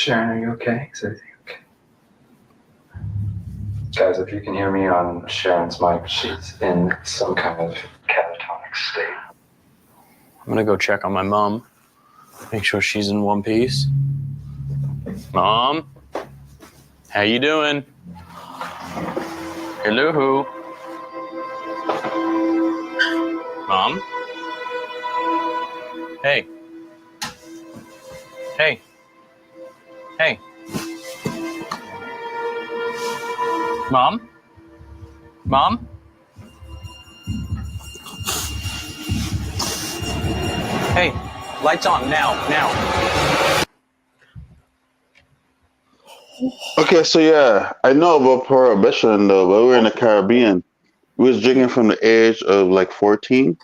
Sharon, are you okay? Is everything okay? Guys, if you can hear me on Sharon's mic, she's in some kind of catatonic state. I'm gonna go check on my mom. Make sure she's in one piece. Mom? How you doing? Hello? Mom? Hey. Hey. Hey. Mom? Mom? Hey, lights on now. Okay, so yeah, I know about prohibition though, but we were in the Caribbean. We was drinking from the age of like 14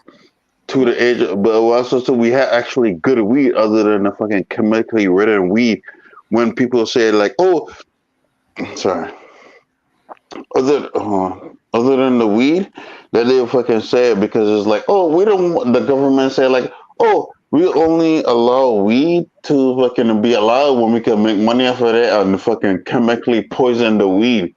to the age of, but also so we had actually good weed other than the fucking chemically ridden weed. When people say like, oh, sorry, other than the weed, that they fucking say it because it's like, oh, we don't want the government say like, oh, we only allow weed to fucking be allowed when we can make money off of it and fucking chemically poison the weed.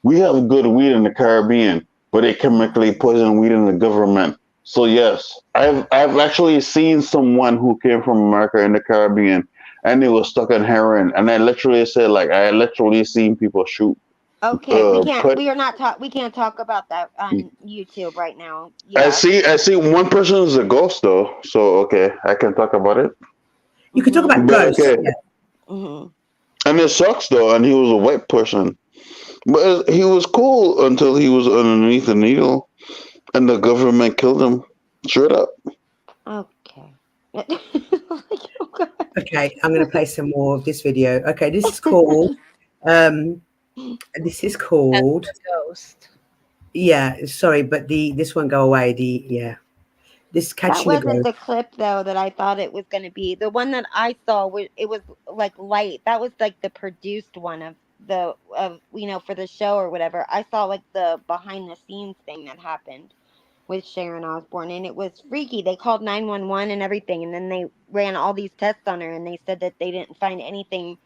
We have good weed in the Caribbean, but they chemically poison weed in the government. So yes, I've actually seen someone who came from America in the Caribbean and they was stuck in heroin, and I literally said like I literally seen people shoot. Okay, we can't talk about that on YouTube right now. Yeah. I see one person is a ghost though, so okay, I can talk about it. You can talk about ghosts. Okay. Yeah. Mm-hmm. And it sucks though, and he was a white person. But he was cool until he was underneath the needle and the government killed him. Straight up. Okay. Okay, I'm going to play some more of this video. Okay, this is called Ghost. Yeah, sorry, but this won't go away. This catching that wasn't the clip though that I thought it was going to be. The one that I saw it was like light. That was like the produced one of for the show or whatever. I saw like the behind the scenes thing that happened with Sharon Osbourne, and it was freaky. They called 911 and everything, and then they ran all these tests on her, and they said that they didn't find anything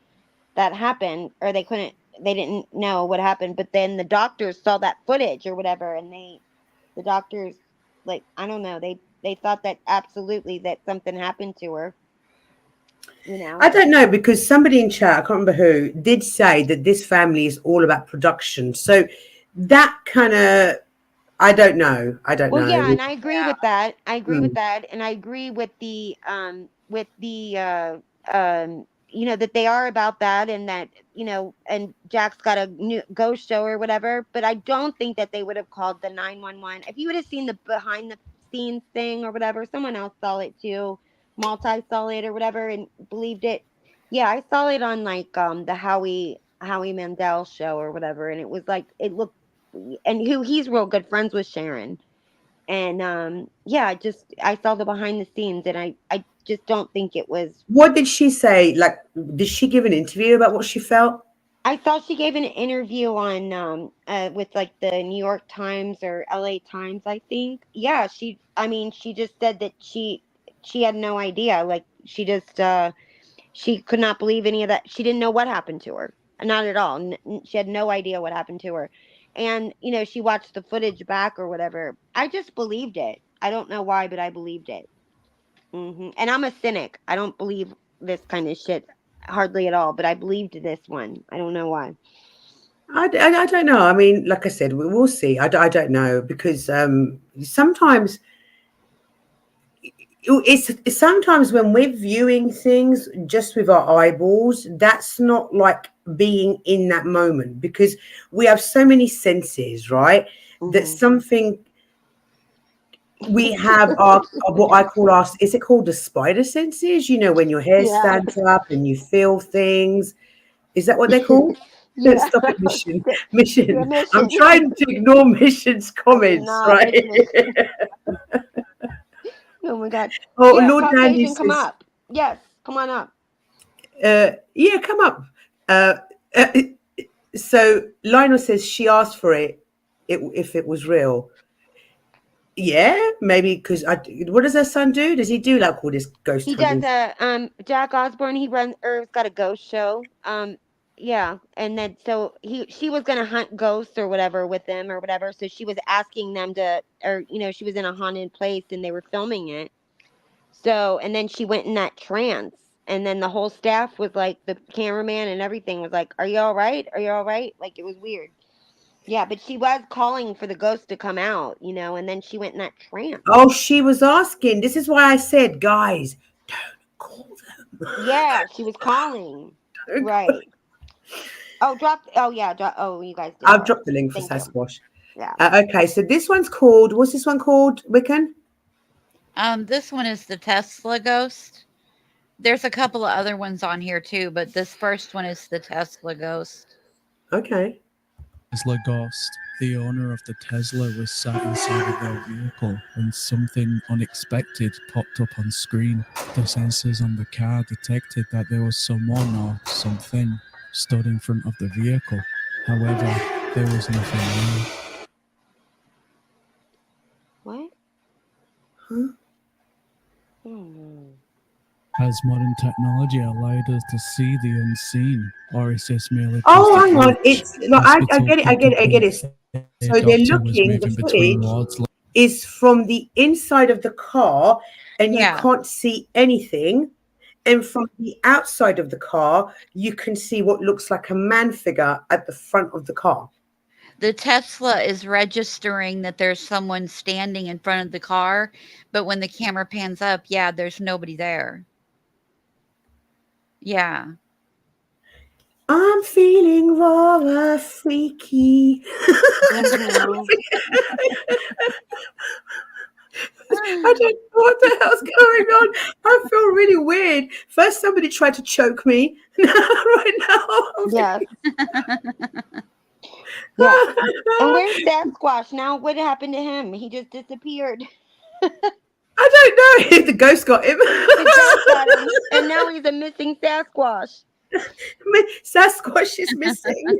that happened, or they didn't know what happened. But then the doctors saw that footage or whatever, and the doctors, like, I don't know, they thought that absolutely that something happened to her. I don't know, because somebody in chat, I can't remember who, did say that this family is all about production. So that kind of, I don't know. Well, yeah, and I agree with that. I agree with that, and I agree with the that they are about that, and that and Jack's got a new ghost show or whatever. But I don't think that they would have called the 911 if you would have seen the behind the scenes thing or whatever. Someone else saw it too, saw it or whatever, and believed it. Yeah, I saw it on like the Howie Mandel show or whatever, and it was like it looked. And he's real good friends with Sharon, and I saw the behind the scenes, and I just don't think it was. What did she say? Like, did she give an interview about what she felt? I thought she gave an interview on with like the New York Times or LA Times, I think. Yeah, she just said that she had no idea. Like, she just she could not believe any of that. She didn't know what happened to her. Not at all. She had no idea what happened to her. And, she watched the footage back or whatever. I just believed it. I don't know why, but I believed it. And I'm a cynic. I don't believe this kind of shit hardly at all, but I believed this one. I don't know why. I don't know. I mean, like I said, we'll see. I don't know, because sometimes it's sometimes when we're viewing things just with our eyeballs, that's not like being in that moment, because we have so many senses, right? That something we have our what I call our, is it called the spider senses? When your hair stands up and you feel things. Is that what they're called? Yeah. Stop it, Mission. I'm trying to ignore Mission's comments, right? Oh my God. Oh, yeah, Lord Dandy says, come up. Yes, come on up. Yeah, come up. So Lionel says she asked for it if it was real. Yeah, maybe because what does her son do? Does he do like all this ghost He does hunting? Jack Osborne. He runs or he's got a ghost show. Yeah, and then so she was gonna hunt ghosts or whatever with them or whatever. So she was asking them to, or she was in a haunted place and they were filming it. So and then she went in that trance, and then the whole staff was like, the cameraman and everything was like, "Are you all right? Are you all right?" Like it was weird. Yeah, but she was calling for the ghost to come out, and then she went in that trance. Oh, she was asking. This is why I said, guys, don't call them. Yeah, she was calling. Don't call them. Right. Oh, drop. Oh, yeah. Oh, you guys did I've already. dropped the link for Thank you. Sasquatch. Yeah. Okay, so this one's called. What's this one called, Wiccan? This one is the Tesla ghost. There's a couple of other ones on here too, but this first one is the Tesla ghost. Okay. Tesla ghost. The owner of the Tesla was sat inside of their vehicle and something unexpected popped up on screen. The sensors on the car detected that there was someone or something stood in front of the vehicle. However, there was nothing there. What? Huh? Has modern technology allowed us to see the unseen, or is this merely just Oh, a hang on. glitch? It's like, I get it. I get it. I get it. So they're Doctor was looking. The moving between footage wards. is from the inside of the car, and you can't see anything. And from the outside of the car, you can see what looks like a man figure at the front of the car. The Tesla is registering that there's someone standing in front of the car, but when the camera pans up, there's nobody there. Yeah. I'm feeling rather freaky. Mhm. I don't know what the hell's going on. I feel really weird. First, somebody tried to choke me. Right now, I'm Yes. Yeah. And where's Sasquatch now? What happened to him? He just disappeared. I don't know if the ghost got him. The ghost got him, and now he's a missing Sasquatch. Sasquatch is missing.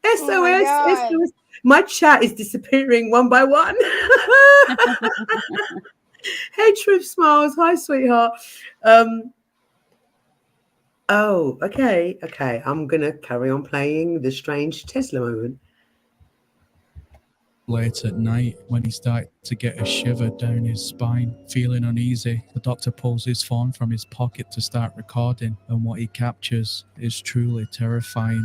SOS, Oh my God. SOS. My chat is disappearing one by one. Hey, Truth Smiles. Hi, sweetheart. Oh, okay. I'm going to carry on playing the strange Tesla moment. Late at night, when he started to get a shiver down his spine, feeling uneasy, the doctor pulls his phone from his pocket to start recording, and what he captures is truly terrifying.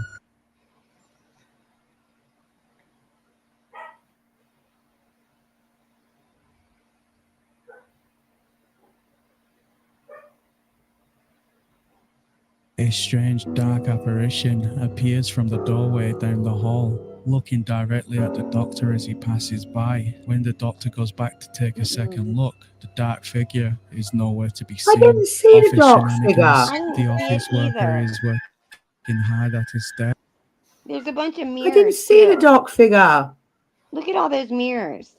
A strange dark apparition appears from the doorway down the hall, looking directly at the doctor as he passes by. When the doctor goes back to take a second look, the dark figure is nowhere to be I seen. didn't see the dark figure. I didn't The see office it worker either. is working hard at his desk. There's a bunch of I mirrors. didn't see the too. dark figure. Look at all those mirrors.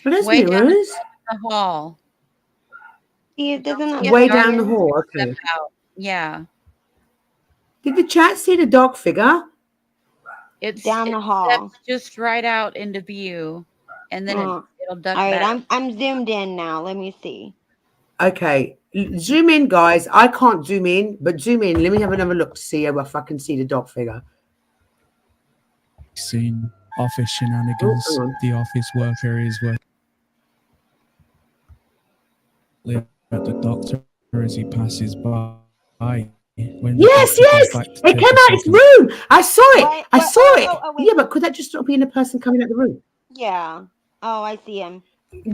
But there's Way down mirrors. the hall. See, it doesn't look Way like down the mirrors. hall. Okay. Step out. Yeah. Did the chat see the dark figure? It Down the hall. steps just right out into view, and then it'll duck All right, back. I'm zoomed in now. Let me see. Okay, zoom in, guys. I can't zoom in, but zoom in. Let me have another look to see if I can see the dog figure. Seen office shenanigans. Oh, hang on. The office worker is working at the doctor as he passes by. When the Yes, doctor goes back to it take came a out its second room. I saw it. What? I What? saw Oh, it. oh, oh, wait. Yeah, but could that just not be in the person coming out the room? Yeah. Oh, I see him.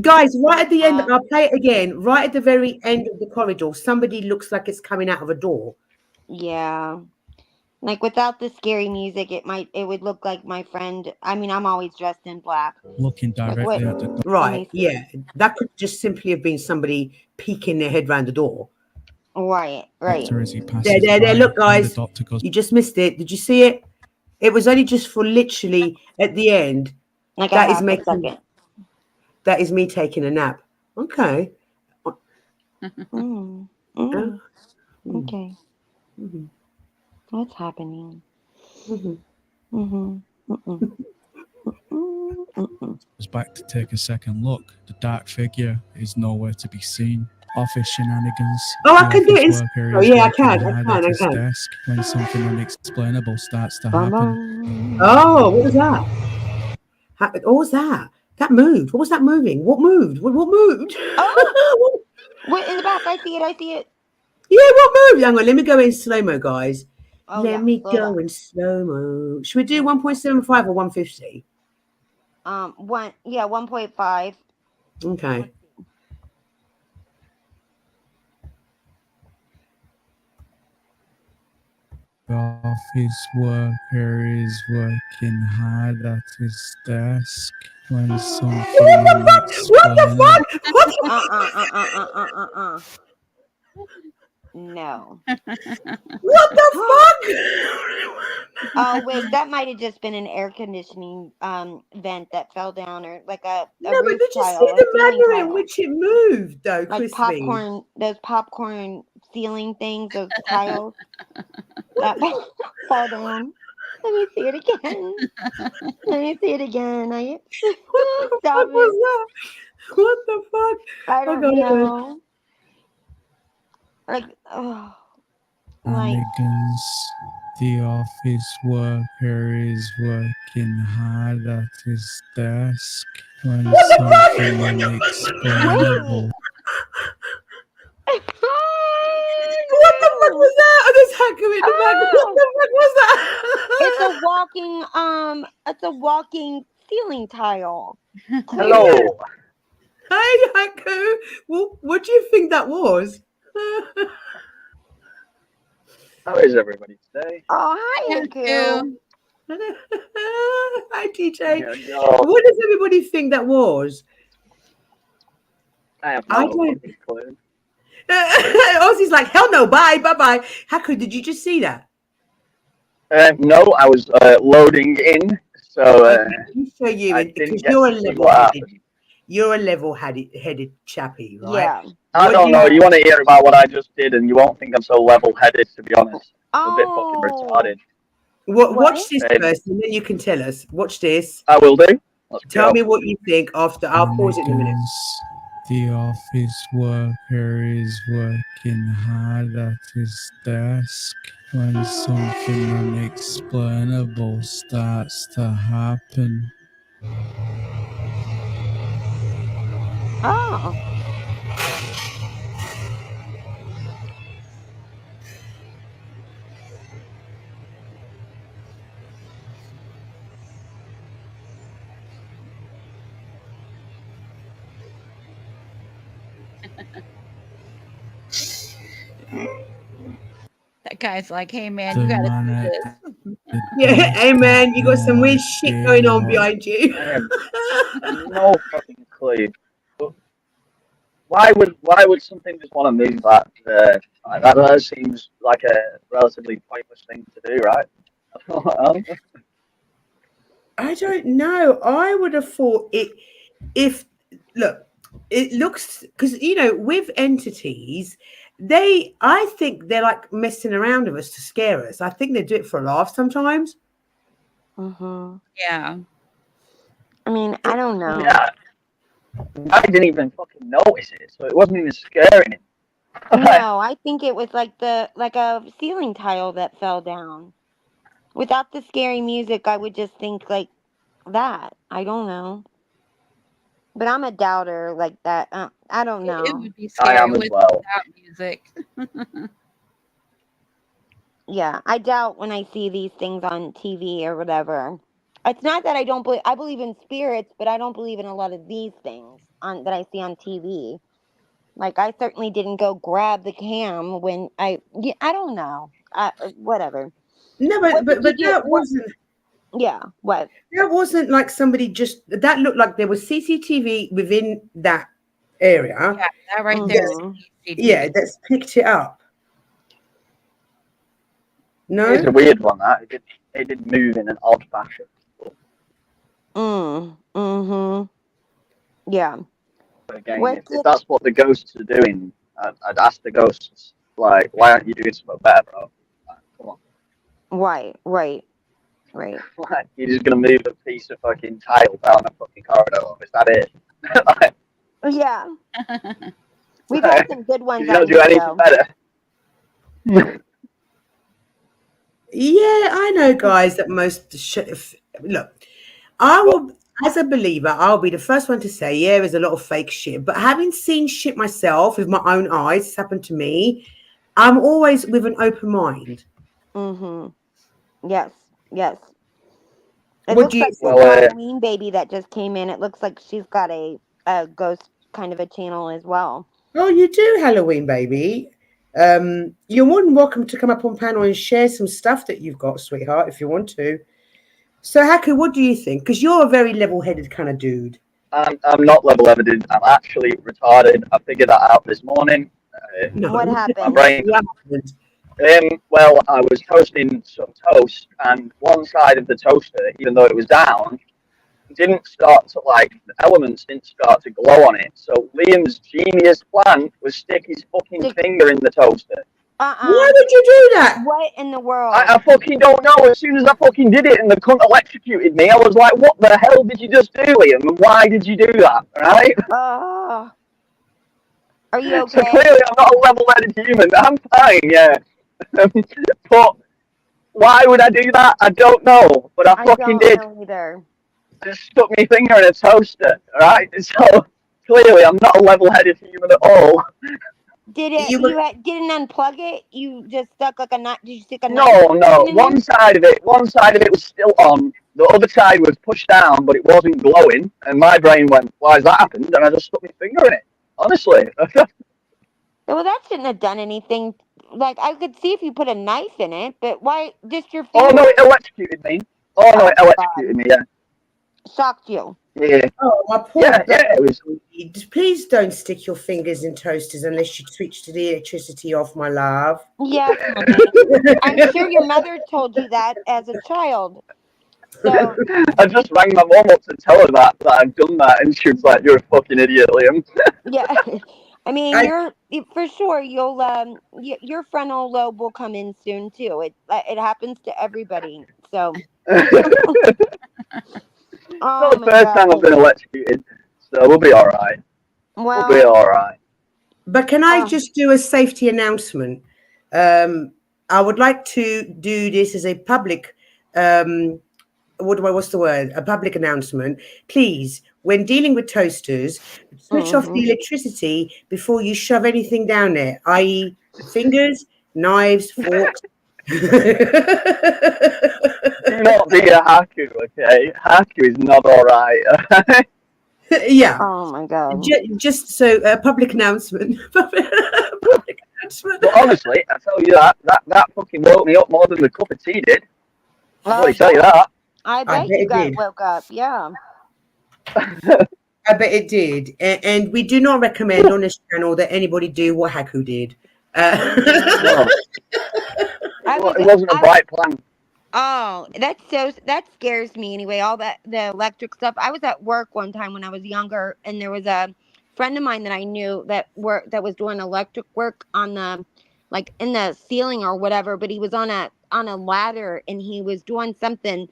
Guys, right at the end, I'll play it again. Right at the very end of the corridor, somebody looks like it's coming out of a door. Yeah. Like without the scary music, it would look like my friend. I mean, I'm always dressed in black. looking directly at the doctor. Right, yeah. That could just simply have been somebody peeking their head round the door. Right. As he passes There. by. Look, When guys, the doctor goes you just missed it. Did you see it? It was only just for literally at the end. Like That a is half a making. second. That is me taking a nap. Okay. Okay. What's happening? Was back to take a second look. The dark figure is nowhere to be seen. Office shenanigans. Oh, I The can do it. office worker Oh, is yeah, I working can. hard I at can. I his can. desk when something unexplainable starts to Bum, happen. bum. Oh, what was that? What was that? That moved. What was that moving? What moved? What moved? Oh, wait, in the back. I see it. I see it. Yeah, what moved? Hang on, let me go in slow mo, guys. Oh, Let yeah. me Slow go down. in slow mo. Should we do There we 1.75 or 150? 1.5. Okay. The office worker is working hard at his desk when something What the unexplainable. fuck? What the, No. what the fuck? Oh wait, that might have just been an air conditioning vent that fell down, or like a No, but roof did you see tile, a the ceiling manner in tile, which it moved, though, like Crispy? those popcorn ceiling things, those tiles that fall down. Let me see it again. Let me see it again. What the Stop fuck was it. that? What the fuck? I Oh, don't God. know. Like, oh, like, Shenanigans. The office worker is working hard at his desk when What the fuck? something unexplainable. wait. What the fuck No. was that? Oh, there's Haku in the back. What Oh, the fuck was it's a that? walking ceiling tile. Yeah. Hello. Hey, Haku. Well, what do you think that was? How is everybody today? Oh, hi, Yeah, Aku. too. Hi, TJ. Yeah, no, What does everybody think that was? I have I no don't. fucking clue. Ozzy's like, hell no, bye, bye, bye. Haku, did you just see that? No, I was loading in, so Okay, let me show you, I because didn't get you're to a see what level-headed. happened. You're a level-headed chappy, right? Yeah. I What do don't you? know. You want to hear about what I just did, and you won't think I'm so level-headed. To be honest, I'm a bit fucking Oh, retarded. Watch what? this Um, first, and then you can tell us. Watch this. I will do. Let's Tell go. me what you think after. I'll pause it in a minute. Shenanigans. The office worker is working hard at his desk when something unexplainable starts to happen. Oh. That guy's like, hey man, The you gotta man see at this. the Yeah, desk hey had man, you got some no weird shit going idea on what. behind you. I have no fucking clue. But why would something just want to move that? That seems like a relatively pointless thing to do, right? I don't know. I would have thought it if look, it looks because with entities, I think they're like messing around with us to scare us. I think they do it for a laugh sometimes. Yeah. I mean, I don't know. Yeah, I didn't even fucking notice it, so it wasn't even scaring him. No, I think it was like a ceiling tile that fell down. Without the scary music, I would just think like that. I don't know. But I'm a doubter like that. I don't It know. would be I scary am as with well. without music. Yeah, I doubt when I see these things on TV or whatever. It's not that I don't believe. I believe in spirits, but I don't believe in a lot of these things that I see on TV. Like I certainly didn't go grab the cam when yeah, I don't know. Whatever. No, What did you but get? What? Yeah. What? that wasn't like somebody just that looked like there was CCTV within that area. Yeah, that right there is Mhm. Yeah, HDTV. that's picked it up. It's No, a weird one that it did move in an odd fashion. Mhm. Yeah. But again, What if did? that's what the ghosts are doing, I'd ask the ghosts like, why aren't you doing something better, bro? Like, come on. Right. Right. Right. Like, you're just gonna move a piece of fucking tile down a fucking corridor. Is that it? Like, Yeah. We've had some good you ones don't on do anything video. better. Yeah, I know, guys, that most look, I will, as a believer, I'll be the first one to say, yeah, there's a lot of fake shit. But having seen shit myself with my own eyes, it's happened to me, I'm always with an open mind. Yes. Yes. It What do looks you like think? the Well, Halloween baby that just came in. It looks like she's got a ghost kind of a channel as well. Oh, you do, Halloween, baby. You're more than welcome to come up on panel and share some stuff that you've got, sweetheart, if you want to. So, Haku, what do you think? Because you're a very level-headed kind of dude. I'm not level-headed. I'm actually retarded. I figured that out this morning. No. What My happened? brain. What happened? Well, I was toasting some toast, and one side of the toaster, even though it was down, didn't start to like the elements didn't start to glow on it. So Liam's genius plan was stick his fucking Stick- finger in the toaster. Why would you do that? What in the world? I fucking don't know. As soon as I fucking did it and the cunt electrocuted me, I was like, what the hell did you just do, Liam? And why did you do that? Right? Are you okay? So clearly I'm not a level-headed human. I'm fine, yeah. But why would I do that? I don't know. But I fucking don't did. know either. Just stuck my finger in a toaster, right? So clearly I'm not a level-headed human at all. Did it? You You, were- didn't unplug it? You just stuck like a knife? Did you stick a No, knife? no. in One side of it was still on. The other side was pushed down, but it wasn't glowing. And my brain went, "Why has that happened?" And I just stuck my finger in it. Honestly. Well, that shouldn't have done anything. Like, I could see if you put a knife in it, but why just your Oh finger? no, it electrocuted me. Oh no, it electrocuted me. Yeah. Shocked you. Yeah. Oh, my poor Yeah. Yeah. It was. Please don't stick your fingers in toasters unless you switch to the electricity off, my love. Yes, honey. I'm sure your mother told you that as a child. So I just rang my mum up to tell her that I've done that, and she was like, "You're a fucking idiot, Liam." yeah, I mean, I- for sure you'll your frontal lobe will come in soon too. It happens to everybody. So Not the first time I've been electrocuted, so we'll be all right. Well, We'll be all right. But can I just do a safety announcement? I would like to do this as a public, what's the word? A public announcement. Please, when dealing with toasters, switch off the electricity before you shove anything down there, i.e. fingers, knives, forks. Do not be a Haku, okay? Haku is not all right. Yeah. Oh my god. Just so a public announcement. Public announcement. But honestly, I tell you that fucking woke me up more than the cup of tea did. I'll really tell you that. I bet you got woke up. Yeah. I bet it did. And we do not recommend on this channel that anybody do what Haku did. No. It wasn't a bright plan. Oh, that scares me anyway. All the electric stuff. I was at work one time when I was younger, and there was a friend of mine that I knew that was doing electric work on the, like in the ceiling or whatever. But he was on a ladder and he was doing something,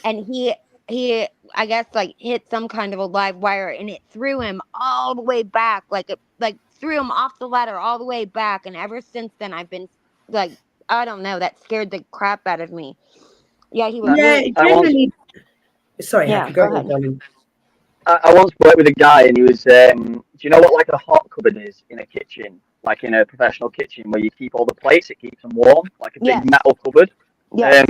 and he I guess like hit some kind of a live wire, and it threw him all the way back, like threw him off the ladder all the way back. And ever since then, I've been like, I don't know, that scared the crap out of me. Yeah, he was. Yeah, generally. Sorry, Yeah, Haku, go ahead, darling. I once worked with a guy, and he was, do you know what like a hot cupboard is in a kitchen? Like in a professional kitchen where you keep all the plates, it keeps them warm, like a big metal cupboard. Yeah.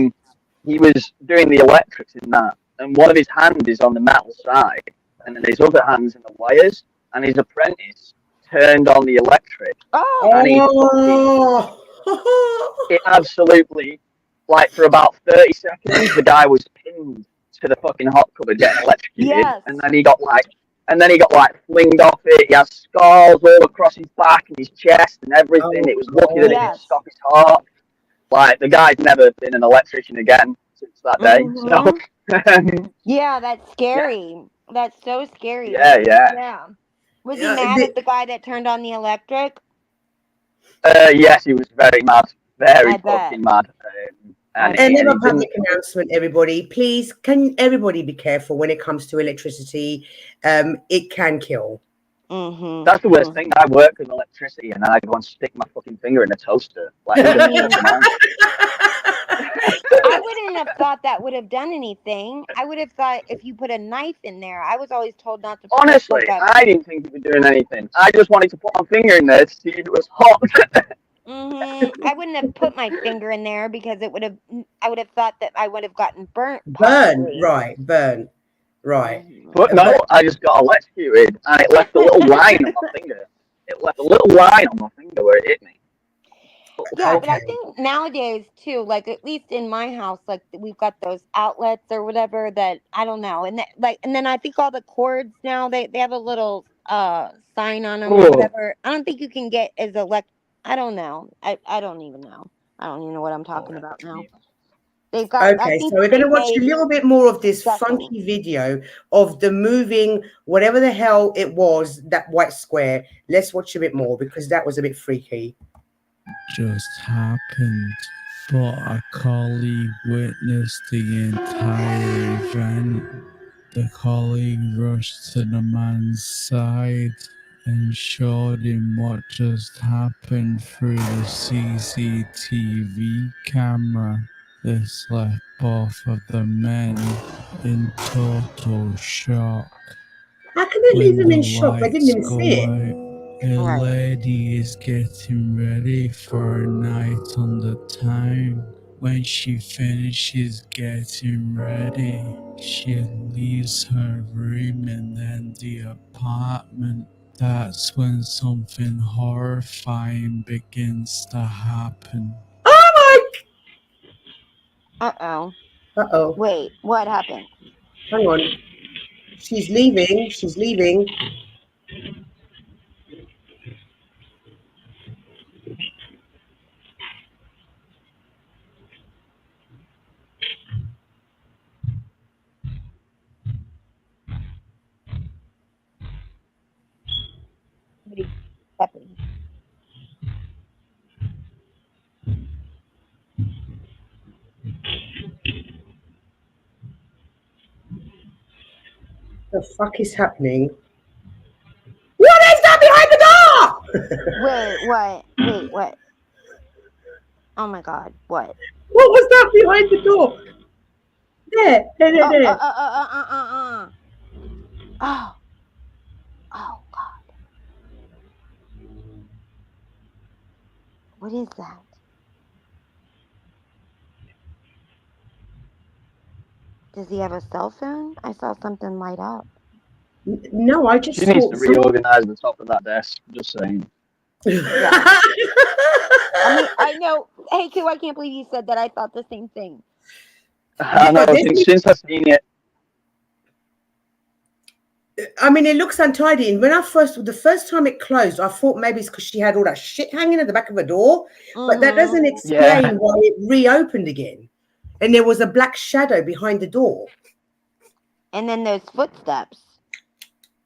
He was doing the electrics in that, and one of his hands is on the metal side, and then his other hand's in the wires, and his apprentice turned on the electric, and it absolutely, like for about 30 seconds, the guy was pinned to the fucking hot cupboard getting electrocuted, and then he got flinged off it. He has scars all across his back and his chest and everything. It was lucky that it didn't stop his heart. Like, the guy's never been an electrician again since that day. So, yeah, that's scary. That's so scary. Yeah. Was he mad at the guy that turned on the electric? Yes, he was very mad. Very fucking mad. And Another it public didn't. announcement, everybody. Please, can everybody be careful when it comes to electricity? It can kill. That's the worst thing. I work with electricity, and I go and stick my fucking finger in a toaster. Like, who the fuck am I? I wouldn't have thought that would have done anything. I would have thought if you put a knife in there. I was always told not to put Honestly, I didn't think it was doing anything. I just wanted to put my finger in there to see if it was hot. I wouldn't have put my finger in there because I would have thought that I would have gotten burnt. Burn, Possibly. right? Burn, right? But no, I just got electrocuted, and it left a little line on my finger. It left a little line on my finger where it hit me. Yeah, but I think nowadays too, like at least in my house, like we've got those outlets or whatever that I don't know, and and then I think all the cords now they have a little sign on them or whatever. I don't think you can get as I don't know. I don't even know. I don't even know what I'm talking about now. They've got. Okay, so we're going to watch a little bit more of this Definitely. funky video of the moving, whatever the hell it was, that white square. Let's watch a bit more because that was a bit freaky. Just happened, but a colleague witnessed the entire event. The colleague rushed to the man's side and showed him what just happened through the CCTV camera. This left both of the men in total shock. How can they leave him in shock? I didn't even see it. A lady is getting ready for a night on the town. When she finishes getting ready, she leaves her room and then the apartment. That's when something horrifying begins to happen. Oh my! Uh-oh. Uh-oh. Wait, what happened? Hang on. She's leaving. She's leaving. The fuck is happening? What is that behind the door? Wait, what? Wait, what? Oh my God, what? What was that behind the door? There. Oh. Oh God. What is that? Does he have a cell phone? I saw something light up. No, I just She needs to reorganize the top of that desk. Just saying. Yeah. I mean, I know. Hey, Q, I can't believe you said that. I thought the same thing. I know. Since I've seen it. I mean, it looks untidy. And when the first time it closed, I thought maybe it's because she had all that shit hanging at the back of the door. But that doesn't explain why it reopened again. And there was a black shadow behind the door. And then those footsteps.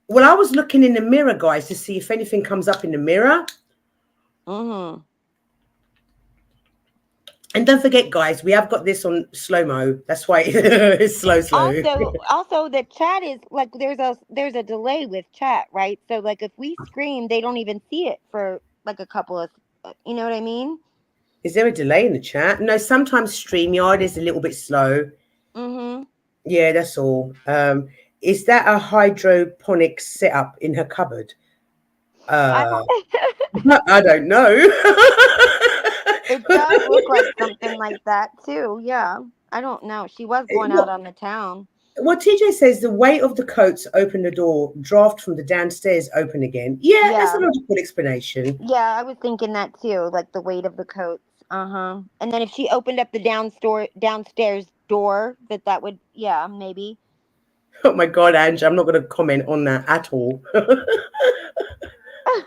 Well, I was looking in the mirror, guys, to see if anything comes up in the mirror. Mm-hmm. And don't forget, guys, we have got this on slow-mo. That's why it's slow. Also, the chat is like there's a delay with chat, right? So like if we scream, they don't even see it for like a couple of, you know what I mean? Is there a delay in the chat? No, sometimes StreamYard is a little bit slow. Mm-hmm. Yeah, that's all. Is that a hydroponic setup in her cupboard? I don't know. It does look like something like that too. Yeah, I don't know. She was going out on the town. Well, TJ says the weight of the coats open the door, draft from the downstairs open again. Yeah, that's a logical explanation. Yeah, I was thinking that too, like the weight of the coats. Uh-huh. And then if she opened up the downstairs door, that would, yeah, maybe. Oh my God, Ange, I'm not going to comment on that at all.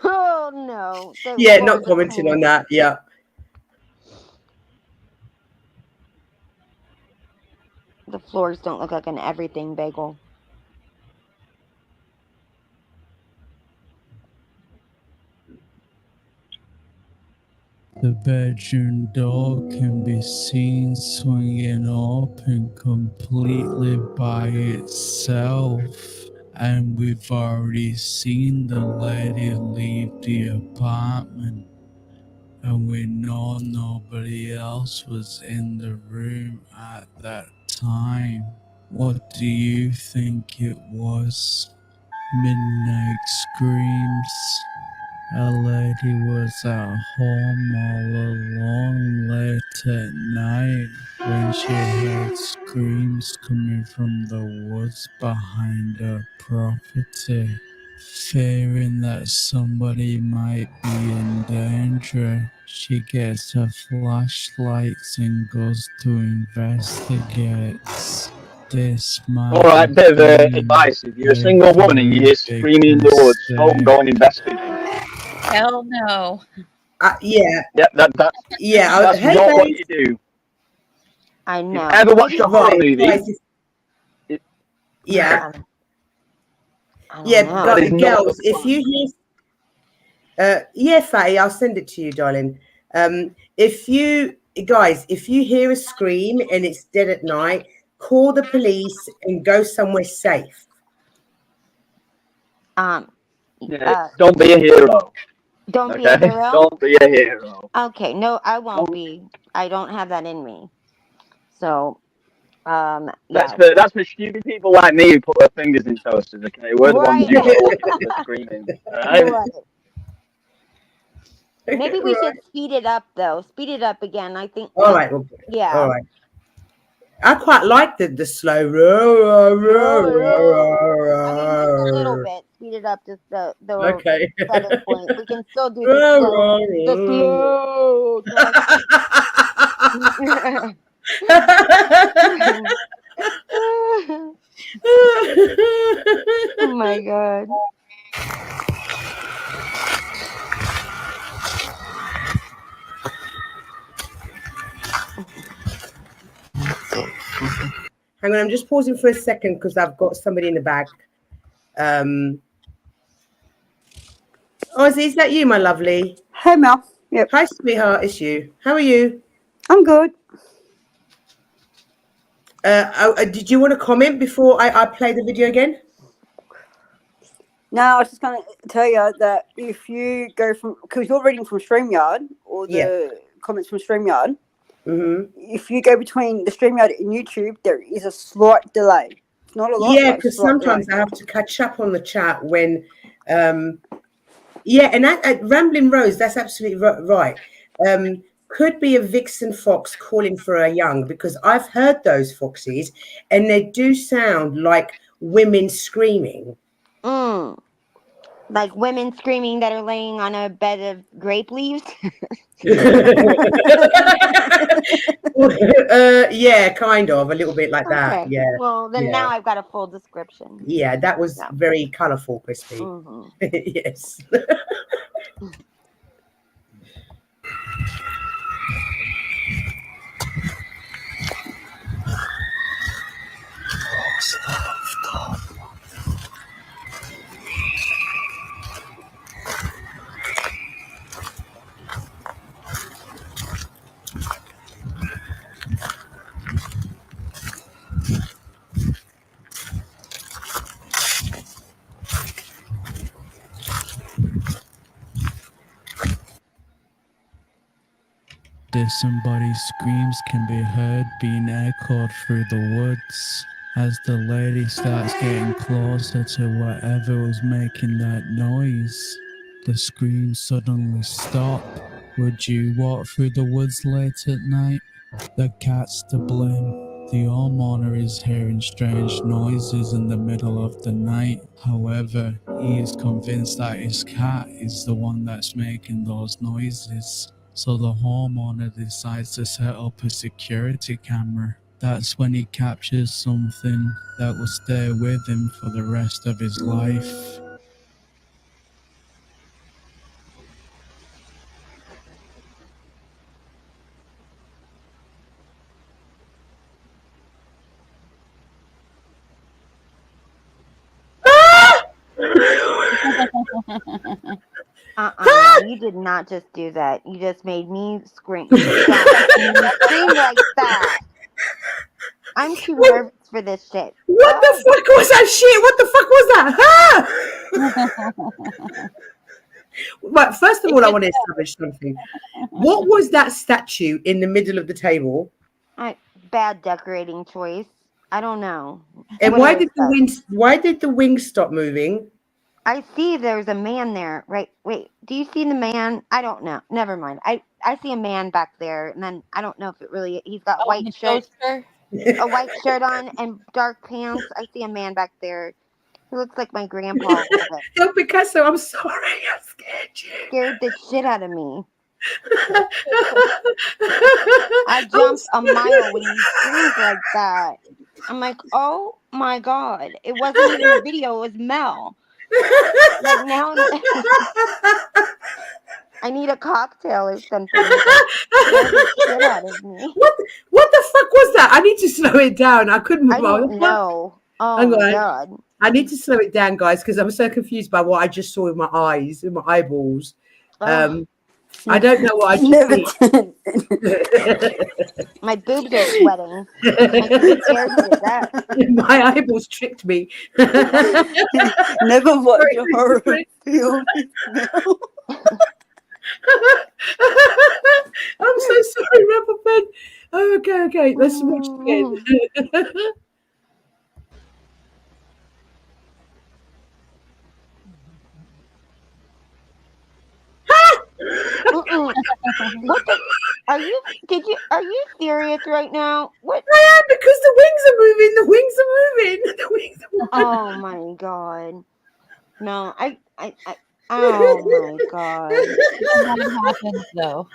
Oh no. Yeah, not commenting on that. Yeah. The floors don't look like an everything bagel. The bedroom door can be seen swinging open completely by itself. And we've already seen the lady leave the apartment. And we know nobody else was in the room at that time. What do you think it was? Midnight screams. A lady was at home all alone late at night when she heard screams coming from the woods behind her property. Fearing that somebody might be in danger, she gets her flashlights and goes to investigate. This All might right, have bit of been advice. If you're a a single woman and you very hear big screaming in the woods, don't mistake. go and investigate. Hell no. Yeah, Yep, that's Hey, not what babes. you do. I If you've know. ever watched Maybe a horror Right, movie, guys. Yeah, I don't yeah, know. that is not the girls. If plan. you hear, yeah, Fatty, I'll send it to you, darling. If you guys, if you hear a scream and it's dead at night, call the police and go somewhere safe. Yeah, don't be a hero. Don't be a Okay? hero. Don't be a hero. Okay, no, I won't Don't. be. I don't have that in me. So, That's yeah. for stupid people like me who put their fingers in toasters. Okay, we're the ones Right. who gotta look at the screaming. All right? Right. Maybe we should speed it up, though. Speed it up again. I think. All right. Well, Yeah. all right. I quite like the slow. Roar, roar, roar, I mean, just a little roar. bit. Speed it up, just the Okay. 7 point. We can still do Roar, the roar, slow. Oh my god. Hang on, I'm just pausing for a second because I've got somebody in the back. Ozzy, is that you, my lovely? Hey, Mel. Yep. Hi, sweetheart. It's you. How are you? I'm good. Did you want to comment before I play the video again? No, I was just going to tell you that if you go from, because you're reading from StreamYard or the comments from StreamYard, if you go between the StreamYard and YouTube, there is a slight delay. It's not a lot. Yeah, because sometimes I have to catch up on the chat when, yeah, and Rambling Rose, that's absolutely right. Could be a vixen fox calling for a young, because I've heard those foxes and they do sound like women screaming. Like women screaming that are laying on a bed of grape leaves. Yeah, kind of a little bit like that. Okay. Yeah. Well, then yeah. now I've got a full description. Yeah, that was very colorful, Crispy. Yes. Disembodied screams can be heard being echoed through the woods. As the lady starts getting closer to whatever was making that noise, the screams suddenly stop. Would you walk through the woods late at night? The cat's to blame. The homeowner is hearing strange noises in the middle of the night. However, he is convinced that his cat is the one that's making those noises. So the homeowner decides to set up a security camera. That's when he captures something that will stay with him for the rest of his life. you did not just do that. You just made me scream. You screamed like that. I'm too nervous for this shit. What the fuck was that shit? What the fuck was that? But first of all, I want to establish something. What was that statue in the middle of the table? Bad decorating choice. I don't know. And why did the wings stop moving? I see there's a man there. Right. Wait, do you see the man? I don't know. Never mind. I see a man back there, and then I don't know if he's got white shirt. A white shirt on and dark pants. I see a man back there. He looks like my grandpa. No, Picasso, I'm sorry. I scared you. Scared the shit out of me. I jumped a mile when you screamed like that. I'm like, oh my god. It wasn't even a video, it was Mel. Like now I need a cocktail or something. Scared the shit out of me. What the fuck was that? I need to slow it down. I couldn't. I don't know. Oh my god. I need to slow it down, guys, because I'm so confused by what I just saw with my eyes, with my eyeballs. I don't know what I just My boobs are sweating. My eyeballs tricked me. Never watch a horror film. I'm so sorry, Rubberman. Oh, okay. Let's watch it again. What the? Are you serious right now? What? I am, because the wings are moving. The wings are moving. The wings are moving. Oh my god. No, oh my god. What happened though?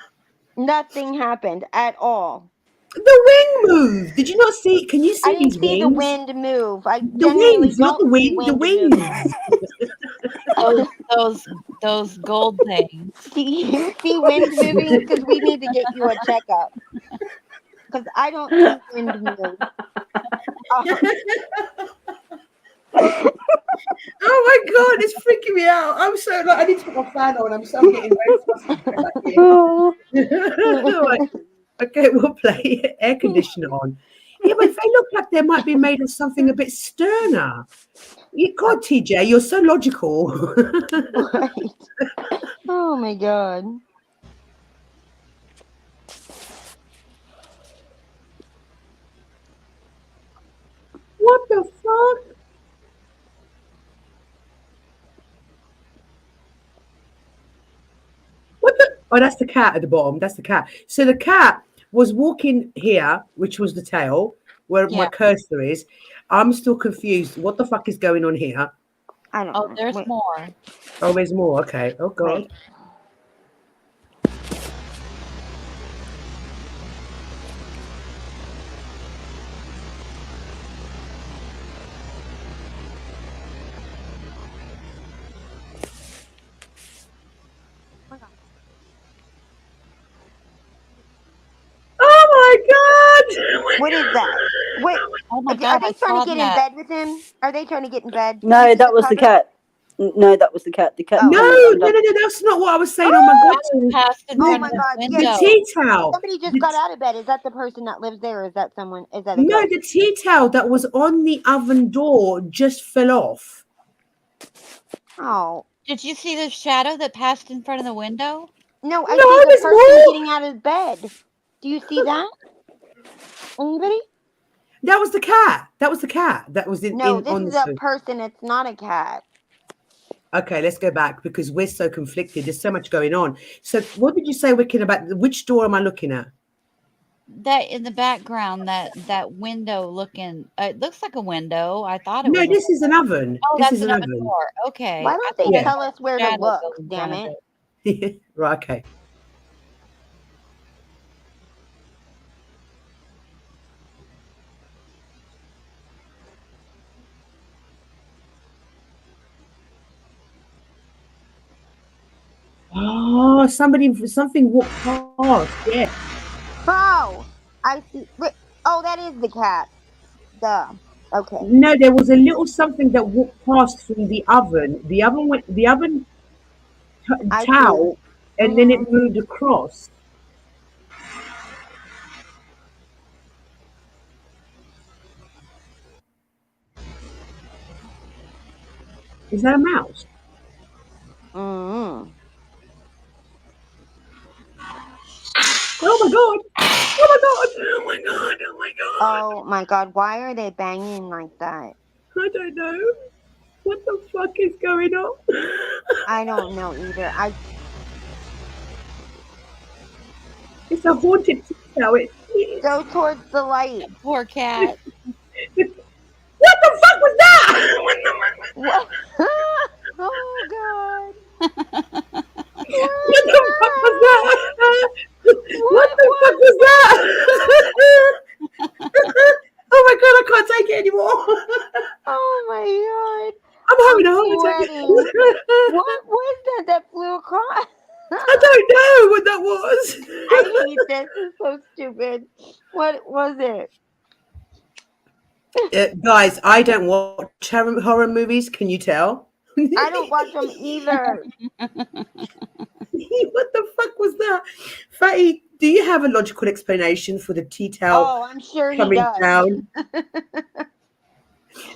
Nothing happened at all. The wing moved. Did you not see? Can you see I didn't these see wings? the wind move. The wings, not the wind. The wings. Those gold things. Do you see wind moving? Because we need to get you a checkup. Because I don't see wind move. Oh my god, it's freaking me out. I'm so like, I need to put my fan on. I'm getting very frustrated. Okay, we'll play air conditioner on. Yeah, but they look like they might be made of something a bit sterner. God, TJ, you're so logical. Right. Oh my god. What the fuck? What the? Oh, that's the cat at the bottom. That's the cat. So the cat was walking here, which was the tail, where my cursor is. I'm still confused. What the fuck is going on here? I don't know. Oh, there's more. Oh, there's more. Okay. Oh, God. Wait. Oh my god! What is that? What? Oh my Are god! they trying to get in bed with him? Are they trying to get in bed? No, that was the cat. No, that was the cat. The cat. Oh. No, that's not what I was saying. Oh my god! Oh my god! The tea towel. Somebody just got out of bed. Is that the person that lives there, or is that someone? Is that No, the tea towel that was on the oven door just fell off. Oh. Did you see the shadow that passed in front of the window? No, I see the person getting out of bed. Do you see that? Anybody? That was the cat. That was the cat. That was in. No, in, this on is the a person. It's not a cat. Okay, let's go back because we're so conflicted. There's so much going on. So, what did you say, Wicked, about which door am I looking at? That in the background, that window looking. It looks like a window. I thought it was. No, this is an oven. Oh, this that's is an oven. door. Okay. Why don't they tell us where to look? Damn it. Right. Okay. Oh, something walked past. Yeah. Oh, I see. Oh, that is the cat. Duh. Okay. No, there was a little something that walked past through the oven. The oven towel and then it moved across. Is that a mouse? Mm-hmm. Oh my god! Oh my god! Oh my god! Oh my god! Oh my God, why are they banging like that? I don't know. What the fuck is going on? I don't know either. It's a haunted now. Go towards the light. Poor cat. What the fuck was that? What? Oh God. What the fuck was that? What the fuck was that? Oh my god, I can't take it anymore. Oh my God. I'm having a heart attack. Sweating. What was that flew across? I don't know what that was. I hate this. It's so stupid. What was it? Guys, I don't watch horror movies. Can you tell? I don't watch them either. What the fuck was that? Fatty, do you have a logical explanation for the tea towel Oh, I'm sure he coming does. down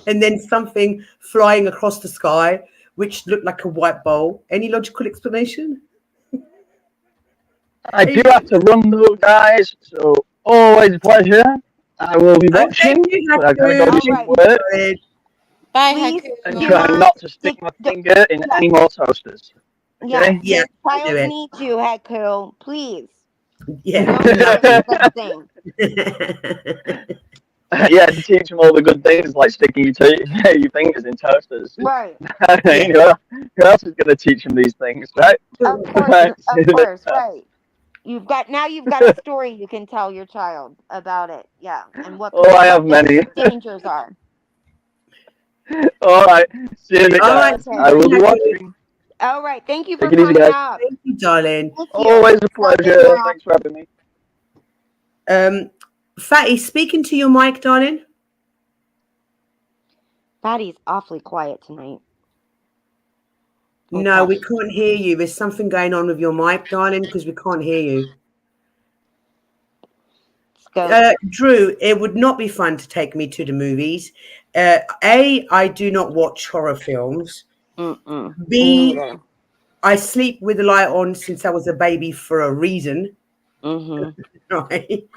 and then something flying across the sky, which looked like a white bowl? Any logical explanation? I do have to run though, guys. So always a pleasure. I will be watching, but I've got to go do some work Bye, Please Haku. and do try not not to stick my finger in any more toasters. Okay? Yeah, Yeah, the do child it. needs you, Haku. Please. Yeah. No thing. Yeah, to teach them all the good things like sticking your fingers in toasters. Right. You know, who else is going to teach them these things, right? Of course, right. You've got a story you can tell your child about it. Yeah, and what Oh, I have many. the dangers are. All right. See you later, All right, guys. I will be watching. All right. Thank you for Take it easy, coming guys. up. Thank you, darling. Thank you. Always a pleasure. Thanks for having me. Fatty, speaking to your mic, darling. Fatty's awfully quiet tonight. No, we can't hear you. There's something going on with your mic, darling, because we can't hear you. Drew, it would not be fun to take me to the movies. I do not watch horror films. B, I sleep with the light on since I was a baby for a reason. Right?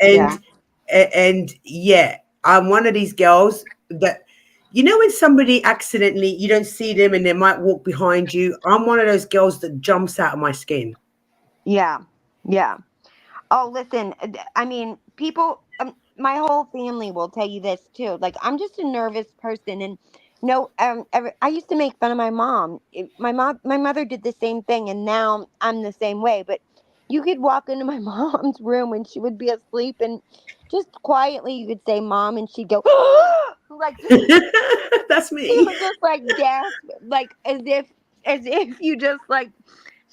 And yeah, I'm one of these girls that, you know, when somebody accidentally, you don't see them and they might walk behind you. I'm one of those girls that jumps out of my skin. Yeah. Oh, listen, I mean, people, my whole family will tell you this too. Like, I'm just a nervous person, and I used to make fun of my mom. My mother did the same thing, and now I'm the same way. But you could walk into my mom's room and she would be asleep, and just quietly you could say "Mom," and she'd go like that's me. She would just like gasp, like as if you just like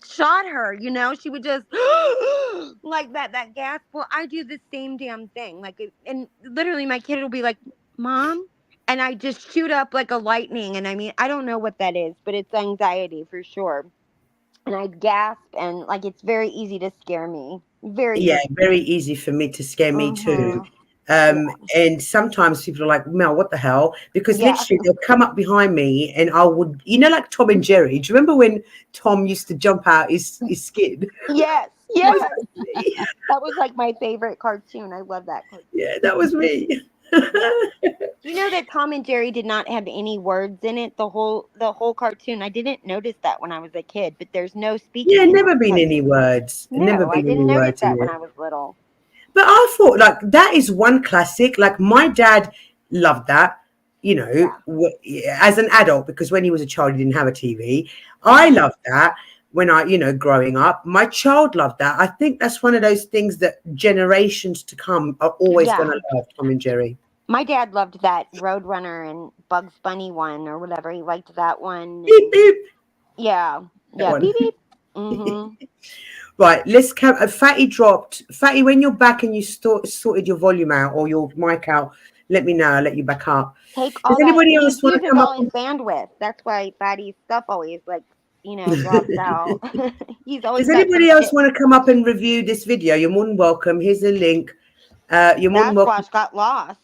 shot her, you know. She would just like that gasp. Well, I do the same damn thing, like, and literally my kid will be like, "Mom," and I just shoot up like a lightning. And I mean, I don't know what that is, but it's anxiety for sure. And I gasp, and like it's very easy to scare me. Very easy for me to scare me too. And sometimes people are like, Mel, what the hell? Because literally they'll come up behind me and I would, you know, like Tom and Jerry. Do you remember when Tom used to jump out his skin? Yes. That was like my favorite cartoon. I love that cartoon. Yeah, that was me. You know that Tom and Jerry did not have any words in it, the whole cartoon. I didn't notice that when I was a kid, but there's no speaking. Yeah, never been any words. No, I didn't notice that when I was little. But I thought, like, that is one classic. Like, my dad loved that, you know, as an adult, because when he was a child, he didn't have a TV. I loved that when growing up. My child loved that. I think that's one of those things that generations to come are always going to love, Tom and Jerry. My dad loved that Roadrunner and Bugs Bunny one or whatever. He liked that one. Beep, beep. Yeah, beep, beep. Mm-hmm. Right, let's count. Fatty dropped. Fatty, when you're back and you sorted your volume out or your mic out, let me know. I'll let you back up. Take all Does anybody else want to come up? Bandwidth. That's why Fatty's stuff always like drops out. He's always. Does anybody else want to come up and review this video? You're more than welcome. Here's the link. You're more than welcome. Sasquatch got lost.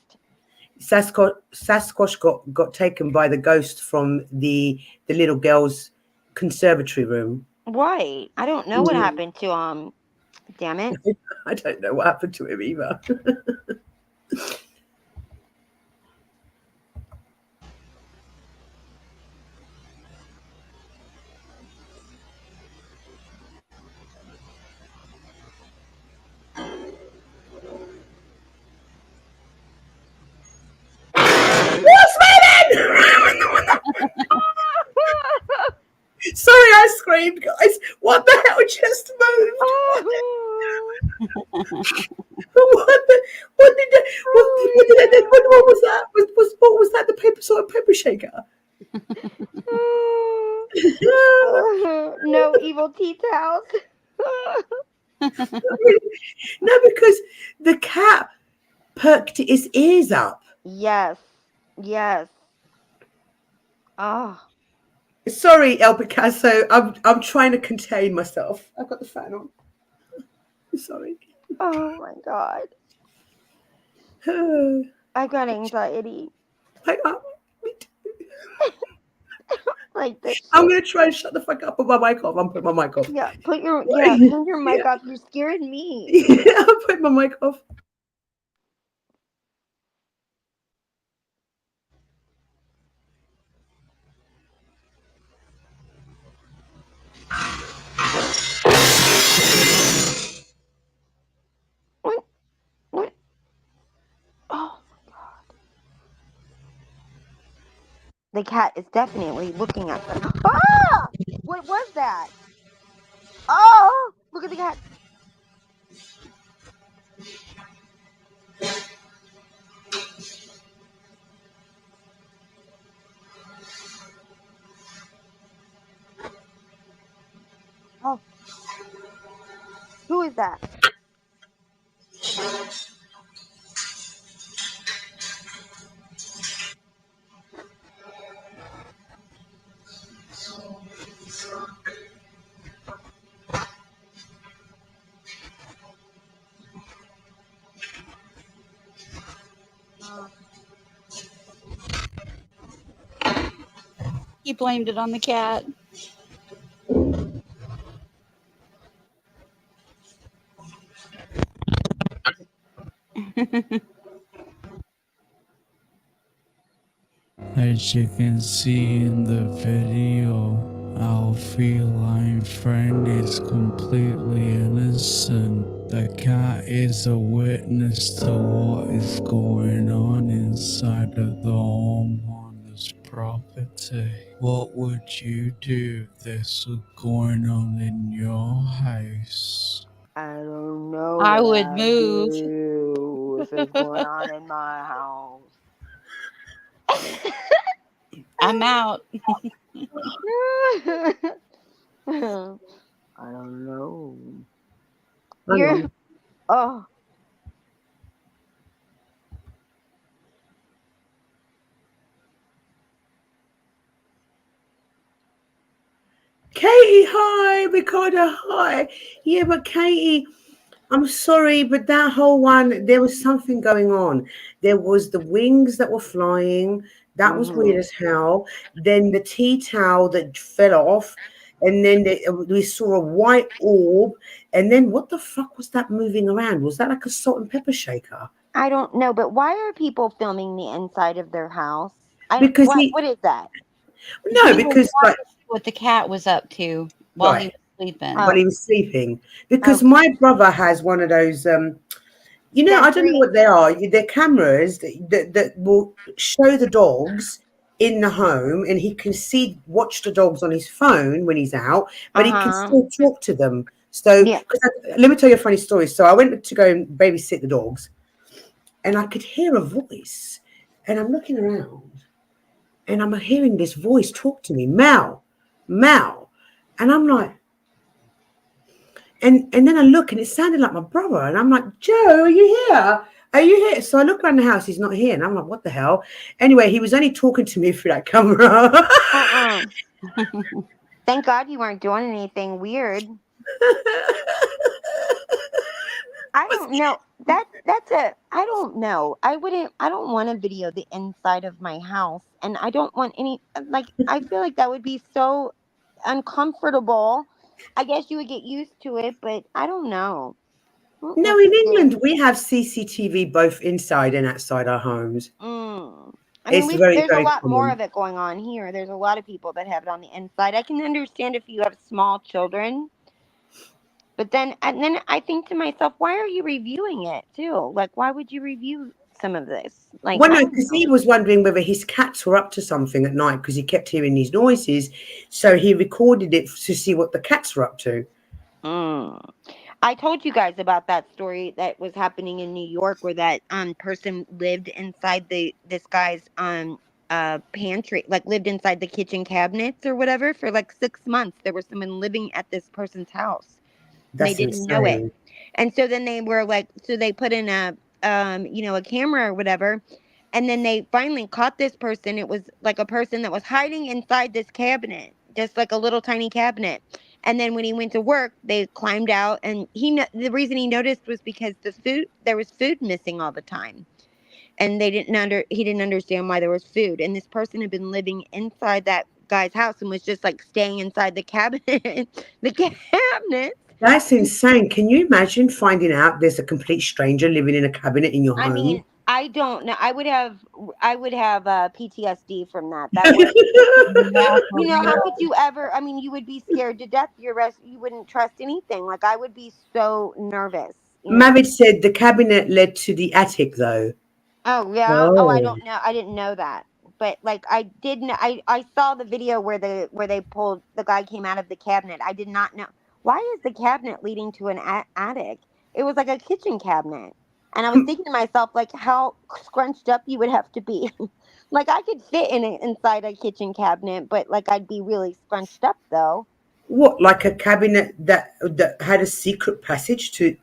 Sasquatch got taken by the ghost from the little girl's conservatory room. Right. I don't know what happened to him. Damn it. I don't know what happened to him either. Sorry, I screamed, guys. What the hell just moved? What was that? What was that? The salt and pepper shaker? No evil tea towels. No, because the cat perked his ears up. Yes. Oh. Sorry, El Picasso. I'm trying to contain myself. I've got the fan on. Sorry. Oh my God. I got anxiety. Me too. Like this. I'm gonna try and shut the fuck up. Put my mic off. I'm putting my mic off. Yeah, put your mic off. You're scaring me. Yeah, I'm putting my mic off. What? Oh my God. The cat is definitely looking at them. Ah! What was that? Oh! Look at the cat. Oh. Who is that? He blamed it on the cat. As you can see in the video, our feline friend is completely innocent. The cat is a witness to what is going on inside of the homeowner's property. What would you do if this was going on in your house? I don't know. I would move. If it's going on in my house. I'm out. I don't know. Oh. Katie, hi. Ricardo, hi. Yeah, but Katie, I'm sorry, but that whole one, there was something going on. There was the wings that were flying. That was weird as hell. Then the tea towel that fell off. And then we saw a white orb. And then what the fuck was that moving around? Was that like a salt and pepper shaker? I don't know, but why are people filming the inside of their house? Because what is that? No, because like, what the cat was up to while he was sleeping. While he was sleeping. Because my brother has one of those, I don't know what they are. They're cameras that will show the dogs in the home, and he can watch the dogs on his phone when he's out, but he can still talk to them. So let me tell you a funny story. So I went to go and babysit the dogs, and I could hear a voice, and I'm looking around, and I'm hearing this voice talk to me, Mel, and I'm like, and then I look, and it sounded like my brother, and I'm like, Joe, are you here? Are you here? So I look around the house, he's not here, and I'm like, what the hell? Anyway, he was only talking to me through that camera. Thank God you weren't doing anything weird. I don't know. I don't know. I don't want to video the inside of my house, and I don't want any, like, I feel like that would be so uncomfortable. I guess you would get used to it, but I don't know. No, in England, we have CCTV both inside and outside our homes. I mean, It's very, there's a very lot more common. of it going on here. There's a lot of people that have it on the inside. I can understand if you have small children, but then I think to myself, why are you reviewing it too? Like, why would you review some of this? Like, Well, I no, don't because know. he was wondering whether his cats were up to something at night because he kept hearing these noises. So he recorded it to see what the cats were up to. I told you guys about that story that was happening in New York, where that person lived inside this guy's pantry, like lived inside the kitchen cabinets or whatever for like 6 months. There was someone living at this person's house. And they That's didn't know it. insane. And so then they were like, so they put in a a camera or whatever, and then they finally caught this person. It was like a person that was hiding inside this cabinet, just like a little tiny cabinet. And then when he went to work, they climbed out, and the reason he noticed was because there was food missing all the time. And he didn't understand why there was food. And this person had been living inside that guy's house and was just like staying inside the cabinet, the cabinet. That's insane. Can you imagine finding out there's a complete stranger living in a cabinet in your I home? mean, I don't know. I would have PTSD from that. That would, how could you ever? I mean, you would be scared to death. You wouldn't trust anything. Like, I would be so nervous. Mavid said the cabinet led to the attic, though. Oh yeah. Oh, I Oh, don't know. I didn't know that. But like, I did know. I saw the video where they pulled the guy came out of the cabinet. I did not know why is the cabinet leading to an attic. It was like a kitchen cabinet. And I was thinking to myself, like, how scrunched up you would have to be. Like, I could fit inside a kitchen cabinet, but like, I'd be really scrunched up, though. what? Like a cabinet that had a secret passage to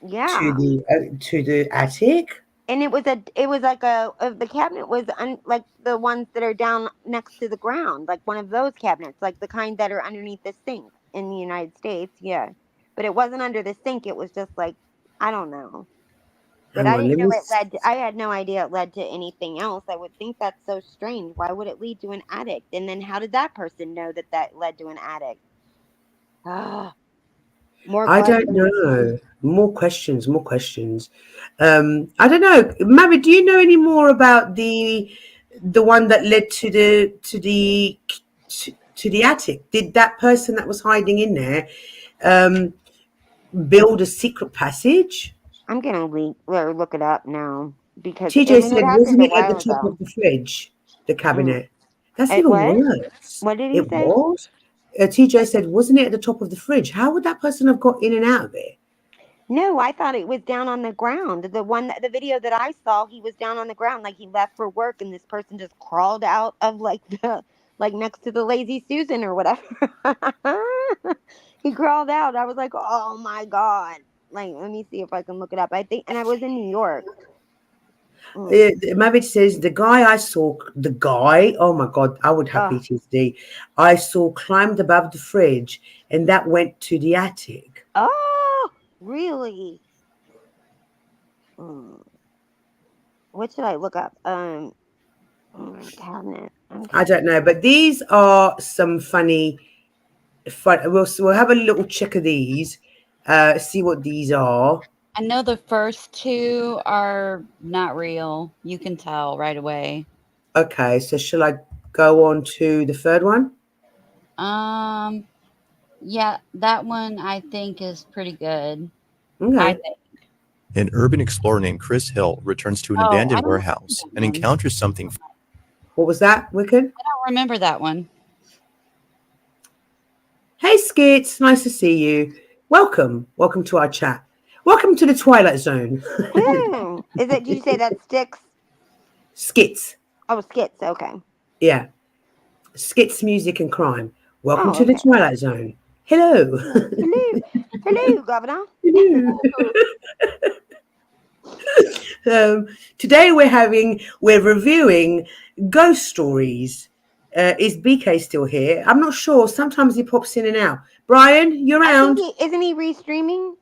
Yeah. the attic? And it was like the cabinet was like the ones that are down next to the ground, like one of those cabinets, like the kind that are underneath the sink in the United States. Yeah. But it wasn't under the sink. It was just like, I don't know. But Hang I on, didn't let know me. I had no idea it led to anything else. I would think that's so strange. Why would it lead to an attic? And then how did that person know that led to an attic? More I don't questions. know. More questions. More questions. I don't know. Mavid, do you know any more about the one that led to the attic? Did that person that was hiding in there build a secret passage? I'm gonna look it up now because I TJ mean it said, happened wasn't a it at the while top ago. of the fridge, the cabinet? That's It even was? worse. What did he It say? was. TJ said, wasn't it at the top of the fridge? How would that person have got in and out of it? No, I thought it was down on the ground. The video that I saw, he was down on the ground, like he left for work, and this person just crawled out of like like next to the Lazy Susan or whatever. He crawled out. I was like, oh my God. Like, let me see if I can look it up. I think, and I was in New York. Mavid says, oh my God, I would have PTSD. I saw climbed above the fridge and that went to the attic. Oh, really? What should I look up? Cabinet. Okay. I don't know, but these are some funny. We'll have a little check of these, see what these are. I know the first two are not real. You can tell right away. Okay, so shall I go on to the third one? Yeah, that one I think is pretty good. Okay. I think. An urban explorer named Chris Hill returns to an abandoned warehouse and encounters something. What was that, Wicked? I don't remember that one. Hey, Skits. Nice to see you. Welcome to our chat. Welcome to the Twilight Zone. Did you say that Sticks? Skits. Oh, Skits. Okay. Yeah. Skits, music, and crime. Welcome to the Twilight Zone. Hello. Hello, Governor. Today we're reviewing ghost stories. Is BK still here? I'm not sure. Sometimes he pops in and out. Brian, you're around. Isn't he restreaming?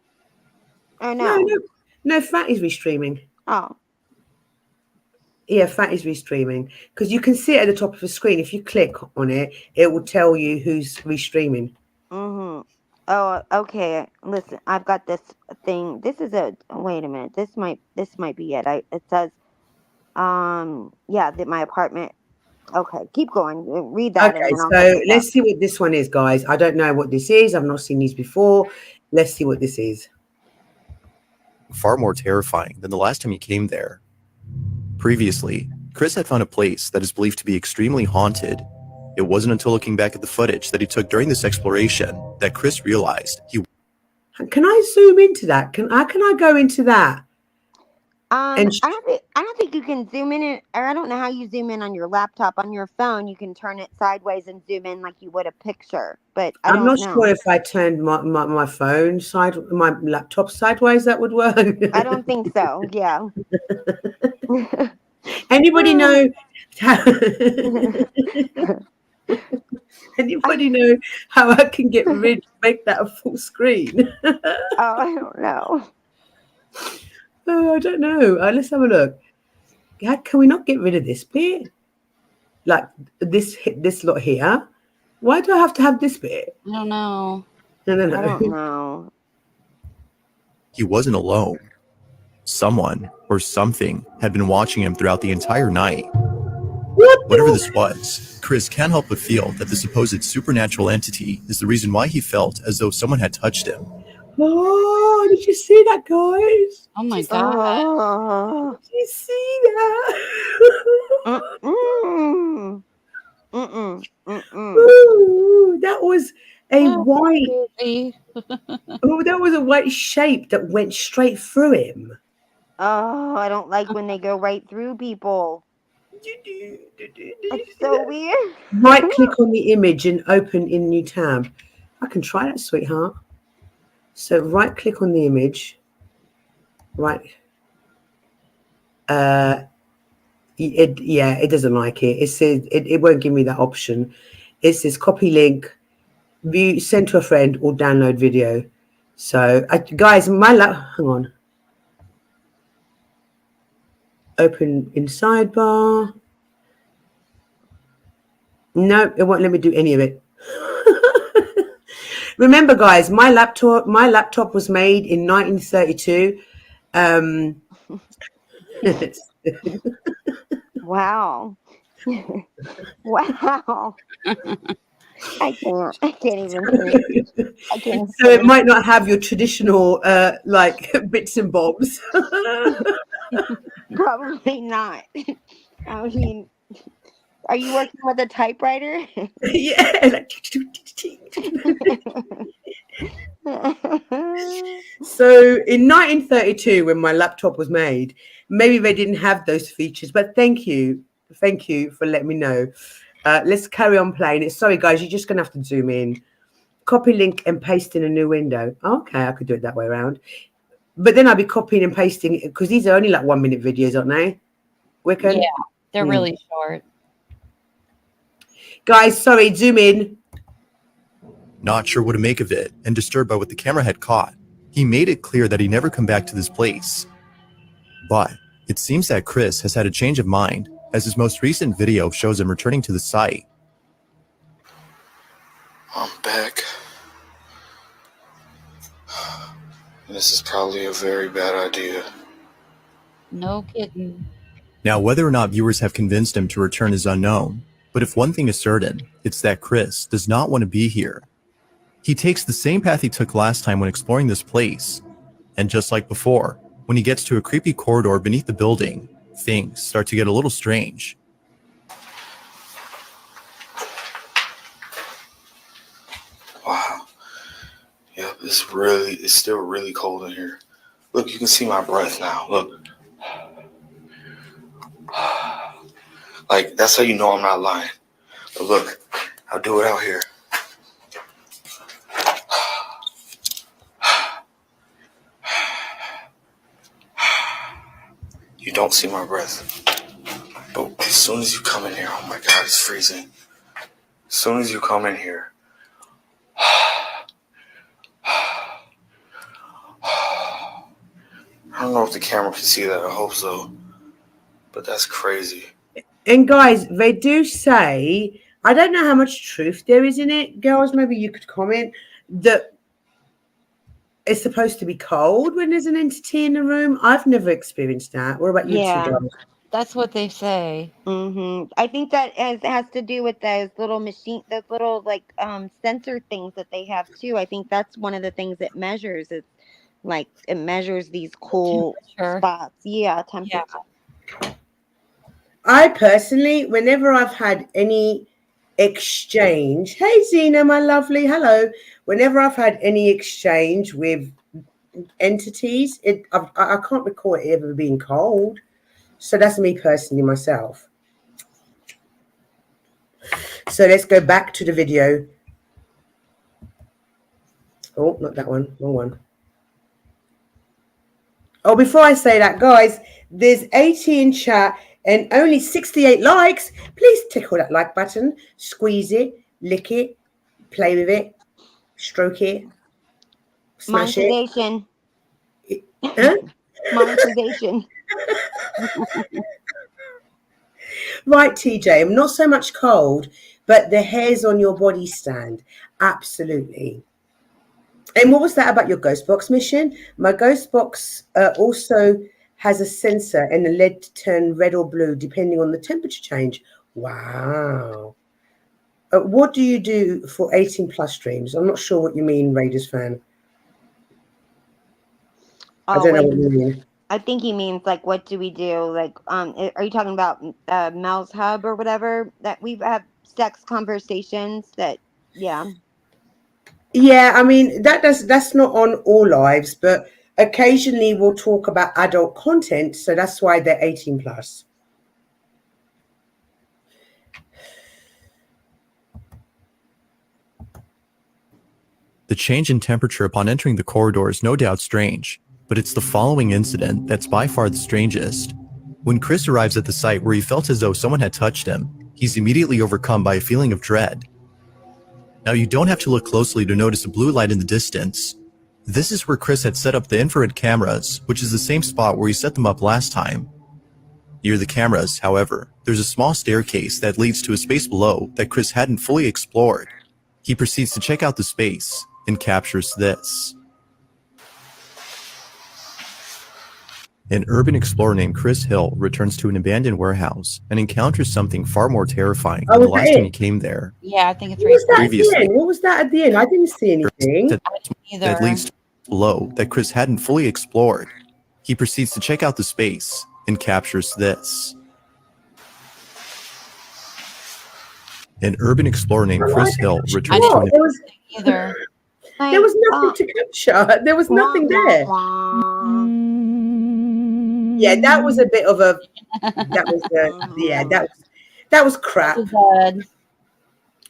Oh no. Fat is restreaming. Oh. Yeah, Fat is restreaming because you can see it at the top of the screen. If you click on it, it will tell you who's restreaming. Mm-hmm. Oh, okay. Listen, I've got this thing. This is wait a minute. This might be it. It says, yeah, that my apartment. Okay, keep going. Read that. Okay, so let's see what this one is, guys. I don't know what this is. I've not seen these before. Let's see what this is. Far more terrifying than the last time he came there. Previously, Chris had found a place that is believed to be extremely haunted. It wasn't until looking back at the footage that he took during this exploration that Chris realized he... Can I zoom into that? Can I go into that? I don't think you can zoom in, or I don't know how you zoom in on your laptop. On your phone, you can turn it sideways and zoom in like you would a picture. But I'm not sure if I turned my phone my laptop sideways, that would work. I don't think so. Yeah. Anybody know how? Anybody know how I can make that a full screen? I don't know. Oh, I don't know. Let's have a look. Can we not get rid of this bit? Like this lot here? Why do I have to have this bit? I don't know. I don't know. He wasn't alone. Someone or something had been watching him throughout the entire night. Whatever this was, Chris can't help but feel that the supposed supernatural entity is the reason why he felt as though someone had touched him. Oh, did you see that, guys? Oh my God. Did you see that? Ooh, that was a white. Oh, that was a white shape that went straight through him. Oh, I don't like when they go right through people. It's so weird. Right click on the image and open in new tab. I can try that, sweetheart. So right click on the image. Right. It doesn't like it. It says it won't give me that option. It says copy link, view, send to a friend, or download video. So guys, hang on. Open in sidebar. No, it won't let me do any of it. Remember, guys, my laptop was made in 1932. Wow. Wow. I can't even think. So it might not have your traditional like bits and bobs. Probably not. I mean, are you working with a typewriter? Yeah. So in 1932, when my laptop was made, maybe they didn't have those features, but thank you for letting me know. Let's carry on playing it. Sorry, guys, you're just gonna have to zoom in, copy link, and paste in a new window. Okay, I could do it that way around, but then I'll be copying and pasting because these are only like 1 minute videos, aren't they? Wicked? Yeah, they're really short. Guys, sorry, zoom in. Not sure what to make of it and disturbed by what the camera had caught, he made it clear that he'd never come back to this place. But it seems that Chris has had a change of mind, as his most recent video shows him returning to the site. I'm back. This is probably a very bad idea. No kidding. Now, whether or not viewers have convinced him to return is unknown, but if one thing is certain, it's that Chris does not want to be here. He takes the same path he took last time when exploring this place, and just like before, when he gets to a creepy corridor beneath the building, things start to get a little strange. Wow. Yep, it's still really cold in here. Look, you can see my breath now. Look. Like, that's how you know I'm not lying. But look, I'll do it out here. You don't see my breath. But as soon as you come in here, oh my God, it's freezing. As soon as you come in here, I don't know if the camera can see that. I hope so. But that's crazy. And guys, they do say, I don't know how much truth there is in it, girls, maybe you could comment, that it's supposed to be cold when there's an entity in the room. I've never experienced that. What about you two girls? That's what they say. I think that has to do with those little those little like sensor things that they have too. I think that's one of the things it measures. It's like it measures these cool spots. Yeah, temperature. Yeah. I personally, whenever I've had any exchange, hey Zena, my lovely, hello. Whenever I've had any exchange with entities, I can't recall it ever being cold. So that's me personally, myself. So let's go back to the video. Oh, not that one, wrong one. Oh, before I say that, guys, there's 80 in chat and only 68 likes. Please tickle that like button, squeeze it, lick it, play with it, stroke it, smash monetization. it. Huh? Monetization. Right, TJ, I'm not so much cold, but the hairs on your body stand. Absolutely. And what was that about your ghost box mission? My ghost box also has a sensor and a LED to turn red or blue depending on the temperature change. Wow. What do you do for 18 plus streams? I'm not sure what you mean, Raiders fan. I don't know what you mean. I think he means like, what do we do? Like, are you talking about Mel's Hub or whatever that we've had sex conversations that, yeah. Yeah, I mean, that's not on all lives, but occasionally we'll talk about adult content. So that's why they're 18 plus. The change in temperature upon entering the corridor is no doubt strange, but it's the following incident that's by far the strangest. When Chris arrives at the site where he felt as though someone had touched him, he's immediately overcome by a feeling of dread. Now, you don't have to look closely to notice a blue light in the distance. This is where Chris had set up the infrared cameras, which is the same spot where he set them up last time. Near the cameras, however, there's a small staircase that leads to a space below that Chris hadn't fully explored. He proceeds to check out the space and captures this. An urban explorer named Chris Hill returns to an abandoned warehouse and encounters something far more terrifying than the last time he came there. Yeah, I think it's previously. What was that at the end? I didn't see anything. That leads to below that Chris hadn't fully explored. He proceeds to check out the space and captures this. An urban explorer named Chris Hill returns to an There was nothing to capture. There was nothing there. Yeah, that was a bit of a. That was crap.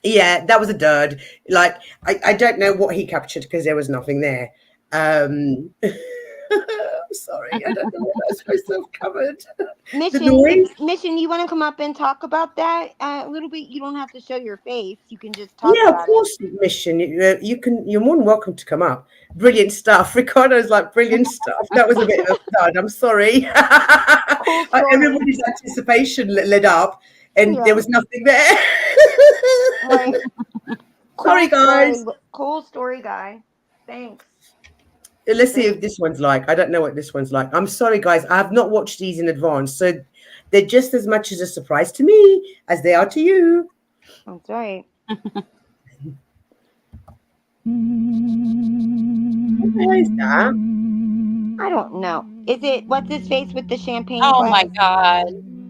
Yeah, that was a dud. Like I don't know what he captured because there was nothing there. Sorry, I don't know what I was supposed to have covered. Mission, you want to come up and talk about that a little bit? You don't have to show your face. You can just talk. Yeah, of course, Mission. You can. You're more than welcome to come up. Brilliant stuff. Ricardo's like brilliant stuff. That was a bit of a dud. I'm sorry. Everybody's anticipation lit up, and there was nothing there. Sorry, guys. Cool story, guy. Thanks. Let's see if this one's like. I don't know what this one's like. I'm sorry, guys. I have not watched these in advance, so they're just as much as a surprise to me as they are to you. That's right. What the hell is that? I don't know. Is it what's his face with the champagne? Oh my god!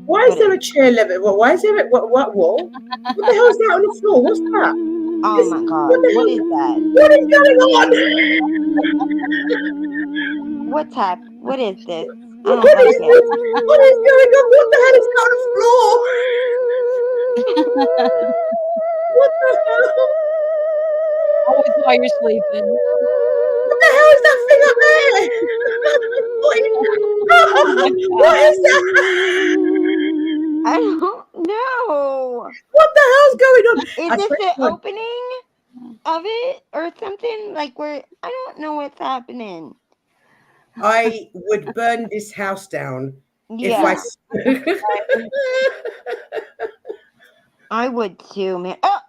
Why is there a chair level? Why is there what wall? What the hell is that on the floor? What's that? Oh my god! What is that? What is going on? What type? What is this? What is this? What is going on? What the hell is that on the floor? What the hell? Always while you're sleeping. What the hell is that thing up there? What is that? I don't. No. What the hell's going on? Is this the opening of it or something? Like where I don't know what's happening. I would burn this house down if Yeah. I. I would too, man. Oh,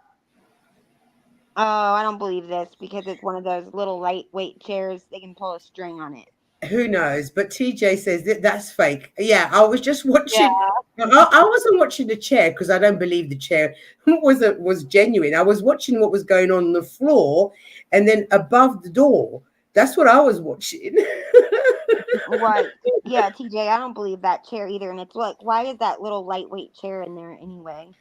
I don't believe this because it's one of those little lightweight chairs. They can pull a string on it. Who knows? But TJ says that's fake. Yeah, I was just watching. I wasn't watching the chair because I don't believe the chair was genuine. I was watching what was going on the floor, and then above the door. That's what I was watching. Right. Yeah, TJ, I don't believe that chair either. And it's like, why is that little lightweight chair in there anyway?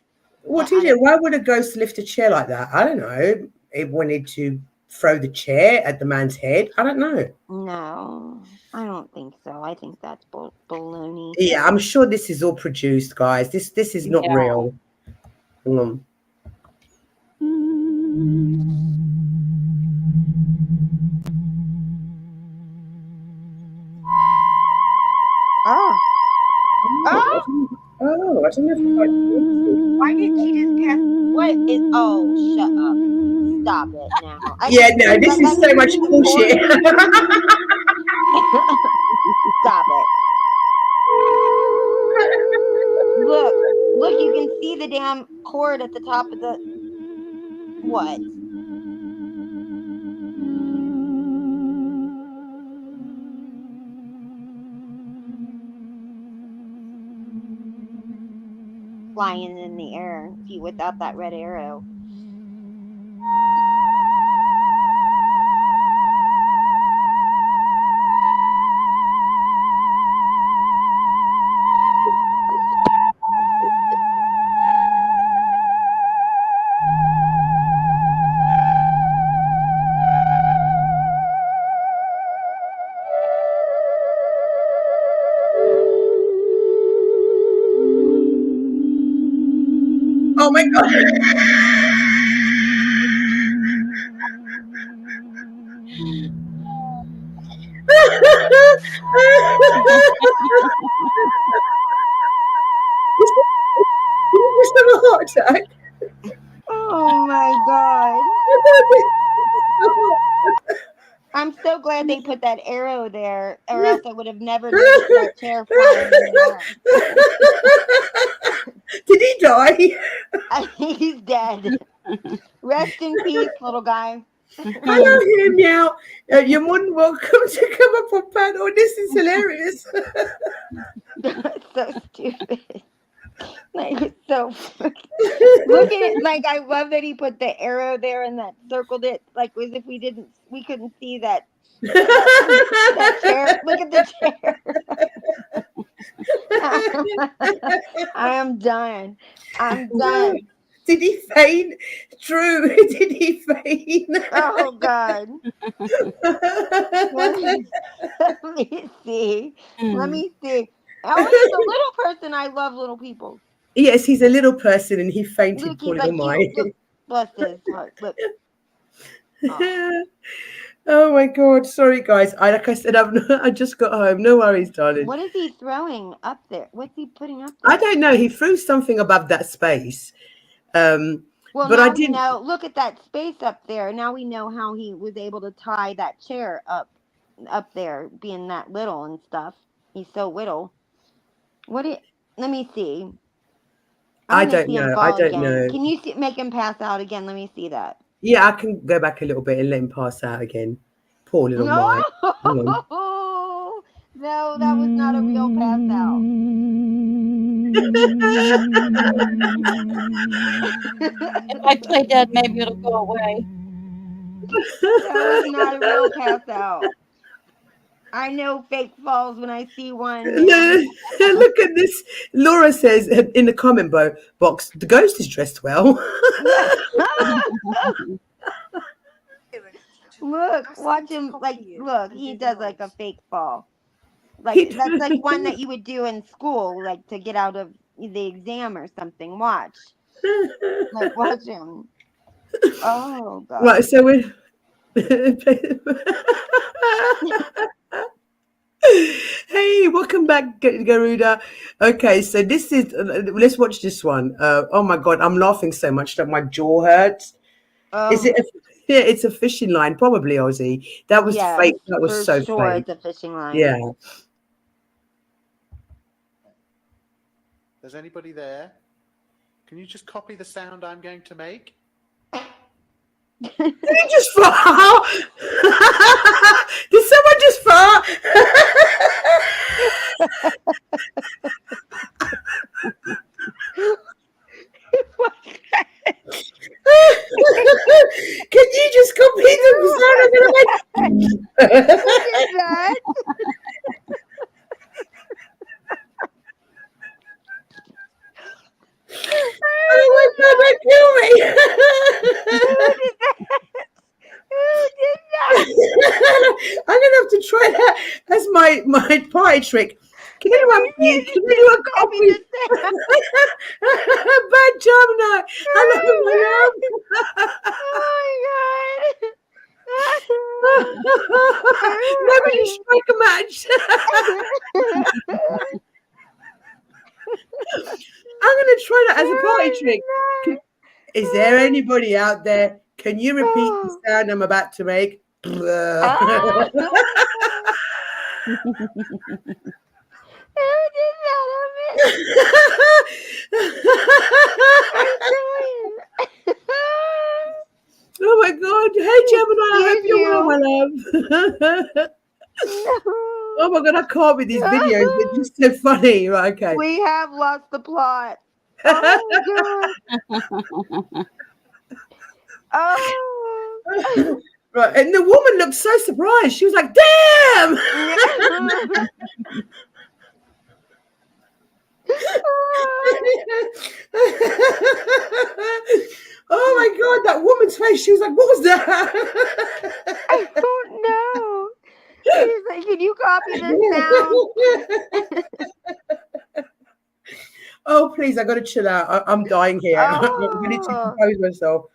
Well, TJ, why would a ghost lift a chair like that? I don't know. It wanted to throw the chair at the man's head. I don't know. No, I don't think so. I think that's baloney. Yeah, I'm sure this is all produced, guys. This is not real. Oh, I don't know. Why did she just pass? What is? Oh, shut up! Stop it now. No, this is so much bullshit. Stop it! Look! You can see the damn cord at the top of the what? Flying in the air without that red arrow. Oh my god. A heart attack. Oh my god. I'm so glad they put that arrow there, or else I would have never noticed that chair flying in the air. Did he die? I think he's dead. Rest in peace, little guy. Hello here, meow. You're more than welcome to come up on panel. This is hilarious. That's so stupid. Like it's so look at it. Like I love that he put the arrow there and that circled it like as if we couldn't see that chair. Look at the chair. I am done. I'm done. Did he faint? Drew, did he faint? Oh God. Let me see. Let me see. Oh, he's a little person. I love little people. Yes, he's a little person and he fainted. Look, he's like cute. Look, bless his heart. Look. Oh my god, sorry guys. Like I said, I just got home. No worries, darling. What is he throwing up there? What's he putting up there? I don't know. He threw something above that space. Well, but now I didn't know. Look at that space up there. Now we know how he was able to tie that chair up there, being that little and stuff. He's so little. Let me see. I don't know. Can you make him pass out again? Let me see that. Yeah, I can go back a little bit and let him pass out again. Poor little Mike. No, that was not a real pass out. If I play dead, maybe it'll go away. That was not a real pass out. I know fake falls when I see one. Look at this. Laura says in the comment box, the ghost is dressed well. Look, watch him. Look, he does like a fake fall. Like that's like one that you would do in school, like to get out of the exam or something. Watch. Like watch him. Oh God. Right, so we're Hey, welcome back, Garuda. Okay, so this is. Let's watch this one. Oh my God, I'm laughing so much that my jaw hurts. Is it? Yeah, it's a fishing line, probably Aussie. That was fake. That was so sure fake. it's a fishing line. Yeah. There's anybody there? Can you just copy the sound I'm going to make? Did he just fart? Did someone just fart? Can you just copy the sound I'm gonna make? Who did that? Oh my God, don't kill me! Who did that? I'm gonna have to try that as my pie trick. Can anyone copy? Bad job, no. Hello, my love. Oh my God. Nobody strike a match. I'm gonna try that as a party trick. Is there anybody out there? Can you repeat the sound I'm about to make? Who did Oh my God. Hey, Gemini. I hope you're well, my love. Oh my God, I can't with these videos. They're just so funny. Right, okay. We have lost the plot. Oh God. Oh. Right, and the woman looked so surprised. She was like, "Damn!" Oh my God, that woman's face. She was like, "What was that?" I don't know. She's like, "Can you copy this sound?" Oh, please, I got to chill out. I'm dying here. I'm going to compose myself.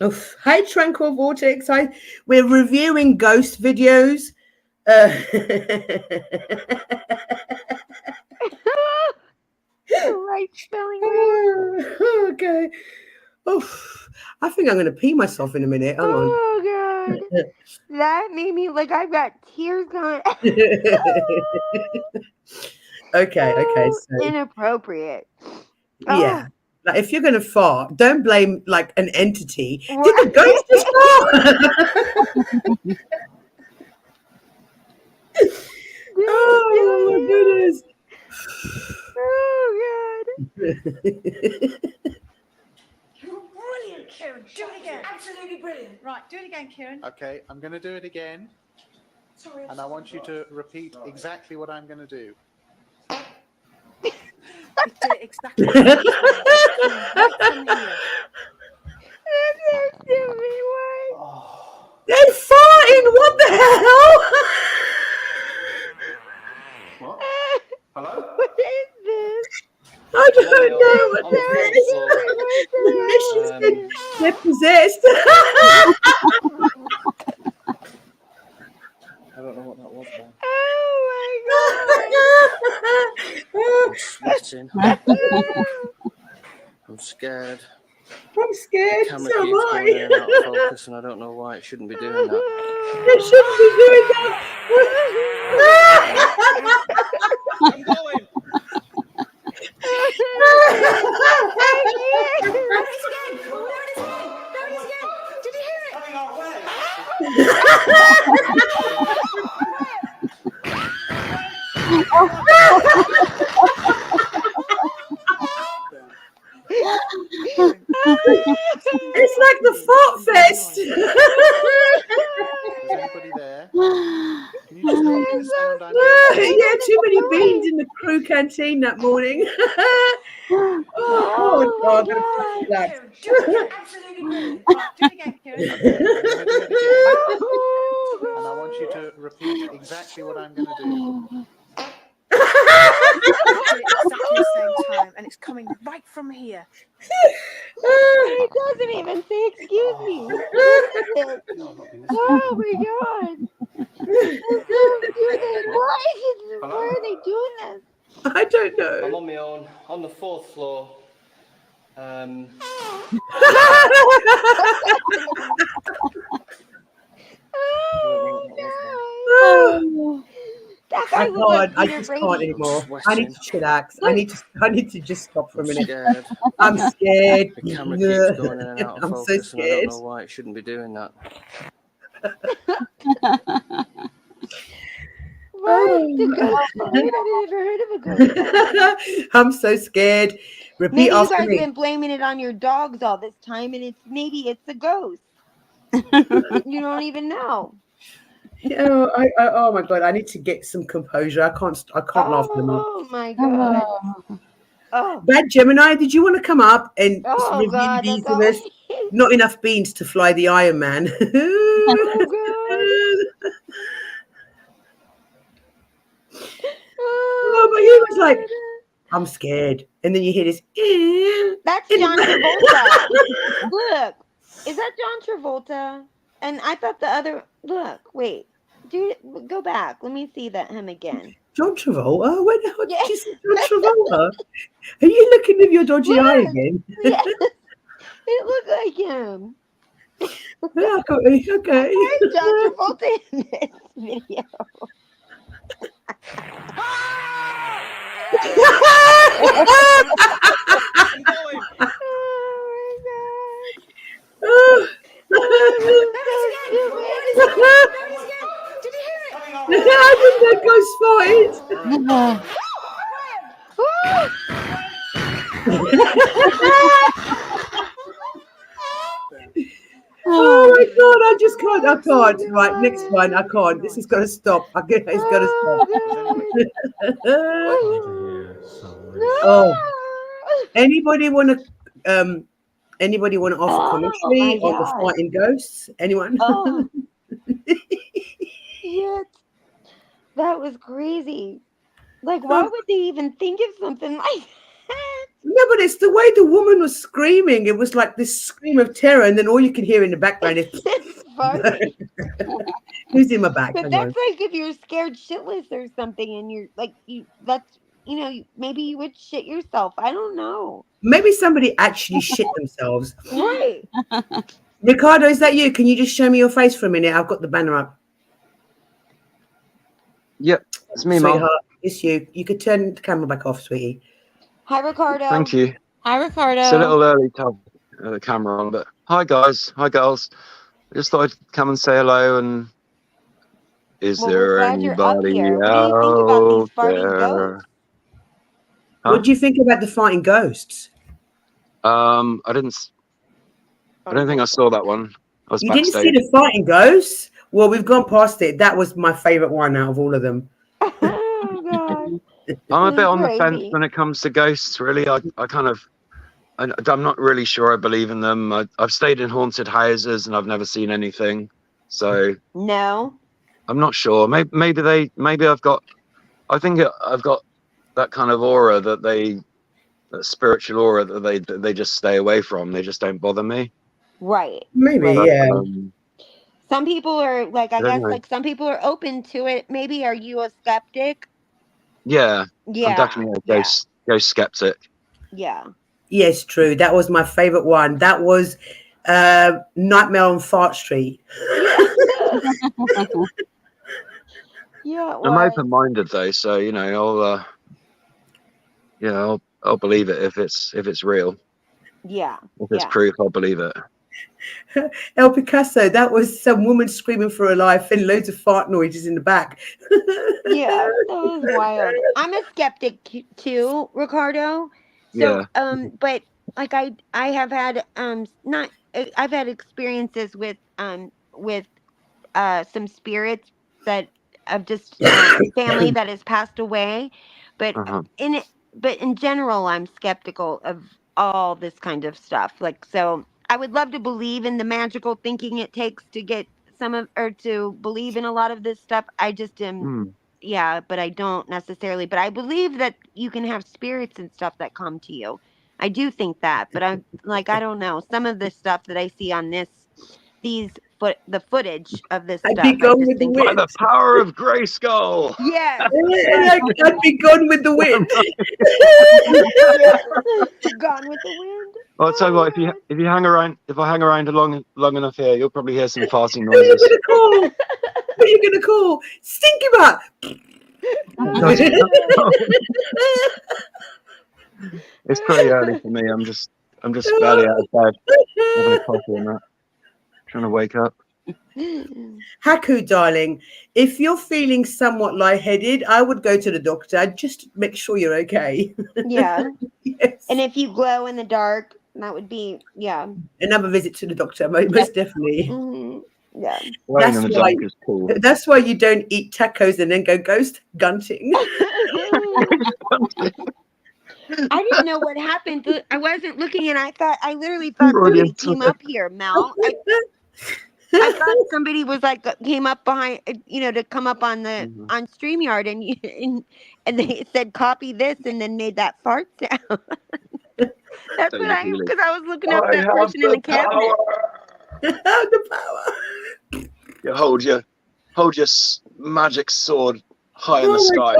Oof. Hi, Tranquil Vortex. We're reviewing ghost videos. Right spelling. Okay. Oof. I think I'm going to pee myself in a minute. Hang on. Oh God. That made me like I've got tears going. Okay. So, inappropriate. Yeah. Like if you're gonna fart, don't blame like an entity. Did the ghost just fart? Oh my goodness. Oh God. You're brilliant, Kieran. Do it again. Absolutely brilliant. Right, do it again, Kieran. Okay, I'm going to do it again. Sorry. And I want you to repeat exactly what I'm going to do. You did it exactly the same time. Right from here. They're farting. What the hell? What? Hello? What is this? I don't know what this is. They're possessed. I don't know what that was, man. Oh I'm sweating. I'm scared. I'm scared. The camera So keeps am going in and out of I. focus, and I don't know why it shouldn't be doing that. It shouldn't be doing that. I'm going. Did you hear it? Coming our way. It's like the fart fest. Is anybody there? Can you just copy the sound I'm going to make? Yeah, too many beans in the crew canteen that morning. Oh God, God. Kieran, do it again. Absolutely brilliant. Right, do it again, Kieran. Okay, I'm going to do it again. And I want you to repeat exactly what I'm going to do. You did it exactly the same time, and it's coming right from here. It doesn't even say excuse me. What is it? Oh my God. Why are they doing this? I don't know. I'm on my own on the 4th floor. Oh, that guy looked like I Peter just Brady. can't anymore. I need to chillax. I need to just stop for a minute. Scared. I'm scared. The camera keeps going in and out of I'm so focus, and I don't scared. know why it shouldn't be doing that. What? The ghost spirit? I've never heard of a ghost. I'm so scared. Repeat Maybe you after guys me. have been blaming it on your dogs all this time, and maybe it's a ghost. You don't even know. Yeah, oh my god, I need to get some composure. I can't laugh anymore. Oh my god. Oh. Bad Gemini, did you want to come up and Oh review god, these that's of us? Not enough beans to fly the Iron Man. Oh, but he was like, I'm scared. And then you hear this. That's John Travolta. Look, is that John Travolta? And I thought the other. Look, wait, dude, go back. Let me see him again. John Travolta? Where the hell did you see John Travolta? Are you looking with your dodgy eye again? Yes, it looked like him. Okay. Where's John Travolta in this video? I think that ghost farted. Oh my god, I just can't. I can't. Right, next one. I can't. This is gonna stop. It's gonna stop. Oh. Anybody wanna offer commentary on the fighting ghosts? Anyone? Oh. Shit. That was crazy. Like, why would they even think of something like that? No, but it's the way the woman was screaming. It was like this scream of terror, and then all you can hear in the background is who's in my back? But that's like if you're scared shitless or something, and you're like, maybe you would shit yourself. I don't know. Maybe somebody actually shit themselves. Right. Ricardo, is that you? Can you just show me your face for a minute? I've got the banner up. Yep, it's me, Sweetheart, Mom. it's you. You could turn the camera back off, sweetie. Hi, Ricardo. Thank you. Hi, Ricardo. It's a little early to have the camera on, but hi, guys. Hi, girls. I just thought I'd come and say hello. And is there anybody out there? Huh? What do you think about the fighting ghosts? I don't think I saw that one. I was You backstage. didn't see the fighting ghosts? Well, we've gone past it. That was my favorite one out of all of them. I'm a bit on the fence when it comes to ghosts, really. I'm not really sure I believe in them. I've stayed in haunted houses and I've never seen anything. So no, I'm not sure. Maybe I've got that kind of aura that spiritual aura that they just stay away from. They just don't bother me. Right. Maybe, right. Yeah. Some people are like, I guess, know. like some people are open to it. Maybe are you a skeptic? Yeah. Yeah. I'm definitely a ghost skeptic. Yeah. Yes, true. That was my favorite one. That was Nightmare on Fart Street. Yeah. I'm open-minded though, so I'll believe it if it's real. Yeah. If it's proof, I'll believe it. El Picasso, that was some woman screaming for her life and loads of fart noises in the back. Yeah, that was wild. I'm a skeptic too, Ricardo. So, but like I have had I've had experiences with some spirits that of just family that has passed away, but in general, I'm skeptical of all this kind of stuff. Like, so I would love to believe in the magical thinking it takes to get to believe in a lot of this stuff. I just am, yeah, but I don't necessarily. But I believe that you can have spirits and stuff that come to you. I do think that, but I'm like, I don't know. Some of the stuff that I see on these the footage of this I'd stuff. be I gone just with the think By wind. the power of Grayskull. yes, I'd be gone with the wind. yes. Gone with the wind. I'll tell you what, God. if I hang around long enough here, you'll probably hear some farting Who are you noises. gonna call? Who are you gonna call? Stinky butt. It's pretty early for me. I'm just barely out of bed, having a coffee and that. Trying to wake up. Haku, darling, if you're feeling somewhat lightheaded, I would go to the doctor. Just make sure you're okay. Yeah. Yes. And if you glow in the dark, that would be Another visit to the doctor, most definitely. Mhm. Yeah. Glowing in the dark is cool. That's why you don't eat tacos and then go ghost gunting. I didn't know what happened. I wasn't looking, and I literally thought somebody came up here, Mel. I thought somebody was came up behind, to come up on the on StreamYard, and they said copy this, and then made that fart sound. That's what because I was looking up that person in the cabinet. The power. You hold your magic sword high in the sky.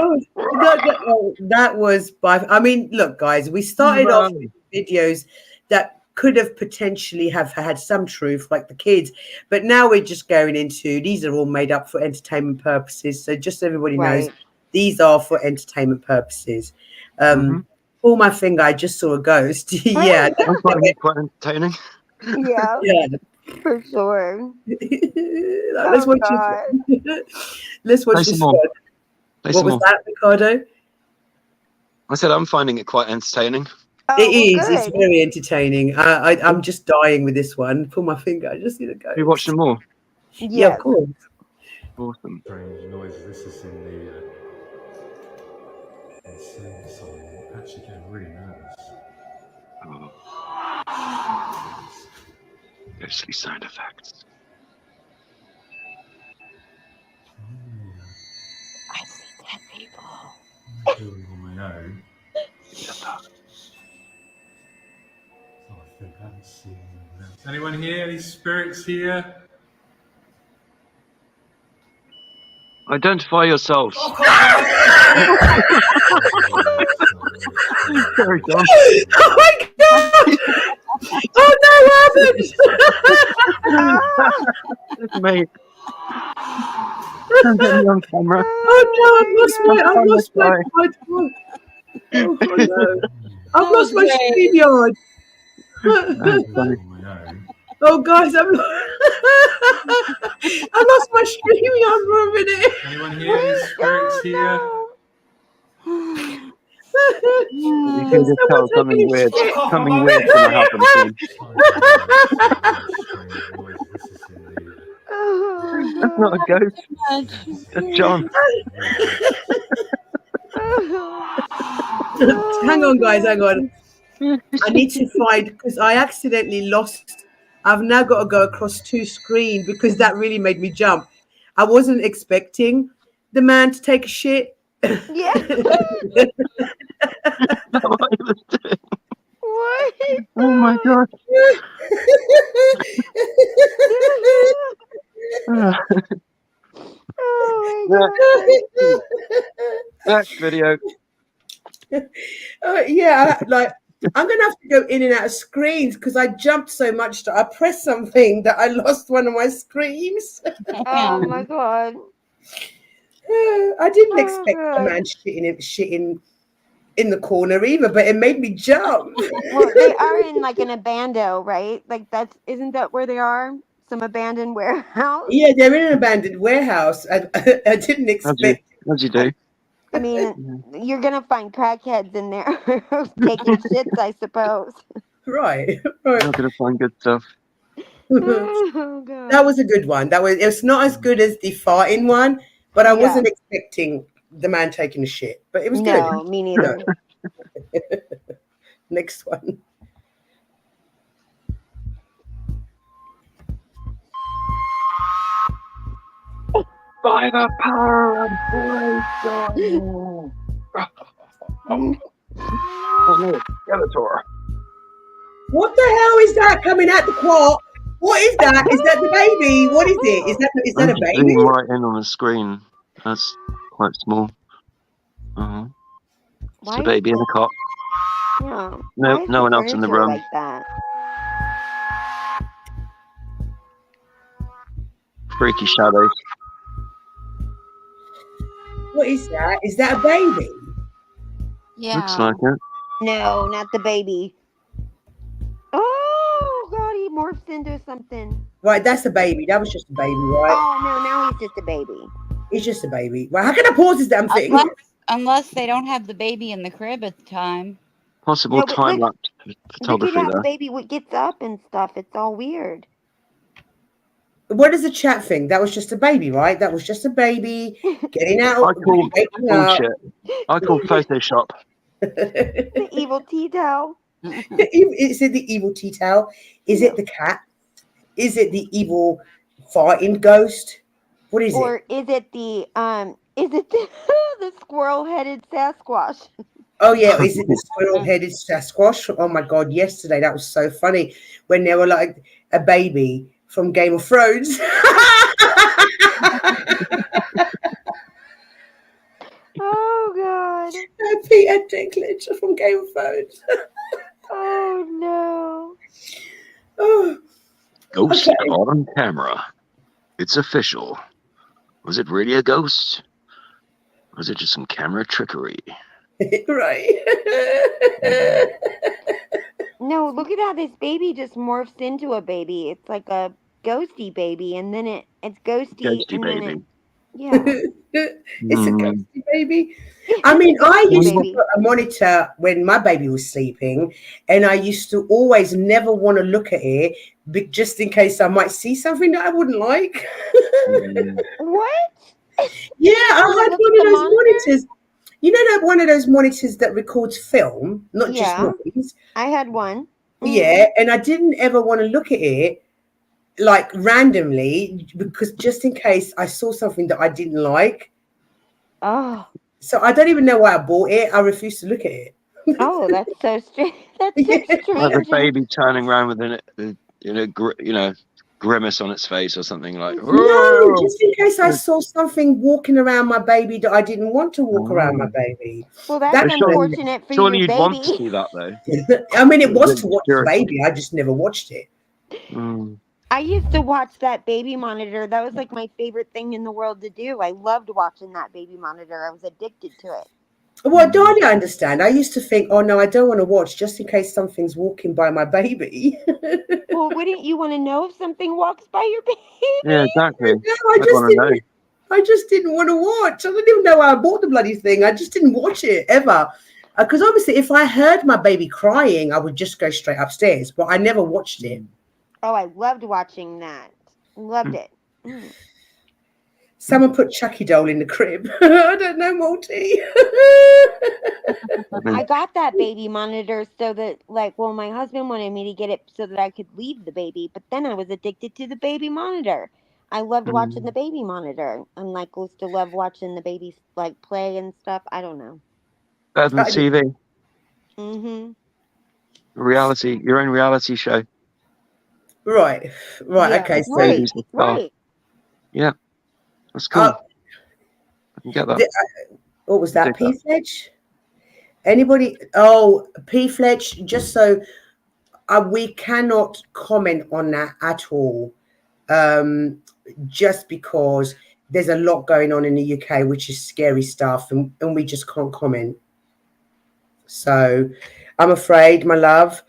That was I mean, look, guys, we started off with videos that could have potentially have had some truth, like the kids, but now we're just going into these are all made up for entertainment purposes. So just so everybody knows, these are for entertainment purposes. Pull my finger, I just saw a ghost. Yeah, I'm finding it quite entertaining. Yeah, for sure. Let's watch it. Let's watch this one. What was that, Ricardo? I said I'm finding it quite entertaining. It is. It's very entertaining. I'm just dying with this one. Pull my finger. I just see the ghost. You watching more? Yeah, of course. Awesome. Strange noise. This is in the insane song. Actually getting really nervous. Oh. Ghostly sound effects. I see dead people. I'm doing on my own. So I think I haven't seen anyone else. Anyone here? Any spirits here? Identify yourselves. Sorry, John. Oh my god! Oh no, what happened? It's me. I'm getting on camera. Oh no, I've lost my phone. Oh no. I've lost my StreamYard. Oh guys, I lost my StreamYard for a minute. Anyone here? Any spirits here? You can just tell something weird's gonna happen soon. That's not a ghost. That's John. Hang on, guys, hang on. I need to find, because I accidentally lost. I've now got to go across 2 screens because that really made me jump. I wasn't expecting the man to take a shit. Yeah. What? Oh my god. Oh my god. Next video. Yeah, I'm gonna have to go in and out of screens because I jumped so much that I pressed something that I lost one of my screams. Oh my god. I didn't expect a man shitting in the corner either, but it made me jump. Well, they are in an abandoned, right? Isn't that where they are? Some abandoned warehouse? Yeah, they're in an abandoned warehouse. I didn't expect. As you do. I mean, you're gonna find crackheads in there taking shits, I suppose. Right. You're not gonna find good stuff. Oh, God. That was a good one. It's not as good as the farting one, but I wasn't expecting the man taking a shit. But it was good. No, me neither. Next one. By the power of Grayskull. Oh no, Skeletor. What the hell is that coming at the clock? What is that? Is that the baby? What is it? Is that a Just baby? zoom right in on the screen. That's quite small. It's the baby in the cot. Yeah. No, no one else in the room. Like that? Freaky shadows. What is that? Is that a baby? Yeah. Looks like it. No, not the baby. Oh God, he morphs into something. Right, that's a baby. That was just a baby, right? Oh no, now he's just a baby. He's just a baby. Well, how can I pause this damn thing? Unless they don't have the baby in the crib at the time. Possible No, but time lapse Look at photography how the there. baby gets up and stuff. It's all weird. What is the chat thing? That was just a baby, right? That was just a baby getting out. I call waking up. bullshit. I call Photoshop. The evil tea towel. Is it the evil tea towel? Is it the cat? Is it the evil farting ghost? What is it? Or is it the the squirrel-headed Sasquatch? Oh yeah, is it the squirrel-headed Sasquatch? Oh my God, yesterday that was so funny when they were like a baby from Game of Thrones. Oh God. Peter Dinklage from Game of Thrones. Oh no. Oh. Ghost caught on camera. It's official. Was it really a ghost? Or was it just some camera trickery? Right. No, look at how this baby just morphs into a baby. It's like a ghosty baby, and then it's ghosty, Ghosty and baby. then yeah. It's a ghosty baby. I mean, I used to put a monitor when my baby was sleeping, and I used to always never want to look at it, just in case I might see something that I wouldn't like. What? Yeah, I had one of those monitors. You know that one of those monitors that records film, not just noise. I had one. Yeah, and I didn't ever want to look at it like randomly because just in case I saw something that I didn't like. Oh. So I don't even know why I bought it. I refuse to look at it. Oh, that's so strange. That's so strange. Like the baby turning around with an, grimace on its face or something like. No, just in case I saw something walking around my baby that I didn't want to walk around my baby. Well, that's unfortunate for surely your you'd want to baby. see that though. I mean, it was to watch the baby. I just never watched it. I used to watch that baby monitor. That was like my favorite thing in the world to do. I loved watching that baby monitor. I was addicted to it. Well, darling, I understand. I used to think, oh no, I don't want to watch just in case something's walking by my baby. Well, wouldn't you want to know if something walks by your baby? Yeah, exactly. No, I just didn't want to watch. I didn't even know why I bought the bloody thing. I just didn't watch it ever. Because obviously, if I heard my baby crying, I would just go straight upstairs. But I never watched it. Oh, I loved watching that. Loved it. Someone put Chucky doll in the crib. I don't know, Multi. I got that baby monitor so that, my husband wanted me to get it so that I could leave the baby, but then I was addicted to the baby monitor. I loved watching the baby monitor, and used to love watching the babies play and stuff. I don't know. Better than TV. Mm-hmm. Reality, your own reality show. Right. Yeah, okay. So right. Yeah, that's cool. I can get that. What was that? P-Fletch? Anybody? Oh, P-Fletch. Just so we cannot comment on that at all. Just because there's a lot going on in the UK, which is scary stuff, and we just can't comment. So I'm afraid, my love,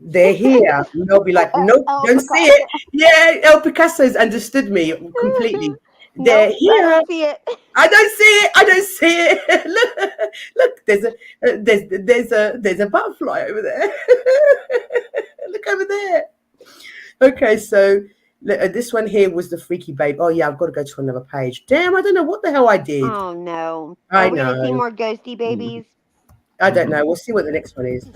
they're here. And they'll be like, nope, don't see it. Yeah, El Picasso's understood me completely. They're here. I don't see it. I don't see it. I don't see it. Look, there's a butterfly over there. Look over there. Okay, so this one here was the freaky babe. Oh yeah, I've got to go to another page. Damn, I don't know what the hell I did. Oh no. I Are we know. gonna see more ghosty babies? I don't know. We'll see what the next one is.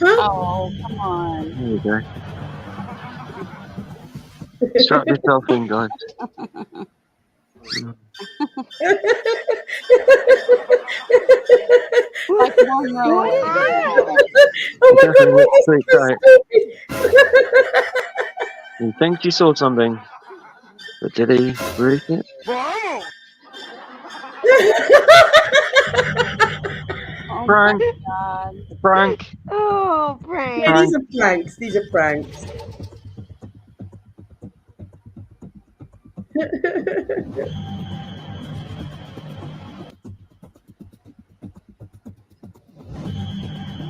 Oh, come on. There you go. Strap yourself in, guys. Like one row. What is that? Oh He my god, definitely what looks is freaked so out. stupid? He thinks he saw something, but did he really see it? Oh Prank! my god. Prank! Oh, Yeah, prank. these Prank! are pranks. These are pranks.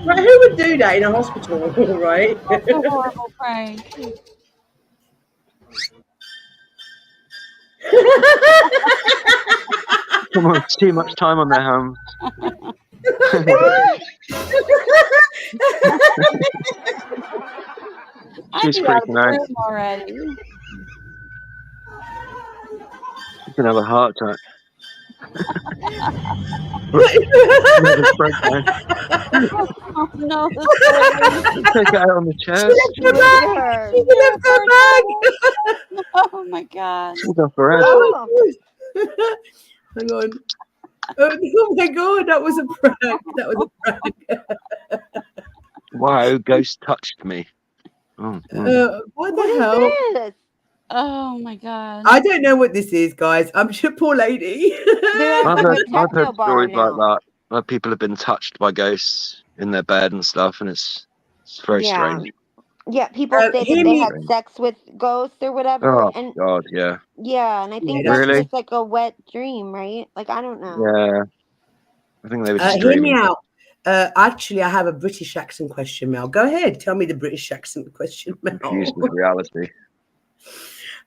Right, who would do that in a hospital, right? That's a horrible prank. Someone with too much time on their hands. I'd She's be out of freaking the out. room already. She's gonna have a heart attack. Nervous breakdown. Oh no, the story. Take it out on the She chest. left her bag. She left her bag. Oh my god. She's off her head. Oh. Hang on. Oh my god, that was a prank. That was a prank. Wow, ghost touched me. Oh, What What the is hell? this? Oh my god. I don't know what this is, guys. I'm sure, poor lady. They're at I've like heard, a I've techno heard bar stories like now. that, where people have been touched by ghosts in their bed and stuff, and it's very Yeah. strange. Yeah, people say that hear they me. had sex with ghosts or whatever, Oh and God, yeah, yeah, and I think Yeah, that's really, just like a wet dream, right? Like I don't know. yeah. I think they were just Hear me dreaming. out. Actually, I have a British accent question, Mel. Go ahead. Tell me the British accent question, Confused Mel. with reality.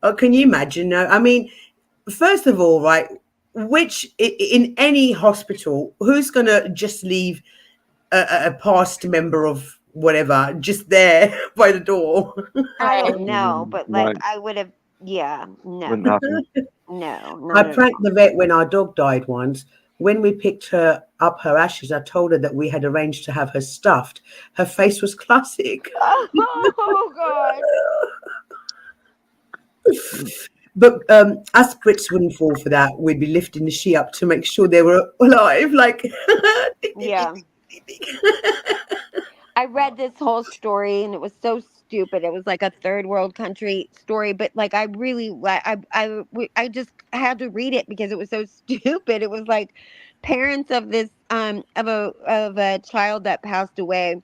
Oh, can you imagine? No, I mean, first of all, right? In any hospital, who's gonna just leave a past member of whatever just there by the door? I don't know, Mm, but like no, I would have. Yeah, no, wouldn't happen. no, I not at pranked all. the vet when our dog died once. When we picked her up her ashes, I told her that we had arranged to have her stuffed. Her face was classic. Oh God. But us Brits wouldn't fall for that. We'd be lifting the she up to make sure they were alive. Like, Yeah. I read this whole story and it was so stupid. It was like a third world country story, but like I really like I just had to read it because it was so stupid. It was like parents of this of a child that passed away,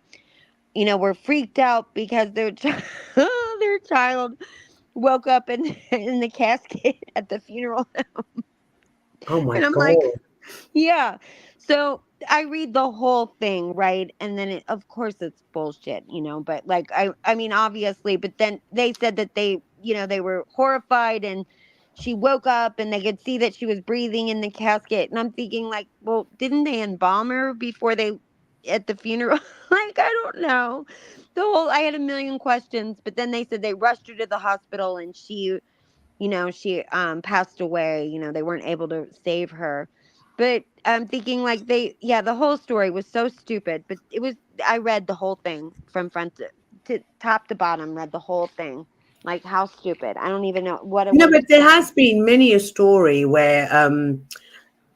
were freaked out because their their child woke up in the casket at the funeral. oh my And I'm god! like, yeah. So I read the whole thing, right? And then of course it's bullshit, but like I mean obviously, but then they said that they were horrified and she woke up and they could see that she was breathing in the casket. And I'm thinking like, well, didn't they embalm her before they at the funeral? Like I don't know. I had a million questions, but then they said they rushed her to the hospital and she passed away. They weren't able to save her. But I'm thinking like the whole story was so stupid, but I read the whole thing from front to top to bottom, read the whole thing. Like how stupid. I don't even know what it No, was. but there has been many a story where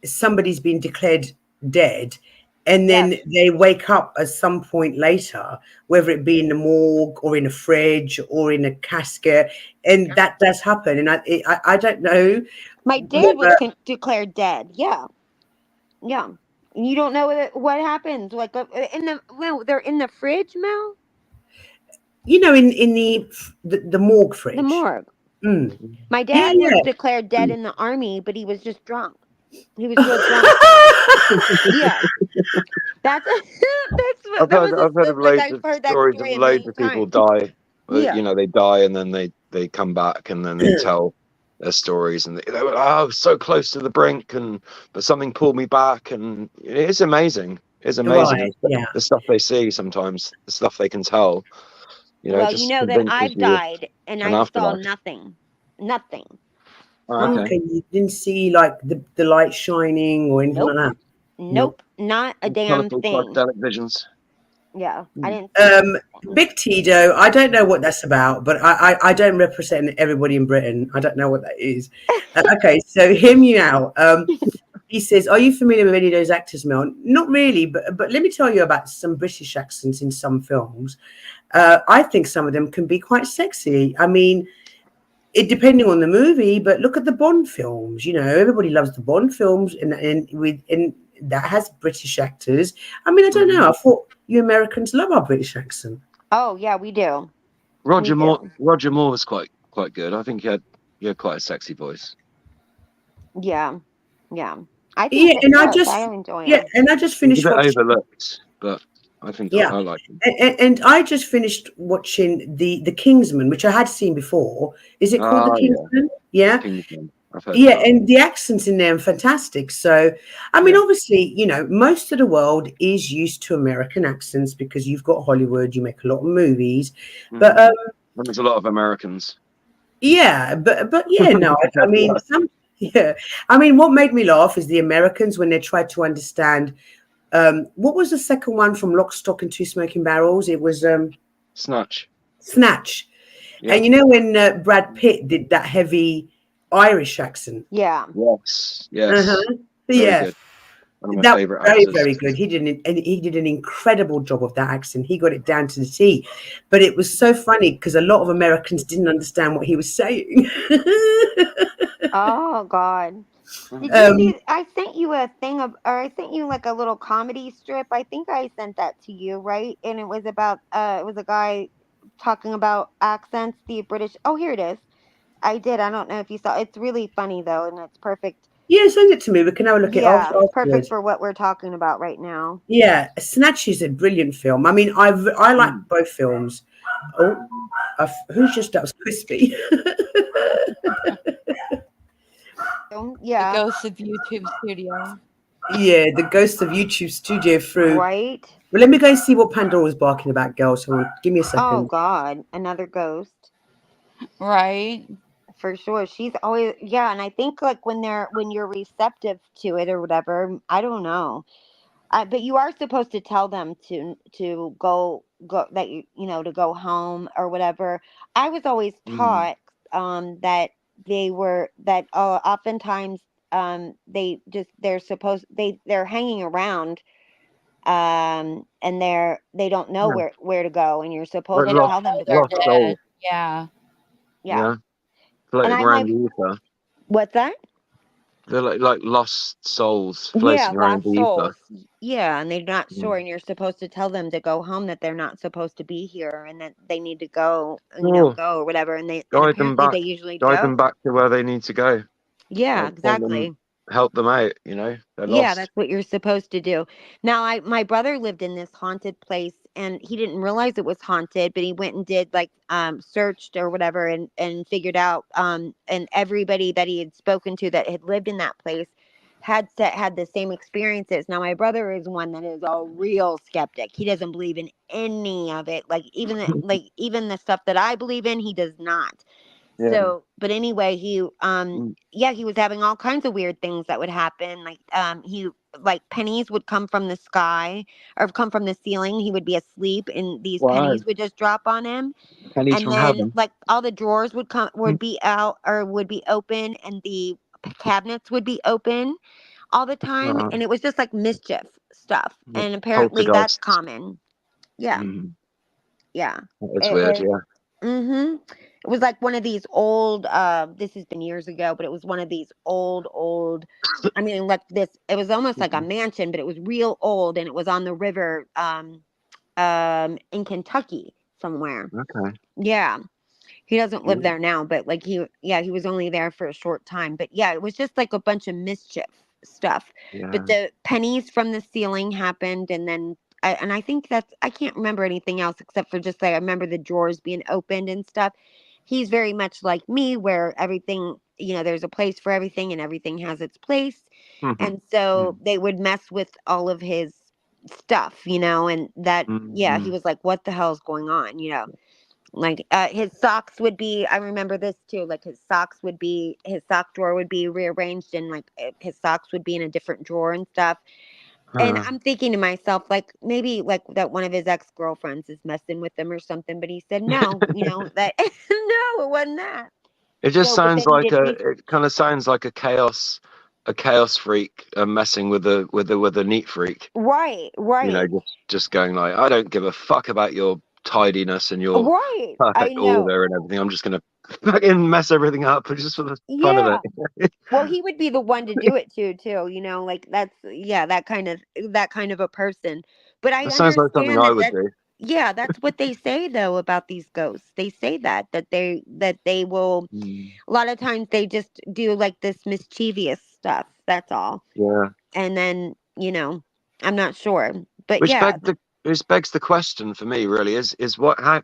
somebody's been declared dead, and then Yes. they wake up at some point later, whether it be in the morgue or in a fridge or in a casket, and that does happen. And I don't know. My dad was declared dead. Yeah. Yeah. And you don't know what happens. Like they're in the fridge, Mel? In the morgue fridge. The morgue. Mm. My Yeah, dad was yeah. declared dead in the army, but he was just drunk. He was real drunk. Yeah. That's I've heard of loads I've of heard that stories of story a loads million of people times. die. Yeah. They die and then they come back and then they tell their stories and they were, I was so close to the brink but something pulled me back, and it's amazing. It's amazing. Right, yeah. The stuff they see sometimes, the stuff they can tell. Well, just that convinces I've you died and an I saw afterlife. nothing. Nothing. Oh, Okay, you didn't see like the light shining or anything Nope. like that. Nope. Not a damn Colourful thing. psychedelic visions. Yeah, I didn't see anything. Big Tito, I don't know what that's about, but I don't represent everybody in Britain. I don't know what that is. Okay, so hear me out. He says, "Are you familiar with any of those actors, Mel?" Not really, but let me tell you about some British accents in some films. I think some of them can be quite sexy. I mean, it depending on the movie, but look at the Bond films. You know, everybody loves the Bond films, and that has British actors. I mean, I don't know. I thought you Americans love our British accent. Oh yeah, we do. Roger We Moore. do. Roger Moore was quite good. I think he had quite a sexy voice. Yeah, yeah. I think Yeah, it and does. I enjoy him. I just He's a finished bit watching. overlooked, but I think Yeah, I like him. and I just finished watching the Kingsman, which I had seen before. Is it called the Ah, yeah, Kingsman? Yeah, Kingsman. I've heard yeah, about it. and the accents in there are fantastic. So, I mean, Yeah. obviously, you know, most of the world is used to American accents because you've got Hollywood, you make a lot of movies, but And there's a lot of Americans. yeah, but yeah, no, I mean, yeah, I mean, what made me laugh is the Americans when they tried to understand. What was the second one from Lock, Stock, and Two Smoking Barrels? It was Snatch. Snatch. Yeah. And you know when Brad Pitt did that heavy Irish accent? Yeah. Yes. Yes. Uh-huh. Very Yeah. good. One of my That was favorite very, actors. very good. He did an incredible job of that accent. He got it down to the T. But it was so funny because a lot of Americans didn't understand what he was saying. Oh God. Did you um, see? I sent you a thing of, or I sent you like a little comedy strip. I think I sent that to you, right? And it was about, it was a guy talking about accents, the British. Oh, here it is. I did. I don't know if you saw. It's really funny though, and it's perfect. yeah, send it to me. We can have a look at it Yeah, it's perfect afterwards. for what we're talking about right now. Yeah, Snatch is a brilliant film. I mean, I like both films. Oh, who's just that was crispy? Yeah. The ghosts of YouTube Studio. Yeah, the ghost of YouTube Studio through. Right. Well, let me go and see what Pandora was barking about, girls. Hold on, give me a Oh second. God, another ghost. Right. For sure. She's always, yeah, and I think like when you're receptive to it or whatever, I don't know. But you are supposed to tell them to go that you know to go home or whatever. I was always taught that oftentimes they're hanging around and they don't know Yeah. where to go, and you're supposed Like to tell them to go lost soul. Yeah. Yeah. Yeah. And Floating I around might the ether. what's that? They're like lost souls Yeah, floating around lost the ether. souls. Yeah, and they're not Mm. sure, and you're supposed to tell them to go home, that they're not supposed to be here, and that they need to go, Oh, go or whatever. And guide them apparently back. they usually Guide them do. back to where they need to go. Yeah, Like point them, exactly. help them out. You know, they're Yeah, lost. that's what you're supposed to do. Now, my brother lived in this haunted place, and he didn't realize it was haunted, but he went and did like searched or whatever, and figured out and everybody that he had spoken to that had lived in that place had the same experiences. Now, my brother is one that is a real skeptic. He doesn't believe in any of it. Like even the stuff that I believe in, he does not. Yeah. So, but anyway, he he was having all kinds of weird things that would happen. Like pennies would come from the sky or come from the ceiling. He would be asleep and these Wow. pennies would just drop on him. Pennies And from then heaven. like all the drawers would be out or would be open, and the cabinets would be open all the time, and it was just like mischief stuff. And apparently that's Poltergeists. common. Yeah. Mm. Yeah. That's It weird. was. Yeah. Mm-hmm. It was like one of these old, this has been years ago, but it was one of these old, I mean, like this, it was almost like a mansion, but it was real old, and it was on the river, in Kentucky somewhere. Okay. Yeah. He doesn't live Yeah. there now, but like he was only there for a short time. But yeah, it was just like a bunch of mischief stuff. Yeah. But the pennies from the ceiling happened, and then I think I can't remember anything else except for just like I remember the drawers being opened and stuff. He's very much like me, where everything, there's a place for everything, and everything has its place. And so they would mess with all of his stuff, and that, yeah, he was like, what the hell's going on, like his socks would be, I remember this too, like his sock drawer would be rearranged, and like his socks would be in a different drawer and stuff. And I'm thinking to myself, like, maybe like that one of his ex-girlfriends is messing with him or something, but he said no, that no, it wasn't that. It just So, but sounds then he like did research. it kind of sounds like a chaos freak messing with a neat freak. Right. Just going like, I don't give a fuck about your tidiness and your Right. I perfect know. order and everything. I'm just gonna fucking mess everything up just for the fun of Yeah. it. Well, he would be the one to do it too, like that's that kind of a person. But I That sounds like something understand I that would do. that's what they say though about these ghosts. They say that they will a lot of times they just do like this mischievous stuff. That's all. Yeah. And then, I'm not sure. But Which yeah. begs the question for me really is how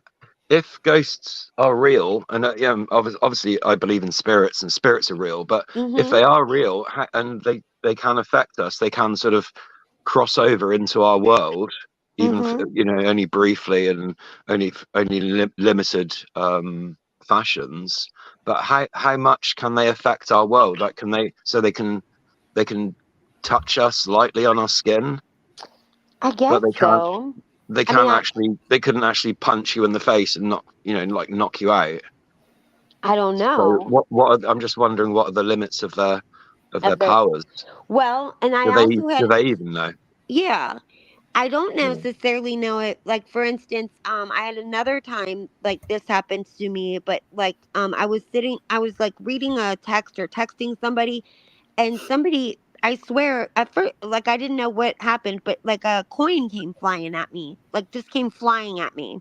if ghosts are real and obviously I believe in spirits and spirits are real, but if they are real and they can affect us, they can sort of cross over into our world, even only briefly and only limited fashions. But how much can they affect our world? Like, they can touch us lightly on our skin, I guess but they can't. so. They can't actually. They couldn't actually punch you in the face and knock you out. I don't So know. I'm just wondering what are the limits of their Of their powers? Well, and I Do they also had even know? yeah. I don't necessarily know it. Like for instance, I had another time like this happened to me, but like I was like reading a text or texting somebody, and somebody, I swear, at first, like I didn't know what happened, but like a coin came flying at me, like just came flying at me,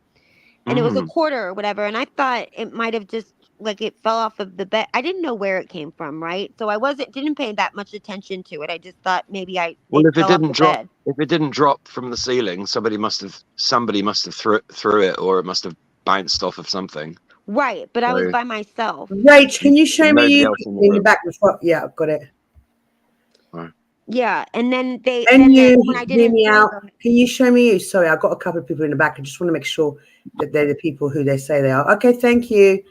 and it was a quarter or whatever, and I thought it might have just like it fell off of the bed. I didn't know where it came from, right? So I didn't pay that much attention to it. I just thought maybe Well, it if it fell off didn't the drop, bed. from the ceiling, somebody must have threw it, or it must have bounced off of something. Right, but I was So by myself. Rach, can you show me nobody you else in the in the room. back before? Yeah, I've got it. Right. Yeah, and then Can you when I hear didn't me pay out? them. Can you show me you? Sorry, I've got a couple of people in the back. I just want to make sure that they're the people who they say they are. Okay, thank you.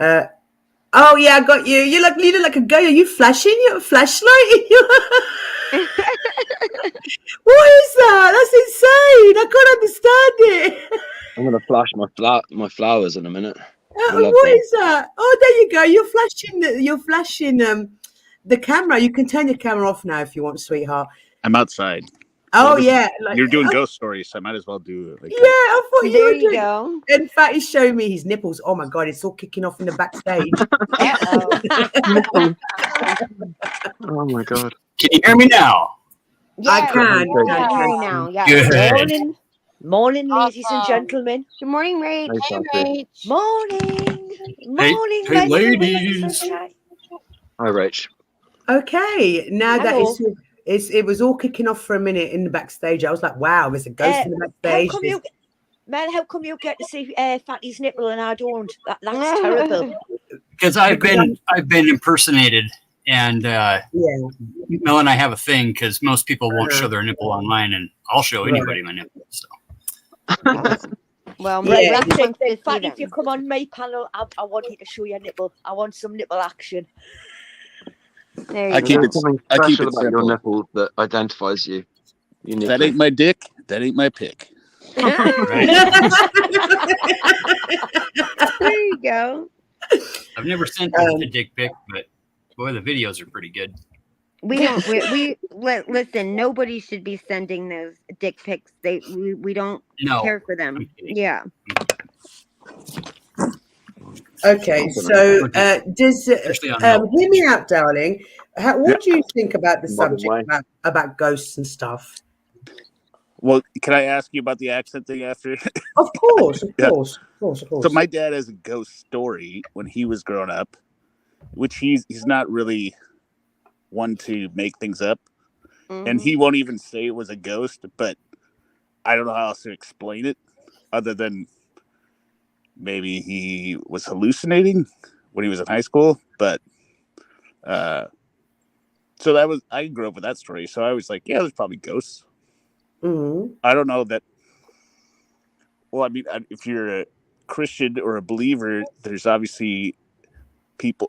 Oh yeah, I got you. You look like a girl. Are you flashing? You have a flashlight? What is that? That's insane. I can't understand it. I'm gonna flash my flowers in a minute. What is that? Oh, there you go. You're flashing the camera. You can turn your camera off now if you want, sweetheart. I'm outside. Oh yeah, like, you're doing ghost stories, so I might as well do it. Yeah, I thought you there were you doing. Go. In fact, he's showing me his nipples. Oh my god, it's all kicking off in the backstage. Oh my god! Can you hear me now? I can. I can hear you now. Yeah. Good. Morning, ladies and gentlemen. Good morning, Rach. Hey, Morning. Hey, Morning, hey, ladies. ladies. Hi, Rach. Okay, now Hello. it was all kicking off for a minute in the backstage. I was like, wow, there's a ghost in the backstage. How come you get to see Fatty's nipple and I don't? That's terrible. Because I've been impersonated, and Mel and I have a thing because most people won't show their nipple online, and I'll show anybody my nipple. So. Well, right, that's it. Fatty, if you come on my panel, I want you to show your nipple. I want some nipple action. I keep it special about your nipples that identifies you. That ain't my dick. That ain't my pick. There you go. I've never sent a dick pic, but boy, the videos are pretty good. We don't. Listen. Nobody should be sending those dick pics. We don't care for them. Yeah. Okay, so does hear me out, darling. What do you think about the subject about ghosts and stuff? Well, can I ask you about the accent thing after? Of course, of Yeah. course. So my dad has a ghost story when he was growing up, which he's not really one to make things up, and he won't even say it was a ghost. But I don't know how else to explain it, other than maybe he was hallucinating when he was in high school. But so I grew up with that story, so I was like, yeah, there's probably ghosts. I don't know that. Well, I mean, if you're a Christian or a believer, there's obviously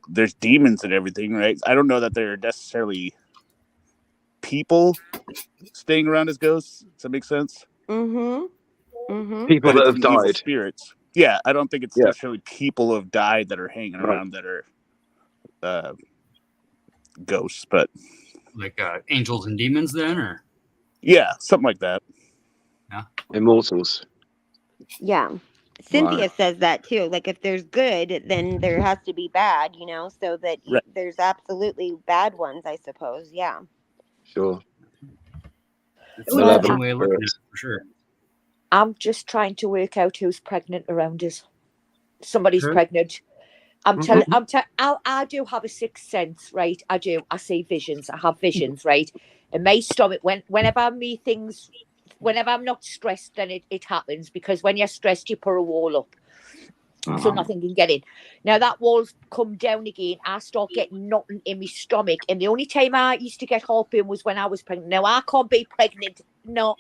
there's demons and everything, right? I don't know that they're necessarily people staying around as ghosts. Does that make sense? People that have Evil died. spirits. Yeah, I don't think it's Yeah. necessarily people who have died that are hanging around that are ghosts, but Like angels and demons, then, or yeah, something like that. Yeah, immortals. Yeah. Cynthia says that too. Like if there's good, then there has to be bad, you know, so that Right. there's absolutely bad ones, I suppose. Yeah. Sure. It's an interesting way of looking at it, for sure. I'm just trying to work out who's pregnant around us. Somebody's Who? pregnant. I do have a sixth sense, right? I do. I see visions. I have visions, right? And my stomach, whenever I'm not stressed, then it happens, because when you're stressed, you put a wall up. So nothing can get in. Now that wall's come down again. I start getting nothing in my stomach, and the only time I used to get heartburn was when I was pregnant. Now I can't be pregnant. No,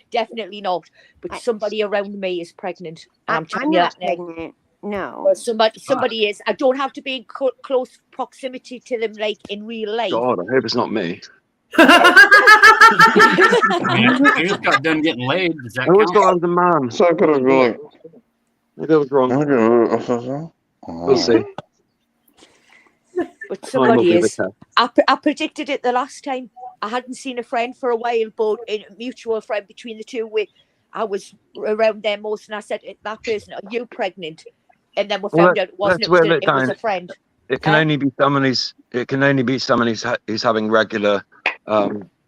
definitely not. But somebody around me is pregnant. I'm telling you not that now. pregnant. No. Well, somebody is. I don't have to be in close proximity to them, like in real life. God, I hope it's not me. I just got done getting laid. Does that I always count? thought I was a man. So I could have gone. Maybe I was wrong. We'll see. But Time will somebody be the is. test. I predicted it the last time. I hadn't seen a friend for a while, but a mutual friend between the two. I was around them most, and I said to that person, "Are you pregnant?" And then we found out it wasn't. It was a friend. It can only be someone who's. It can only be someone who's having regular,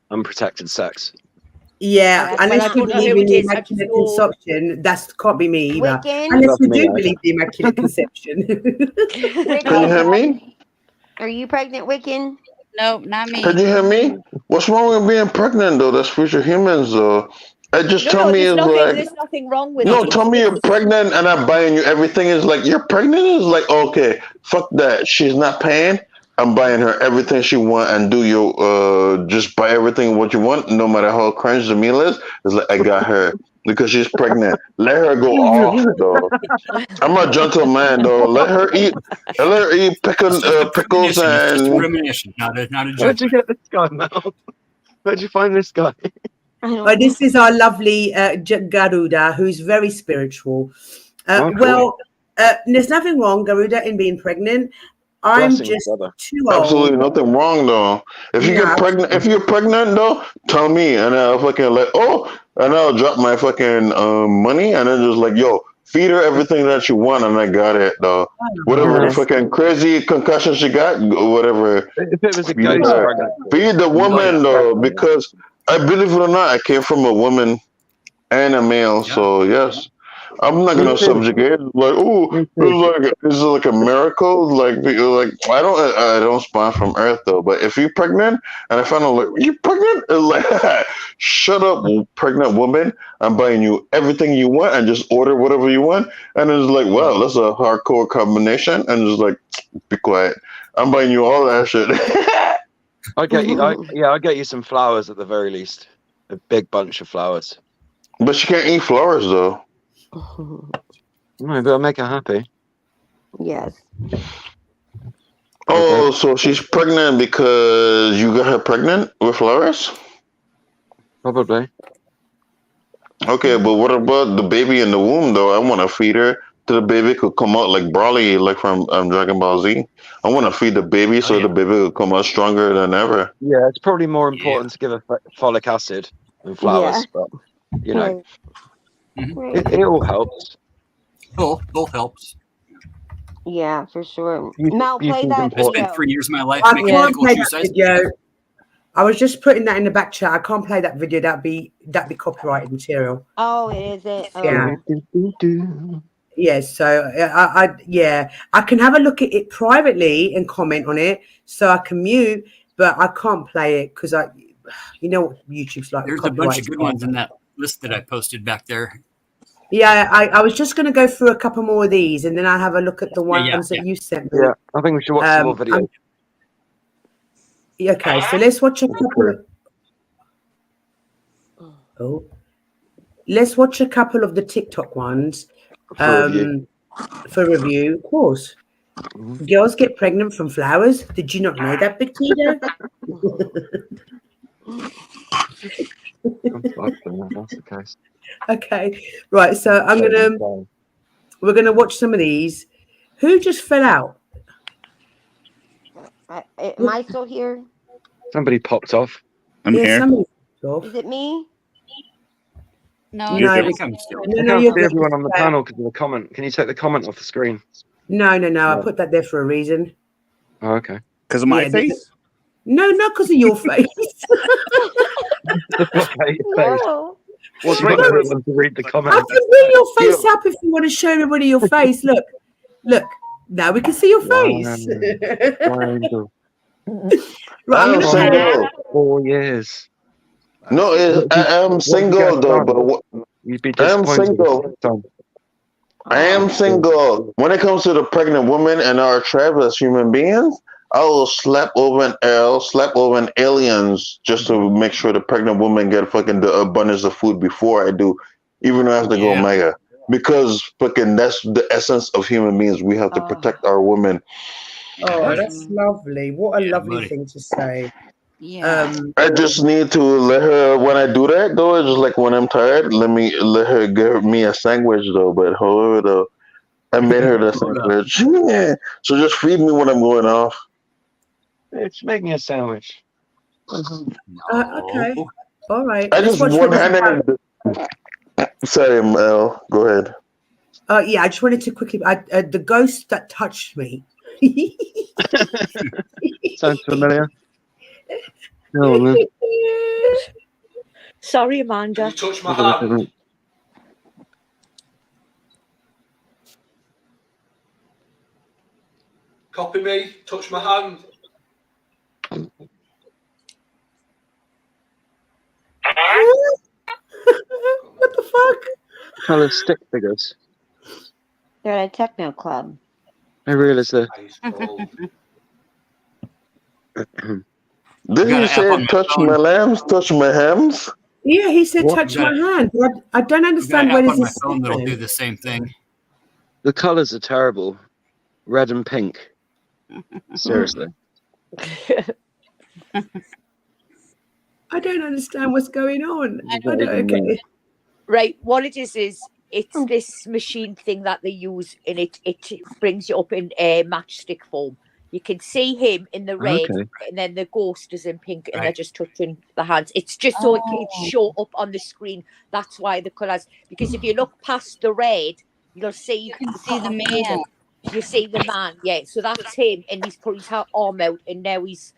unprotected sex. Yeah, unless you don't know believe who in it the is. I just Immaculate know. Conception, that can't be me either. Wiccan? Unless you That's me, do I believe the Immaculate Conception. Can you hear me? Are you pregnant, Wiccan? Nope, not me. Can you hear me? What's wrong with being pregnant though? That's future humans though. Tell me there's it's nothing. like There's nothing wrong with no. it. Tell me you're pregnant and I'm buying you everything. Is like you're pregnant is like okay, fuck that. She's not paying. I'm buying her everything she want and do your just buy everything what you want, no matter how cringe the meal is. It's like I got her because she's pregnant. Let her go off though. I'm a gentleman though. Let her eat pickles and Discrimination, not a Where'd judgment. you get this guy, Mel? Where'd you find this guy? This is our lovely Garuda, who's very spiritual. Cool. Well, there's nothing wrong, Garuda, in being pregnant. I'm Blessings, just brother. too old. absolutely nothing wrong though. If you get pregnant, if you're pregnant though, tell me and I'll fucking and I'll drop my fucking money and then just like yo, feed her everything that you want and I got it though. Whatever fucking crazy concussion she got, whatever. If it was a Feed ghost her. pregnancy, Feed the woman though, because I believe it or not, I came from a woman and a male, so yes. I'm not gonna subjugate. Like, oh, it's like a miracle. Like I don't spawn from Earth though. But if you're pregnant, and I find out like you pregnant, it's like shut up, pregnant woman. I'm buying you everything you want, and just order whatever you want. And it's like, wow, that's a hardcore combination. And it's like, be quiet. I'm buying you all that shit. I get you. I get you some flowers at the very least. A big bunch of flowers. But she can't eat flowers though. No, but I'll make her happy. Yes. Oh, so she's pregnant because you got her pregnant with flowers? Probably. Okay, but what about the baby in the womb though? I want to feed her till the baby could come out like Broly, like from Dragon Ball Z. I want to feed the baby so the baby will come out stronger than ever. Yeah, it's probably more important to give her folic acid than flowers, but you know, it all helps. Both helps. Yeah, for sure. Mal, play that I spent video. 3 years of my life I making can't pickle play juice. that video. I was just putting that in the back chat. I can't play that video. That'd be copyrighted material. Oh, is it? Oh. Yeah. Yeah. So I can have a look at it privately and comment on it. So I can mute, but I can't play it because you know what YouTube's like. There's a bunch of good ones in that list that I posted back there. Yeah, I was just going to go through a couple more of these, and then I'll have a look at the ones that you sent me. Yeah, I think we should watch some more videos. Okay, so let's watch a couple of. Let's watch a couple of the TikTok ones for review. For review, of course. Girls get pregnant from flowers. Did you not know that, Bettina? That's the case. Okay, right. So we're gonna watch some of these. Who just fell out? Am I still here? Somebody popped off. I'm here. Somebody popped off. Is it me? No, No, I no, can't you're see good. everyone on the panel because of the comment. Can you take the comment off the screen? No. I put that there for a reason. Oh, okay. Because of my face? No, not because of your face. No. What's wrong with them to read the comment? I can bring your face up if you want to show everybody your face. Look. Now we can see your face. I'm single. 4 years. No, I am single though, but you'd be I am disappointed. single. I am single. When it comes to the pregnant women and our tribe as human beings, I will slap over an aliens just to make sure the pregnant women get fucking the abundance of food before I do, even though I have to go mega. Because fucking that's the essence of human beings. We have to protect our women. Oh, that's lovely. What a lovely thing to say. Yeah. I just need to let her when I do that though. It's just like when I'm tired, let her give me a sandwich though. But however though, I made her the sandwich. Yeah. So just feed me when I'm going off. It's making a sandwich. Okay. All right. I just one-handed. Sorry, Mel. Go ahead. Yeah, I just wanted to quickly. The ghost that touched me. Sounds familiar. No, man. Sorry, Amanda. You touch my hand. Copy me. Touch my hand. What the fuck? Colour stick figures. They're at a techno club. I realise that. Did he say touch my lambs, touch my hams? Yeah, he said What? touch my hand. I don't understand where I've got this my is. phone that'll do the same thing. The colours are terrible. Red and pink. Seriously. I don't understand what's going on. Okay. Right, what it is it's this machine thing that they use, and it brings you up in matchstick form. You can see him in the red, and then the ghost is in pink, and they're just touching the hands. It's just so it can show up on the screen. That's why the colours. Because if you look past the red, you'll see the man. You see the man, yeah. So that's him, and he's put his arm out, and now he's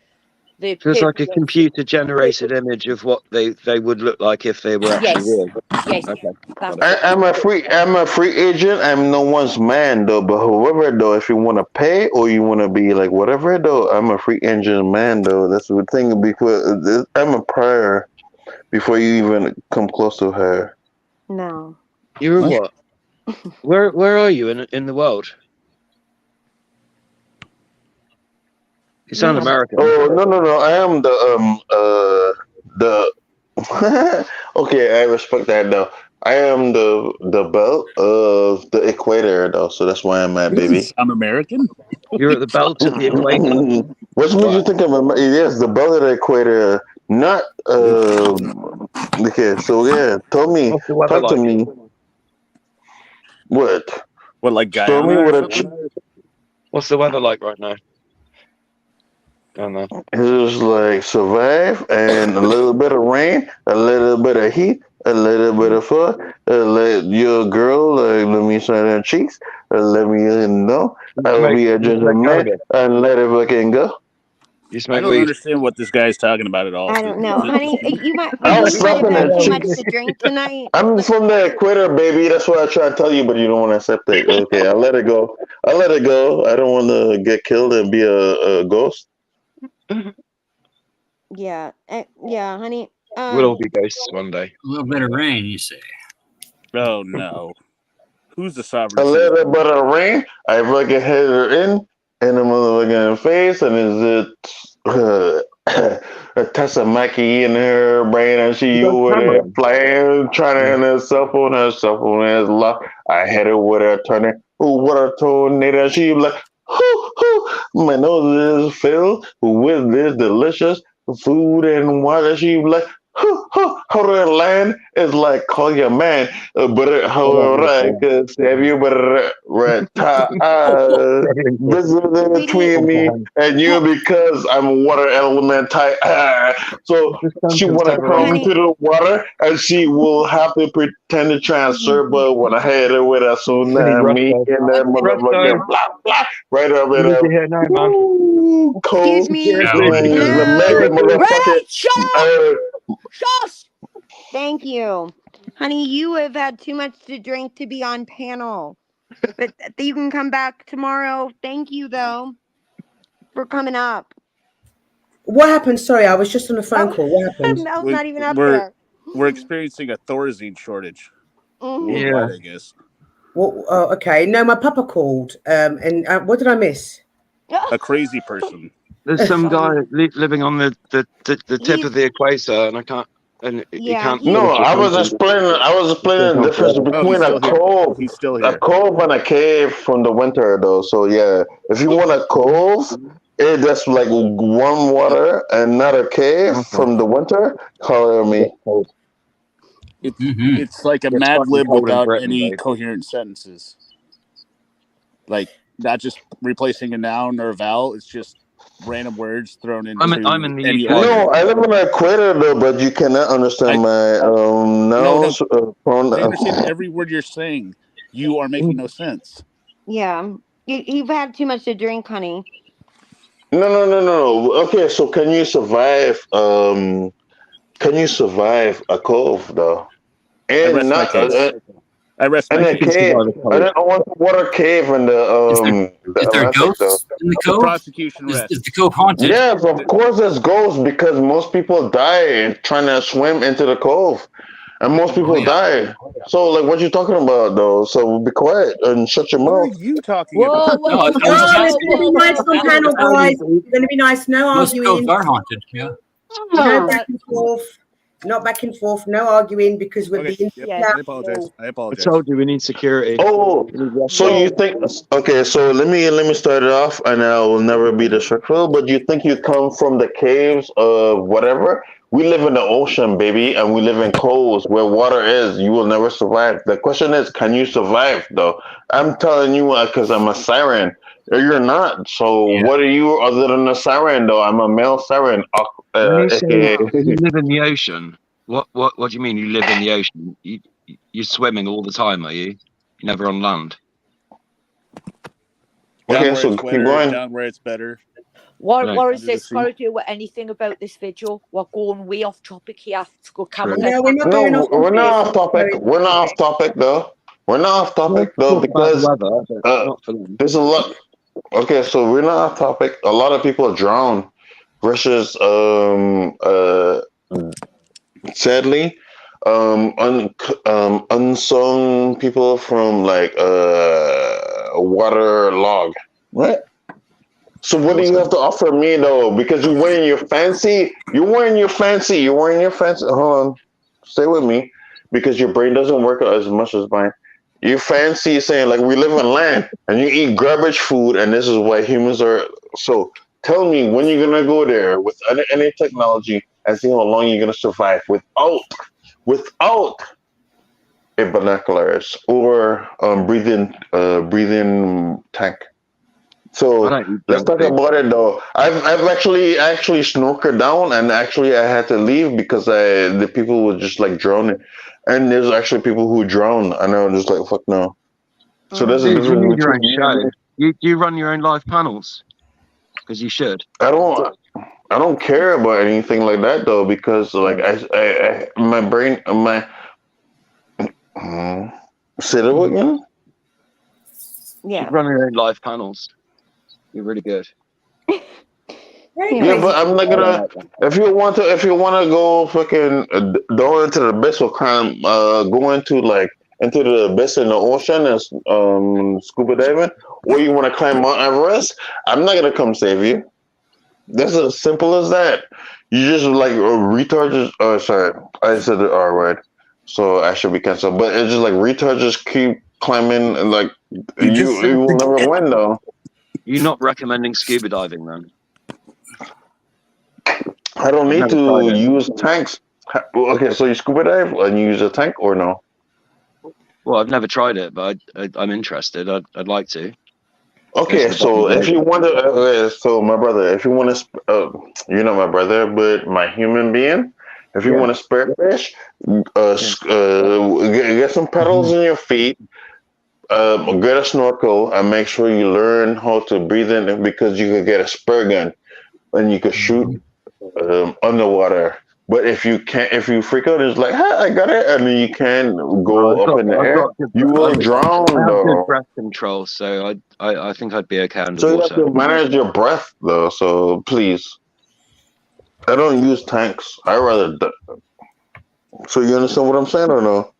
the. So it's like a computer-generated image of what they would look like if they were actually real. Yes. Okay. I'm a free agent. I'm no one's man though. But however though, if you want to pay or you want to be like whatever though, I'm a free agent man though. That's the thing. Because I'm a prior before you even come close to her. No. You're what? Where are you in the world? You sound American. Oh no! I am the okay, I respect that though. I am the belt of the equator though, so that's why I'm at, baby. I'm American. You're at the belt of the equator. What made you think I'm yes, the belt of the equator, not okay, so yeah, talk to me. What? What, like Show Guyana me or what something? What's the weather like right now? Down there. It's just like survive and a little bit of rain, a little bit of heat, a little bit of fun. Let your girl let me sign her cheeks. Let me know I'll be a gentleman and let it fucking go. You I smoke don't weed. understand what this guy's talking about at all. I don't know, honey. You might I'm have slapping had her too much cheeks. to drink tonight. I'm from the equator, baby. That's what I try to tell you, but you don't want to accept it. Okay, I'll let it go. I don't want to get killed and be a ghost. Yeah, yeah, honey. We'll all be ghosts one day. A little bit of rain, you say? Oh no! Who's the sovereign A citizen? little bit of rain. I fucking hit her in the motherfucking face, and is it a Tessa Mackey in her brain, and she over there playing, trying to hit her cell phone. Her cell phone is locked. I hit her with a turning. Oh, what a tornado! She like, My nose is filled with this delicious food and water. She like, how to land is like call your man, but how cause have you this is between me and you because I'm water element type. So she want to come to the water and she will have to pretend to transfer, but when I hit her with a tsunami and that motherfucker blah blah right up and up. Woo, cold. The mega motherfucker. Shush! Thank you. Honey, you have had too much to drink to be on panel. But you can come back tomorrow. Thank you, though, for coming up. What happened? Sorry, I was just on a phone call. What happened? Mel's not even up there. We're experiencing a Thorazine shortage. Mhm. Worldwide, I guess. Well, okay. No, my papa called. And what did I miss? A crazy person. There's some guy living on the tip of the equator, and I can't. And you can't. No, I was explaining the difference between a cove, a cove and a cave from the winter, though. So yeah, if you want a cove, that's like warm water and not a cave from the winter. Color me. It's like a Mad Lib without any coherent sentences. Like not just replacing a noun or a vowel. It's just random words thrown into. I'm in the any UK. No, I live in the equator though, but you cannot understand my nouns. I understand every word you're saying. You are making no sense. Yeah. You've had too much to drink, honey. No. Okay, so can you survive? Can you survive a cove though? And rest not my case. I rest my a case. cave. I don't want the water cave in the Is there Atlantic, ghosts in the The cove? prosecution Is rests. the cove haunted? Yes, of course there's ghosts because most people die trying to swim into the cove. And most people die. So like what you talking about though? So be quiet and shut your What are mouth. you talking Whoa, about? whoa, No, I was whoa, just whoa, asking. We're going to be nice on panel, guys. We're going to be nice. No Most coves arguing. are haunted. Yeah. No back and forth. Not back and forth. No arguing because we're being. I apologize. I I apologize. told you we need security. Oh, so you think? Okay, so let me start it off, and I will never be disrespectful. But you think you come from the caves of whatever? We live in the ocean, baby, and we live in coves where water is. You will never survive. The question is, can you survive? Though I'm telling you, because I'm a siren. You're not. So what are you other than a siren? Though I'm a male siren. When you say AKA. you live in the ocean, what do you mean you live in the ocean? You're swimming all the time, are you? You're never on land. Down Okay, where so it's keep wetter, going. down where it's better. What Right. has Under the this sea. got to do with anything about this video? We're going way off topic here. Let's go. Can we True. get No, we're back not to going No, off we're not topic. off topic. We're not off topic though. We're not off topic though Talk about the because weather, but not for them. there's a lot. Okay, so we're not off topic. A lot of people drown versus sadly unsung people from like waterlog. Right? So what do you have to offer me though? Because you're wearing your fancy. Hold on, stay with me, because your brain doesn't work as much as mine. You fancy saying like we live on land and you eat garbage food, and this is why humans are. So tell me when you're gonna go there with any technology and see how long you're gonna survive without a binoculars or breathing tank. So let's talk about it though. I've actually snorkeled down, and actually I had to leave because the people were just like drowning, and there's actually people who drown, and I was just like fuck no. So there's a You difference need your own between. show. You run your own live panels because you should. I don't care about anything like that though, because like I my brain say that again. Yeah. Run your own live panels. You're really good. Yeah, but I'm not gonna. If you want to go fucking go into the abyss or climb, go into the abyss in the ocean and scuba diving, or you want to climb Mount Everest, I'm not gonna come save you. That's as simple as that. You just like retard. Sorry, I said the R word, so I should be canceled. But it's just like retard. Just keep climbing, and like you will never win though. You're not recommending scuba diving, then? I don't I've need never tried to it. use tanks. Okay, so you scuba dive and you use a tank or no? Well, I've never tried it, but I'm interested. I'd like to. Okay, so if you want to, so my brother, if you want to, you're not my brother, but my human being. If you want to spare fish, get some pedals in your feet, get a snorkel, and make sure you learn how to breathe in because you could get a spur gun and you could shoot underwater. But if you can't, if you freak out, it's like, I got it, and then you can't go up in the air. You will drown, I have good though. breath control, so I think I'd be okay So you have underwater. to manage your breath, though. So please, I don't use tanks. I rather. So you understand what I'm saying or no?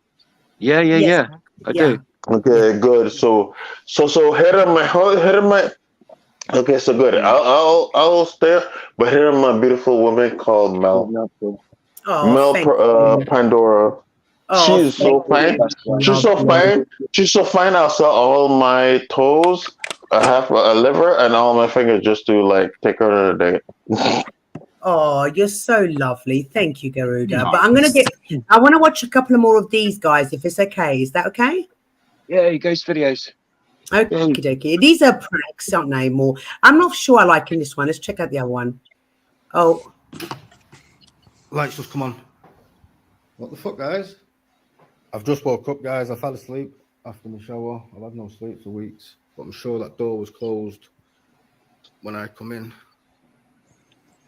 Yeah. I do. Okay, good. So head on my. Okay, so good. I'll stay, but here my beautiful woman called Mel. Oh, Mel thank you. Pandora. Oh, She's so thank fine. you. She's so Lovely. fine. She's so fine. I'll sell all my toes, a liver, and all my fingers just to like take her to the date. Oh, you're so lovely. Thank you, Garuda. Nice. But I want to watch a couple more of these guys if it's okay. Is that okay? Yeah, ghost videos. Okay, dokie. These are pranks, aren't they? More. I'm not sure I like in this one. Let's check out the other one. Oh. Lights just come on. What the fuck, guys? I've just woke up, guys. I fell asleep after my shower. I've had no sleep for weeks, but I'm sure that door was closed when I come in.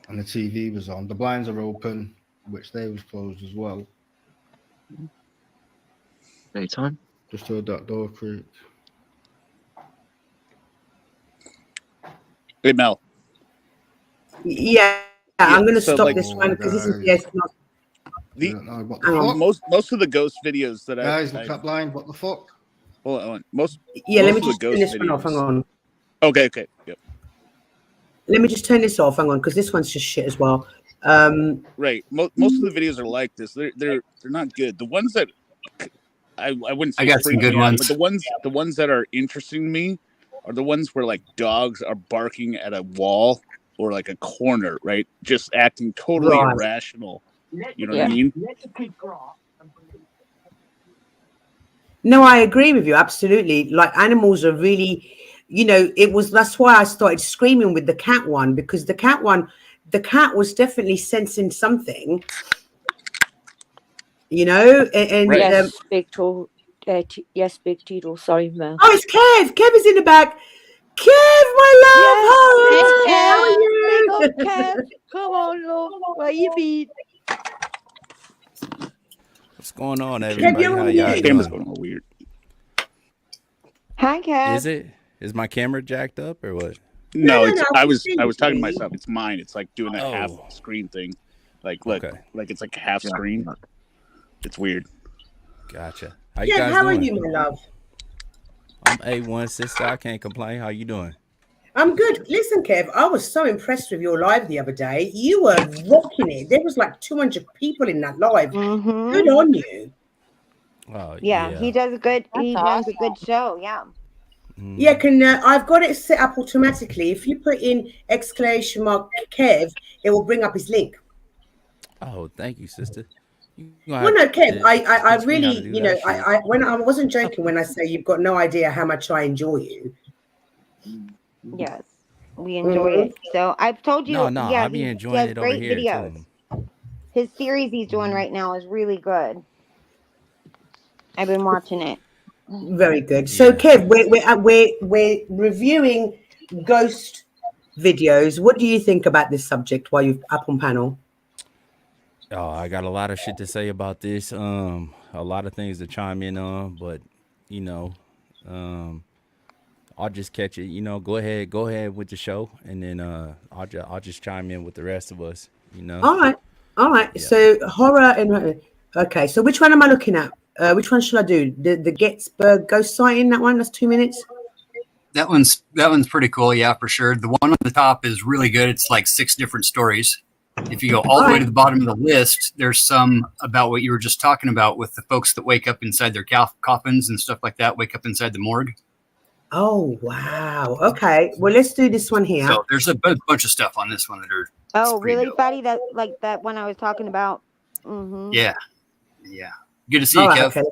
And the TV was on. The blinds are open, which they was closed as well. Daytime. Just heard that door creak. Hey, Mel. Yeah, I'm going to stop this one because this is yes. Not... What the fuck? Most of the ghost videos that guys, look that blind. What the fuck? Hold on. Most let me of just the turn ghost this one off. videos. Hang on. Okay. Yep. Let me just turn this off. Hang on, because this one's just shit as well. Right. Most of the videos are like this. They're not good. The ones that I wouldn't say I got some good out, ones. but the ones that are interesting to me are the ones where like dogs are barking at a wall or like a corner, right? Just acting totally irrational. You know what I mean? No, I agree with you. Absolutely. Like animals are really, that's why I started screaming with the cat one, because the cat was definitely sensing something, and yes, Big Tool. Yes, Big Toodle. Sorry, Mel. Oh, it's Kev. Kev is in the back. Kev, my love. How are you? Big up, Kev. Come on, love. Where you been? What's going on, everybody? How y'all doing? Camera's going all weird. Hi, Kev. Is my camera jacked up or what? No, it's I was talking to myself. It's mine. It's like doing a half screen thing. Like look, like it's like a half screen. It's weird. Gotcha. How you guys how doing? are you, my love? I'm A1, sister. I can't complain. How you doing? I'm good. Listen, Kev, I was so impressed with your live the other day. You were rocking it. There was like 200 people in that live. Mm-hmm. Good on you. Oh, Yeah, he does a good. He runs a good show. Yeah. Yeah, I've got it set up automatically. If you put in exclamation mark Kev, it will bring up his link. Oh, thank you, sister. Well, no, Kev, I really, I wasn't joking when I say you've got no idea how much I enjoy you. Yes, we enjoy it. So I've told you. No, yeah, I be enjoying it over great here videos. too. His series he's doing right now is really good. I've been watching it. Very good. So, Kev, we're reviewing ghost videos. What do you think about this subject while you're up on panel? Oh, I got a lot of shit to say about this. A lot of things to chime in on, but I'll just catch it. Go ahead with the show, and then I'll just chime in with the rest of us. All right. Yeah. So horror and okay. So which one am I looking at? Which one should I do? The Gettysburg ghost sighting. That one. That's 2 minutes. That one's pretty cool. Yeah, for sure. The one on the top is really good. It's like 6 different stories. If you go all the way to the bottom of the list, there's some about what you were just talking about with the folks that wake up inside their coffins and stuff like that, wake up inside the morgue. Oh wow. Okay. Well, let's do this one here. So there's a bunch of stuff on this one that are. Oh, really, Fatty? That like that one I was talking about. Mm-hmm. Yeah. Good to see All you, right, Kev. okay.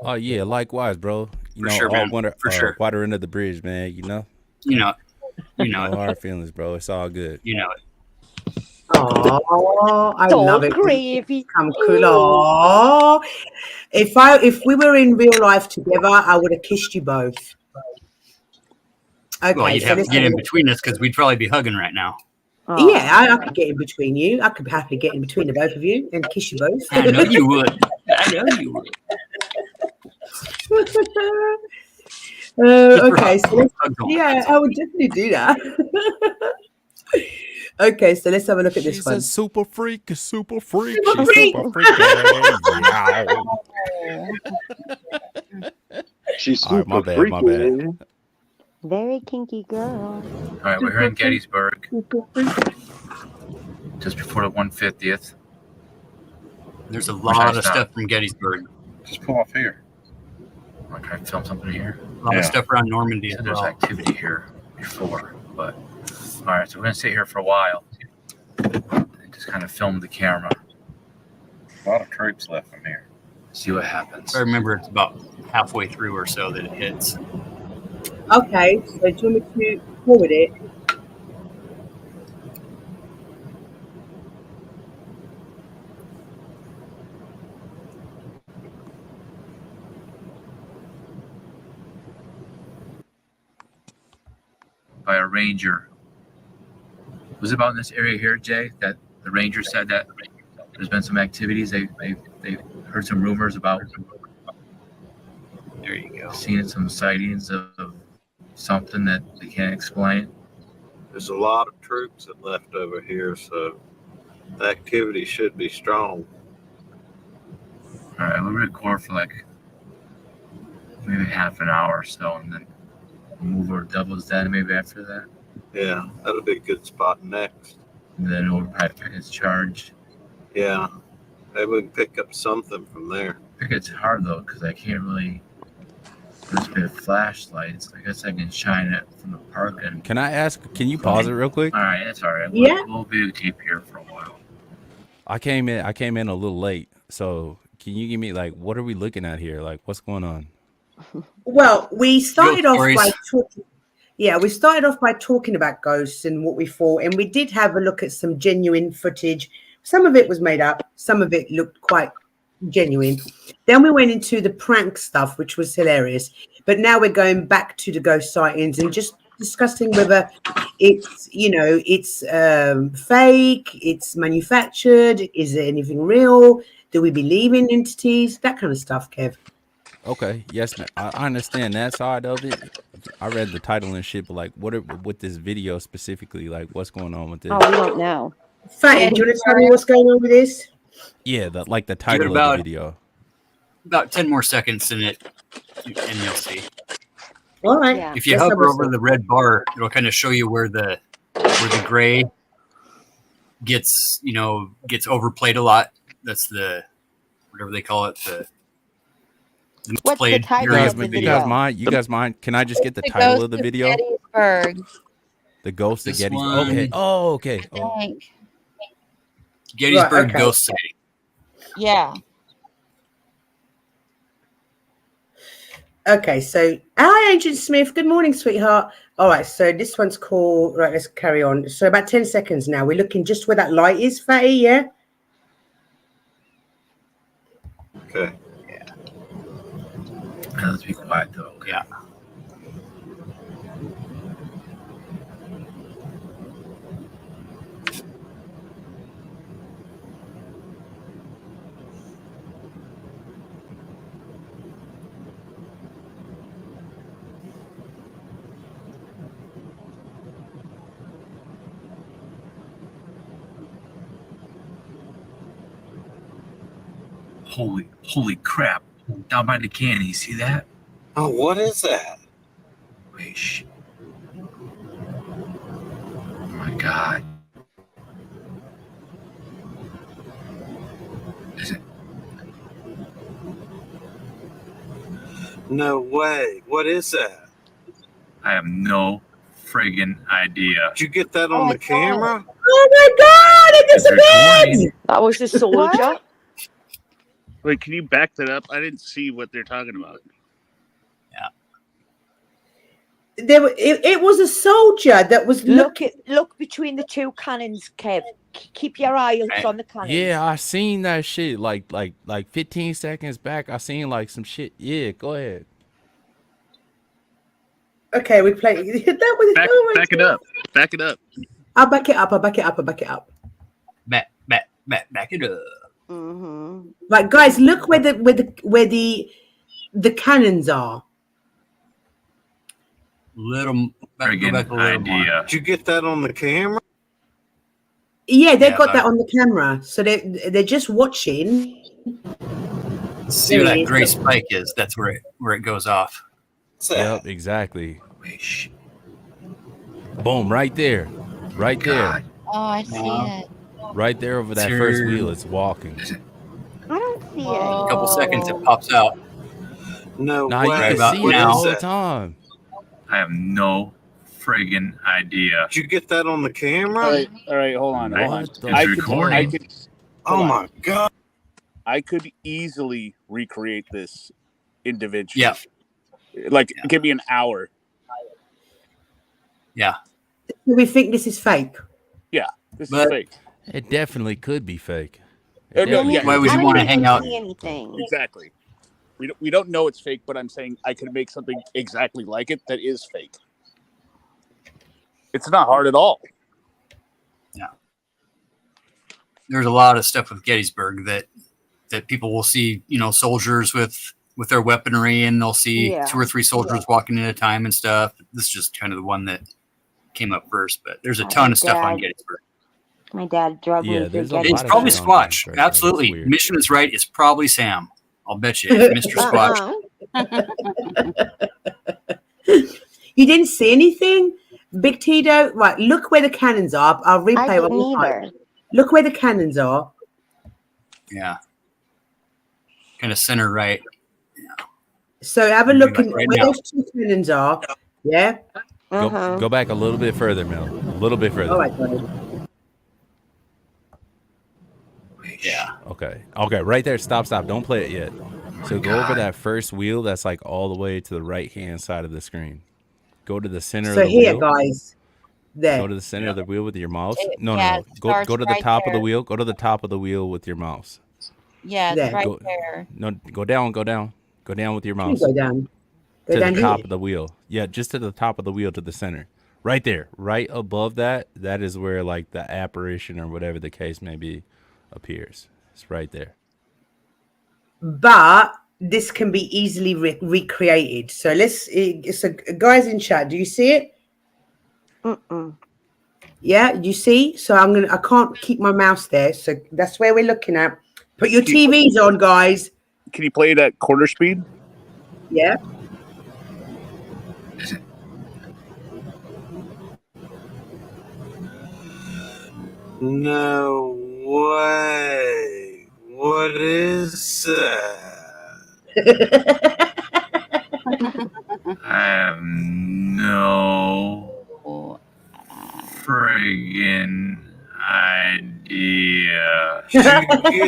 Oh yeah, likewise, bro. You For know, sure, all man. water, For sure. water under the bridge, man. You know. You know No it. hard feelings, bro. It's all good. You know it. Oh, I Salt love it. gravy. Come cool. Oh, if we were in real life together, I would have kissed you both. Okay, Well, you'd so have to let's get in between us because we'd probably be hugging right now. Yeah, I could get in between you. I could happily get in between the both of you and kiss you both. I know you would. I know you would. Okay, so yeah, I would definitely do that. Okay, so let's have a look at this She's one. a super freak, a super freak. Super She's freak. super freak. She's All right, my bad, my bad. Very kinky girl. All right, we're here in Gettysburg, just before the 150th. There's a lot of stuff from Gettysburg. Just pull off here. I'm trying to film something here. A lot of stuff around Normandy. So there's activity here before, but all right. So we're gonna sit here for a while and just kind of film the camera. A lot of troops left from here. See what happens. I remember it's about halfway through or so that it hits. Okay, so do you want me to forward it? By a ranger. Was it about in this area here, Jay, that the ranger said that there's been some activities? They heard some rumors about. There you go. Seeing some sightings of something that they can't explain. There's a lot of troops that left over here, so the activity should be strong. All right, we'll record for like maybe half an hour or so, and then move over to Devil's Den maybe after that. Yeah, that'll be a good spot next. And then overpipe is charged. Yeah, maybe we can pick up something from there. I think it's hard though, because I can't really. There's been flashlights. I guess I can shine it from the park. And Can I ask? Can you pause it real quick? all right, that's all right. Yeah. We'll videotape here for a while. I came in a little late, so can you give me like what are we looking at here? Like what's going on? Well, we started off stories. by talking. Yeah, we started off by talking about ghosts and what we thought, and we did have a look at some genuine footage. Some of it was made up, some of it looked quite genuine. Then we went into the prank stuff, which was hilarious. But now we're going back to the ghost sightings and just discussing whether it's, it's fake, it's manufactured, is there anything real? Do we believe in entities? That kind of stuff, Kev. Okay, yes, man. I understand that side of it. I read the title and shit, but like, with this video specifically? Like, what's going on with this? Oh, we don't know. Fatty, do you want to tell me what's going on with this? Yeah, the title of the video. About 10 more seconds and you'll see. All right. If you hover over the red bar, it'll kind of show you where the gray gets overplayed a lot. That's the whatever they call it. The What's the title of the video? You guys mind? Can I just get the The title Ghost of the of video? Gettysburg. The Ghost of This Gettysburg. one. Okay. Oh, okay. I Oh. think. Gettysburg Right, okay. ghost sighting. Yeah. Okay, so hi, Agent Smith. Good morning, sweetheart. All right, so this one's called. Right, let's carry on. So about 10 seconds now. We're looking just where that light is, Fatty. Yeah. Okay. Let's be quiet though. Yeah. Holy crap! Down by the canyon, you see that? Oh, what is that? Wait, shh. Oh my god. Is it? No way. What is that? I have no friggin' idea. Did you get that on the camera? Oh my God! It It's recording. disappeared. That was a soldier. Wait, can you back that up? I didn't see what they're talking about. It was a soldier that was Look between the two cannons, Kev. Keep your eyes on the cannons. Yeah, I seen that shit like 15 seconds back. I seen like some shit. Yeah, go ahead. Okay, we play. That was Back it up. Back it up. I'll back it up. I'll back it up. I'll back it up. Back it up. Mm-hmm. Right, guys, look where the cannons are. Friggin' idea. Did you get that on the camera? Yeah, they got that on the camera, so they're just watching. See where that gray spike is? That's where it goes off. Yep, exactly. Boom, right there. Right there. Oh, I see it. Right there over that first wheel, it's walking. I don't see it. A couple seconds, it pops out. No Nah, you way. can see it the now. whole time. I have no friggin' idea. Did you get that on the camera? All right, hold on. It's recording. Oh my God. I could easily recreate this individually. Yeah. Like, give me an hour. Yeah. We think this is fake. Yeah, this is fake. It definitely could be fake. Why would you want to hang out? Anything. Exactly. We don't know it's fake, but I'm saying I could make something exactly like it that is fake. It's not hard at all. Yeah. There's a lot of stuff with Gettysburg that people will see, soldiers with their weaponry, and they'll see 2 or 3 soldiers walking in at a time and stuff. This is just kind of the one that came up first, but there's a ton of stuff on Gettysburg. My dad drug me to Gettysburg. It's probably Squatch. Absolutely. Mission is right. It's probably Sam. I'll bet you. It's Mr. Squatch. You didn't see anything? Big Tito? Right, look where the cannons are. I'll replay one more time. Look where the cannons are. Yeah. Kind of center right. So have a look Like in right where now. those 2 cannons are. Yeah? Go back a little bit further, Mel. A little bit further. All right, buddy. Yeah. Okay, right there. Stop. Don't play it yet. So go over that first wheel that's like all the way to the right-hand side of the screen. Go to the center of the here, wheel. guys. There. Go to the center of the wheel with your mouse. No. it Go starts to the right top of the there. wheel. Go to the top of the wheel with your mouse. Yeah, it's right Go- there. No, go down. Go down with your mouse. Go down. Go To down the top here. of the wheel. Yeah, just to the top of the wheel to the center. Right there. Right above that. That is where like the apparition or whatever the case may be appears. It's right there. But this can be easily recreated. So guys in chat, do you see it? Yeah, you see? So I can't keep my mouse there. So that's where we're looking at. Put your TVs on, guys. Can you play it at quarter speed? Yeah. No way. What is that? I have no friggin' idea. Did you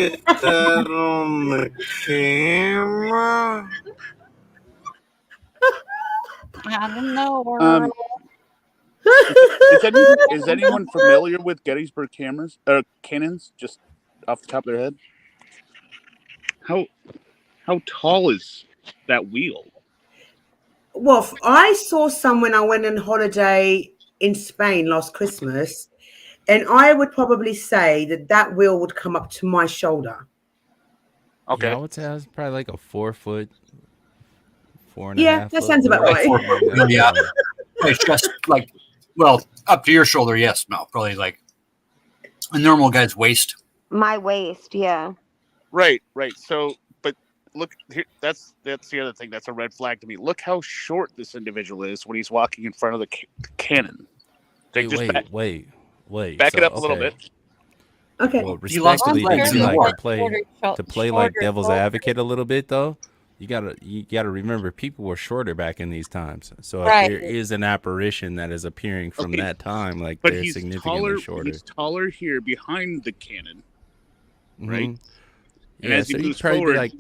get that on the camera? I don't know. Is anyone familiar with Gettysburg cannons? Just off the top of their head, how tall is that wheel? Well, I saw some when I went on holiday in Spain last Christmas, and I would probably say that wheel would come up to my shoulder. Okay. Yeah, I would say that's probably like a 4 foot, 4.5 Yeah, that foot sounds about wheel. right. 4 foot. Yeah. It's just like, up to your shoulder, yes, Mel. Probably like a normal guy's waist. My waist, yeah. Right. So, but look here. That's the other thing. That's a red flag to me. Look how short this individual is when he's walking in front of the cannon. Wait. Back So, it up a little bit. Okay. Well, He lost his respectfully, legs in the war. to play like devil's advocate a little bit though. you gotta remember people were shorter back in these times. So if Right. there is an apparition that is appearing from that time, like But they're he's significantly taller. shorter. He's taller here behind the cannon, right? Mhm. And Yeah, as he so he'd moves probably be forward, like,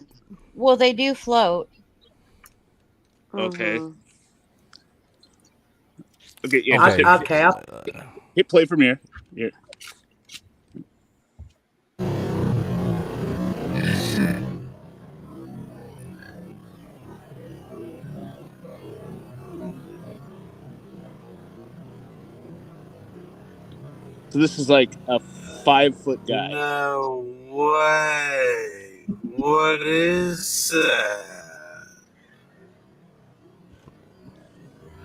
Well, they do float. okay, Mhm. okay, yeah, okay, just Okay. hit play from here. Yeah. So this is like a 5-foot guy. No way. What is that?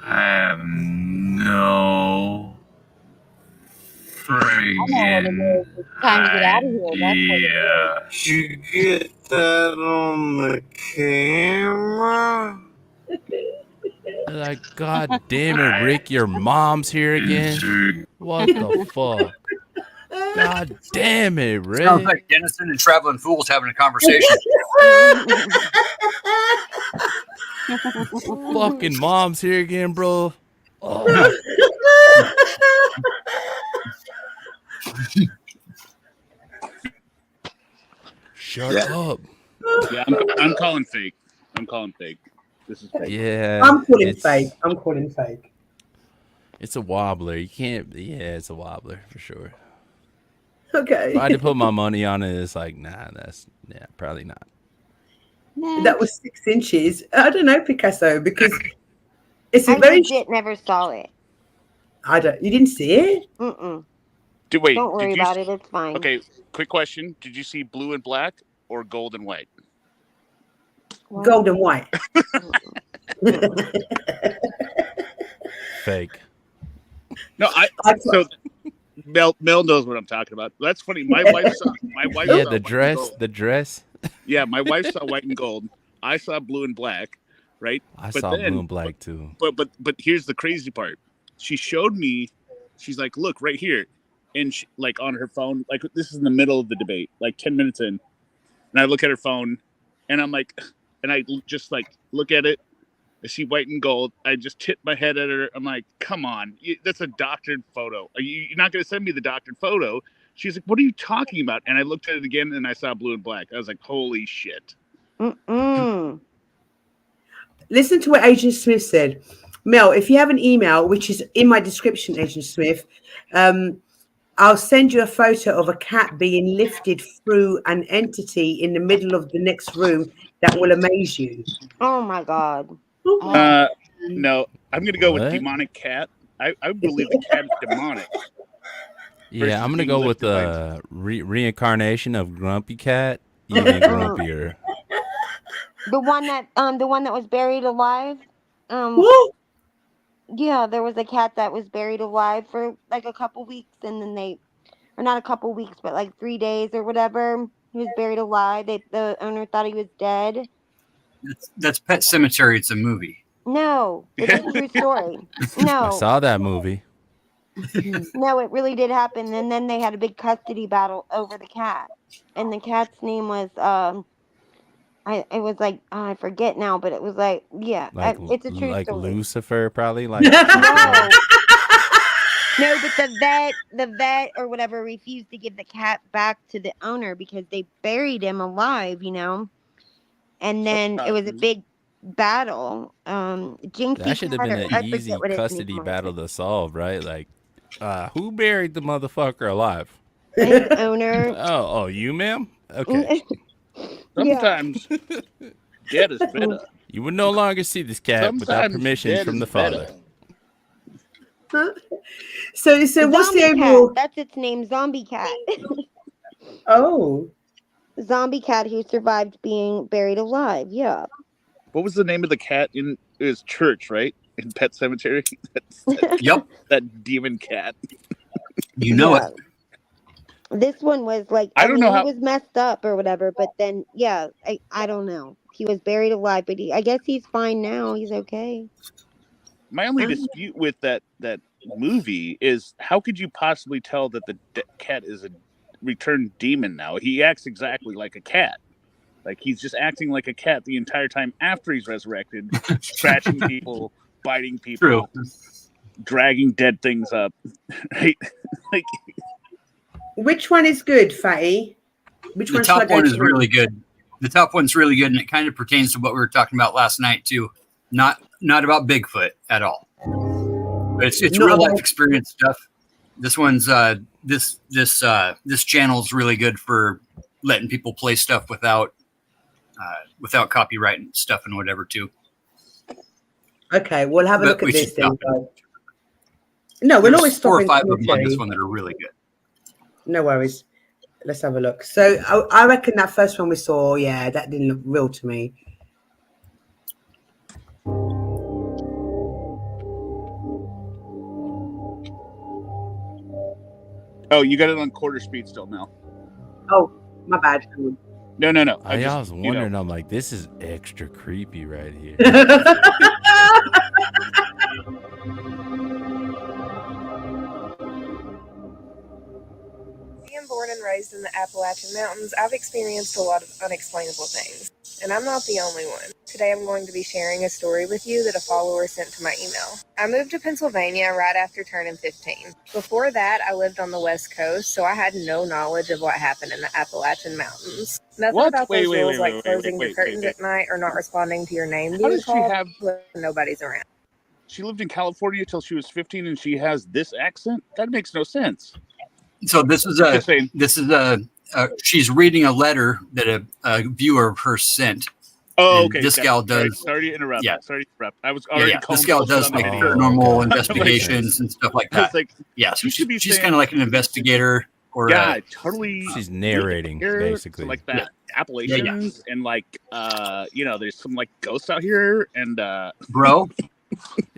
I have no friggin' Time to get out of here. That's what it idea. Did you get that on the camera? like, God damn it, Rick, your mom's here again. What the fuck? God damn it, Sounds Rick. like Dennison and Traveling Fools having a conversation. Fucking mom's here again, bro. Oh. Shut up. Yeah, I'm calling fake. I'm calling fake. This is fake. Yeah. I'm calling fake. It's a wobbler. You can't. Yeah, it's a wobbler for sure. Okay. If I had to put my money on it, it's like, nah, probably not. That was 6 inches. I don't know, Picasso, because it's a I very. legit never saw it. You didn't see it? Mm-mm. Wait, Don't worry did you about it. It's fine. Okay, quick question. Did you see blue and black or gold and white? What? Gold and white. Fake. No, so Mel knows what I'm talking about. That's funny. My wife saw Yeah, saw the dress. Yeah, my wife saw white and gold. I saw blue and black, right? I saw blue and black too. But here's the crazy part. She showed me. She's like, look right here, and she, like on her phone, like this is in the middle of the debate, like 10 minutes in, and I look at her phone, and I'm like, and I just like look at it. I see white and gold. I just tip my head at her. I'm like, come on, that's a doctored photo. You're not going to send me the doctored photo. She's like, what are you talking about? And I looked at it again, and I saw blue and black. I was like, holy shit. Mm-mm. Listen to what Agent Smith said. Mel, if you have an email, which is in my description, Agent Smith, I'll send you a photo of a cat being lifted through an entity in the middle of the next room that will amaze you. Oh my God. No, I'm going to go with demonic cat. I believe the cat is demonic. Yeah, I'm gonna go with the reincarnation of Grumpy Cat, even grumpier. The one that was buried alive. Yeah, there was a cat that was buried alive for like a couple weeks, and then or not a couple weeks, but like 3 days or whatever. He was buried alive. The owner thought he was dead. That's Pet Cemetery. It's a movie. No, it's a true story. No, I saw that movie. No, it really did happen. And then they had a big custody battle over the cat, and the cat's name was it was like I forget now, but it was like it's a true like story. Lucifer, probably like. No, but the vet or whatever refused to give the cat back to the owner because they buried him alive, and then it was a big battle. Jinxie That should have been Carter, an easy custody battle to solve, right? Like, who buried the motherfucker alive? His owner. Oh, you, ma'am? Okay. Sometimes dead is better. You would no longer see this cat without permission from the father. So what's the overall? That's its name, Zombie Cat. Oh. Zombie Cat who survived being buried alive. Yeah. What was the name of the cat in his church, right? In Pet Cemetery? Yep. That demon cat. You know it. This one was like, I don't know how... he was messed up or whatever, but then, I don't know. He was buried alive, but I guess he's fine now. He's okay. My only dispute with that movie is how could you possibly tell that the cat is a returned demon now? He acts exactly like a cat. Like he's just acting like a cat the entire time after he's resurrected, scratching people, biting people, dragging dead things up. Right? Like, which one is good, Fatty? Which The one should I top go one is through? really good. The top one's really good, and it kind of pertains to what we were talking about last night too. Not about Bigfoot at all. But it's real life experience stuff. This one's this channel's really good for letting people play stuff without copyright and stuff and whatever too. Okay, we'll have a But look we at this should then. stop Guys. No, we'll There's always 4 or stop 5 of them on this commentary. one that are really good. No worries. Let's have a look. So I reckon that first one we saw, yeah, that didn't look real to me. oh, you got it on quarter speed still now. Oh, my bad. No. I was wondering. I'm like, this is extra creepy right here. Being born and raised in the Appalachian Mountains, I've experienced a lot of unexplainable things. And I'm not the only one. Today I'm going to be sharing a story with you that a follower sent to my email. I moved to Pennsylvania right after turning 15. Before that, I lived on the West Coast, so I had no knowledge of what happened in the Appalachian Mountains. Nothing about those rules like closing the curtains at night or not responding to your name How being does she called have? when nobody's around. She lived in California till she was 15, and she has this accent. That makes no sense. So this is she's reading a letter that a viewer of hers sent. Oh, And okay. this gal does. Sorry to interrupt. Yeah. Sorry to interrupt. I was already calling. This gal does like paranormal investigations and stuff like I was that. like, yeah, so you should be she's saying- kind of like an investigator. Or Yeah, totally. She's narrating Here, basically. so like that Appalachians and like there's some like ghosts out here and bro.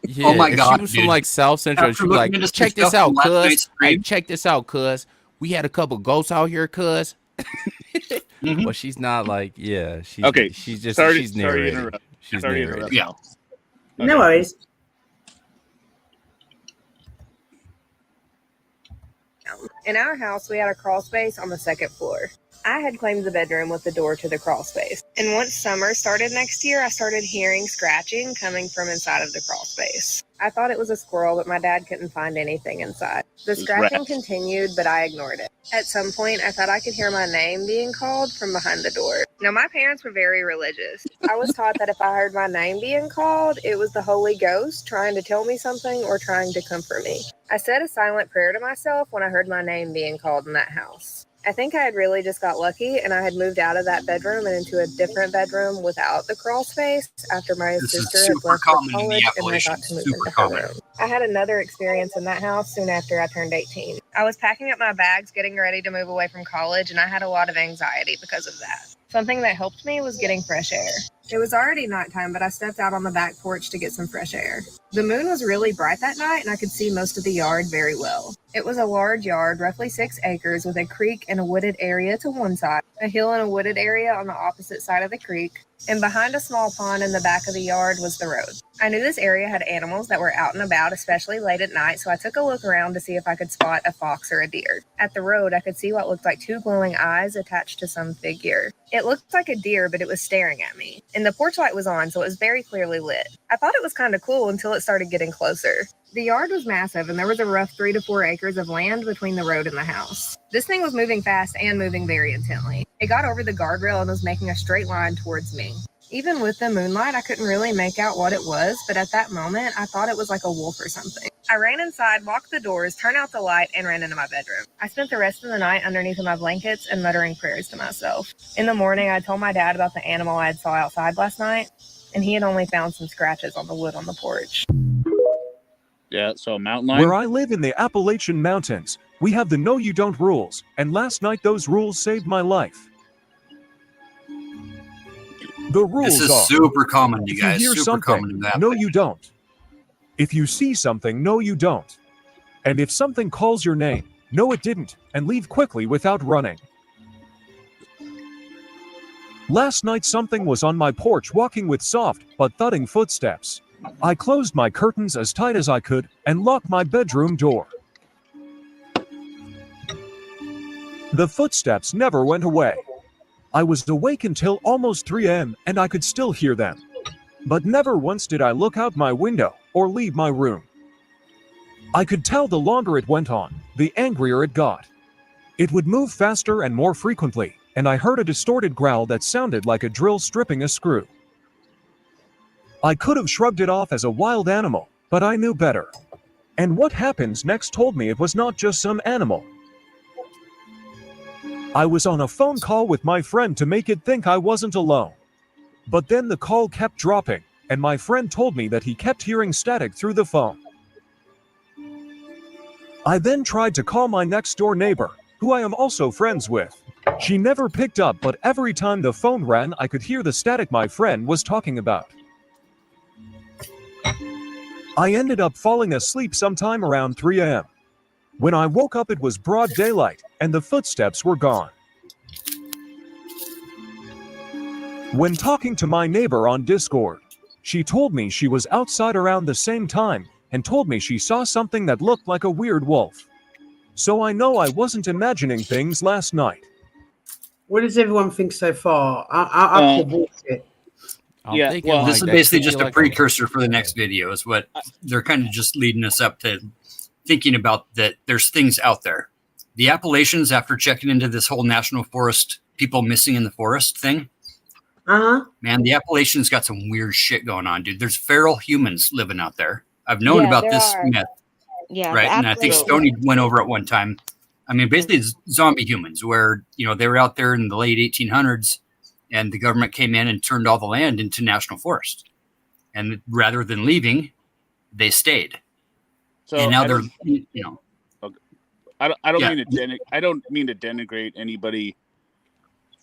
Yeah, Oh my if God, she was from dude. like South Central, After she'd be like, looking into check some this stuff out, from last cuz. night's Hey, stream- check this out, cuz. We had a couple ghosts out here, cuz. But she's not like, yeah. She's, Okay, She's just, sorry to she's narrating. interrupt. She's Sorry to narrating. interrupt. Yeah. No worries. In our house, we had a crawl space on the second floor. I had claimed the bedroom with the door to the crawl space. And once summer started next year, I started hearing scratching coming from inside of the crawl space. I thought it was a squirrel, but my dad couldn't find anything inside. The scratching continued, but I ignored it. At some point, I thought I could hear my name being called from behind the door. Now, my parents were very religious. I was taught that if I heard my name being called, it was the Holy Ghost trying to tell me something or trying to comfort me. I said a silent prayer to myself when I heard my name being called in that house. I think I had really just got lucky and I had moved out of that bedroom and into a different bedroom without the crawl space after my sister had left for college and I got to move into her room. I had another experience in that house soon after I turned 18. I was packing up my bags, getting ready to move away from college, and I had a lot of anxiety because of that. Something that helped me was getting fresh air. It was already nighttime, but I stepped out on the back porch to get some fresh air. The moon was really bright that night, and I could see most of the yard very well. It was a large yard, roughly 6 acres, with a creek and a wooded area to one side, a hill and a wooded area on the opposite side of the creek, and behind a small pond in the back of the yard was the road. I knew this area had animals that were out and about, especially late at night, so I took a look around to see if I could spot a fox or a deer. At the road, I could see what looked like 2 glowing eyes attached to some figure. It looked like a deer, but it was staring at me, and the porch light was on, so it was very clearly lit. I thought it was kind of cool until it started getting closer. The yard was massive, and there was a rough 3 to 4 acres of land between the road and the house. This thing was moving fast and moving very intently. It got over the guardrail and was making a straight line towards me. Even with the moonlight, I couldn't really make out what it was, but at that moment, I thought it was like a wolf or something. I ran inside, locked the doors, turned out the light, and ran into my bedroom. I spent the rest of the night underneath my blankets and muttering prayers to myself. In the morning, I told my dad about the animal I had saw outside last night, and he had only found some scratches on the wood on the porch. Yeah, so mountain lion. Where I live in the Appalachian Mountains, we have the no you don't rules, and last night those rules saved my life. The rules This is are, super common, you guys. if you hear Super common something, in that. no you don't. If you see something, no you don't. And if something calls your name, no it didn't, and leave quickly without running. Last night something was on my porch walking with soft but thudding footsteps. I closed my curtains as tight as I could and locked my bedroom door. The footsteps never went away. I was awake until almost 3 a.m. and I could still hear them. But never once did I look out my window or leave my room. I could tell the longer it went on, the angrier it got. It would move faster and more frequently, and I heard a distorted growl that sounded like a drill stripping a screw. I could have shrugged it off as a wild animal, but I knew better. And what happens next told me it was not just some animal. I was on a phone call with my friend to make it think I wasn't alone. But then the call kept dropping, and my friend told me that he kept hearing static through the phone. I then tried to call my next-door neighbor, who I am also friends with. She never picked up, but every time the phone rang, I could hear the static my friend was talking about. I ended up falling asleep sometime around 3 a.m. When I woke up, it was broad daylight, and the footsteps were gone. When talking to my neighbor on Discord, she told me she was outside around the same time and told me she saw something that looked like a weird wolf. So I know I wasn't imagining things last night. What does everyone think so far? I could watch it. Yeah, well, this is basically just a precursor for the next video. Is what they're kind of just leading us up to thinking about, that there's things out there. The Appalachians, after checking into this whole national forest, people missing in the forest thing, man, the Appalachians got some weird shit going on, dude. There's feral humans living out there. I've known about this myth, right? And I think Stoney went over it one time. I mean, basically, it's zombie humans, where they were out there in the late 1800s, and the government came in and turned all the land into national forest. And rather than leaving, they stayed. So and now they're, I don't mean to denigrate anybody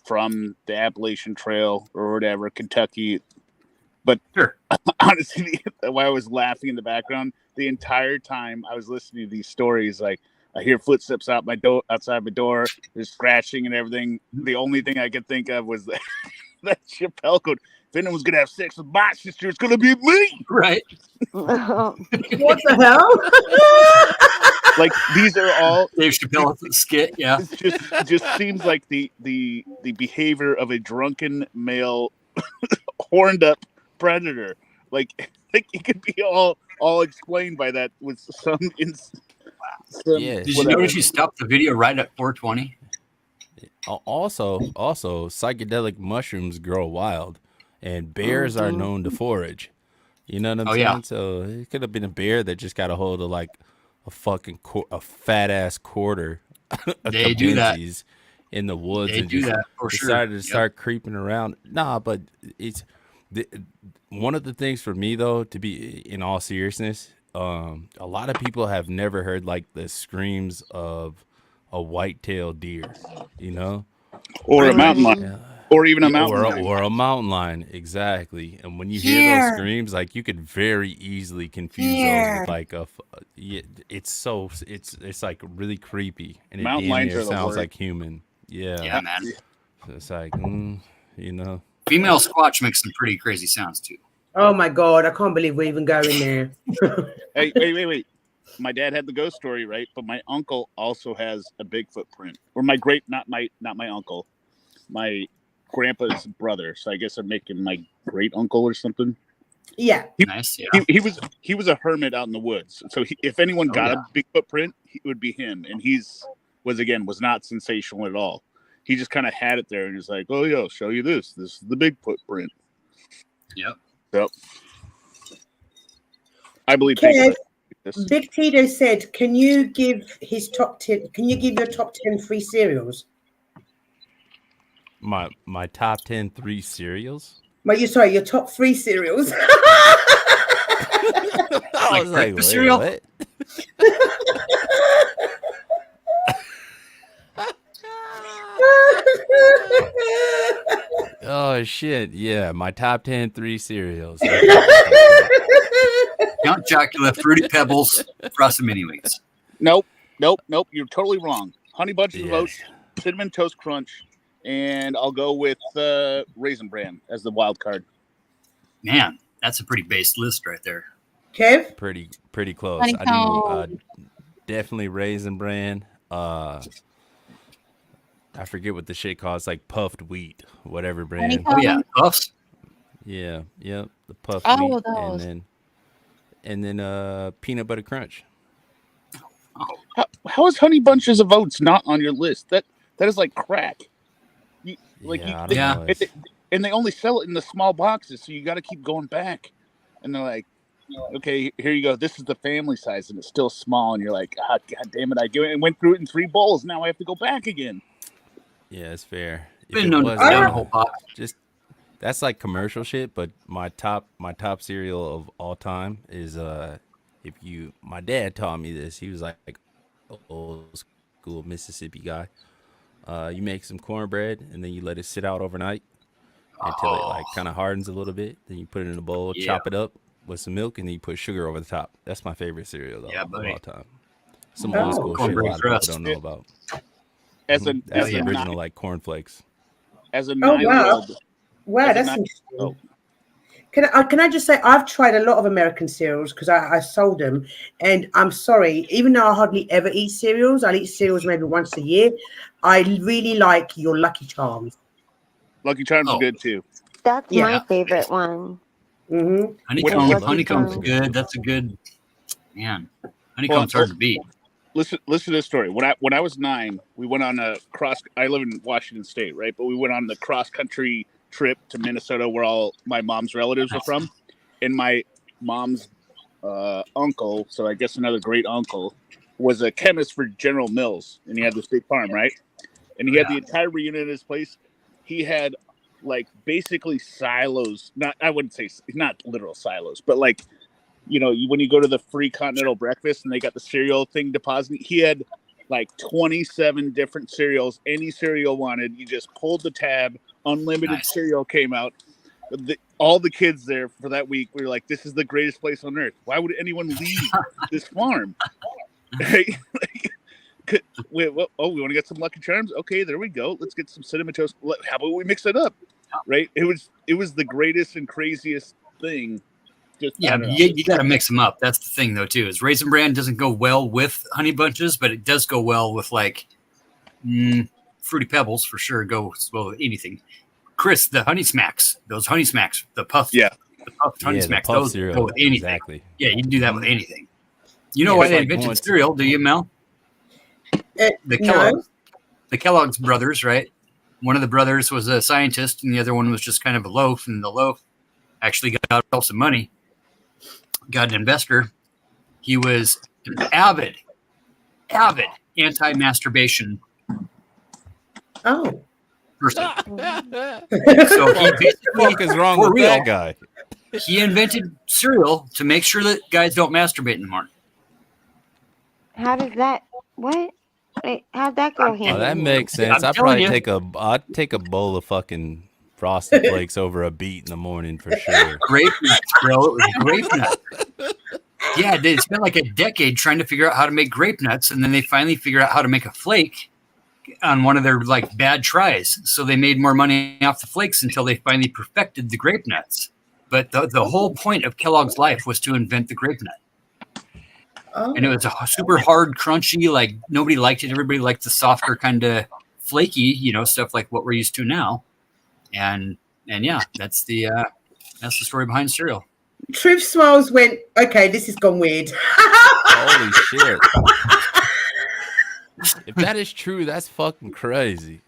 from the Appalachian Trail or whatever, Kentucky, but honestly, while I was laughing in the background the entire time I was listening to these stories, like I hear footsteps outside my door, there's scratching and everything. The only thing I could think of was that Chappelle quote, "If anyone's gonna have sex with my sister, it's gonna be me." Right. What the hell? Like, these are all Dave Chappelle skit. Yeah, it just seems like the behavior of a drunken male, horned up predator. Like it could be all explained by that with some. Did you notice you stopped the video right at 4:20? Also, psychedelic mushrooms grow wild, and bears are known to forage. You know what I'm saying? Yeah. So it could have been a bear that just got a hold of like a fat ass quarter. They do that in the woods, They and do just that for sure. decided to start creeping around. Nah, but it's one of the things for me though, to be in all seriousness. A lot of people have never heard like the screams of a white-tailed deer, or a mountain lion, or even a mountain lion, or a mountain lion, exactly. And when you hear those screams, like you could very easily confuse those with like it's like really creepy, and mountain it lions are the sounds worst. like human. Yeah, man. So it's like Female squatch makes some pretty crazy sounds too. Oh my God, I can't believe we're even going there. Hey, wait. My dad had the ghost story, right? But my uncle also has a Bigfoot print. Or my not my uncle, my grandpa's brother. So I guess I'm making my great uncle or something. Yeah. Nice. Yeah. He was a hermit out in the woods. So if anyone got a Bigfoot print, it would be him. And was not sensational at all. He just kind of had it there and he's like, "Oh yeah, I'll show you this. This is the Bigfoot print." Yep. I believe Kev, Big Tito said, "Can you give his top 10? Can you give your top 10 free cereals?" My top 10 3 cereals. Your top 3 cereals. I was like, breakfast cereal? What? Oh shit! Yeah, my top 10 3 cereals. Count Chocula, Fruity Pebbles, Frosted Mini Wheats. Nope. You're totally wrong. Honey Bunches of Oats, Cinnamon Toast Crunch, and I'll go with Raisin Bran as the wild card. Man, that's a pretty base list right there. Kev? Pretty close. Honeycomb. I do definitely Raisin Bran. I forget what the shit calls, like puffed wheat, whatever brand. Oh yeah, Puffs. Yeah, the puffed Oh, wheat, those. and then peanut butter crunch. How is Honey Bunches of Oats not on your list? That is like crack. I don't know. And they only sell it in the small boxes, so you got to keep going back. And they're like, okay, here you go. This is the family size, and it's still small. And you're like, God damn it! I went through it in 3 bowls. Now I have to go back again. Yeah, it's fair. Been known to put down the whole box. Just that's like commercial shit. But my top cereal of all time is my dad taught me this. He was like old school Mississippi guy. You make some cornbread and then you let it sit out overnight until it like kind of hardens a little bit. Then you put it in a bowl, chop it up with some milk, and then you put sugar over the top. That's my favorite cereal though of all time. Some old school shit a lot of people don't know about. That's the original like cornflakes. As a 9-year-old. Wow, that's interesting. Can I just say I've tried a lot of American cereals because I sold them, and I'm sorry, even though I hardly ever eat cereals, I'll eat cereals maybe once a year. I really like your Lucky Charms. Lucky Charms are good too. That's my favorite one. Mm-hmm. Honeycomb's good. That's a good man. Honeycomb's hard to beat. Listen to this story. When I was 9, we went on a I live in Washington State, right? But we went on the cross country trip to Minnesota where all my mom's relatives are from. And my mom's uncle, so I guess another great uncle, was a chemist for General Mills, and he had this big farm, right? And he had the entire reunion at his place. He had like basically silos, I wouldn't say not literal silos, but like, you know, when you go to the free continental breakfast and they got the cereal thing deposited, he had like 27 different cereals. Any cereal wanted, you just pulled the tab, unlimited cereal came out. All the kids there for that week were like, this is the greatest place on earth. Why would anyone leave this farm? Right? we want to get some Lucky Charms? Okay, there we go. Let's get some Cinnamon Toast. How about we mix it up? Right? It was the greatest and craziest thing. You got to mix them up. That's the thing, though, too. Is Raisin Bran doesn't go well with Honey Bunches, but it does go well with like Fruity Pebbles for sure. Goes well with anything. Chris, the Honey Smacks, those Honey Smacks, the puff, the puffed Honey Smacks, those go with anything. Exactly. Yeah, you can do that with anything. You know why they invented cereal? Do you, Mel? The Kellogg's brothers, right? One of the brothers was a scientist, and the other one was just kind of a loaf. And the loaf actually got himself some money. Got an investor. He was an avid anti-masturbation person. So he basically, what is wrong with that guy? He invented cereal to make sure that guys don't masturbate in the morning. How does that? What? Wait, how'd that go hand? Oh, that makes sense. I'd probably take a bowl of fucking Frosted Flakes over a beet in the morning for sure. Grape nuts, bro. It was grape nuts. Yeah, they spent like a decade trying to figure out how to make grape nuts, and then they finally figured out how to make a flake on one of their like bad tries. So they made more money off the flakes until they finally perfected the grape nuts. But the whole point of Kellogg's life was to invent the grape nut. Oh. And it was a super hard, crunchy, like nobody liked it. Everybody liked the softer kind of flaky, stuff like what we're used to now. And yeah, that's the story behind cereal. Truth Smiles went, okay, this has gone weird. Holy shit. If that is true, that's fucking crazy.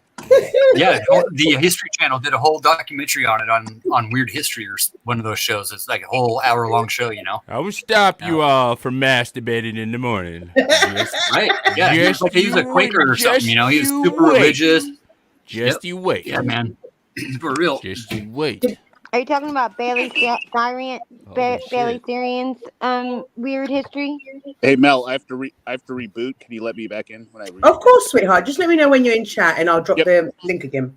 Yeah, the History Channel did a whole documentary on it on Weird History or one of those shows. It's like a whole hour-long show, I will stop you all from masturbating in the morning. Right, yeah. He was a Quaker or something, he was super religious. Just you wait. Yeah, man. For real. Just you wait. Are you talking about Bailey Syrian's Weird History? Hey Mel, I have to reboot. Can you let me back in when I reboot? Of course, sweetheart. Just let me know when you're in chat, and I'll drop the link again.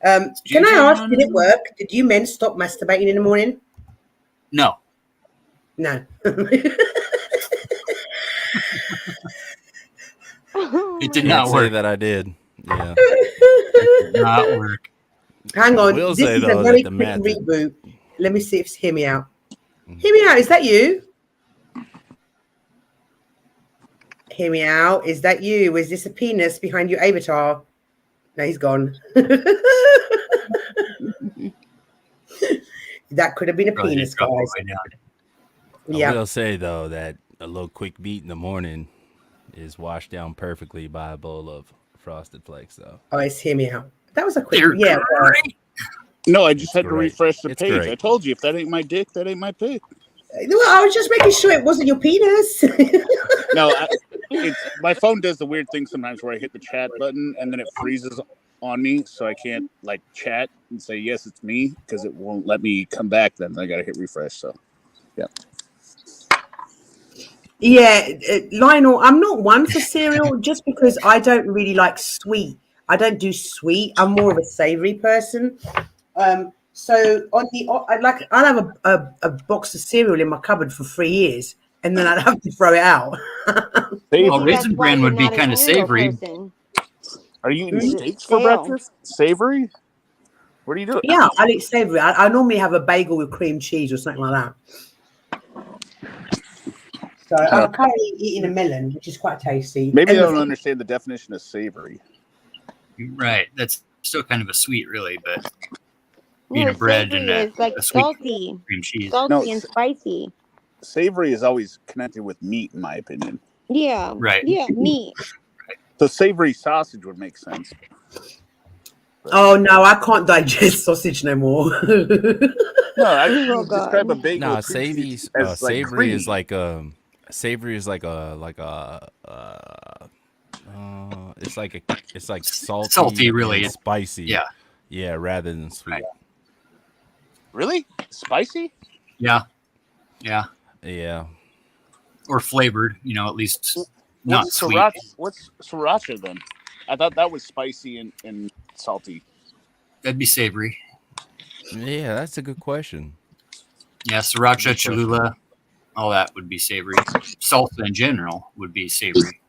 Can I ask? Did it work? Did you men stop masturbating in the morning? No. No. It did not work. That I did. Yeah. It did not work. Hang on. Will this say, is though, a very that the quick math reboot. Let me see if it's hear me out. Hear me out. Is that you? Hear me out. Is that you? Is this a penis behind your avatar? No, he's gone. That could have been a Probably penis, did drop all guys. the way down. I Yeah. will say though that a little quick beat in the morning is washed down perfectly by a bowl of Frosted Flakes, though. Oh, it's hear me out. That was a quick. They're Yeah. great. No, I just It's had to great. refresh the It's page. great. I told you, if that ain't my dick, that ain't my pig. Well, I was just making sure it wasn't your penis. No, it's my phone does the weird thing sometimes where I hit the chat button and then it freezes on me, so I can't like chat and say yes, it's me, because it won't let me come back. Then I gotta hit refresh. So, yeah. Yeah, Lionel, I'm not one for cereal just because I don't really like sweet. I don't do sweet. I'm more of a savory person. So on the I'll have a box of cereal in my cupboard for 3 years, and then I'd have to throw it out. Well, Raisin Bran would be kind of savory. Are you eating Mm. steaks for breakfast? Savory? What are you doing? Yeah, I'll eat savory. I normally have a bagel with cream cheese or something like that. So I'm currently eating a melon, which is quite tasty. Maybe I And don't understand the definition of savory. Right. That's still kind of a sweet, really, but No, being a bread savory and is like a sweet salty, cream cheese. salty and spicy. Savory is always connected with meat, in my opinion. Yeah. Right. Yeah, meat. So savory sausage would make sense. oh no, I can't digest sausage no more. No, I Oh, describe a God. bagel Nah, with cream cheese savory, as like savory creamy. is like savory is like it's like salty really. and spicy. Yeah. Yeah, rather than sweet. Right. Really? Spicy? Yeah. Yeah. Yeah. Or flavored, at least not What's sweet. sriracha? What's sriracha then? I thought that was spicy and salty. That'd be savory. Yeah, that's a good question. Yeah, sriracha, Good question. Cholula, all that would be savory. Salsa in general would be savory.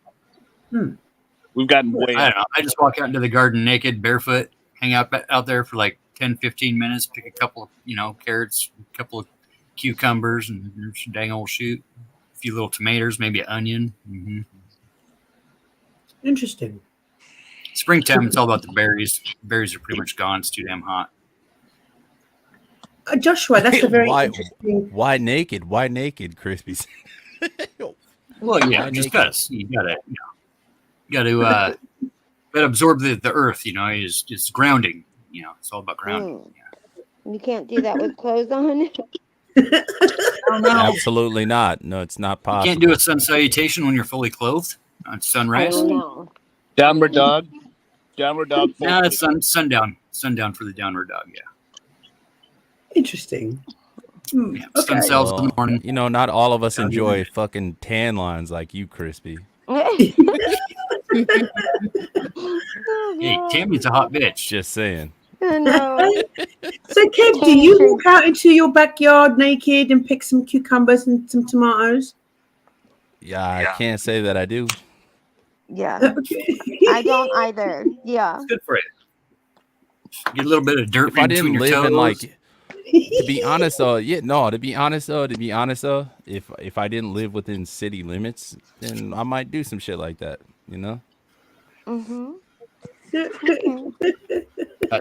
We've gotten way. I don't know. I just walk out into the garden naked, barefoot, hang out there for like 10, 15 minutes, pick a couple of, carrots, a couple of cucumbers, and dang old shoot. A few little tomatoes, maybe an onion. Mm-hmm. Interesting. Springtime, it's all about the berries. Berries are pretty much gone. It's too damn hot. Joshua, that's a very interesting. Why naked? Why naked, Crispies? Well, yeah, you gotta absorb the earth. It's grounding. It's all about grounding. You can't do that with clothes on. Absolutely not. No, it's not possible. You can't do a sun salutation when you're fully clothed on sunrise. Downward dog. Downward dog. No, it's sundown. Sundown for the downward dog. Yeah. Interesting. Yeah, sun cells in the morning. Not all of us enjoy fucking tan lines like you, Crispy. Hey, Tammy's a hot bitch. Just saying. No. So, Kev, do you walk out into your backyard naked and pick some cucumbers and some tomatoes? Yeah, I can't say that I do. Yeah. I don't either. Yeah. It's good for you. Get a little bit of dirt If I between didn't your live toes. in like, to be honest though, if I didn't live within city limits, then I might do some shit like that. Mm-hmm.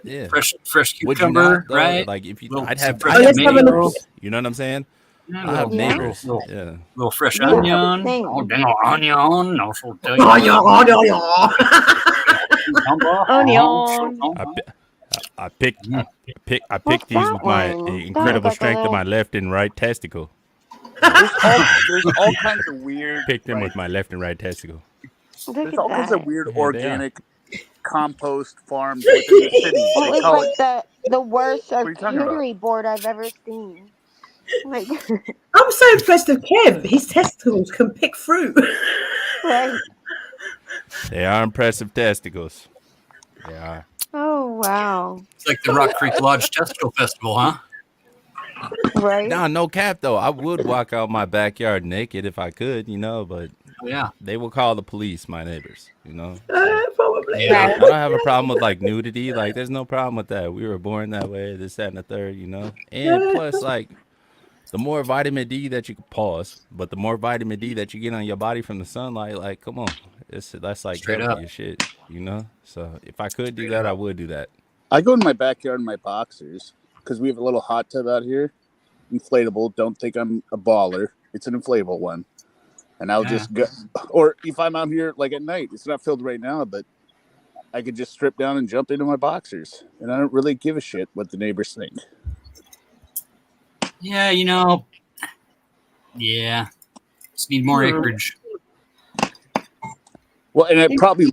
Yeah. Fresh Would you cucumber, not, though? right? Like if you, Little- I'd have, fresh I'd have tomato. neighbors. You know what I'm saying? Yeah, I have little- neighbors. little- Yeah. Little fresh Yeah, onion. same. Oh, dang onion. Also, I picked these with my incredible strength of my left and right testicle. There's all kinds of weird. Picked them with my left and right testicle. There's all kinds of weird Yeah, they are. organic compost farms within the city. It They was call like the worst are you talking about? charcuterie board I've ever seen. Like, I'm so impressed with Kev. His testicles can pick fruit. right. They are impressive testicles. They are. Oh wow. It's like the Rock Creek Lodge Testicle Festival, huh? Right. Nah, no cap though. I would walk out my backyard naked if I could, but Yeah. they will call the police, my neighbors, Probably. Yeah. I don't have a problem with like nudity. Like there's no problem with that. We were born that way, this, that, and the third, And plus, like, the more vitamin D that you can pause, but the more vitamin D that you get on your body from the sunlight, like, come on, that's like Straight healthy up. as shit, you know. So if I could do Straight that, I up. would do that. I go in my backyard in my boxers because we have a little hot tub out here, inflatable. Don't think I'm a baller. It's an inflatable one, and I'll just go. Or if I'm out here like at night, it's not filled right now, but I could just strip down and jump into my boxers, and I don't really give a shit what the neighbors think. Yeah, you know. Yeah, just need more acreage. Well, and I probably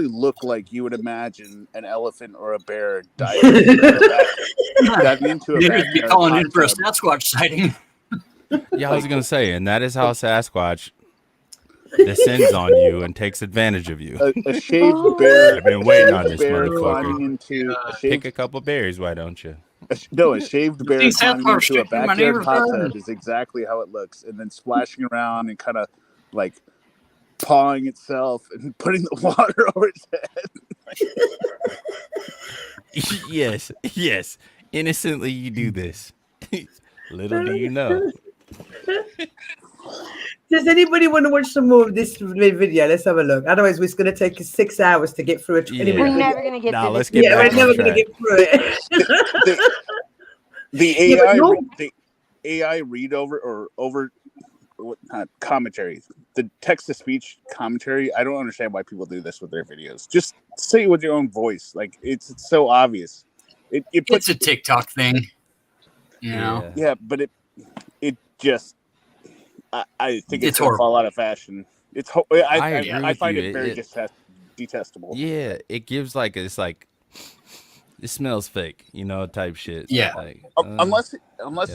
look like you would imagine an elephant or a bear diving into a You'd be backyard calling hot in for a tub. Sasquatch sighting. Yeah, I was gonna say, and that is how Sasquatch descends on you and takes advantage of you. A shaved bear. I've been waiting on this Bear motherfucker. climbing into a Pick shaved, a couple berries, why don't you? a shaved bear These climbing Sasquatch into a sticking in my backyard hot neighborhood. tub is exactly how it looks, and then splashing around and kind of like pawing itself and putting the water over its head. Yes. Innocently, you do this. Little do you know. Does anybody want to watch some more of this video? Let's have a look. Otherwise, it's going to take us 6 hours to get through a 20-minute We're video. never gonna get through let's this. get back we're never on going to track. get through it. The AI, the AI read over commentary, the text to speech commentary. I don't understand why people do this with their videos. Just say it with your own voice. Like it's so obvious. It's a TikTok thing. You know? Yeah, but it just I think It's it's gonna fall horrible. out of fashion. I agree I with find you. it very detestable. Yeah, it gives like it's like it smells fake, you know, type shit. Yeah. Like, Unless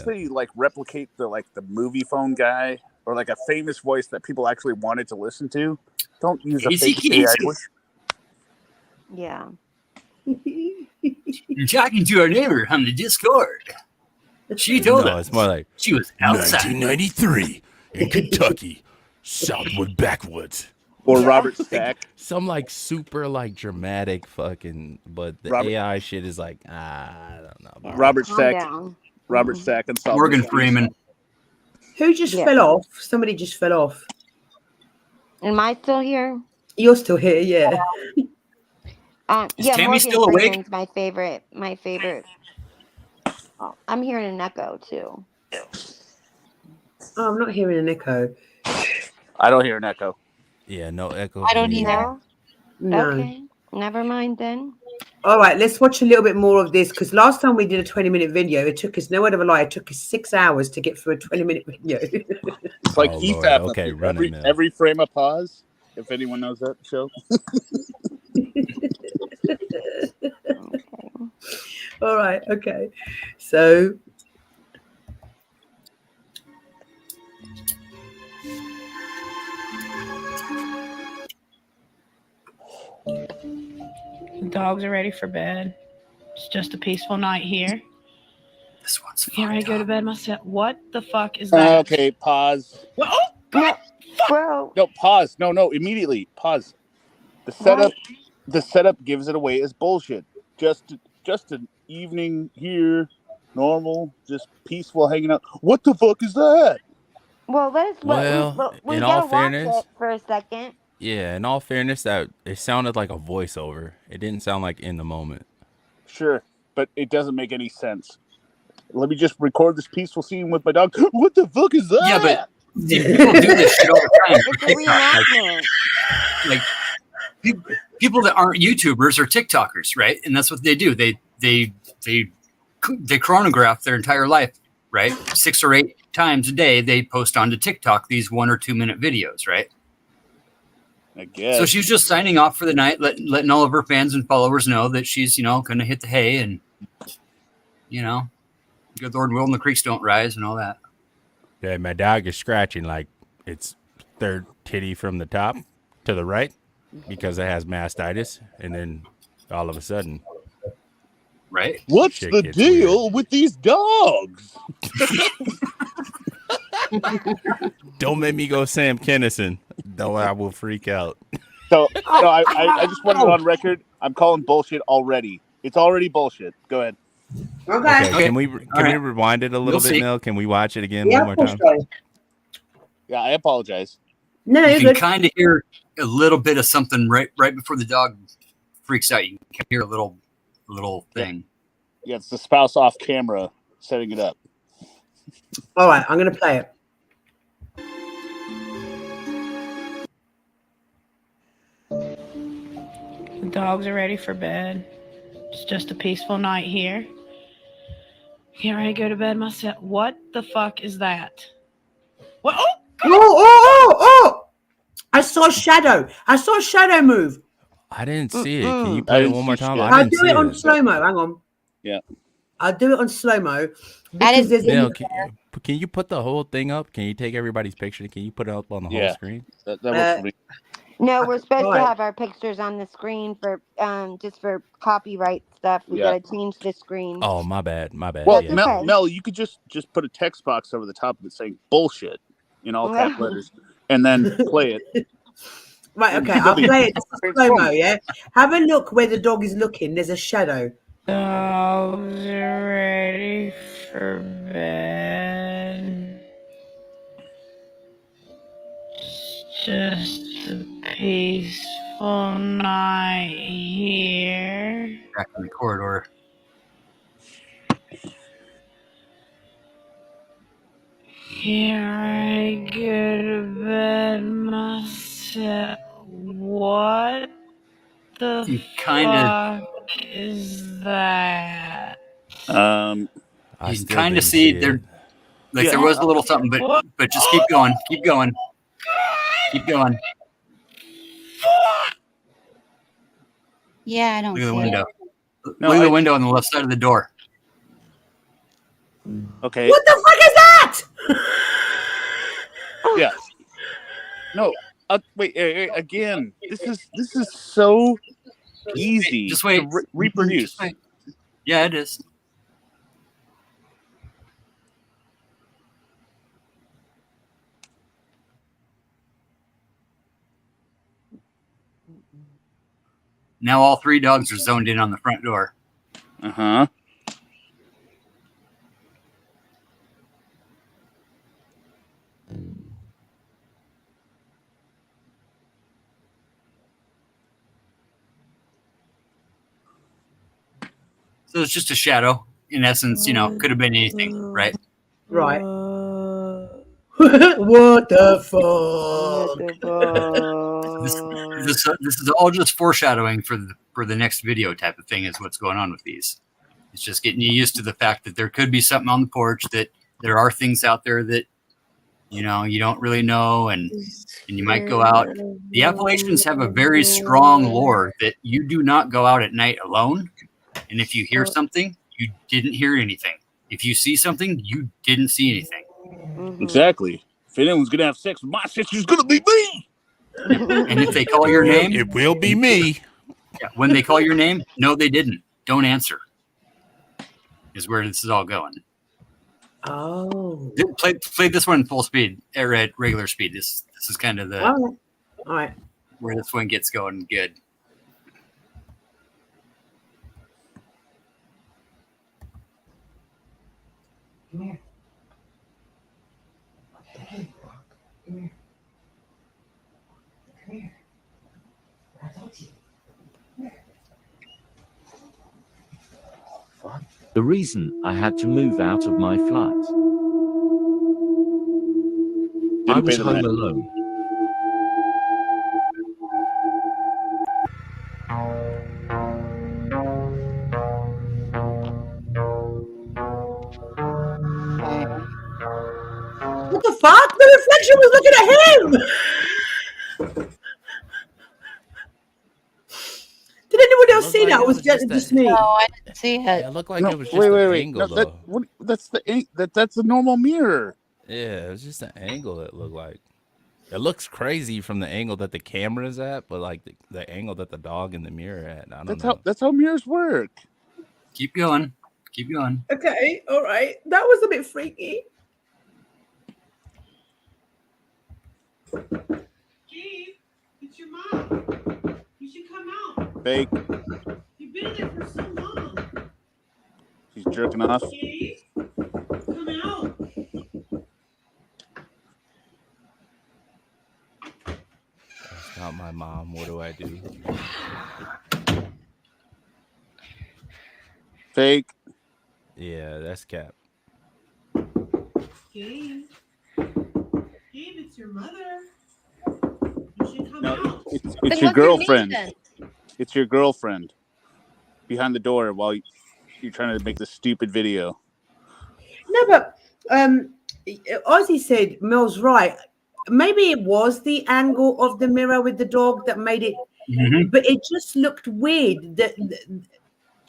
they like replicate the movie phone guy or like a famous voice that people actually wanted to listen to. Don't use a fake AI voice. Yeah. You're talking to our neighbor on the Discord. She told no, us it's more like she was outside. 1993 in Kentucky, Southwood backwoods. Or Robert Stack. Some like super like dramatic fucking, but the AI shit is like, I don't know. Yeah, Robert calm Stack. down. Robert Stack and Solomon Morgan Stevens. Freeman. Who just fell off? Somebody just fell off. Am I still here? You're still here, yeah. Is Yeah, Tammy Morgan still awake? Freeman's my favorite. Oh, I'm hearing an echo too. Oh, I'm not hearing an echo. I don't hear an echo. Yeah, no echo. I don't from me. either. No. Okay, never mind then. All right, let's watch a little bit more of this because last time we did a 20-minute video, it took us, no word of a lie, it took us 6 hours to get through a 20-minute video. It's like Oh, EFAP. Lord. Okay, run it, man. Every frame of pause. If anyone knows that show. All right, okay. So The dogs are ready for bed. It's just a peaceful night here. This one's Get ready to go to bed myself. What the fuck is that? Okay, pause. Well, oh, God. Bro. No, pause. No, immediately. Pause. The setup gives it away as bullshit. Just an evening here, normal, just peaceful hanging out. What the fuck is that? Well, we in gotta all fairness, watch it for a second. yeah, in all fairness, that it sounded like a voiceover. It didn't sound like in the moment. Sure, but it doesn't make any sense. Let me just record this peaceful scene with my dog. What the fuck is that? Yeah, but people do this shit all the time. It's a reenactment. Like people that aren't YouTubers are TikTokers, right? And that's what they do. They chronograph their entire life, right? 6 or 8 times a day they post onto TikTok these 1 or 2 minute videos, right? I guess. So she's just signing off for the night, letting all of her fans and followers know that she's, going to hit the hay and, good Lord willing, the creeks don't rise and all that. Yeah, my dog is scratching like its third titty from the top to the right because it has mastitis, and then all of a sudden, right? What's shit the gets deal with these dogs? Don't make me go Sam Kinison. No, I will freak out. So I just wanted it on record. I'm calling bullshit already. It's already bullshit. Go ahead. Okay. Can we rewind it a little bit, Mel? Can we watch it again one more time? Yeah, I apologize. No, you can kind of hear a little bit of something right before the dog freaks out. You can hear a little thing. Yeah, it's the spouse off camera setting it up. All right, I'm going to play it. The dogs are ready for bed. It's just a peaceful night here. Get ready to go to bed myself. What the fuck is that? What? Oh! I saw a shadow. I saw a shadow move. I didn't see it. Can you play it one more time? I'll do it on slow-mo. Hang on. Yeah. I'll do it on slow-mo. Because there's Mel, can you put the whole thing up? Can you take everybody's picture? Can you put it up on the whole screen? That works for me. No, we're supposed to have our pictures on the screen for just for copyright stuff. We gotta change the screen. Oh, my bad. Well, Yeah. Mel, you could just put a text box over the top of it saying bullshit in all cap letters and then play it. Right, okay, I'll play it just slow-mo, yeah? Have a look where the dog is looking. There's a shadow. Dogs are ready for bed. Just a peaceful night here. Back in the corridor. Here I go to bed myself. What the fuck is that? You can kind of see there. Like there was a little something, but just keep going. Keep going. Yeah, I don't Look at the see window. it. Look at the window on the left side of the door. Okay. What the fuck is that? Yeah. No. Wait. Again, this is so easy. Just wait. To reproduce. Just wait. Yeah, it is. Now all three dogs are zoned in on the front door. Uh-huh. So it's just a shadow. In essence, could have been anything, right? Right. What the fuck? This is all just foreshadowing for the next video type of thing is what's going on with these. It's just getting you used to the fact that there could be something on the porch, that there are things out there that you don't really know, and you might go out. The Appalachians have a very strong lore that you do not go out at night alone, and if you hear something, you didn't hear anything. If you see something, you didn't see anything. Exactly. If anyone's gonna have sex with my sister, it's gonna be me. And if they call your name, it will be me. Yeah, when they call your name, no, they didn't. Don't answer. Is where this is all going. Oh. Play this one full speed or at regular speed. This is kind of the all right where this one gets going good. Come here. Come here. Come here. I told you. The reason I had to move out of my flat. I was home alone. What the fuck? The reflection was looking at him! Did anyone else see that? Or was just me? No, I didn't see it. It looked like it was just wait. an angle, No, though. that's the normal mirror. Yeah, it was just an angle it looked like. It looks crazy from the angle that the camera's at, but like the angle that the dog in the mirror at. I don't know. That's how mirrors work. Keep going. Keep going. Okay, all right. That was a bit freaky. Keith, it's your mom. You should come out. Fake. You've been there for so long. jerking off. Come out. That's not my mom. What do I do? Fake. Yeah, that's cap. Gabe, it's your mother. You should come No, out. it's your girlfriend. It's your girlfriend behind the door while you're trying to make this stupid video. No, but Ozzy said Mel's right. Maybe it was the angle of the mirror with the dog that made it, but it just looked weird.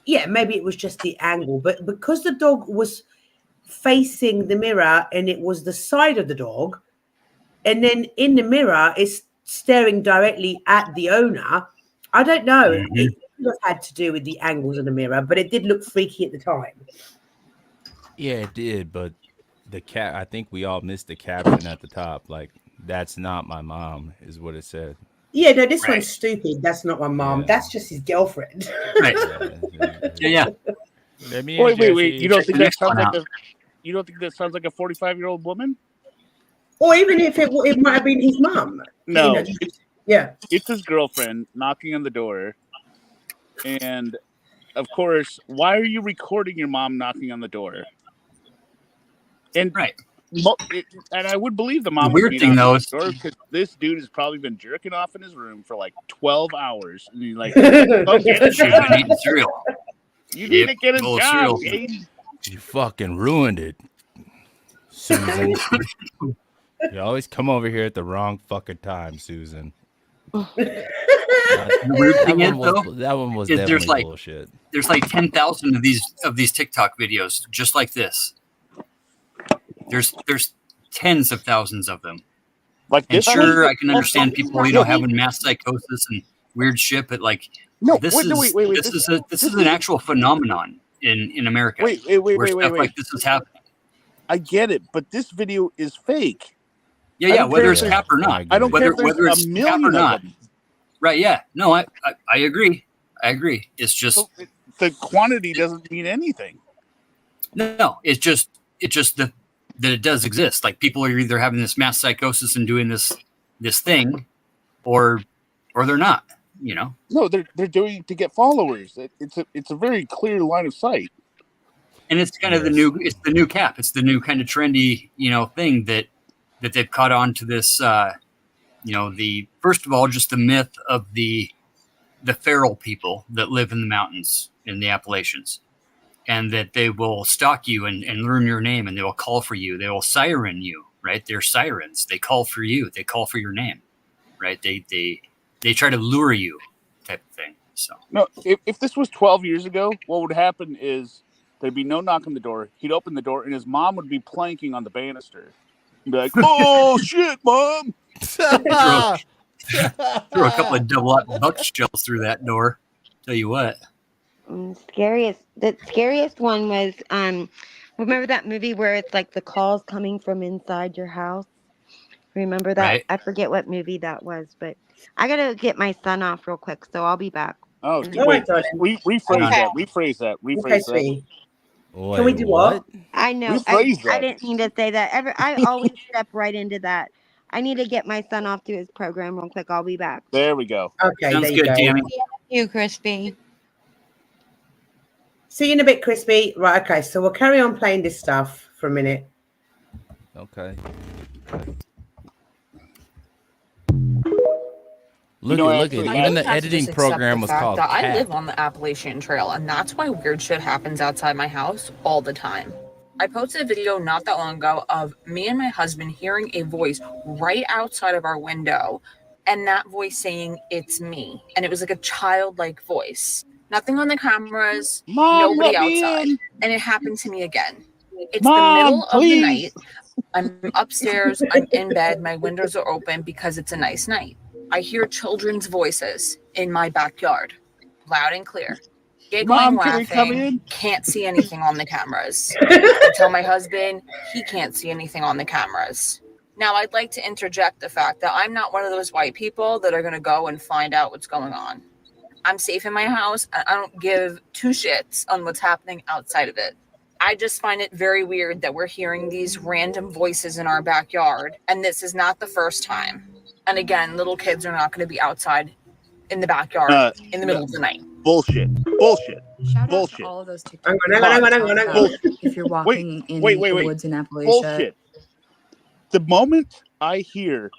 Yeah, maybe it was just the angle, but because the dog was facing the mirror and it was the side of the dog, and then in the mirror it's staring directly at the owner. I don't know. It could have had to do with the angles of the mirror, but it did look freaky at the time. Yeah, it did, but the cap. I think we all missed the caption at the top. Like, "That's not my mom," is what it said. Yeah, no, this one's stupid. That's not my mom. That's just his girlfriend. Right. Yeah. Wait. You don't think that sounds like you don't think that sounds like a 45-year-old woman? Or even if it might have been his mom. No. You know, It's his girlfriend knocking on the door. And of course, why are you recording your mom knocking on the door? And and I would believe the mom. The weird thing though is because this dude has probably been jerking off in his room for like 12 hours, and he's like, "Come get a job. Cereal. You need to get a job, Gabe." You fucking ruined it, Susan. You always come over here at the wrong fucking time, Susan. The weird thing is, though, that one was is definitely bullshit. There's like 10,000 of these TikTok videos just like this. There's tens of thousands of them. Like and this sure, one? I can understand people, having mass psychosis and weird shit, but like this is an actual phenomenon in America. Wait. Stuff like this is happening. I get it, but this video is fake. Yeah, whether it's cap or not. I don't care if whether there's it's a cap million or of not. them. Right? Yeah. No, I agree. It's just the quantity doesn't mean anything. No, it's just that it does exist. Like people are either having this mass psychosis and doing this thing, or they're not. No, they're doing it to get followers. It's a very clear line of sight. And it's kind of the new cap. It's the new kind of trendy thing that they've caught on to this. The first of all, just the myth of the feral people that live in the mountains in the Appalachians, and that they will stalk you and learn your name, and they will call for you. They will siren you, right? They're sirens. They call for you. They call for your name, right? They try to lure you, type of thing. So no, if this was 12 years ago, what would happen is there'd be no knock on the door. He'd open the door, and his mom would be planking on the banister. He'd be like, "Oh shit, mom!" Throw a couple of double-up buck shells through that door. Tell you what. The scariest one was remember that movie where it's like the calls coming from inside your house? Remember that? Right. I forget what movie that was, but I gotta get my son off real quick, so I'll be back. Oh, wait, rephrase that. Rephrase that. Can we do what? I know. I didn't mean to say that. I always step right into that. I need to get my son off to his program real quick. I'll be back. There we go. Okay, sounds there you good, go. Tammy. Thank you, Crispy. See you in a bit, Crispy. Right, okay, so we'll carry on playing this stuff for a minute. Okay. Look at even the editing program was called I Cat. live on the Appalachian Trail, and that's why weird shit happens outside my house all the time. I posted a video not that long ago of me and my husband hearing a voice right outside of our window, and that voice saying, "It's me." And it was like a childlike voice. Nothing on the cameras, nobody outside. And it happened to me again. It's the middle of the night. I'm upstairs, I'm in bed, my windows are open because it's a nice night. I hear children's voices in my backyard, loud and clear. Giggling, laughing, can't see anything on the cameras. I tell my husband, he can't see anything on the cameras. Now, I'd like to interject the fact that I'm not one of those white people that are going to go and find out what's going on. I'm safe in my house, and I don't give two shits on what's happening outside of it. I just find it very weird that we're hearing these random voices in our backyard, and this is not the first time. And again, little kids are not going to be outside in the backyard in the middle of the night. Bullshit. Shout out to all of those TikTok videos if you're walking in the woods in Appalachia. Bullshit. The moment I hear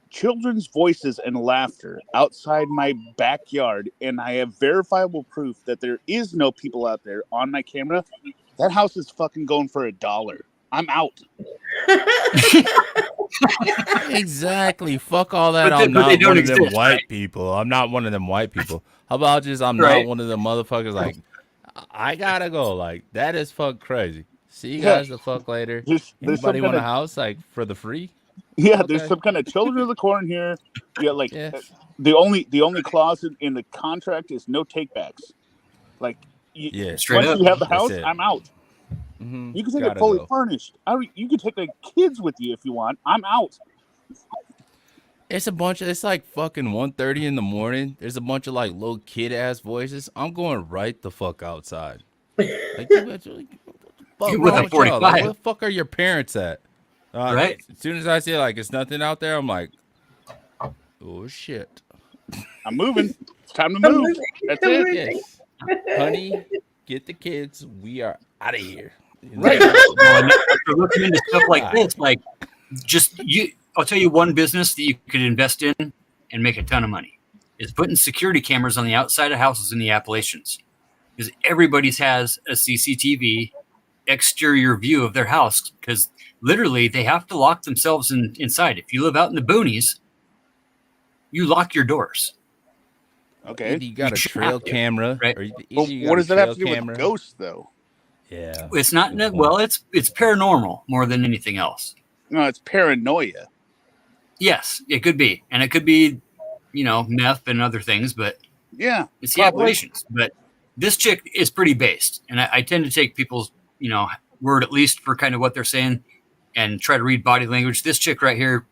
children's voices and laughter outside my backyard, and I have verifiable proof that there is no people out there on my camera, that house is fucking going for $1. I'm out. Exactly. Fuck all that. I'm not one of them white people. I'm not one of them white people. How about just I'm not one of them motherfuckers like I gotta go. Like that is fuck crazy. See you guys the fuck later. Anybody want a house like for the free? Yeah, there's some kind of children of the corn here. Yeah, like the only clause in the contract is no takebacks. Like once you have the house, I'm out. Mm-hmm. You can take it fully furnished. You can take the kids with you if you want. I'm out. It's like fucking 1:30 in the morning. There's a bunch of like little kid ass voices. I'm going right the fuck outside. Like, with a 45. Like, where the fuck are your parents at? Right. As soon as I see like it's nothing out there, I'm like, oh shit. I'm moving. It's time to move. That's it. Yes. Honey, get the kids. We are out of here. Right. Well, after looking into stuff like this, like I'll tell you one business that you could invest in and make a ton of money is putting security cameras on the outside of houses in the Appalachians, because everybody's has a CCTV exterior view of their house, because literally they have to lock themselves inside. If you live out in the boonies, you lock your doors. Okay. Either you got a trail camera, right? Or what does that have to do with ghosts, though? Yeah, it's not. Well, it's paranormal more than anything else. No, it's paranoia. Yes, it could be, and it could be, meth and other things, but yeah, it's the Appalachians. But this chick is pretty based, and I tend to take people's, word at least for kind of what they're saying, and try to read body language. This chick right here,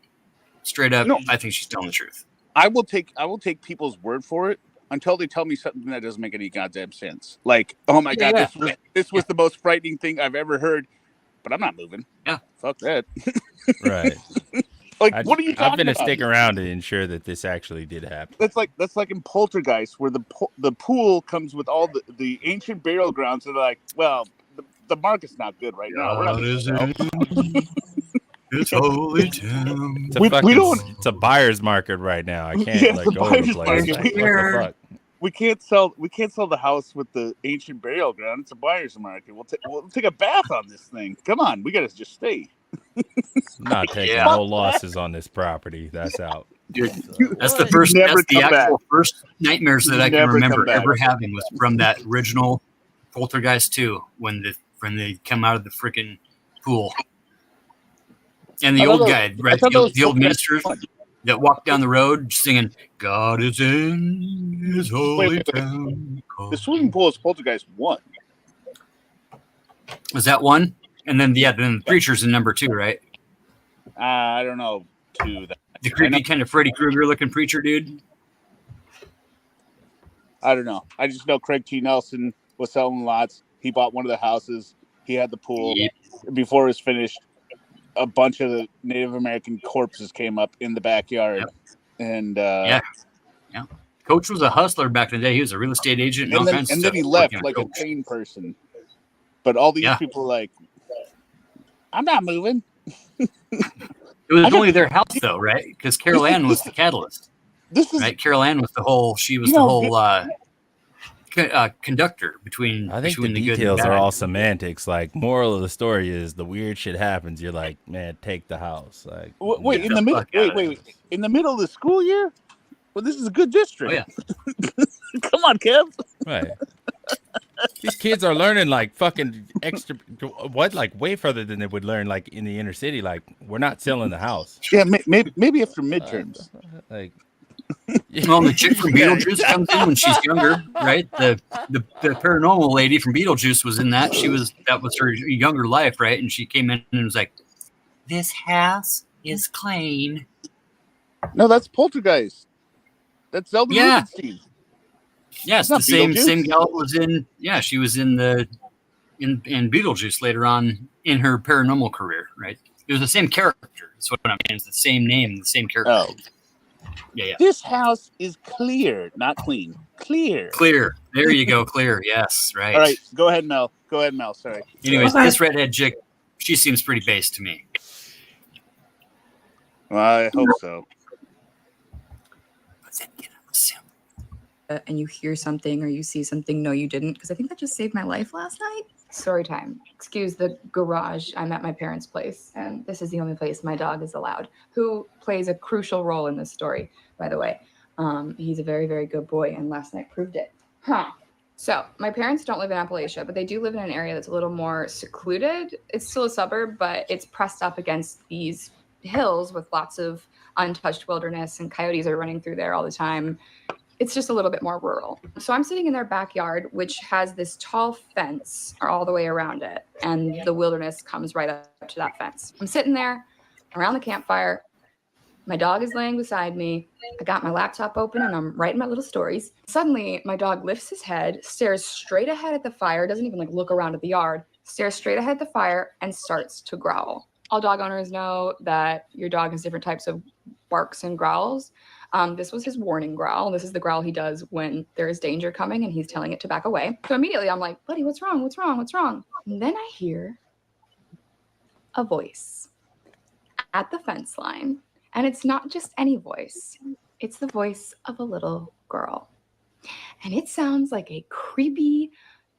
straight up, I think she's telling the truth. I will take people's word for it until they tell me something that doesn't make any goddamn sense. Like, oh my god, this was the most frightening thing I've ever heard. But I'm not moving. Yeah, fuck that. Right. Like, what are you talking about? I'm gonna stick around to ensure that this actually did happen. That's like in Poltergeist, where the pool comes with all the ancient burial grounds, and they're like, well, the market's not good right now. We're not It's holy town. It's a buyer's market right now. I can't go to the place. Like, what the fuck? We can't sell the house with the ancient burial ground. It's a buyer's market. We'll take a bath on this thing. Come on, we gotta just stay. Not taking no losses on this property. That's out. Dude, that's the first nightmares that I can remember ever having was from that original Poltergeist 2 when they come out of the freaking pool. And the old guy, right? The old minister that walked down the road singing, God is in his holy town. The swimming pool is Poltergeist 1. Was that 1? And then, then the preacher's in number 2, right? I don't know. 2. The creepy kind of Freddy Krueger looking preacher dude? I don't know. I just know Craig T. Nelson was selling lots. He bought one of the houses. He had the pool. Yep. Before it was finished, a bunch of the Native American corpses came up in the backyard. Yep. And yeah. Coach was a hustler back in the day. He was a real estate agent and all kinds of stuff. And then he left like a sane person. But all these people were like, I'm not moving. It was only their house though, right? Because Carol Ann was the catalyst. Right? Carol Ann was the whole conductor between. I think between the details are all semantics. Like, moral of the story is the weird shit happens. You're like, man, take the house. Like, wait, in the middle of the school year? Well, this is a good district. Oh, yeah. Come on, Kev. Right. These kids are learning like fucking extra, like way further than they would learn like in the inner city. Like, we're not selling the house. Yeah, maybe after midterms. Like, well, the chick from Beetlejuice comes in when she's younger, right? The paranormal lady from Beetlejuice was in that. That was her younger life, right? And she came in and was like, "This house is clean." No, that's Poltergeist. That's Zelda Rubinstein. Yes, the same gal was in. Yeah, she was in the in Beetlejuice later on in her paranormal career, right? It was the same character. That's what I'm saying. It's the same name, the same character. Oh. Yeah. This house is clear, not clean. Clear. Clear. There you go. Clear. Yes. Right. All right. Go ahead, Mel. Sorry. Anyways, this redhead chick, she seems pretty base to me. Well, I hope so. And you hear something or you see something, no, you didn't, because I think that just saved my life last night. Story time. Excuse the garage. I'm at my parents' place, and this is the only place my dog is allowed, who plays a crucial role in this story, by the way. He's a very, very good boy, and last night proved it. So my parents don't live in Appalachia, but they do live in an area that's a little more secluded. It's still a suburb, but it's pressed up against these hills with lots of untouched wilderness, and coyotes are running through there all the time. It's just a little bit more rural. So I'm sitting in their backyard, which has this tall fence all the way around it, and the wilderness comes right up to that fence. I'm sitting there around the campfire. My dog is laying beside me. I got my laptop open and I'm writing my little stories. Suddenly, my dog lifts his head, stares straight ahead at the fire, doesn't even look around at the yard, stares straight ahead at the fire and starts to growl. All dog owners know that your dog has different types of barks and growls. This was his warning growl. This is the growl he does when there is danger coming and he's telling it to back away. So immediately I'm like, buddy, what's wrong? What's wrong? What's wrong? And then I hear a voice at the fence line. And it's not just any voice. It's the voice of a little girl. And it sounds like a creepy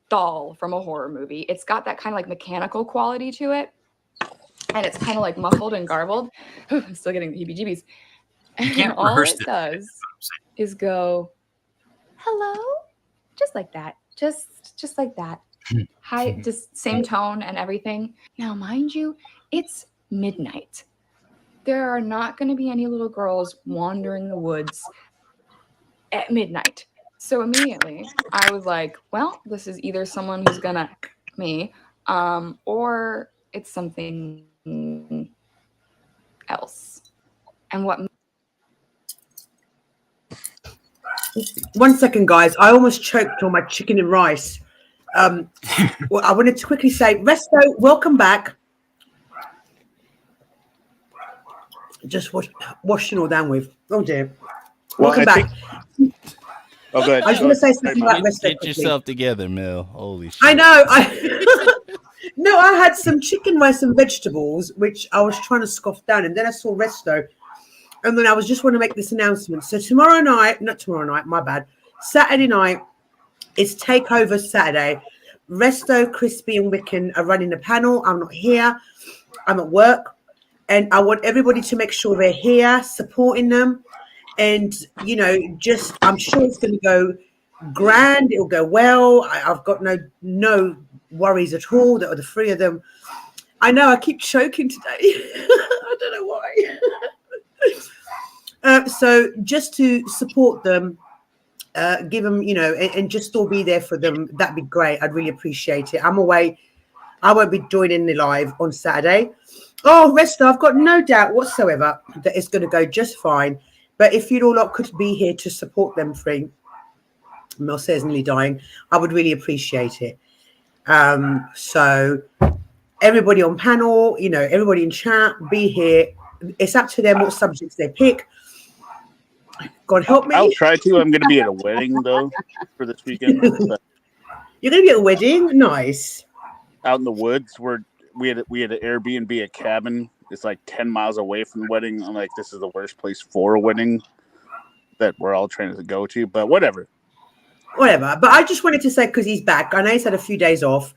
doll from a horror movie. It's got that kind of like mechanical quality to it. And it's kind of like muffled and garbled. I'm still getting the heebie-jeebies. And all it does is go, hello, just like that, just like that. Hi, just same tone and everything. Now, mind you, it's midnight. There are not going to be any little girls wandering the woods at midnight. So immediately I was like, well, this is either someone who's gonna me, or it's something else. And what? 1 second, guys. I almost choked on my chicken and rice. Well, I wanted to quickly say, Resto, welcome back. Just washing all down with. Oh dear. Welcome back. Oh, good. I was going to say something about Resto. Get yourself together, Mel. Holy shit. I know. No, I had some chicken, rice, and vegetables, which I was trying to scoff down, and then I saw Resto. And then I was just want to make this announcement. So not tomorrow night, my bad. Saturday night, it's Takeover Saturday. Resto, Crispy, and Wiccan are running the panel. I'm not here. I'm at work. And I want everybody to make sure they're here, supporting them. And, you know, I'm sure it's going to go grand. It'll go well. I've got no worries at all. That are the three of them. I know I keep choking today. I don't know why. So just to support them, give them, you know, and just all be there for them. That'd be great. I'd really appreciate it. I'm away. I won't be joining the live on Saturday. Oh, Resto, I've got no doubt whatsoever that it's going to go just fine. But if you all lot could be here to support them three, Mel says nearly dying, I would really appreciate it. So everybody on panel, you know, everybody in chat, be here. It's up to them what subjects they pick. God help me. I'll try to. I'm going to be at a wedding, though, for this weekend. But you're going to be at a wedding? Nice. Out in the woods. We had an Airbnb, a cabin. It's like 10 miles away from the wedding. I'm like, this is the worst place for a wedding that we're all trying to go to. But whatever. But I just wanted to say, because he's back, I know he's had a few days off.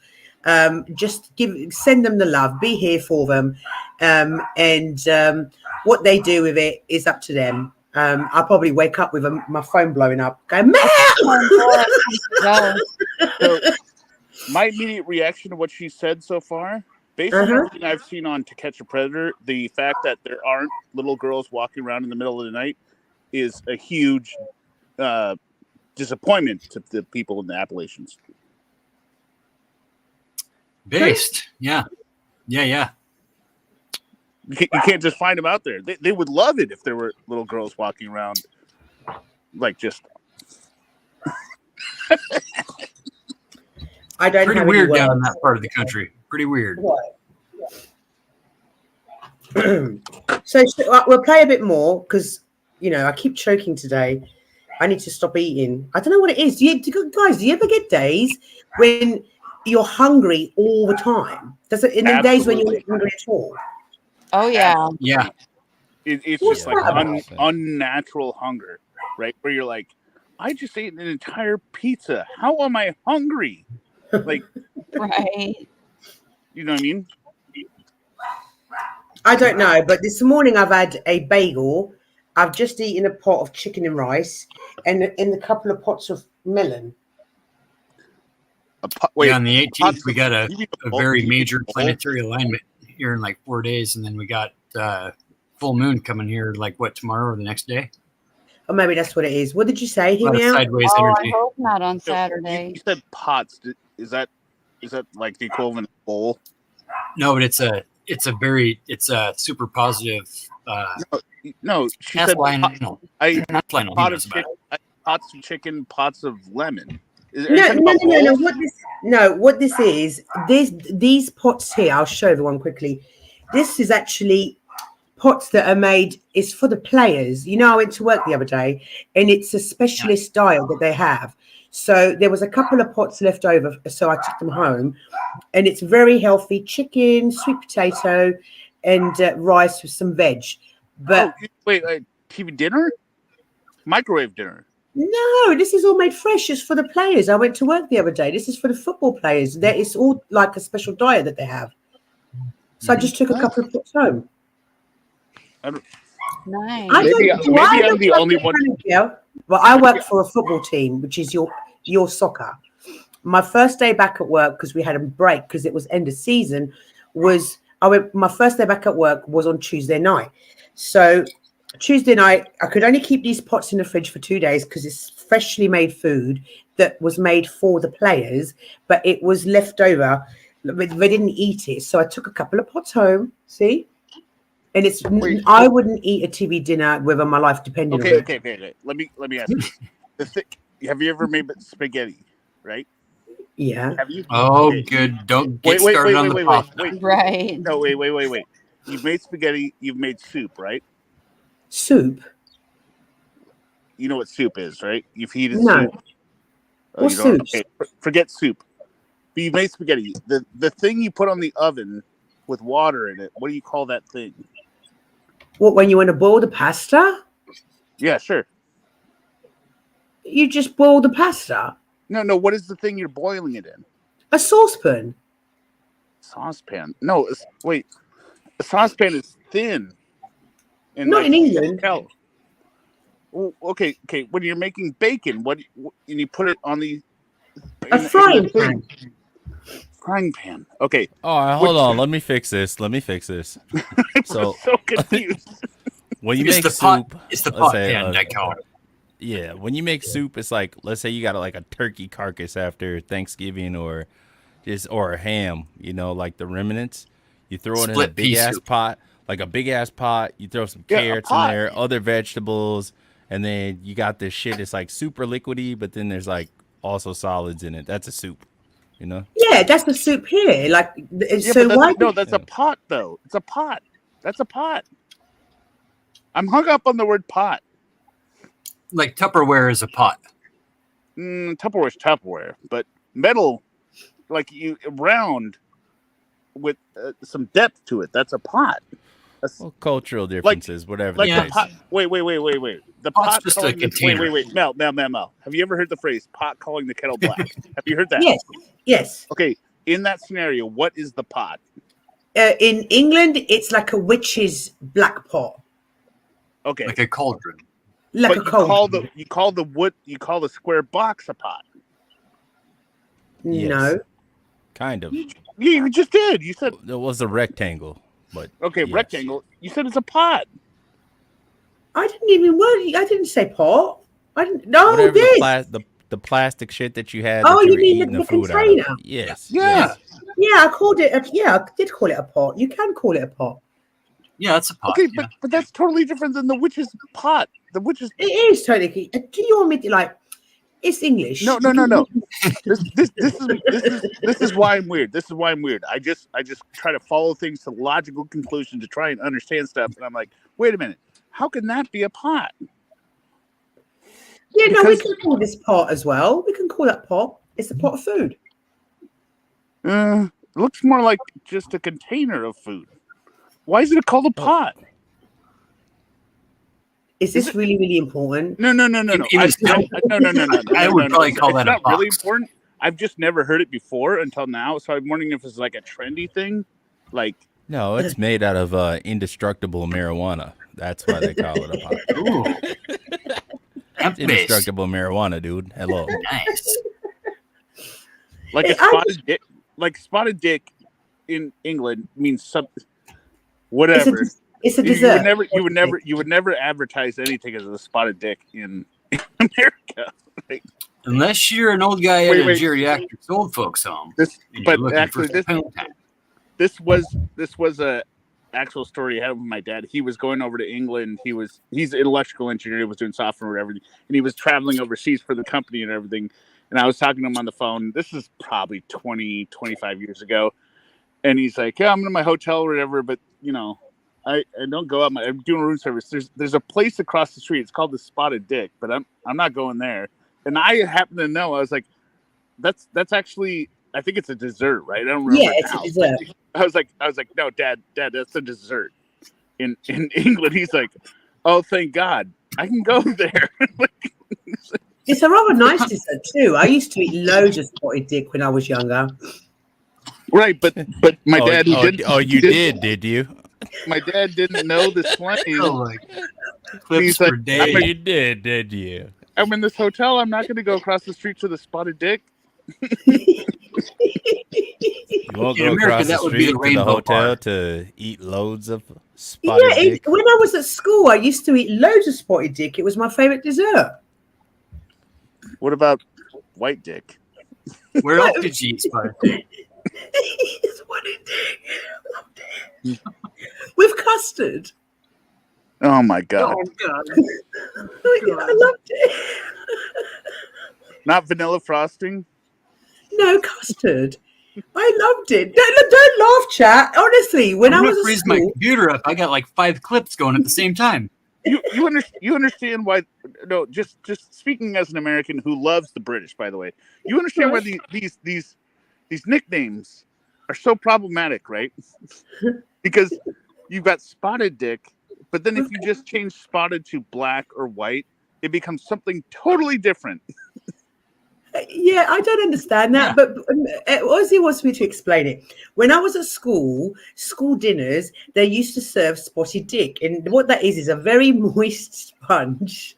Just send them the love. Be here for them. And what they do with it is up to them. I'll probably wake up with my phone blowing up. Going, So, my immediate reaction to what she said so far, based on everything I've seen on To Catch a Predator, the fact that there aren't little girls walking around in the middle of the night is a huge disappointment to the people in the Appalachians. Based, yeah. You can't just find them out there. They would love it if there were little girls walking around, like just. I don't Pretty have weird any down in words. that part of the country. Pretty weird. So we'll play a bit more because I keep choking today. I need to stop eating. I don't know what it is. Guys, do you ever get days when you're hungry all the time? Does it in the days when you're not hungry at all? Oh yeah. Yeah. It's What's just like that about? unnatural hunger, right? Where you're like, I just ate an entire pizza. How am I hungry? Like, Right. you know what I mean? I don't know, but this morning I've had a bagel. I've just eaten a pot of chicken and rice, and a couple of pots of melon. Yeah, on the 18th, we got a very major planetary alignment here in like 4 days, and then we got full moon coming here like tomorrow or the next day. Or maybe that's what it is. What did you say? Hear me out? Sideways Oh, energy. I hope not on Saturday. You said pots. Is that like the equivalent of bowl? No, but it's a super positive. No, she That's said Lionel. Not Lionel. He pot knows of about it. pots of chicken, pots of lemon. No. What this is, these pots here, I'll show everyone quickly. This is actually pots that are made. It's for the players. I went to work the other day, and it's a specialist diet that they have. So there was a couple of pots left over, so I took them home, and it's very healthy: chicken, sweet potato, and rice with some veg. But wait, TV dinner, microwave dinner. No, this is all made fresh. It's for the players. I went to work the other day. This is for the football players. It's all like a special diet that they have. So I just took a couple of pots home. Nice. Maybe I'm the only one. Well, I work for a football team, which is your soccer. My first day back at work, because we had a break because it was end of season, my first day back at work was on Tuesday night. So Tuesday night, I could only keep these pots in the fridge for 2 days because it's freshly made food that was made for the players, but it was left over. They didn't eat it. So I took a couple of pots home, see? And I wouldn't eat a TV dinner whether my life depended on it. Okay. Let me ask you. Have you ever made spaghetti, right? Yeah. Have you? Oh, Okay. good. Don't get started on the pasta. Right. No, wait. You've made spaghetti. You've made soup, right? Soup? You know what soup is, right? You've heated No. soup. Oh, What you don't? soup? Okay, forget soup. But you made spaghetti. The thing you put on the oven with water in it, what do you call that thing? What, when you want to boil the pasta? Yeah, sure. You just boil the pasta? No. What is the thing you're boiling it in? A saucepan. Saucepan. No, wait. A saucepan is thin. And Not in England. Hell. Well, okay. When you're making bacon, and you put it on a frying pan. Frying pan. Okay. All right, hold on. Let me fix this. I'm so confused. When you It's make the soup, pot- it's the pot pan, I call it. Yeah, when you make soup, it's like, let's say you got like a turkey carcass after Thanksgiving or a ham, like the remnants. You throw it in a big ass pot, like a big ass pot. You throw some carrots in there, other vegetables, and then you got this shit. It's like super liquidy, but then there's like also solids in it. That's a soup, Yeah, that's the soup here. Like, Yeah, so but why? that's a pot though. It's a pot. That's a pot. I'm hung up on the word pot. Like Tupperware is a pot. Tupperware is Tupperware, but metal, like round with some depth to it. That's a pot. Well, cultural differences, whatever. Like the the pot. Wait. The Pot's pot just a calling container. Wait. Mel. Have you ever heard the phrase "pot calling the kettle black"? Have you heard that? Yes. Okay. In that scenario, what is the pot? In England, it's like a witch's black pot. Okay. Like a cauldron. Like but a cauldron. You call the square box a pot. Yes. No. Kind of. You just did. You said it was a rectangle, but okay, yes. rectangle. You said it's a pot. I didn't say pot. I didn't. No, Whatever this. the plastic shit that you had. Oh, that you you were mean eating the food container? Out of. Yes. Yeah. Yeah, I called it. I did call it a pot. You can call it a pot. Yeah, it's a pot. Okay, but that's totally different than the witch's pot. The witch's. It is totally. Do you want me to like? It's English. No. This is why I'm weird. This is why I'm weird. I just try to follow things to logical conclusions to try and understand stuff, and I'm like, wait a minute, how can that be a pot? Yeah, no, we can call this pot as well. We can call that pot. It's a pot of food. It looks more like just a container of food. Why is it called a pot? Is this really, really important? No. No. I would probably call that a not really box. important. I've just never heard it before until now, so I'm wondering if it's like a trendy thing. Like, No, it's made out of indestructible marijuana. That's why they call it a pot. Ooh. It's indestructible marijuana, dude. Hello. Nice. like a spotted dick. Like spotted dick in England means something. Whatever. It's a dessert. You would never advertise anything as a spotted dick in America. Like, Unless you're an old guy at a geriatric old folks home. This was a actual story I had with my dad. He was going over to England. He's an electrical engineer. He was doing software and everything, and he was traveling overseas for the company and everything. And I was talking to him on the phone. This is probably 20, 25 years ago. And he's like, yeah, I'm in my hotel or whatever, but you know, I don't go out. I'm doing room service. There's a place across the street. It's called the Spotted Dick, but I'm not going there. And I happen to know. I was like, that's actually, I think it's a dessert, right? I don't remember. Yeah, it's a dessert. I was like, no, Dad, that's a dessert. In England, he's like, oh, thank God, I can go there. It's a rather nice dessert too. I used to eat loads of spotted dick when I was younger. Right, but my dad, he didn't. Oh, you did you? My dad didn't know the slang. Clips for days. You did you? I'm in this hotel. I'm not going to go across the street to the Spotted Dick. You won't go across the street to the hotel to eat loads of spotted dick? When I was at school, I used to eat loads of spotted dick. It was my favorite dessert. What about white dick? Where else did you eat spotted dick? Spotted dick. With custard. Oh my God. Oh God. I loved it. Not vanilla frosting? No, custard. I loved it. Don't laugh, chat. Honestly, when I was at freeze school, my computer up, I got like 5 clips going at the same time. You understand why? No, just speaking as an American who loves the British, by the way. You understand why these nicknames are so problematic, right? Because you've got spotted dick, but then if you just change spotted to black or white, it becomes something totally different. yeah, I don't understand that, but Ozzy wants me to explain it. When I was at school dinners, they used to serve spotted dick, and what that is a very moist sponge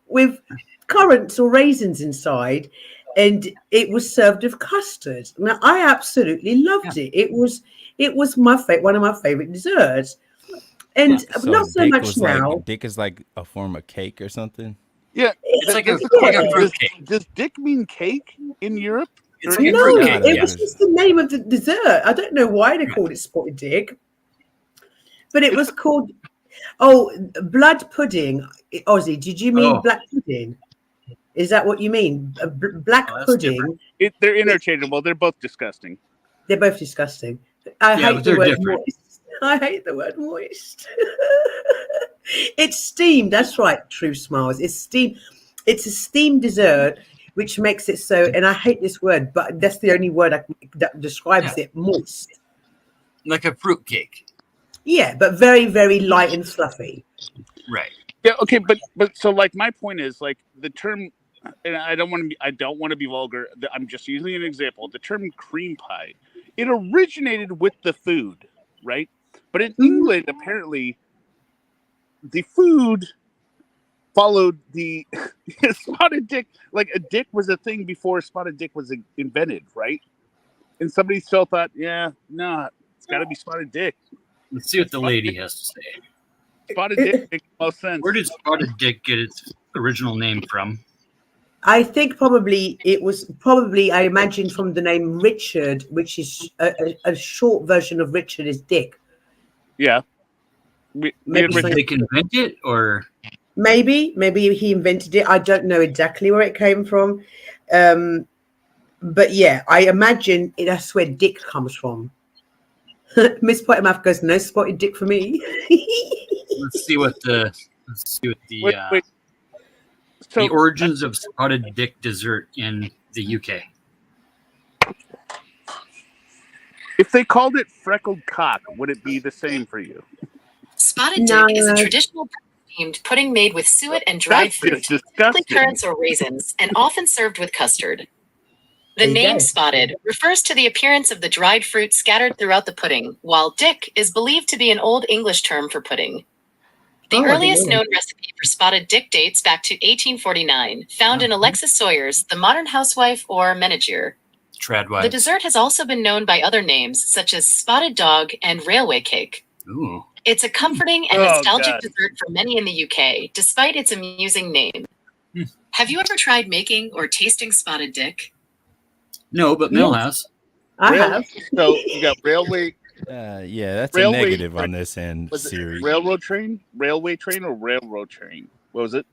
with currants or raisins inside, and it was served with custard. Now, I absolutely loved it. It was one of my favorite desserts, and So not so dick much was now. like dick is like a form of cake or something. Yeah, it's like a fruit cake. Does dick mean cake in Europe? It's Or like a No, fruit cake. it was just the name of the dessert. I don't know why they called it spotted dick, but it was called blood pudding. Ozzy, did you mean black pudding? Is that what you mean? Black pudding? They're interchangeable. They're both disgusting. They're both disgusting. I Yeah, hate but the they're word different. moist. I hate the word moist. It's steamed. That's right. True Smiles. It's steamed. It's a steamed dessert, which makes it so. And I hate this word, but that's the only word that describes it. Moist. Like a fruit cake. Yeah, but very, very light and fluffy. Right. Yeah. Okay. But so like my point is like the term, and I don't want to be vulgar. I'm just using an example. The term cream pie, it originated with the food, right? But in England, apparently, the food followed the spotted dick. Like a dick was a thing before spotted dick was invented, right? And somebody still thought, it's got to be spotted dick. Let's see what the lady has to say. Spotted dick makes the most sense. Where did spotted dick get its original name from? I think I imagine from the name Richard, which is a short version of Richard is Dick. Yeah. Did they invent it or? Maybe he invented it. I don't know exactly where it came from. But yeah, I imagine that's where dick comes from. Miss Pottermouth goes, no spotted dick for me. Let's see what the Wait. So, the origins of spotted dick dessert in the UK. If they called it freckled cock, would it be the same for you? Spotted dick is a traditional themed pudding made with suet and dried That's fruit, just typically disgusting. currants or raisins, and often served with custard. The name spotted refers to the appearance of the dried fruit scattered throughout the pudding, while dick is believed to be an Old English term for pudding. The earliest known recipe for spotted dick dates back to 1849, found in Alexis Sawyer's The Modern Housewife or Menagere. Tradwives. The dessert has also been known by other names, such as spotted dog and railway cake. Ooh. It's a comforting and Oh, nostalgic God. dessert for many in the UK, despite its amusing name. Have you ever tried making or tasting spotted dick? No, but Mel has. I have. So you got railway. Yeah, that's Railway a negative train. on this end, Was it Siri. railroad train, or railroad train? What was it?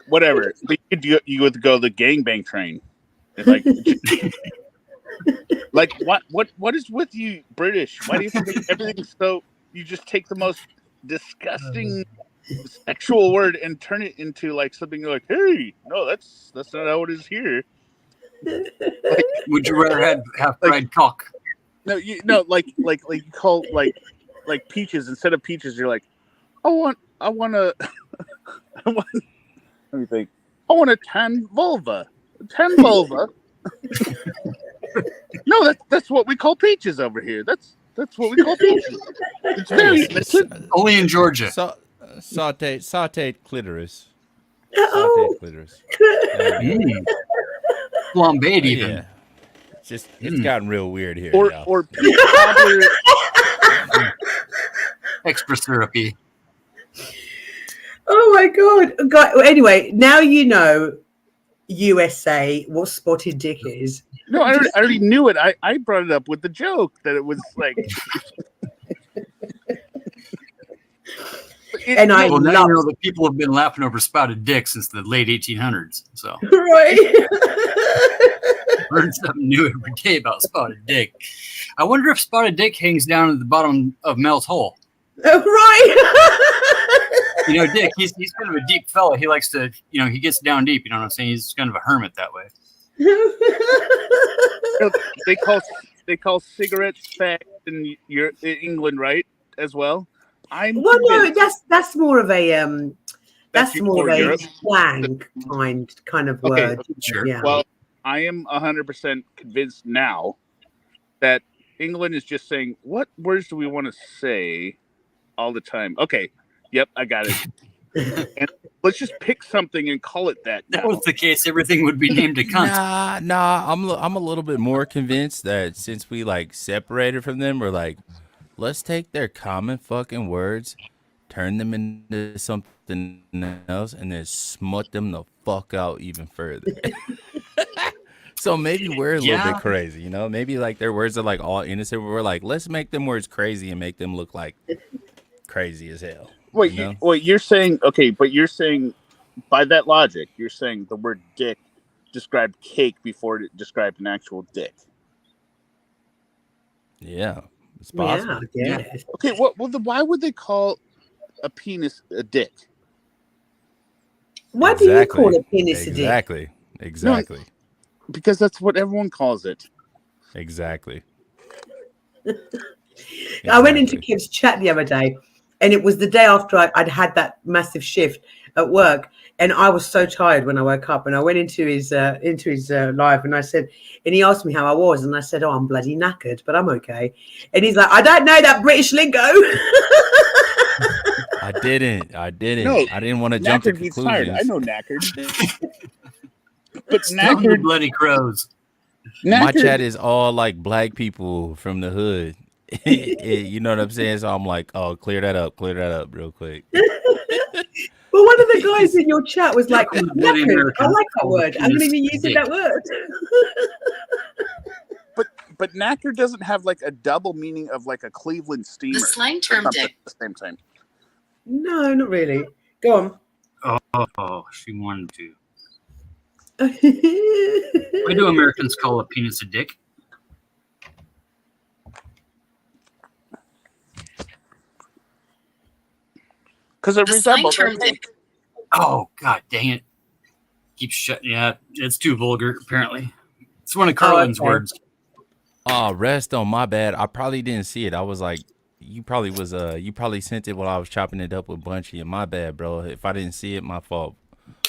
Whatever. But you would go the gangbang train. It's like what is with you British? Why do you think everything so? You just take the most disgusting sexual word and turn it into like something like, hey, no, that's not how it is here. Like, would you rather have fried cock? No, you call like peaches instead of peaches. You're like, I want let me think. I want a tan vulva. No, that's what we call peaches over here. That's what we call peaches. It's very only in Georgia. Sauteed clitoris. Sauteed clitoris. Flambéed even. Yeah. It's gotten real weird here. Or peach cobbler. Extra syrupy. Oh my god. Anyway, now you know USA what spotted dick is. No, I already knew it. I brought it up with the joke that it was like. And I now love you know that people have been laughing over spotted dick since the late 1800s. So right. learn something new every day about spotted dick. I wonder if spotted dick hangs down at the bottom of Mel's hole. Right. You know, Dick, he's kind of a deep fella. He likes to, he gets down deep. You know what I'm saying? He's kind of a hermit that way. They call cigarettes fag in England, right? As well. No, that's more of a that's more of a slang kind of word. Sure. Yeah. Well, I am 100% convinced now that England is just saying, what words do we want to say all the time? Okay. Yep, I got it. And let's just pick something and call it that. That was the case. Everything would be named a cunt. Nah. I'm a little bit more convinced that since we separated from them, we're like, let's take their common fucking words, turn them into something else, and then smut them the fuck out even further. So maybe we're a little bit crazy, Maybe their words are all innocent. But we're like, let's make them words crazy and make them look like crazy as hell. Wait, you're saying but you're saying by that logic, you're saying the word dick described cake before it described an actual dick. Yeah, it's possible. Yeah. Okay, why would they call a penis a dick? Why do you call a penis a dick? Exactly. No, because that's what everyone calls it. Exactly. I went into Kev's chat the other day, and it was the day after I'd had that massive shift at work, and I was so tired when I woke up. And I went into his live, and I said, and he asked me how I was, and I said, "Oh, I'm bloody knackered, but I'm okay." And he's like, "I don't know that British lingo." I didn't. No, I didn't want to jump to conclusions. Tired. I know knackered. But knackered bloody crows. My chat is all black people from the hood. You know what I'm saying? So I'm like, oh, clear that up real quick. Well, one of the guys in your chat was like, knackered. I like that word. I'm going to be using that word. But knackered doesn't have a double meaning of a Cleveland steamer. The slang term dick. At the same time. No, not really. Go on. Oh, she wanted to. Why do Americans call a penis a dick? Because it The slang resembles term a dick. Oh, god dang it. Keep shutting. Yeah, it's too vulgar, apparently. It's one of Carlin's words. Oh, rest on my bad. I probably didn't see it. I was like, you probably sent it while I was chopping it up with Bunchy. And my bad, bro. If I didn't see it, my fault.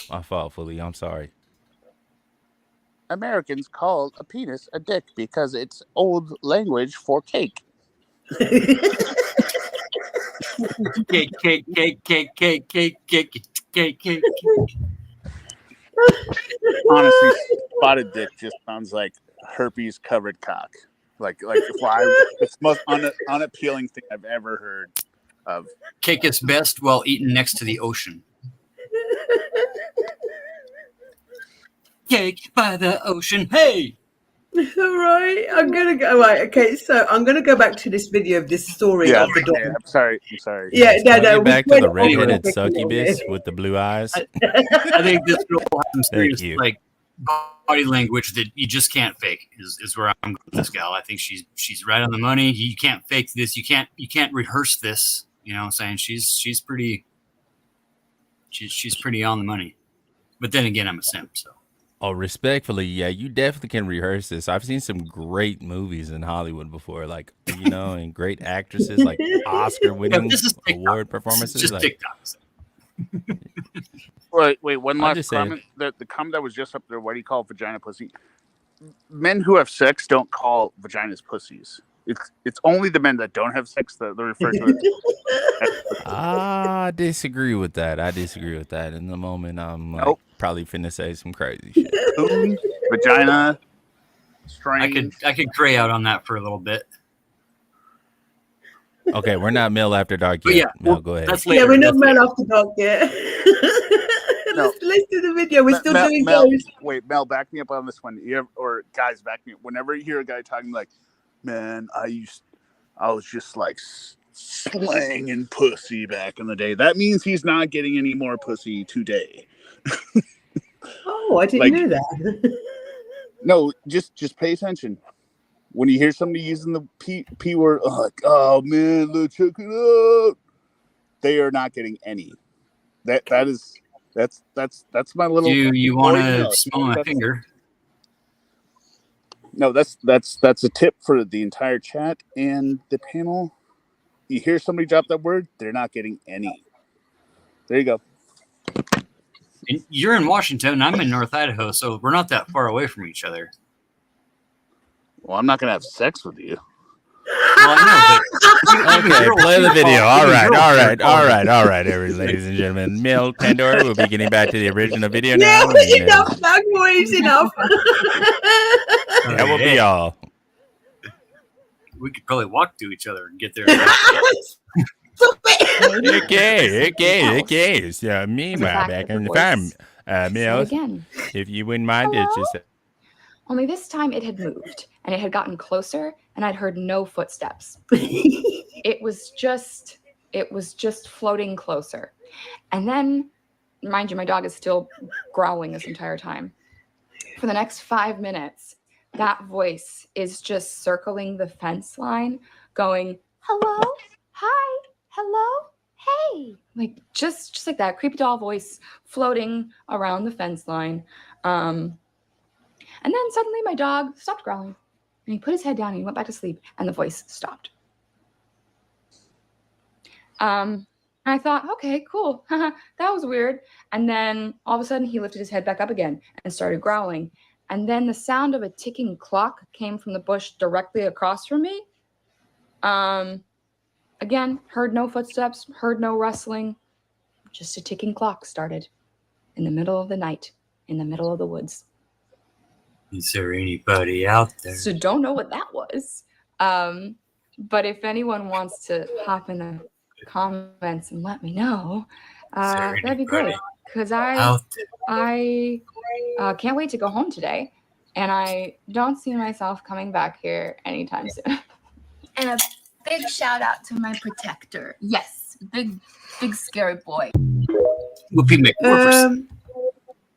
My fault, fully. I'm sorry. Americans call a penis a dick because it's old language for cake. Cake. Honestly, spotted dick just sounds like herpes covered cock. Like it's the most unappealing thing I've ever heard of. Cake is best while eaten next to the ocean. Cake by the ocean. Hey! All right, I'm gonna go. Right, okay. So I'm gonna go back to this video of this story of the dog. I'm sorry. Yeah, no. Get back to the went on redheaded a little succubus bit. with the blue eyes. I think this girl has some serious you. like body language that you just can't fake. Is where I'm going with this gal. I think she's right on the money. You can't fake this. You can't rehearse this. You know what I'm saying? She's pretty on the money. But then again, I'm a simp, so. Oh, respectfully, yeah, you definitely can rehearse this. I've seen some great movies in Hollywood before, like, you know, and great actresses, like Oscar-winning award performances. Just like, TikToks. Wait, one last comment. The comment that was just up there, what do you call vagina pussy? Men who have sex don't call vaginas pussies. It's only the men that don't have sex that they refer to it. I disagree with that. In the moment, I'm like, probably finna say some crazy shit. Coon, vagina, strange. I could cray out on that for a little bit. Okay, we're not Mel After Dark But yet. yeah, Mel, go ahead. that's later. Yeah, we're not Mel After Dark yet. Let's do the video. We're still doing those. Wait, Mel, back me up on this one. Or guys, back me up. Whenever you hear a guy talking like, man, I was just like slanging pussy back in the day. That means he's not getting any more pussy today. Oh, I didn't know that. No, just pay attention. When you hear somebody using the P word, like, oh man, let's check it out. They are not getting any. That's my little. You want to smell my finger? No, that's a tip for the entire chat and the panel. You hear somebody drop that word, they're not getting any. There you go. And you're in Washington, and I'm in North Idaho, so we're not that far away from each other. Well, I'm not gonna have sex with you. Well, I know, but Okay, play the video. All right, ladies and gentlemen. MEL Pandora will be getting back to the original video now. Yeah, enough, boys, enough. That will be all. We could probably walk to each other and get there. Okay. So meanwhile, back in the farm, MEL, again. if you wouldn't mind, it's just. Only this time it had moved and it had gotten closer and I'd heard no footsteps. It was just floating closer. And then, mind you, my dog is still growling this entire time. For the next 5 minutes, that voice is just circling the fence line, going, hello, hi, hello, hey. Like just like that creepy doll voice floating around the fence line. And then suddenly my dog stopped growling and he put his head down and he went back to sleep and the voice stopped. And I thought, okay, cool. That was weird. And then all of a sudden he lifted his head back up again and started growling. And then the sound of a ticking clock came from the bush directly across from me. Again, heard no footsteps, heard no rustling. Just a ticking clock started in the middle of the night, in the middle of the woods. Is there anybody out there? So don't know what that was. But if anyone wants to hop in the comments and let me know, that'd be great. Because I can't wait to go home today. And I don't see myself coming back here anytime soon. And a big shout out to my protector. Yes, big scary boy. Whoopi McWhorperson.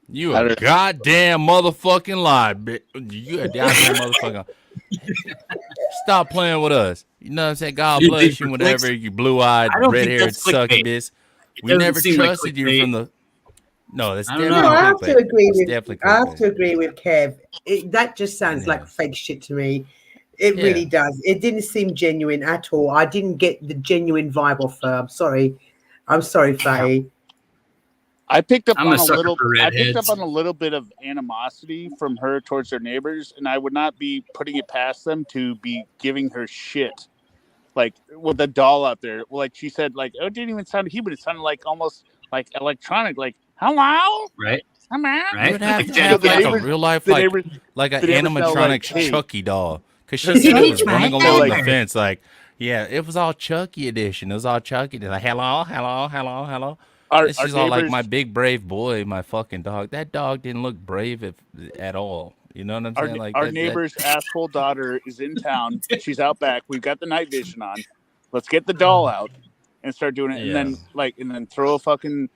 You a goddamn motherfucking lie, bitch. You a goddamn motherfucking. Stop playing with us. You know what I'm saying? God Dude, bless you, for whatever. clicks, You blue-eyed, I don't think red-haired that's clickbait. succubus. It We doesn't never seem like trusted you clickbait. from the. No, that's I don't definitely know. I have clickbait. to agree It's with. definitely I have clickbait. to agree with Kev. That just sounds Yeah. like fake shit to me. It Yeah. really does. It didn't seem genuine at all. I didn't get the genuine vibe off her. I'm sorry. Fatty. I picked up I'm on a sucker for I picked up redheads. on a little bit of animosity from her towards her neighbors, and I would not be putting it past them to be giving her shit. Like with the doll out there, like she said, like it didn't even sound human. It sounded like almost like electronic, like hello, Right. come on. You would have Like to Daddy have like a Gaffer. real life, the like neighbors, an the neighbors felt like, animatronic hey, Chucky doll, because she That's said it right. was running They're along like- the fence. Like, yeah, it was all Chucky edition. It was all Chucky. They're like, hello, hello, hello, hello. Our- This our is all like neighbors- my big brave boy, my fucking dog. That dog didn't look brave at all. You know what I'm saying? Like our that, neighbor's asshole daughter is in town. She's out back. We've got the night vision on. Let's get the doll out and start doing it, Yeah. and then throw a fucking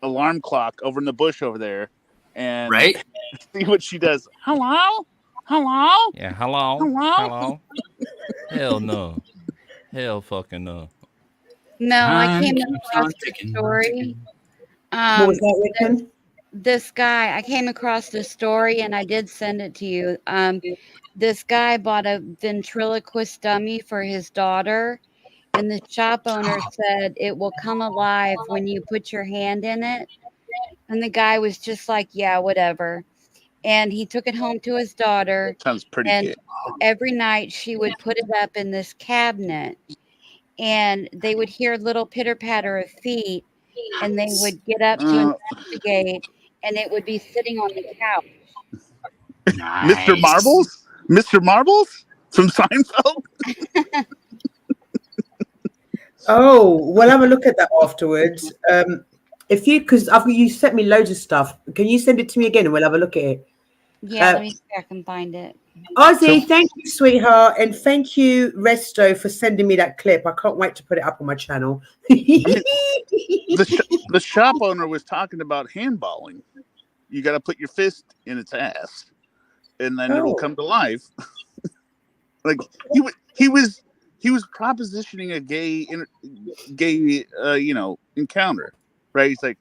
alarm clock over in the bush over there, and Right. see what she does. Hello, hello, Yeah, hello, hello. hello. Hell no. Hell fucking no. No, I Time came keeps across on the ticking. story. What was that, Rickon? This guy, I came across this story and I did send it to you. This guy bought a ventriloquist dummy for his daughter, and the shop owner said it will come alive when you put your hand in it. And the guy was just like, yeah, whatever. And he took it home to his daughter. Sounds pretty And good. every night she would put it up in this cabinet, and they would hear little pitter patter of feet, and they would get up to investigate, and it would be sitting on the couch. Mr. Marbles, Mr. Marbles from Seinfeld. Oh, we'll have a look at that afterwards. If you, because you sent me loads of stuff. Can you send it to me again and we'll have a look at it? Yeah, let me see if I can find it. Ozzy, thank you, sweetheart, and thank you, Resto, for sending me that clip. I can't wait to put it up on my channel. The shop owner was talking about handballing. You got to put your fist in its ass, and then it'll come to life. Like he was propositioning a gay encounter, right? He's like,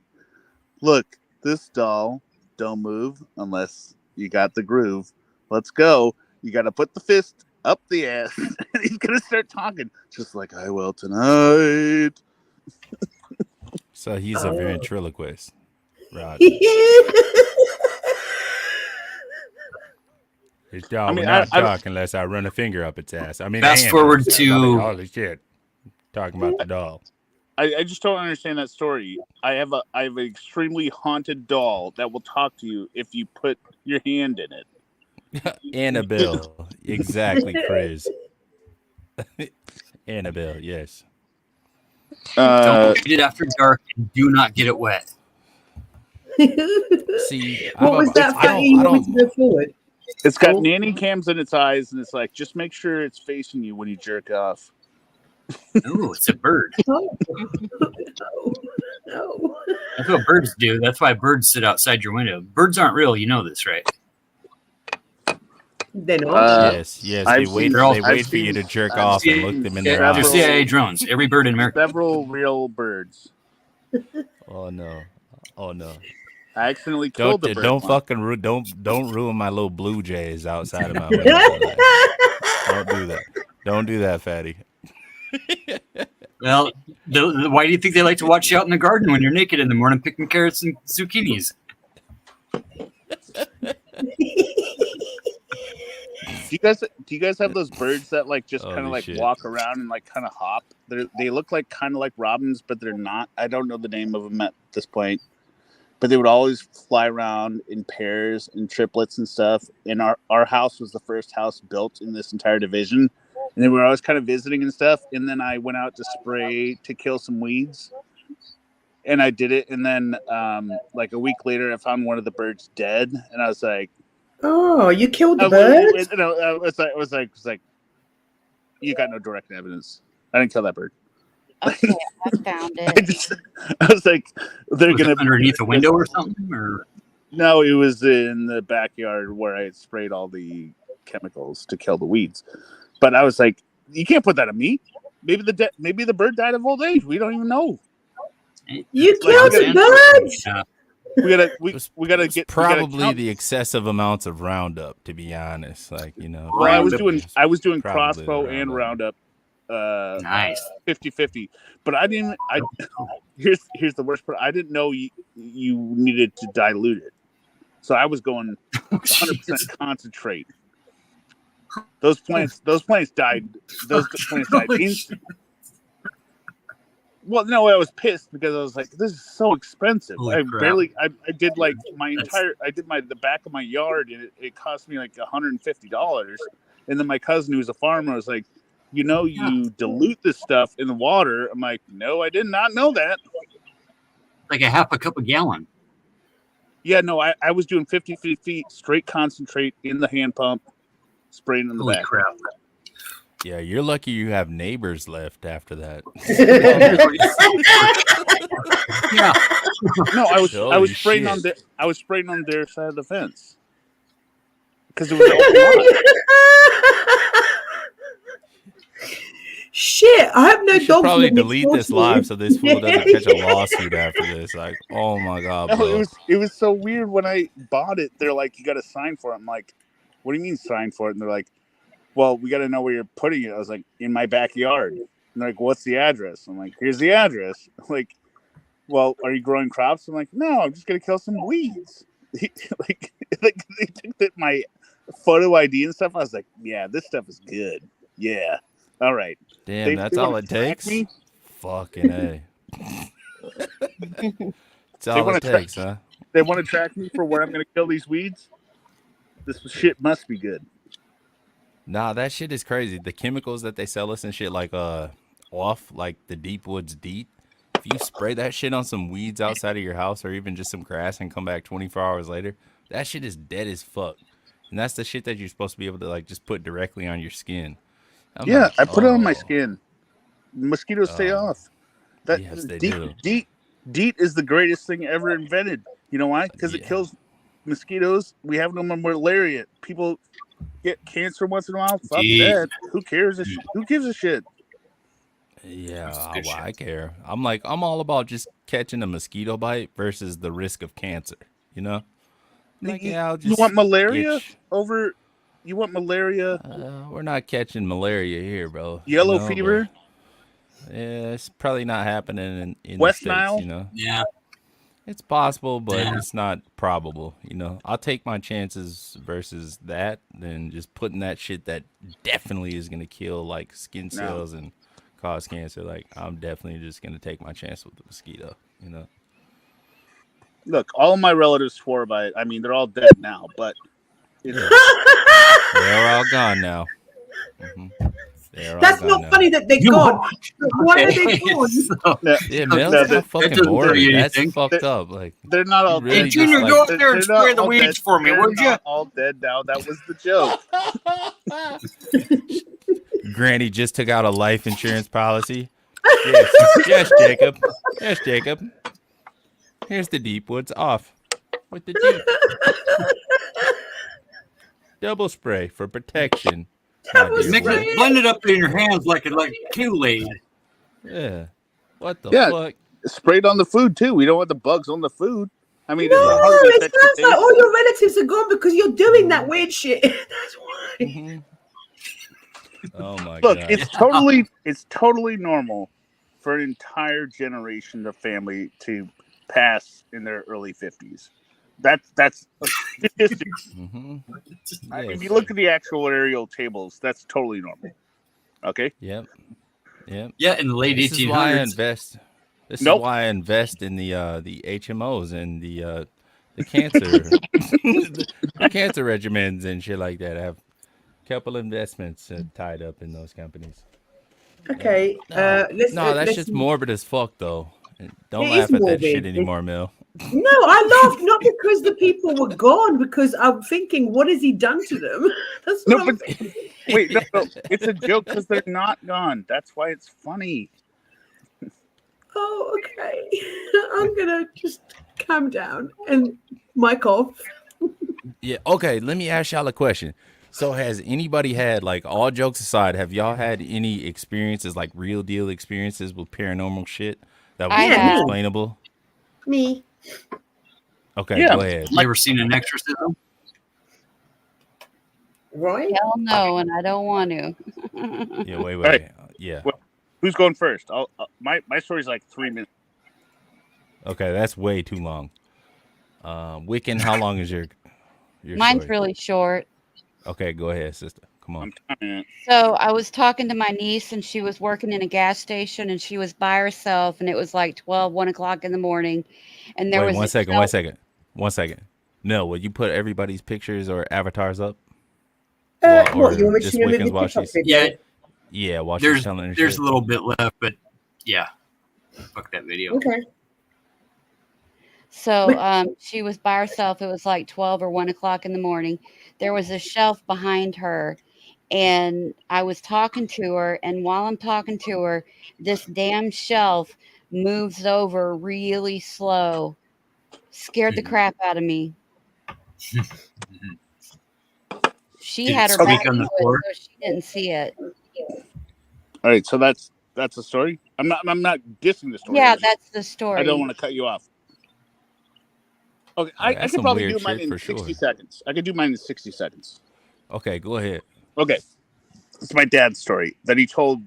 look, this doll don't move unless you got the groove. Let's go. You got to put the fist up the ass, and he's gonna start talking just like I will tonight. So he's a ventriloquist. Right. His dog will not talk unless I run a finger up its ass. I mean, fast hand forward up its ass. to- I mean, holy shit. Talking about the doll. I just don't understand that story. I have an extremely haunted doll that will talk to you if you put your hand in it. Annabelle. Exactly, Chris. Annabelle, yes. Don't eat it after dark and do not get it wet. See, What was that, Fatty? You want me to go forward? It's got nanny cams in its eyes, and it's like, just make sure it's facing you when you jerk off. Ooh, it's a bird. No. That's what birds do. That's why birds sit outside your window. Birds aren't real. You know this, right? They're not. Yes. They wait for you to jerk off and look them in their They're eyes. CIA drones. Every bird in America. Several real birds. Oh no. I accidentally killed the bird. Don't once. fucking don't ruin my little blue jays outside of my window. Don't do that. Don't do that, Fatty. Well, why do you think they like to watch you out in the garden when you're naked in the morning picking carrots and zucchinis? Do you guys have those birds that like just kind of like shit. walk around and like kind of hop? They look like kind of like robins, but they're not. I don't know the name of them at this point. But they would always fly around in pairs and triplets and stuff. And our house was the first house built in this entire division. And they were always kind of visiting and stuff. And then I went out to spray to kill some weeds. And I did it. And then like a week later, I found one of the birds dead. And I was like, oh, you killed the bird? It was like, you got no direct evidence. I didn't kill that bird. Okay, I found it. I was like, they're Was it gonna underneath a window or something, or no, it was in the backyard where I had sprayed all the chemicals to kill the weeds. But I was like, you can't put that on me. Maybe the bird died of old age. We don't even know. You Like, killed the birds. Yeah. We gotta get Probably the excessive amounts of Roundup, to be honest. Like, you know. Well, I was doing Probably crossbow the and Roundup. Nice. 50-50. But I didn't. Here's the worst part. I didn't know you needed to dilute it. So I was going 100% concentrate. Those plants died. Those plants died instantly. Well, no, I was pissed because I was like, "This is so expensive." Holy crap. I did like the back of my yard, and it cost me like $150. And then my cousin, who's a farmer, was like, "You dilute this stuff in the water." I'm like, "No, I did not know that." Like a half a cup a gallon. Yeah, no, I was doing 50-50 straight concentrate in the hand pump, spraying in the back. Crap. Yeah, you're lucky you have neighbors left after that. Yeah. No, I was Holy spraying shit. on their side of the fence because it was open lot. Shit, I have no You should dogs. probably living next delete door this to live you. so this fool doesn't catch a lawsuit after this. Like, oh my god, No, bro. it was so weird when I bought it. They're like, "You got to sign for it." I'm like, "What do you mean sign for it?" And they're like, "Well, we got to know where you're putting it." I was like, "In my backyard." And they're like, "What's the address?" I'm like, "Here's the address." I'm like, "Well, are you growing crops?" I'm like, "No, I'm just gonna kill some weeds." like they took my photo ID and stuff. I was like, "Yeah, this stuff is good. Yeah, all right." Damn, that's all it takes? Me? Fucking A. That's all it takes, huh? They want to track me for where I'm going to kill these weeds. This shit must be good. Nah, that shit is crazy. The chemicals that they sell us and shit, like off like the Deep Woods DEET. If you spray that shit on some weeds outside of your house or even just some grass and come back 24 hours later, that shit is dead as fuck. And that's the shit that you're supposed to be able to like just put directly on your skin. I'm Yeah, like, I put it on my skin. Mosquitoes stay off. Yes, they do. DEET is the greatest thing ever invented. You know why? Because it kills mosquitoes. We have no more malaria. People get cancer once in a while. Fuck that. Who cares? Who gives a shit? Yeah, I care. I'm all about just catching a mosquito bite versus the risk of cancer. You know? Like, yeah, I'll just you want malaria over? You want malaria? We're not catching malaria here, bro. Yellow fever? Yeah, it's probably not happening in West the States, Nile? you know? Yeah. It's possible, but it's not probable, you know? I'll take my chances versus that than just putting that shit that definitely is going to kill, like, skin cells and cause cancer. Like, I'm definitely just going to take my chance with the mosquito, you know? Look, all of my relatives swore by it. I mean, they're all dead now, but... They're all gone now. That's not funny that they're gone. Why are they gone? Yeah, Mel's not fucking morbid. That's fucked up. Like, they're not all really dead. Junior, Like, go up there and they're not spray the all weeds dead. for me, They're would ya? not all dead now. That was the joke. Granny just took out a life insurance policy. Yes, yes, Jacob. Yes, Jacob. Here's the Deep Woods off with the deep. Double spray for protection. Blend it up in your hands like Kool-Aid. Yeah. What the Yeah, fuck? sprayed on the food too. We don't want the bugs on the food. I mean, No, hardly it affects the sounds like taste. all your relatives are gone because you're doing that weird shit. That's why. Oh my Look, god. it's totally normal for an entire generation of family to pass in their early 50s. That's a statistic. If you look at the actual aerial tables, that's totally normal. Okay. Yep. Yeah, in the late This 1800s. is why I invest. This Nope. is why I invest in the HMOs and the cancer the cancer regimens and shit like that. I have a couple investments tied up in those companies. Okay. That's just morbid as fuck though. Don't It laugh is at that shit morbid. anymore, Mel. No, I laughed not because the people were gone, because I'm thinking, what has he done to them? That's what I'm thinking. Wait, no, it's a joke because they're not gone. That's why it's funny. Oh, okay. I'm gonna just calm down and mic off. Yeah. Okay. Let me ask y'all a question. So, has anybody had, like, all jokes aside, have y'all had any experiences, like real deal experiences with paranormal shit that was I have. unexplainable? Me. Okay, Yeah. go ahead. You ever seen an exorcism? Right? Hell no, and I don't want to. Yeah. Wait. All right. Yeah. Well, who's going first? My story's like 3 minutes. Okay, that's way too long. Wiccan, how long is your Mine's story? really short. Okay, go ahead, sister. Come on. I'm timing it. So I was talking to my niece, and she was working in a gas station, and she was by herself, and it was like 1 o'clock in the morning, and there Wait, was one a second. shelf. One second. No, will you put everybody's pictures or avatars up? What, you Or want me to just show you a Wiccans movie while TikTok she's video? while she's There's telling her there's shit? a little bit left, but yeah. Fuck that video. Okay. So she was by herself. It was like 12 or 1 o'clock in the morning. There was a shelf behind her, and I was talking to her. And while I'm talking to her, this damn shelf moves over really slow. Scared the crap out of me. She Did it had her squeak back on to the it, floor? so she didn't see it. All right, so that's a story. I'm not dissing the story. Yeah, that's the I don't story. want to cut you off. Okay, I That's could some probably weird do mine shit in for 60 sure. seconds. I could do mine in 60 seconds. Okay, go ahead. Okay, it's my dad's story that he told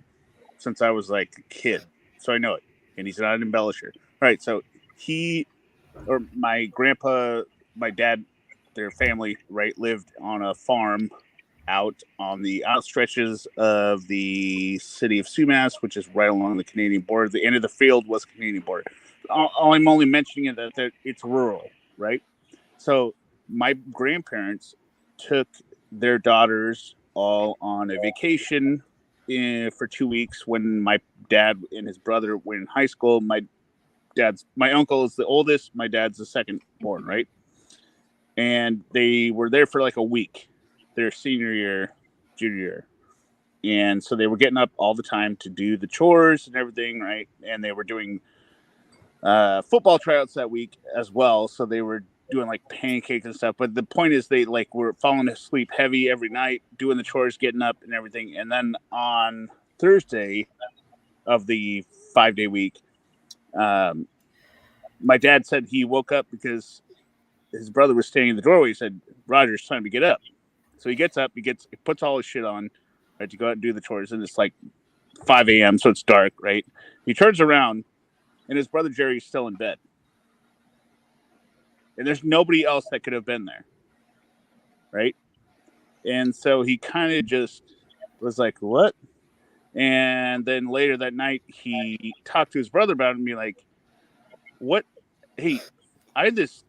since I was like a kid, so I know it, and he's not an embellisher. All right, so my grandpa, my dad, their family, right, lived on a farm out on the outstretches of the city of Sumas, which is right along the Canadian border. The end of the field was Canadian border. I'm only mentioning it that it's rural, right? So my grandparents took their daughters all on a vacation for 2 weeks when my dad and his brother were in high school. My uncle is the oldest, my dad's the second born, right? And they were there for like a week, their senior year, junior year. And so they were getting up all the time to do the chores and everything, right? And they were doing football tryouts that week as well. So they were doing like pancakes and stuff. But the point is they like were falling asleep heavy every night, doing the chores, getting up and everything. And then on Thursday of the 5-day week, my dad said he woke up because his brother was standing in the doorway. He said, "Roger, it's time to get up." So he gets up, he puts all his shit on, right, to go out and do the chores. And it's like 5 a.m., so it's dark, right? He turns around, and his brother Jerry's still in bed. And there's nobody else that could have been there, right? And so he kind of just was like, "What?" And then later that night, he talked to his brother about it and be like, "What? Hey,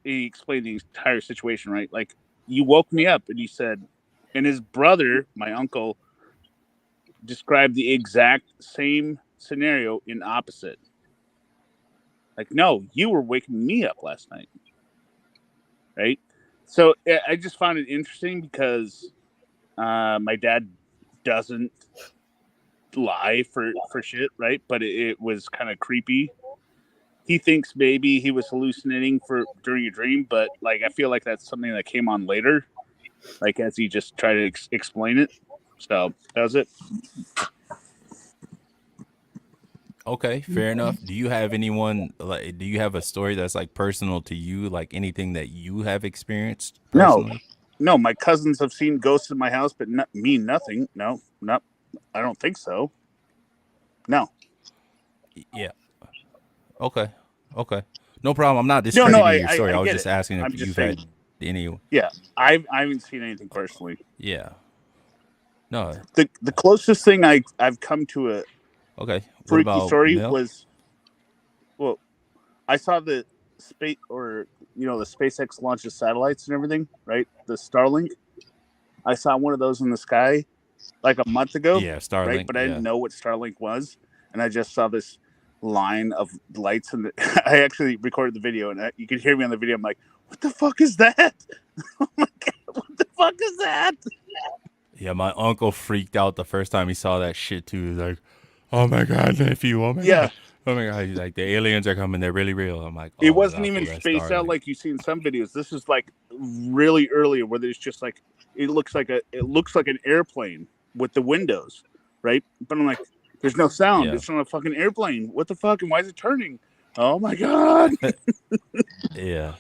he explained the entire situation, right? Like, you woke me up." And he said, and his brother, my uncle, described the exact same scenario in opposite. Like, no, you were waking me up last night, right? So I just found it interesting because my dad doesn't lie for shit, right? But it was kind of creepy. He thinks maybe he was hallucinating during a dream, but like I feel like that's something that came on later, like as he just tried to explain it. So that was it. Okay, fair enough. Do you have anyone do you have a story that's like personal to you, like anything that you have experienced personally? No, my cousins have seen ghosts in my house, but me nothing. No, I don't think so. No. Yeah. Okay. No problem. I'm not No, discrediting your I story. I was get just it. asking I'm if just you've saying. had any. Yeah, I haven't seen anything personally. Yeah. No. The closest thing I've come to a What freaky about story Mel? was, well, I saw the space, or the SpaceX launches satellites and everything, right? The Starlink. I saw one of those in the sky like a month ago, Yeah, right? Starlink. But I Yeah. didn't know what Starlink was, and I just saw this line of lights, and I actually recorded the video, and you could hear me on the video. I'm like, "What the fuck is that? Oh my god, what the fuck is that?" Yeah, my uncle freaked out the first time he saw that shit too. He's like, "Oh my god, nephew! Oh my Yeah. god!" Oh my god, he's like, the aliens are coming, they're really real. I'm like, It oh, wasn't that's even that's spaced out Starlink. like you see in some videos. This is like really earlier, where there's just like it looks like an airplane with the windows, right? But I'm like, there's no sound. Yeah. It's not a fucking airplane. What the fuck? And why is it turning? Oh my god. Yeah.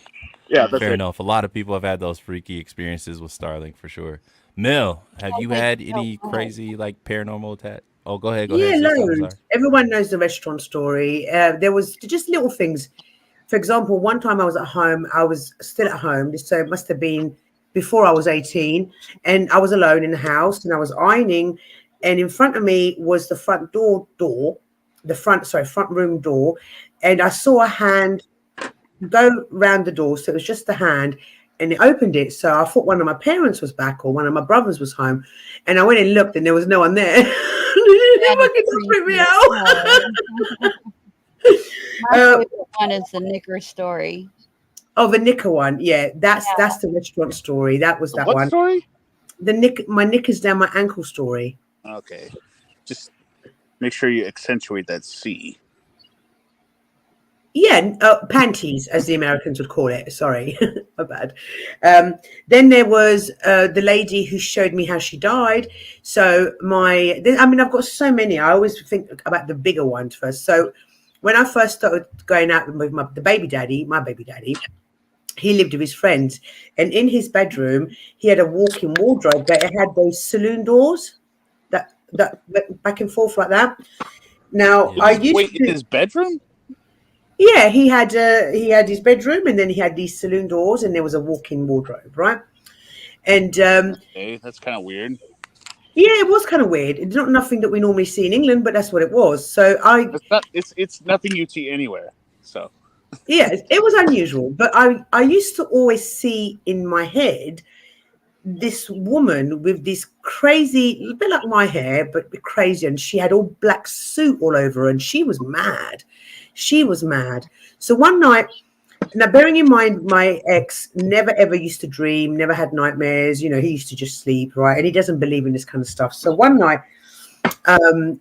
Yeah, that's Fair it. enough. A lot of people have had those freaky experiences with Starlink for sure. Mel, have you had any crazy like paranormal attack? Oh, go ahead, Yeah, sister. I'm sorry. loads. Everyone knows the restaurant story. There was just little things. For example, one time I was at home. I was still at home, so it must have been before I was 18, and I was alone in the house, and I was ironing, and in front of me was the front room door, and I saw a hand go round the door. So it was just the hand, and it opened it. So I thought one of my parents was back or one of my brothers was home, and I went and looked, and there was no one there. It fucking freaked me out. My favorite one is the knicker story. Oh, the knicker one. Yeah, that's the restaurant story. That was that What one. story? My knickers down my ankle story. Okay, just make sure you accentuate that C. Yeah, panties, as the Americans would call it. Sorry, my bad. Then there was the lady who showed me how she died. So I've got so many. I always think about the bigger ones first. So when I first started going out with my baby daddy, he lived with his friends, and in his bedroom he had a walk-in wardrobe, but it had those saloon doors that went back and forth like that. Now I used to. His bedroom. Yeah, he had his bedroom, and then he had these saloon doors, and there was a walk-in wardrobe, right? And Okay, that's kind of weird. yeah, it was kind of weird. It's not nothing that we normally see in England, but that's what it was. So it's nothing you see anywhere. So yeah, it was unusual. But I used to always see in my head this woman with this crazy, a bit like my hair, but crazy, and she had all black suit all over her, and she was mad. She was mad. So one night, now bearing in mind, my ex never ever used to dream, never had nightmares. You know, he used to just sleep, right? And he doesn't believe in this kind of stuff. So one night, I'm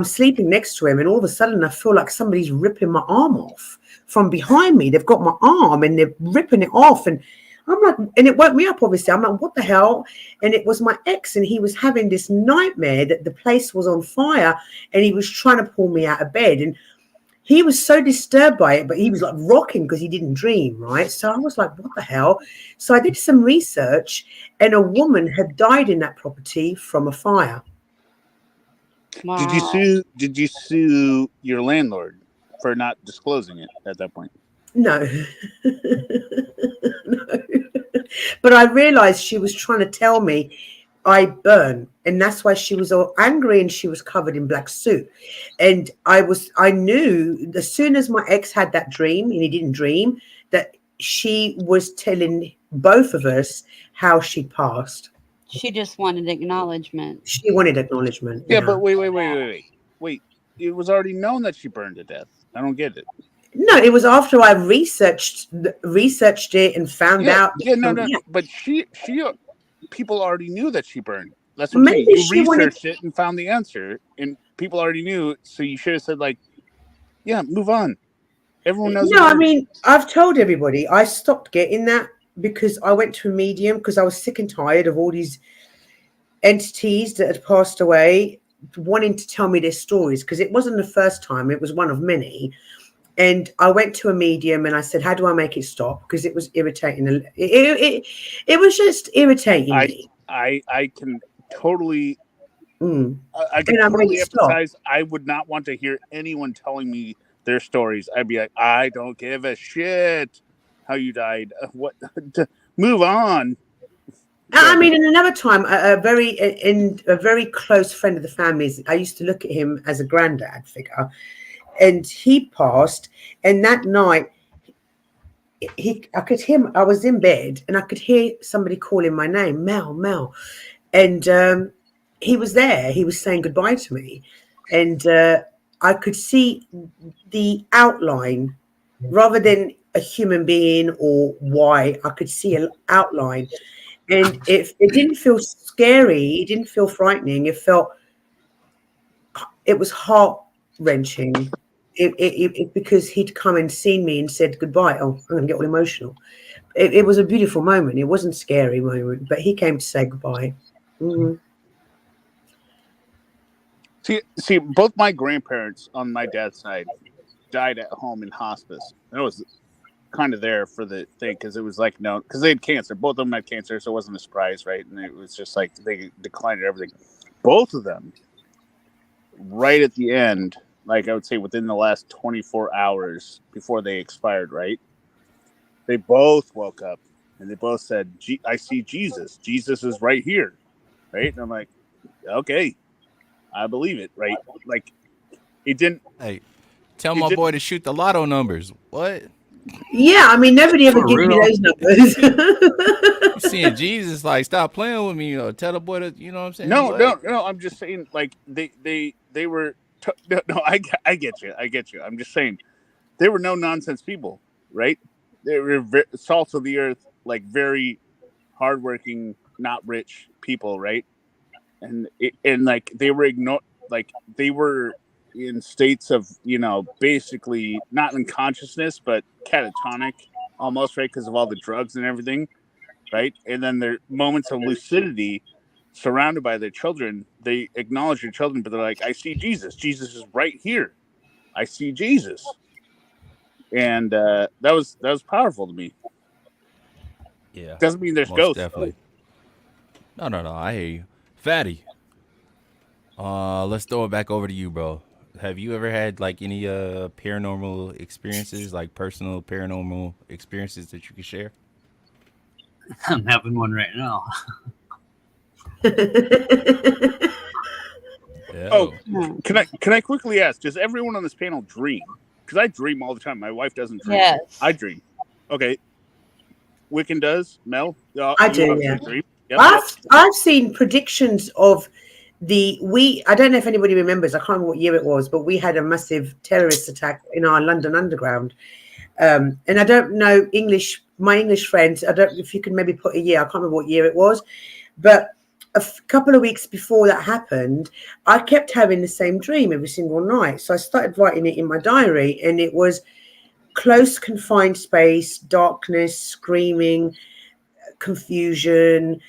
sleeping next to him, and all of a sudden, I feel like somebody's ripping my arm off from behind me. They've got my arm and they're ripping it off, and I'm like, and it woke me up, obviously. I'm like, what the hell? And it was my ex, and he was having this nightmare that the place was on fire, and he was trying to pull me out of bed. And he was so disturbed by it, but he was like rocking because he didn't dream, right? So I was like, what the hell? So I did some research, and a woman had died in that property from a fire. Wow. Did you sue your landlord for not disclosing it at that point? No. No. But I realized she was trying to tell me I burn, and that's why she was all angry, and she was covered in black soot. And I knew as soon as my ex had that dream, and he didn't dream, that she was telling both of us how she passed. She just wanted acknowledgement. She wanted acknowledgement. Yeah, but wait. It was already known that she burned to death. I don't get it. No, it was after I researched it and found out. No. But she people already knew that she burned. That's what I'm saying. You researched it and found the answer, and people already knew. So you should have said, like, yeah, move on. Everyone knows. No, I mean, I've told everybody. I stopped getting that because I went to a medium because I was sick and tired of all these entities that had passed away wanting to tell me their stories, because it wasn't the first time. It was one of many. And I went to a medium and I said, how do I make it stop? Because it was irritating. It was just irritating me. I can totally I can And I made totally it stop. empathize. I would not want to hear anyone telling me their stories. I'd be like, I don't give a shit how you died. What? Move on. I mean, and another time, a very close friend of the family's, I used to look at him as a granddad figure, and he passed. And that night, I could hear. I was in bed, and I could hear somebody calling my name, Mel, and he was there. He was saying goodbye to me, and I could see the outline rather than a human being or why. I could see an outline. And it didn't feel scary. It didn't feel frightening. It was heart-wrenching. because he'd come and seen me and said goodbye. Oh, I'm going to get all emotional. It was a beautiful moment. It wasn't a scary moment, but he came to say goodbye. Mm-hmm. See, both my grandparents on my dad's side died at home in hospice. And I was kind of there for the thing because it was like, no, because they had cancer. Both of them had cancer, so it wasn't a surprise, right? And it was just like they declined everything. Both of them, right at the end, like I would say within the last 24 hours before they expired, right? They both woke up and they both said, I see Jesus. Jesus is right here, right? And I'm like, okay, I believe it, right? Like, it didn't. Hey, tell my boy to shoot the lotto numbers. What? Yeah, I mean, nobody ever gives me those numbers. You seeing Jesus, like, stop playing with me, you know, tell the boy to, you know what I'm saying? No, I'm just saying, like, they were, no, I get you. I'm just saying, they were no nonsense people, right? They were salt of the earth, like, very hardworking, not rich people, right? And like, they were they were in states of, you know, basically not unconsciousness, but catatonic almost, right? Because of all the drugs and everything, right? And then their moments of lucidity surrounded by their children, they acknowledge their children, but they're like, I see Jesus. Jesus is right here. I see Jesus. And that was powerful to me. Yeah. Doesn't mean there's most ghosts. Definitely. No, I hear you. Fatty. Let's throw it back over to you, bro. Have you ever had like any paranormal experiences, like personal paranormal experiences that you can share? I'm having one right now. Oh, can I quickly ask? Does everyone on this panel dream? Because I dream all the time. My wife doesn't dream. Yes. I dream. Okay. Wiccan does. Mel, I do. Yeah. Dream. Yep, I've seen predictions of I don't know if anybody remembers. I can't remember what year it was, but we had a massive terrorist attack in our London Underground. And I don't know my English friends. I don't know if you can maybe put a year. I can't remember what year it was, but a couple of weeks before that happened, I kept having the same dream every single night. So I started writing it in my diary, and it was close, confined space, darkness, screaming, confusion.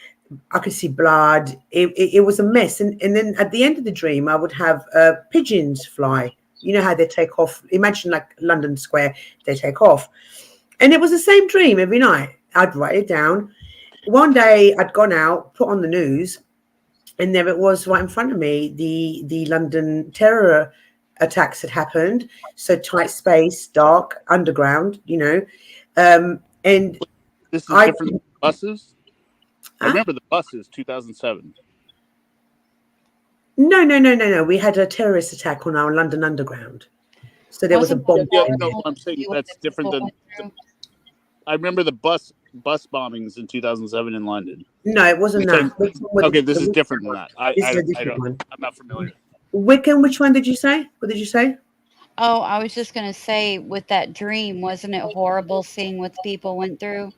I could see blood. It was a mess. And then at the end of the dream, I would have pigeons fly. You know how they take off. Imagine like London Square, they take off. And it was the same dream every night. I'd write it down. One day I'd gone out, put on the news, and there it was right in front of me. The London terror attacks had happened. So tight space, dark, underground, you know. And this is different than buses? I remember the buses, 2007. No. We had a terrorist attack on our London Underground. So there was a bomb. No, I'm saying that's different than. I remember the bus bombings in 2007 in London. No, it wasn't that. Okay, this is different than that. I'm not familiar. Wiccan, which one did you say? What did you say? Oh, I was just going to say, with that dream, wasn't it horrible seeing what people went through?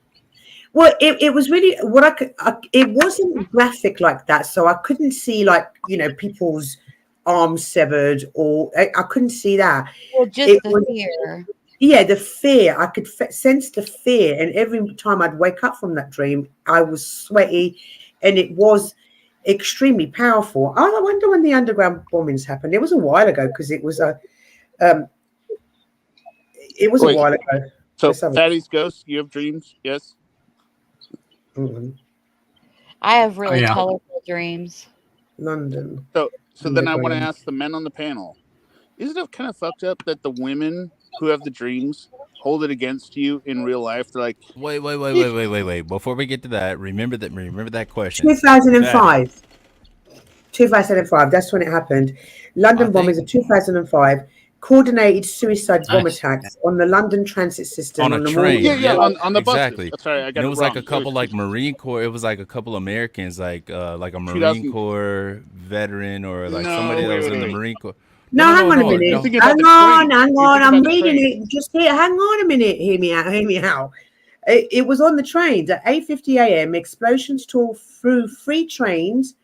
Well, it was really it wasn't graphic like that. So I couldn't see, like, you know, people's arms severed, or I couldn't see that. Well, just the fear. Yeah, the fear. I could sense the fear. And every time I'd wake up from that dream, I was sweaty, and it was extremely powerful. I wonder when the underground bombings happened. It was a while ago, because it was a while ago. So, Fatty's ghost, you have dreams? Yes. Mm-hmm. I have really colorful dreams. London. So then I want to ask the men on the panel: isn't it kind of fucked up that the women who have the dreams hold it against you in real life? They're like, wait. Before we get to that, remember that question. 2005. 2005. That's when it happened. London bombings of 2005. Coordinated suicide bomb attacks on the London transit system on a train. On the exactly. Buses. Sorry, I got and it was wrong. Like a couple like Marine Corps. It was like a couple Americans, like a Marine Corps veteran or like somebody that was in the Marine Corps. No, hang on a minute. Hang on. I'm reading it. Just here. Hang on a minute. Hear me out. It was on the trains at 8:50 a.m. Explosions tore through 3 trains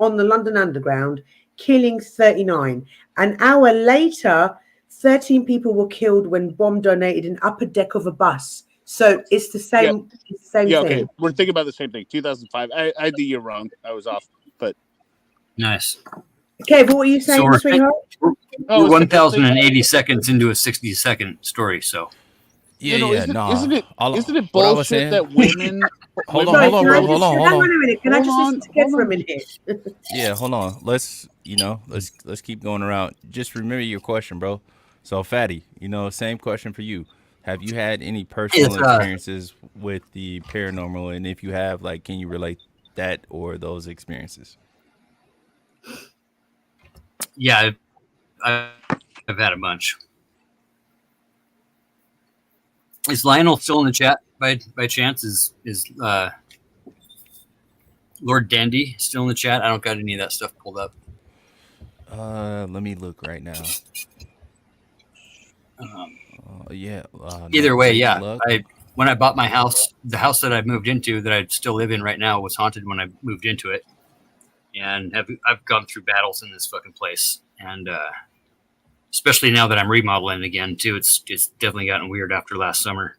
on the London Underground, killing 39. An hour later, 13 people were killed when bomb detonated an upper deck of a bus. So it's the same, Yeah, thing. okay. We're thinking about the same thing. 2005. I had the year wrong. I was off, but nice. Okay, but what are you saying, So sweetheart? we're 1,080 seconds into a 60-second story, so. Isn't it what I was bullshit saying- that women? Hold women on, hold on, bro. Hold Hang on. on a minute. Can I just listen together for a minute here? Yeah, hold on. Let's keep going around. Just remember your question, bro. So, Fatty, same question for you. Have you had any personal experiences with the paranormal? And if you have, like, can you relate that or those experiences? Yeah, I've had a bunch. Is Lionel still in the chat by chance? Is Lord Dandy still in the chat? I don't got any of that stuff pulled up. Let me look right now. Yeah. Either way, yeah. When I bought my house, the house that I moved into, that I still live in right now, was haunted when I moved into it, and I've gone through battles in this fucking place, and especially now that I'm remodeling again too. It's definitely gotten weird after last summer.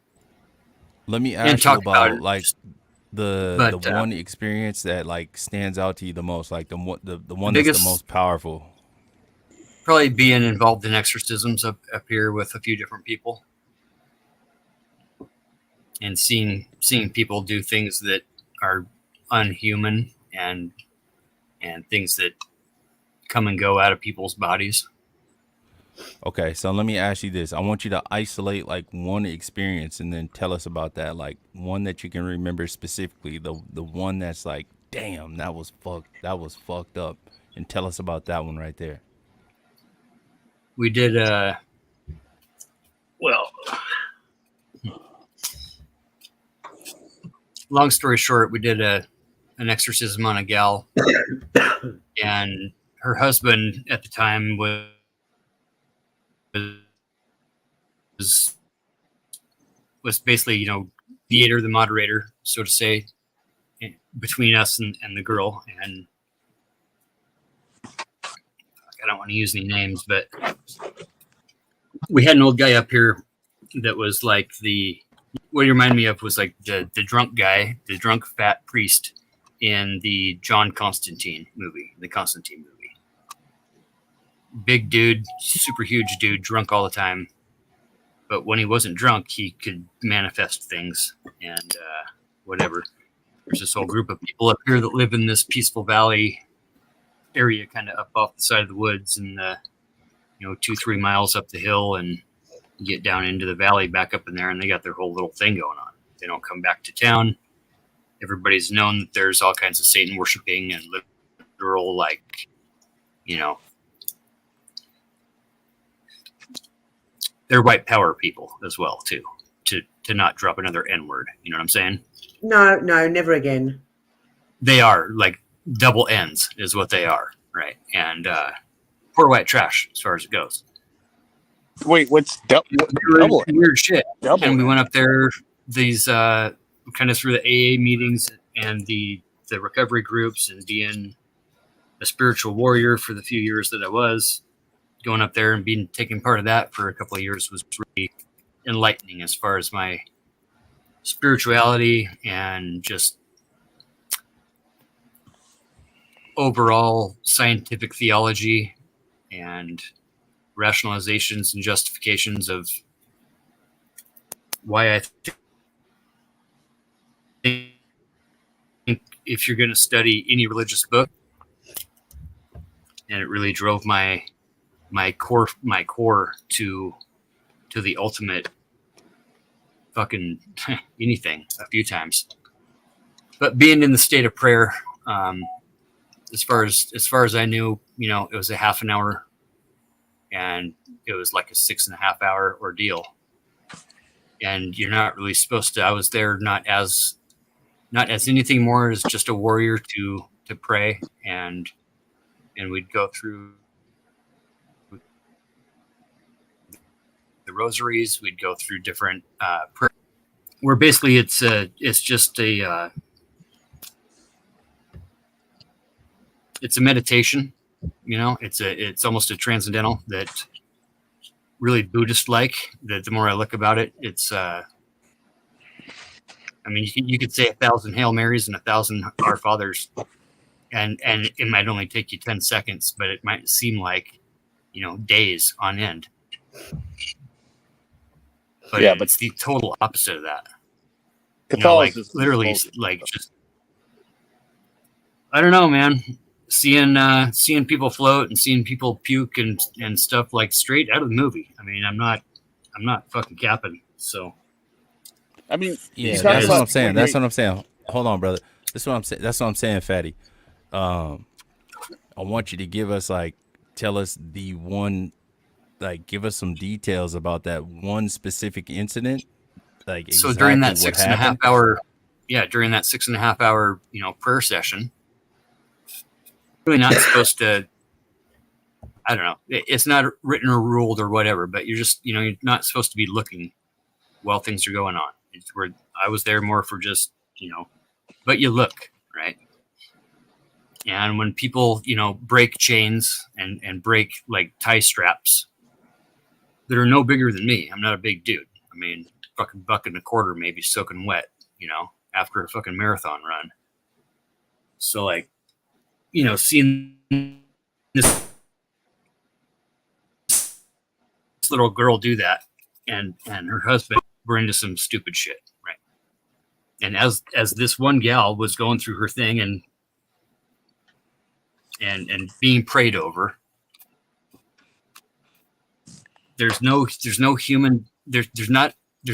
Let me ask you about like the one experience that like stands out to you the most, like the one that's the most powerful. Probably being involved in exorcisms up here with a few different people, and seeing people do things that are unhuman and things that come and go out of people's bodies. Okay, so let me ask you this. I want you to isolate like one experience and then tell us about that. Like one that you can remember specifically, the one that's like, damn, that was fucked up. And tell us about that one right there. We did long story short, we did an exorcism on a gal, and her husband at the time was basically, theater, the moderator, so to say, between us and the girl. And I don't want to use any names, but we had an old guy up here that was like what he reminded me of was like the drunk guy, the drunk fat priest in the John Constantine movie, the Constantine movie. Big dude, super huge dude, drunk all the time. But when he wasn't drunk, he could manifest things and whatever. There's this whole group of people up here that live in this peaceful valley area, kind of up off the side of the woods, and 2-3 miles up the hill, and you get down into the valley back up in there, and they got their whole little thing going on. They don't come back to town. Everybody's known that there's all kinds of Satan worshiping and literal, like, they're white power people as well too. To not drop another N-word, you know what I'm saying? No, never again. They are like double N's is what they are, right? And poor white trash as far as it goes. Wait, what's double? Weird shit. Double. And we went up there, these kind of through the AA meetings and the recovery groups, and being a spiritual warrior for the few years that I was going up there and taking part of that for a couple of years was really enlightening as far as my spirituality and just overall scientific theology and rationalizations and justifications of why I think if you're going to study any religious book, and it really drove my core to the ultimate fucking anything a few times. But being in the state of prayer, as far as I knew, it was a half an hour, and it was like a 6.5 hour ordeal. And you're not really supposed to. I was there not as anything more as just a warrior to pray, and we'd go through the rosaries. We'd go through different prayer, where basically it's just a meditation. It's almost a transcendental that really Buddhist-like. The more I look about it, it's. I mean, you could say 1,000 Hail Marys and 1,000 Our Fathers, and it might only take you 10 seconds, but it might seem like, days on end. But Yeah, it's the total opposite of that. Catholicism is Literally, bullshit. just. I don't know, man. Seeing people float and seeing people puke and stuff like straight out of the movie. I mean, I'm not fucking capping. So, I mean, yeah, that's what I'm saying. That's what I'm saying. Hold on, brother. That's what I'm saying. That's what I'm saying, Fatty. I want you to give us tell us the one, give us some details about that one specific incident. So during that exactly what 6.5 happened. hour, during that 6.5 hour, prayer session, really not supposed to. I don't know. It's not written or ruled or whatever, but you're just, you're not supposed to be looking while things are going on. It's where I was there more for just, but you look, right? And when people, break chains and break tie straps that are no bigger than me, I'm not a big dude. I mean, fucking $1.25 maybe soaking wet, after a fucking marathon run. So seeing this little girl do that and her husband were into some stupid shit, right? And as this one gal was going through her thing and being prayed over, there's no human, there's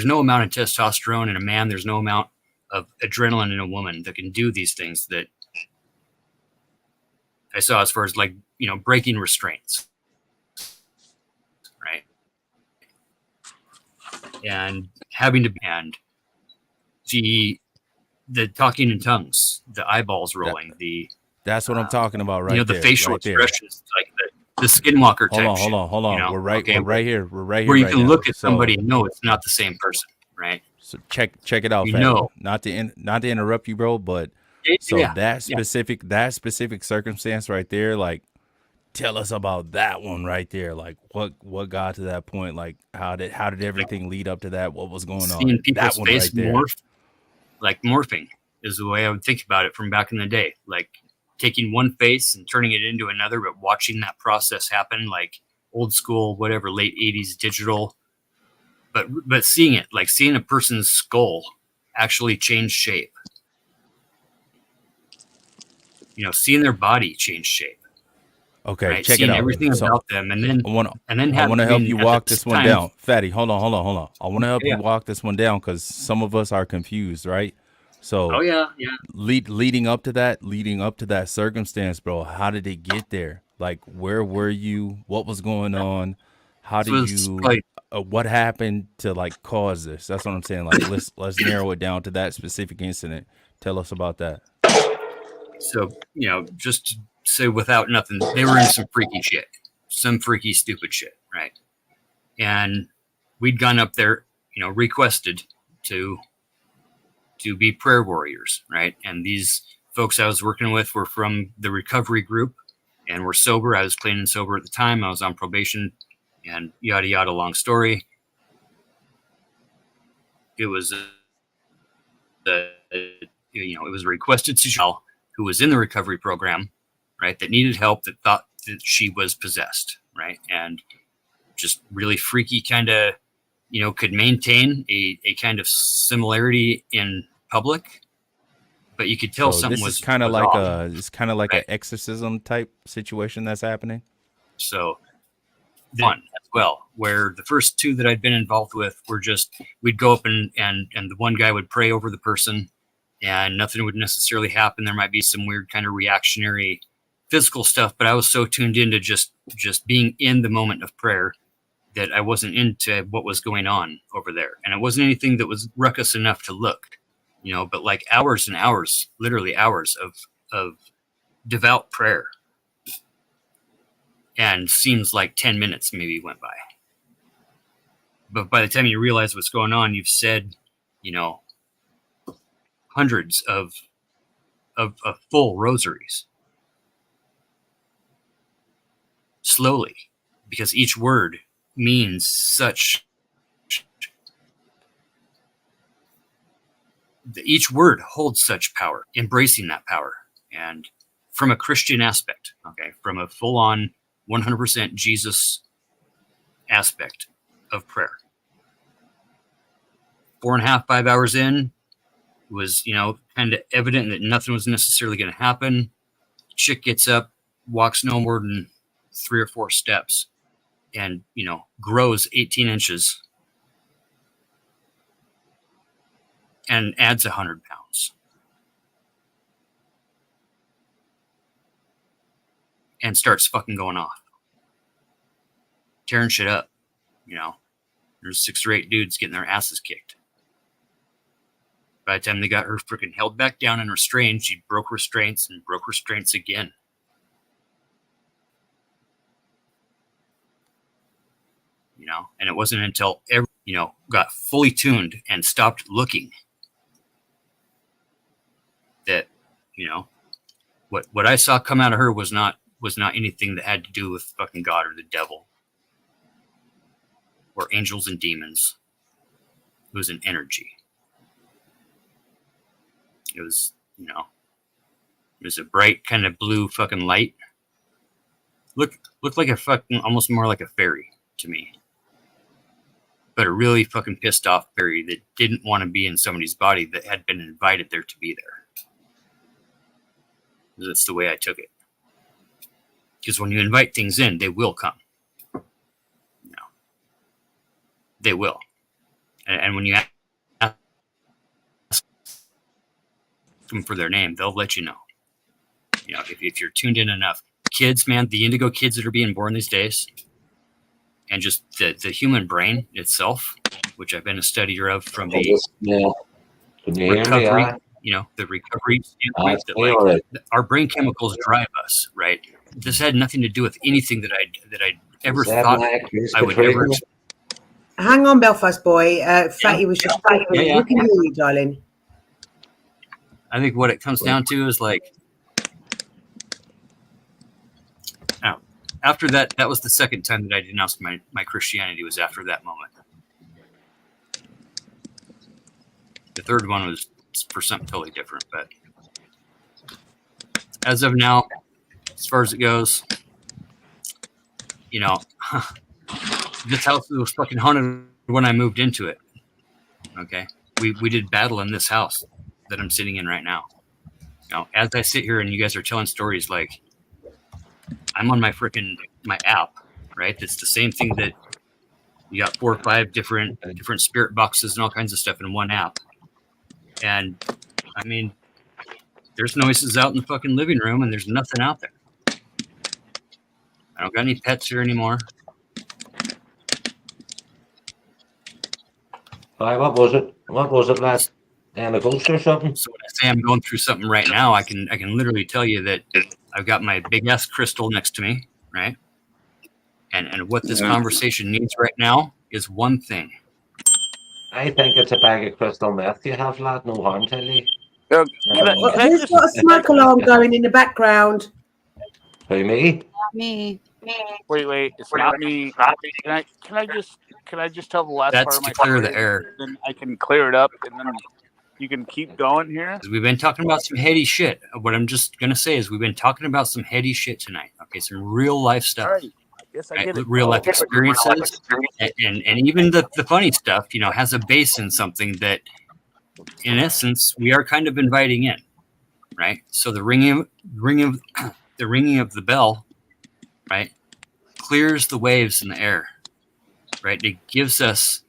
no amount of testosterone in a man, there's no amount of adrenaline in a woman that can do these things that I saw, as far as breaking restraints, right? And having to, and the talking in tongues, the eyeballs rolling, that's what I'm talking about, right? The there, facial right there. expressions, the skinwalker type. Hold on. We're right here. We're right here. Where you right can now. look at somebody and know it's not the same person, right? So check it out, Fatty. Not to interrupt you, bro, but that specific circumstance right there, tell us about that one right there. What got to that point? How did everything lead up to that? What was going on? Seeing people's that one face right there. morphing is the way I would think about it from back in the day. Taking one face and turning it into another, but watching that process happen, old school, whatever, late 80s digital. But seeing it, seeing a person's skull actually change shape. Seeing their body change shape. Okay, right? check Seeing it out. everything So, about them, and then I want to help you walk this one down, Fatty. Hold on. I want to help you walk this one down because some of us are confused, right? So, leading up to that circumstance, bro. How did it get there? Where were you? What was going on? How did you? What happened to cause this? That's what I'm saying. Let's narrow it down to that specific incident. Tell us about that. So, just to say without nothing, they were in some freaky shit, some freaky stupid shit, right? And we'd gone up there, requested to be prayer warriors, right? And these folks I was working with were from the recovery group and were sober. I was clean and sober at the time. I was on probation and yada, yada, long story. It was, it was a requested Seychelles who was in the recovery program, right? That needed help, that thought that she was possessed, right? And just really freaky kind of, could maintain a kind of similarity in public, but you could tell something was kind of off. It's kind of like an exorcism type situation that's happening. So one as well, where the first two that I'd been involved with were just, we'd go up and the one guy would pray over the person and nothing would necessarily happen. There might be some weird kind of reactionary physical stuff, but I was so tuned into just being in the moment of prayer that I wasn't into what was going on over there. And it wasn't anything that was ruckus enough to look, but hours and hours, literally hours of devout prayer. And seems like 10 minutes maybe went by. But by the time you realize what's going on, you've said, hundreds of full rosaries. Slowly, because each word means such. Each word holds such power, embracing that power. And from a Christian aspect, okay, from a full-on 100% Jesus aspect of prayer. 4.5, 5 hours in, was, kind of evident that nothing was necessarily going to happen. Chick gets up, walks no more than 3 or 4 steps, and, grows 18 inches and adds 100 pounds. And starts fucking going off. Tearing shit up. There's 6 or 8 dudes getting their asses kicked. By the time they got her freaking held back down and restrained, she broke restraints and broke restraints again. And it wasn't until got fully tuned and stopped looking that, what I saw come out of her was not anything that had to do with fucking God or the devil or angels and demons. It was an energy. It was, it was a bright kind of blue fucking light. Looked like a fucking, almost more like a fairy to me. But a really fucking pissed off fairy that didn't want to be in somebody's body that had been invited there to be there. That's the way I took it. Because when you invite things in, they will come. They will. And when you ask them for their name, they'll let you know. If you're tuned in enough. Kids, man, the indigo kids that are being born these days, and just the human brain itself, which I've been a studier of from the recovery, the recovery standpoint, that our brain chemicals drive us, right? This had nothing to do with anything that I ever thought I would ever. Hang on, Belfast boy. Fatty was just talking. Yeah. We can hear you, darling. I think what it comes down to is after that was the second time that I denounced my Christianity, was after that moment. The third one was for something totally different. But as of now, as far as it goes, this house was fucking haunted when I moved into it. Okay. We did battle in this house that I'm sitting in right now. As I sit here and you guys are telling stories, I'm on my app, right? It's the same thing that you got 4 or 5 different spirit boxes and all kinds of stuff in one app. And I mean, there's noises out in the fucking living room and there's nothing out there. I don't got any pets here anymore. What was it, lad? A ghost or something? So when I say I'm going through something right now, I can literally tell you that I've got my big ass crystal next to me, right? And what this conversation needs right now is one thing. I think it's a bag of crystal meth you have, lad. No harm to you. Who's got a smoke alarm going in the background? Who, me? Me. Wait. It's not me. Can I just tell the last That's part of my to clear story? the air. Then I can clear it up, and then you can keep going here. We've been talking about some heady shit. What I'm just gonna say is we've been talking about some heady shit tonight. Okay, some real life stuff. All right. Yes, I get it. Real life experiences, and even the funny stuff, has a base in something that, in essence, we are kind of inviting in, right? So the ringing of the bell, right, clears the waves in the air, right? It gives us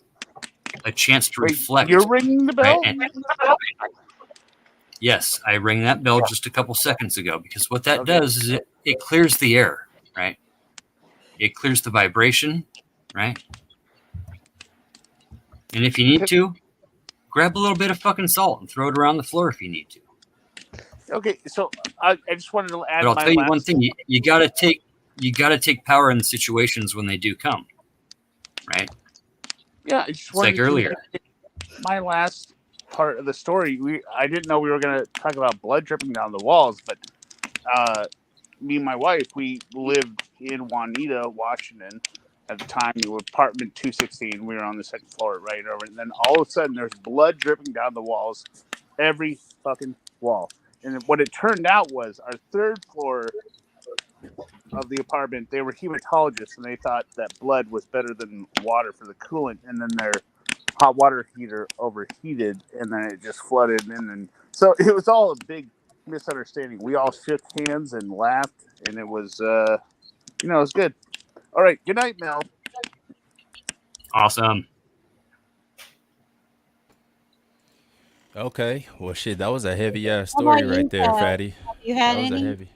a chance to reflect. You're ringing the bell? Right? Yes, I rang that bell just a couple seconds ago, because what that does is it clears the air, right? It clears the vibration, right? And if you need to, grab a little bit of fucking salt and throw it around the floor if you need to. Okay, so I just wanted to add. But I'll tell you one thing: you gotta take power in the situations when they do come, right? Yeah, I just it's like earlier. My last part of the story, I didn't know we were going to talk about blood dripping down the walls, but me and my wife, we lived in Juanita, Washington, at the time. We were apartment 216. We were on the second floor, right over. And then all of a sudden, there's blood dripping down the walls, every fucking wall. And what it turned out was our third floor of the apartment, they were hematologists, and they thought that blood was better than water for the coolant. And then their hot water heater overheated, and then it just flooded. And then so it was all a big misunderstanding. We all shook hands and laughed, and it was, it was good. All right, good night, Mel. Awesome. Okay. Well, shit, that was a heavy ass How about story you, right there, Pat? Fatty. Have you had That was a any? heavy.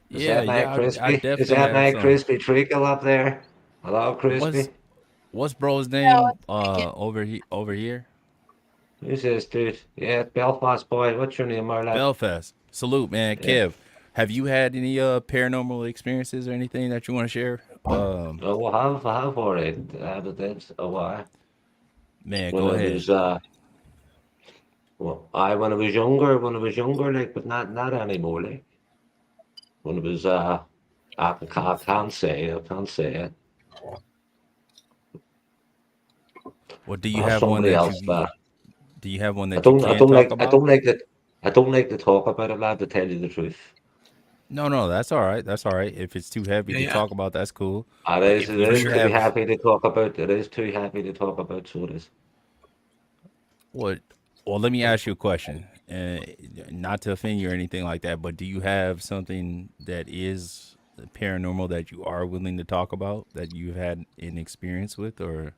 Is Yeah, that my yeah, I crispy? Is definitely that have my some. crispy treacle up there? Hello, crispy. What's bro's No, name? it's chicken. Over here. Who's this dude? Yeah, Belfast boy. What's your name, my lad? Belfast. Salute, man. Yeah. Kev, have you had any paranormal experiences or anything that you want to share? Oh, I have already. But that's a while. Man, When go I ahead. was when I was younger, like, but not anymore, like. When I was I can't say it. Well, do you have one Somebody that else, you but do you have one I that you don't I can don't talk like I about? don't like that I don't like to talk about it, lad, to tell you the truth. No, that's all right. That's all right. If it's too heavy to Yeah. talk about, that's cool. It But is if it you is do too have happy to talk about. It is too happy to talk about, so it is. what, well, let me ask you a question, not to offend you or anything like that. But do you have something that is paranormal that you are willing to talk about that you've had an experience with, or?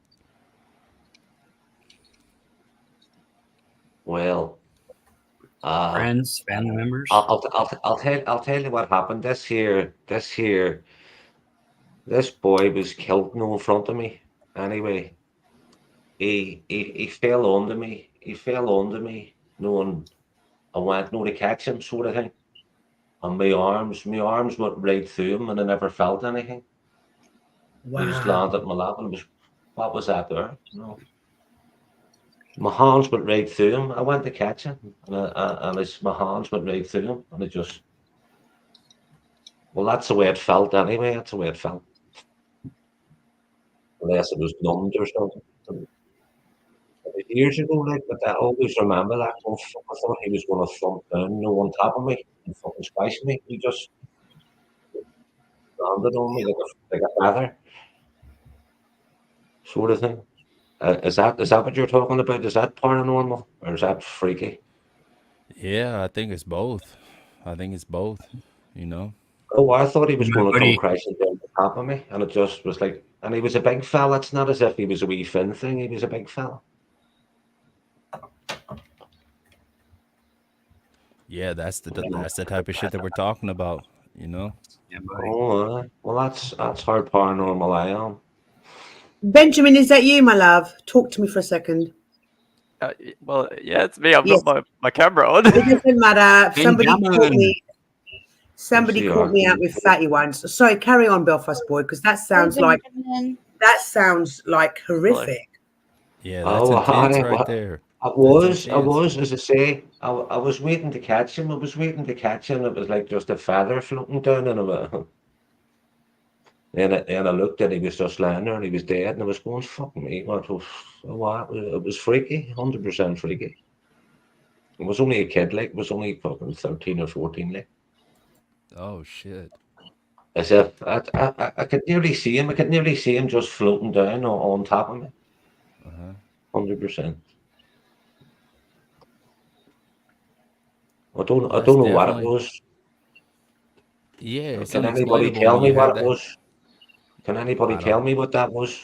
Well, Friends, family members. I'll tell you what happened. This boy was killed no in front of me. Anyway, he fell onto me. He fell onto me, knowing I went no to catch him, sort of thing. And my arms went right through him, and I never felt anything. He just Wow. landed in my lap, and what was that there? No. My hands went right through him. I went to catch him, and my hands went right through him, and it just, well, that's the way it felt anyway. That's the way it felt. Unless it was numbed or something. It was years ago, like, but I always remember that. I thought he was going to thump down, no, on top of me and fucking squash me. He just landed on me like a feather, sort of thing. Is that what you're talking about? Is that paranormal or is that freaky? Yeah, I think it's both. I think it's both. You know. Oh, I thought he was My going to come buddy, crashing down the top of me, and it just was like, and he was a big fella. It's not as if he was a wee thin thing. He was a big fella. Yeah, that's the type of shit that we're talking about. You know. yeah, buddy. Oh, well, that's how paranormal I am. Benjamin, is that you, my love? Talk to me for a second. Well, yeah, it's me. I've Yes. got my camera on. It doesn't matter. Somebody caught Benjamin. me. Somebody caught me out with fatty ones. Sorry, carry on, Belfast boy, because that sounds Hey, like Benjamin. horrific. Yeah, that's Oh, intense I, right there. I That's was, I intense. was, as I say, I was waiting to catch him. I was waiting to catch him. It was like just a feather floating down, and then I looked and he was just lying there and he was dead, and I was going, fuck me, it was freaky, 100% freaky. It was only a kid, like, it was only fucking 13 or 14, like. Oh shit. As if I could nearly see him. I could nearly see him just floating down on top of me. Uh-huh. 100%. I Well, don't that's know what it definitely. was. Yeah, it's Can anybody unexplainable tell when me you what have it that. was? Can anybody I tell don't, me what that was?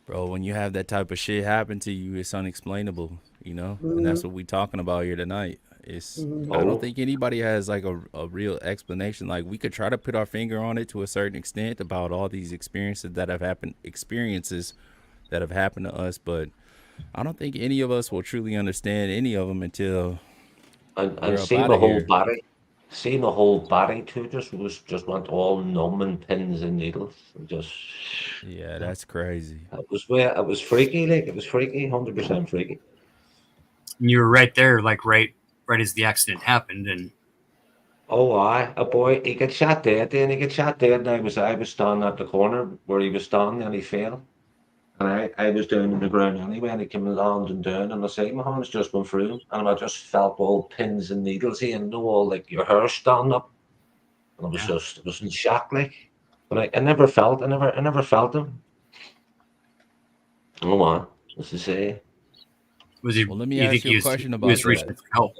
bro. When you have that type of shit happen to you, it's unexplainable. You know, and Mm-hmm. that's what we talking about here tonight. It's I don't Oh, think anybody has like a real explanation. Like we could try to put our finger on it to a certain extent about all these experiences that have happened to us, but I don't think any of us will truly understand any of them until and we're up see out my of whole here. body. See my whole body too. Just went all numb and pins and needles. Just Yeah, that's crazy. it was freaky. Like, it was freaky. 100% freaky. And you were right there, like right as the accident happened, and Oh, aye, a boy, he got shot dead then, he got shot dead, and I was standing at the corner where he was standing, and he fell. And I was down in the ground anyway, and he came landing down, and I say, my hands just went through him, and I just felt all pins and needles here, and all like your hair stand up, and it was in shock, like. But I never felt him. Oh man, what's to say? Was he? Well, let me You ask think you a question he was about reaching that. for help?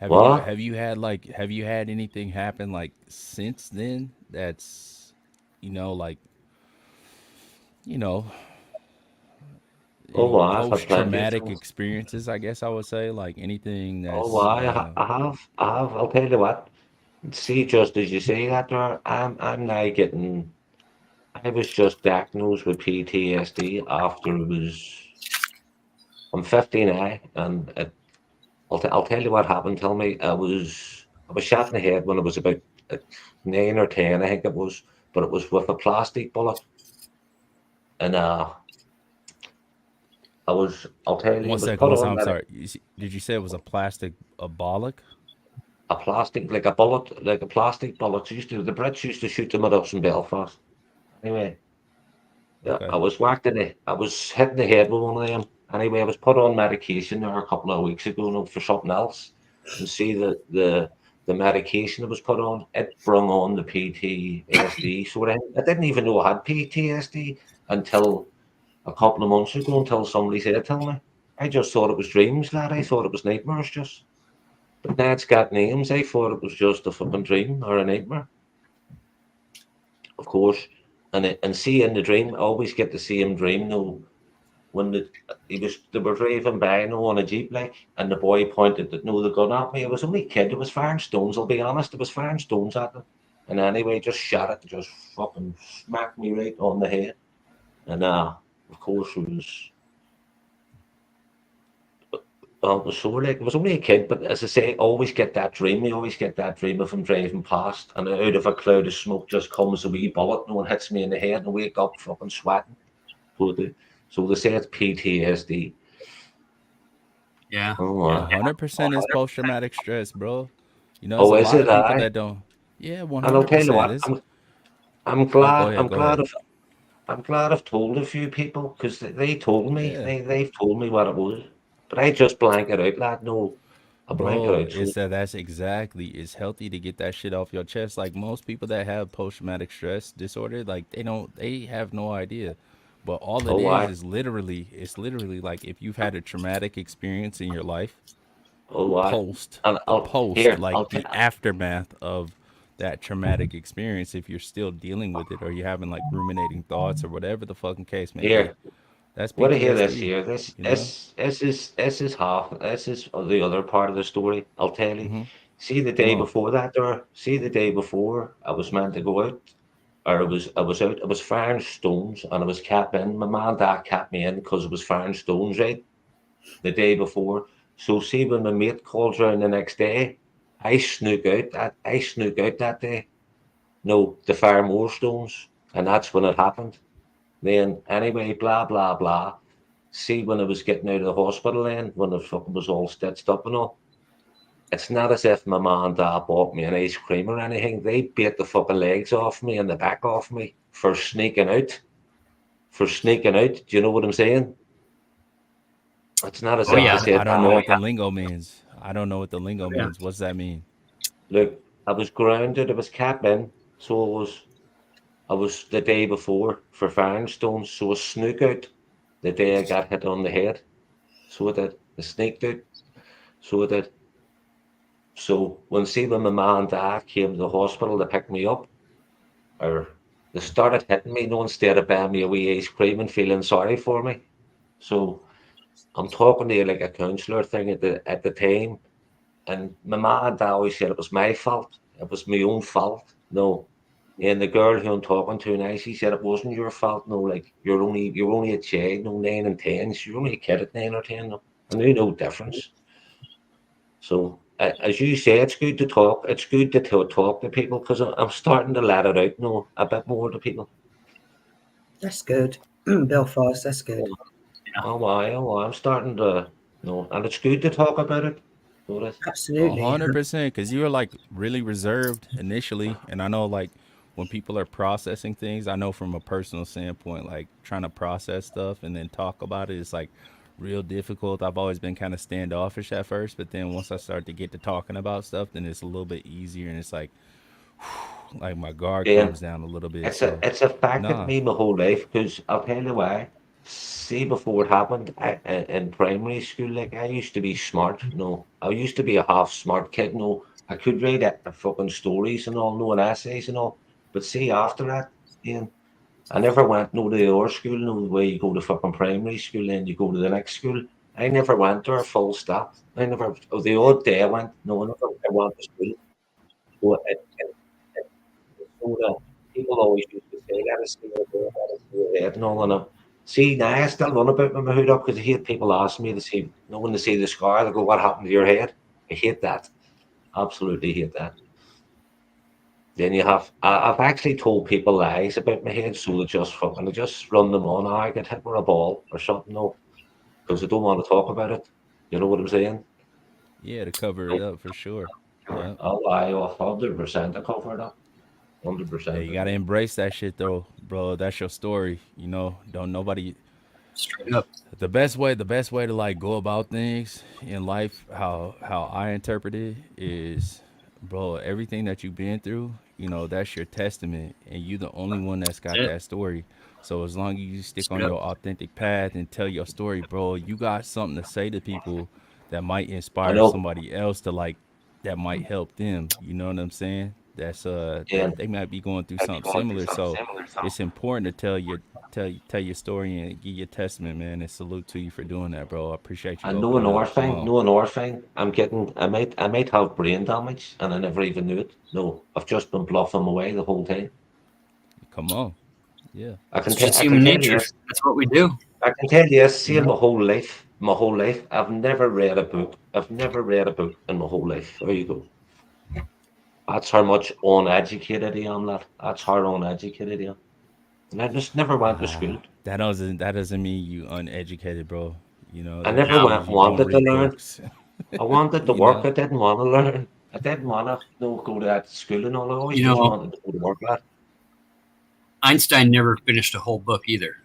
What? Have you had anything happen like since then that's like you know Oh, any I've had post plenty of traumatic things. experiences, I guess I would say, like anything Oh, that's I have. I'll tell you what. See, just as you say that there, I'm now getting. I was just diagnosed with PTSD after it was. I'm 50 now, and I'll tell you what happened. Tell me, I was shot in the head when I was about 9 or 10, I think it was, but it was with a plastic bullet, and I'll tell you, one it was second, put one second, on I'm that sorry. Did you say it was a bollock? a plastic like a bullet, like a plastic bullet. The Brits used to shoot them at us in Belfast. Anyway, yeah, Okay. I was whacked in the, I was hit in the head with one of them. Anyway, I was put on medication there a couple of weeks ago now for something else, and see the medication I was put on, it brung on the PTSD. So I didn't even know I had PTSD until a couple of months ago, until somebody said it to me. I just thought it was dreams, lad. I thought it was nightmares, just. But now it's got names. I thought it was just a fucking dream or a nightmare, of course. And see in the dream, I always get the same dream. No, when they were driving by, no, on a jeep, like, and the boy pointed the gun at me. I was only a kid. It was firing stones. I'll be honest. It was firing stones at them. And anyway, just shot it, just fucking smacked me right on the head. And of course, it was. It was so like I was only a kid, but as I say, I always get that dream. I always get that dream if I'm driving past, and out of a cloud of smoke just comes a wee bullet. No one hits me in the head, and I wake up fucking sweating. So they say it's PTSD. Yeah. Oh, wow. 100% is post traumatic stress, bro. There's Oh, a is lot it? of people I. that don't. Yeah, And I'll tell you 100%. what, It's I'm Oh, go glad ahead, I'm go glad ahead. I've told a few people because they told me Yeah. they've told me what it was, but I just blank it out, lad. No, I blank it Bro, out. So it's healthy to get that shit off your chest. Like most people that have post traumatic stress disorder, like they have no idea. But all it oh, why? it's literally like if you've had a traumatic experience in your life, Oh, why? post And the post, here like the aftermath of that traumatic experience, if you're still dealing with it or you're having like ruminating thoughts or whatever the fucking case may be, here. that's What I hear this PTSD, here. This is the other part of the story. I'll tell you. Mm-hmm. See the Come day on. before that, there. See the day before I was meant to go out, or I was out. I was firing stones, and I was kept in. My mom and dad kept me in because I was firing stones, right? The day before. So see when my mate called round the next day, I snook out that day. No, to fire more stones, and that's when it happened. Then anyway, blah blah blah. See when I was getting out of the hospital, then when the fucking was all stitched up and all. It's not as if my mom and dad bought me an ice cream or anything. They bit the fucking legs off me and the back off me for sneaking out. For sneaking out. Do you know what I'm saying? It's not as Oh if they yeah. I said, don't know what the lingo means. I don't know what the lingo Yeah. means. What's that mean? look, I was grounded, I was capped in, so I was the day before for firing stones, so I snook out the day I got hit on the head. So I did. I sneaked out. So I did. So when my mom and dad came to the hospital to pick me up, or they started hitting me, no, instead of buying me a wee ice cream and feeling sorry for me. So I'm talking to you like a counsellor thing at the time, and my mom and dad always said it was my fault. It was my own fault. No. And the girl who I'm talking to now, she said it wasn't your fault. No, like you're only a child, no 9 and 10. You're only a kid at 9 or 10. No, I knew no difference. So as you say, it's good to talk. It's good to talk to people because I'm starting to let it out, no, a bit more to people. That's good. Belfast, that's good. Oh, why? Oh, I'm starting to, no, and it's good to talk about it. Absolutely. 100%, because you were like really reserved initially, and I know like when people are processing things, I know from a personal standpoint, like trying to process stuff and then talk about it is like real difficult. I've always been kind of standoffish at first, but then once I start to get to talking about stuff, then it's a little bit easier, and it's like my guard Yeah. comes down a little bit. It's So affected nah, me my whole life because I'll tell you why. See, before it happened, in primary school, like I used to be smart. No, I used to be a half smart kid. No, I could read fucking stories and all, no, and essays and all. But see, after that, Ian, I never went no to the other school. No, the way you go to fucking primary school, then you go to the next school. I never went there. Full stop. I never. Oh, the odd day I went. No, I went to school. So so people always used to say, let us see your head, let us see your head, and all. And see, now I still run about with my hood up because I hate people ask me to see, when they see the scar, they go, what happened to your head? I hate that. Absolutely hate that. Then you have, I've actually told people lies about my head, so they just run them on. I get hit with a ball or something, no, because I don't want to talk about it. You know what I'm saying? yeah, to cover it up for sure. Yeah. I'll lie off 100% to cover it up. Hey, 100%. you gotta embrace that shit though, bro. That's your story. Don't nobody. Straight up. The best way to like go about things in life, how I interpret it is, bro. Everything that you've been through, that's your testament, and you the only one that's got That's it. that story. So as long as you stick on Straight up. your authentic path and tell your story, bro, you got something to say to people that might I inspire know. somebody else to like that might help them. You know what I'm saying? That's Yeah. they might be going through something similar. So it's important to tell your story and give your testament, man. And salute to you for doing that, bro. I appreciate you And know opening another up. Come thing, on. know another thing. I might have brain damage, and I never even knew it. No, I've just been bluffing away the whole time. Come on. Yeah. It's I just can human tell you nature. this. That's what we do. I can tell you this. You See, in know? my whole life, I've never read a book. I've never read a book in my whole life. There you go. That's how much uneducated I am. That's how uneducated I am. And I just never went to school. That doesn't mean you uneducated, bro. I That never just means you don't wanted to read learn. books. I wanted to you work. know. I didn't want to learn. I didn't want to go to that school and all. I always You just know, wanted to go to work. Lad. Einstein never finished a whole book either.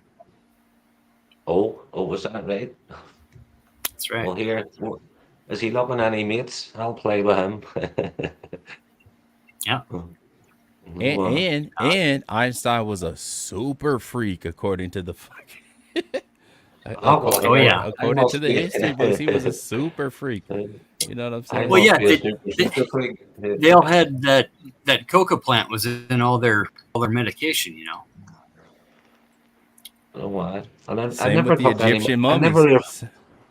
Oh, was that right? That's right. Well, here, is he looking at any mates? I'll play with him. Yeah. And Well, and and Einstein was a super freak according to the Oh yeah. I according to must the be. history books. He was a super freak. You know what I'm I saying? Well, must yeah. be a super freak. They all had that coca plant was in all their medication. You know. You know what? And I Same with never the took any. Egyptian mummies.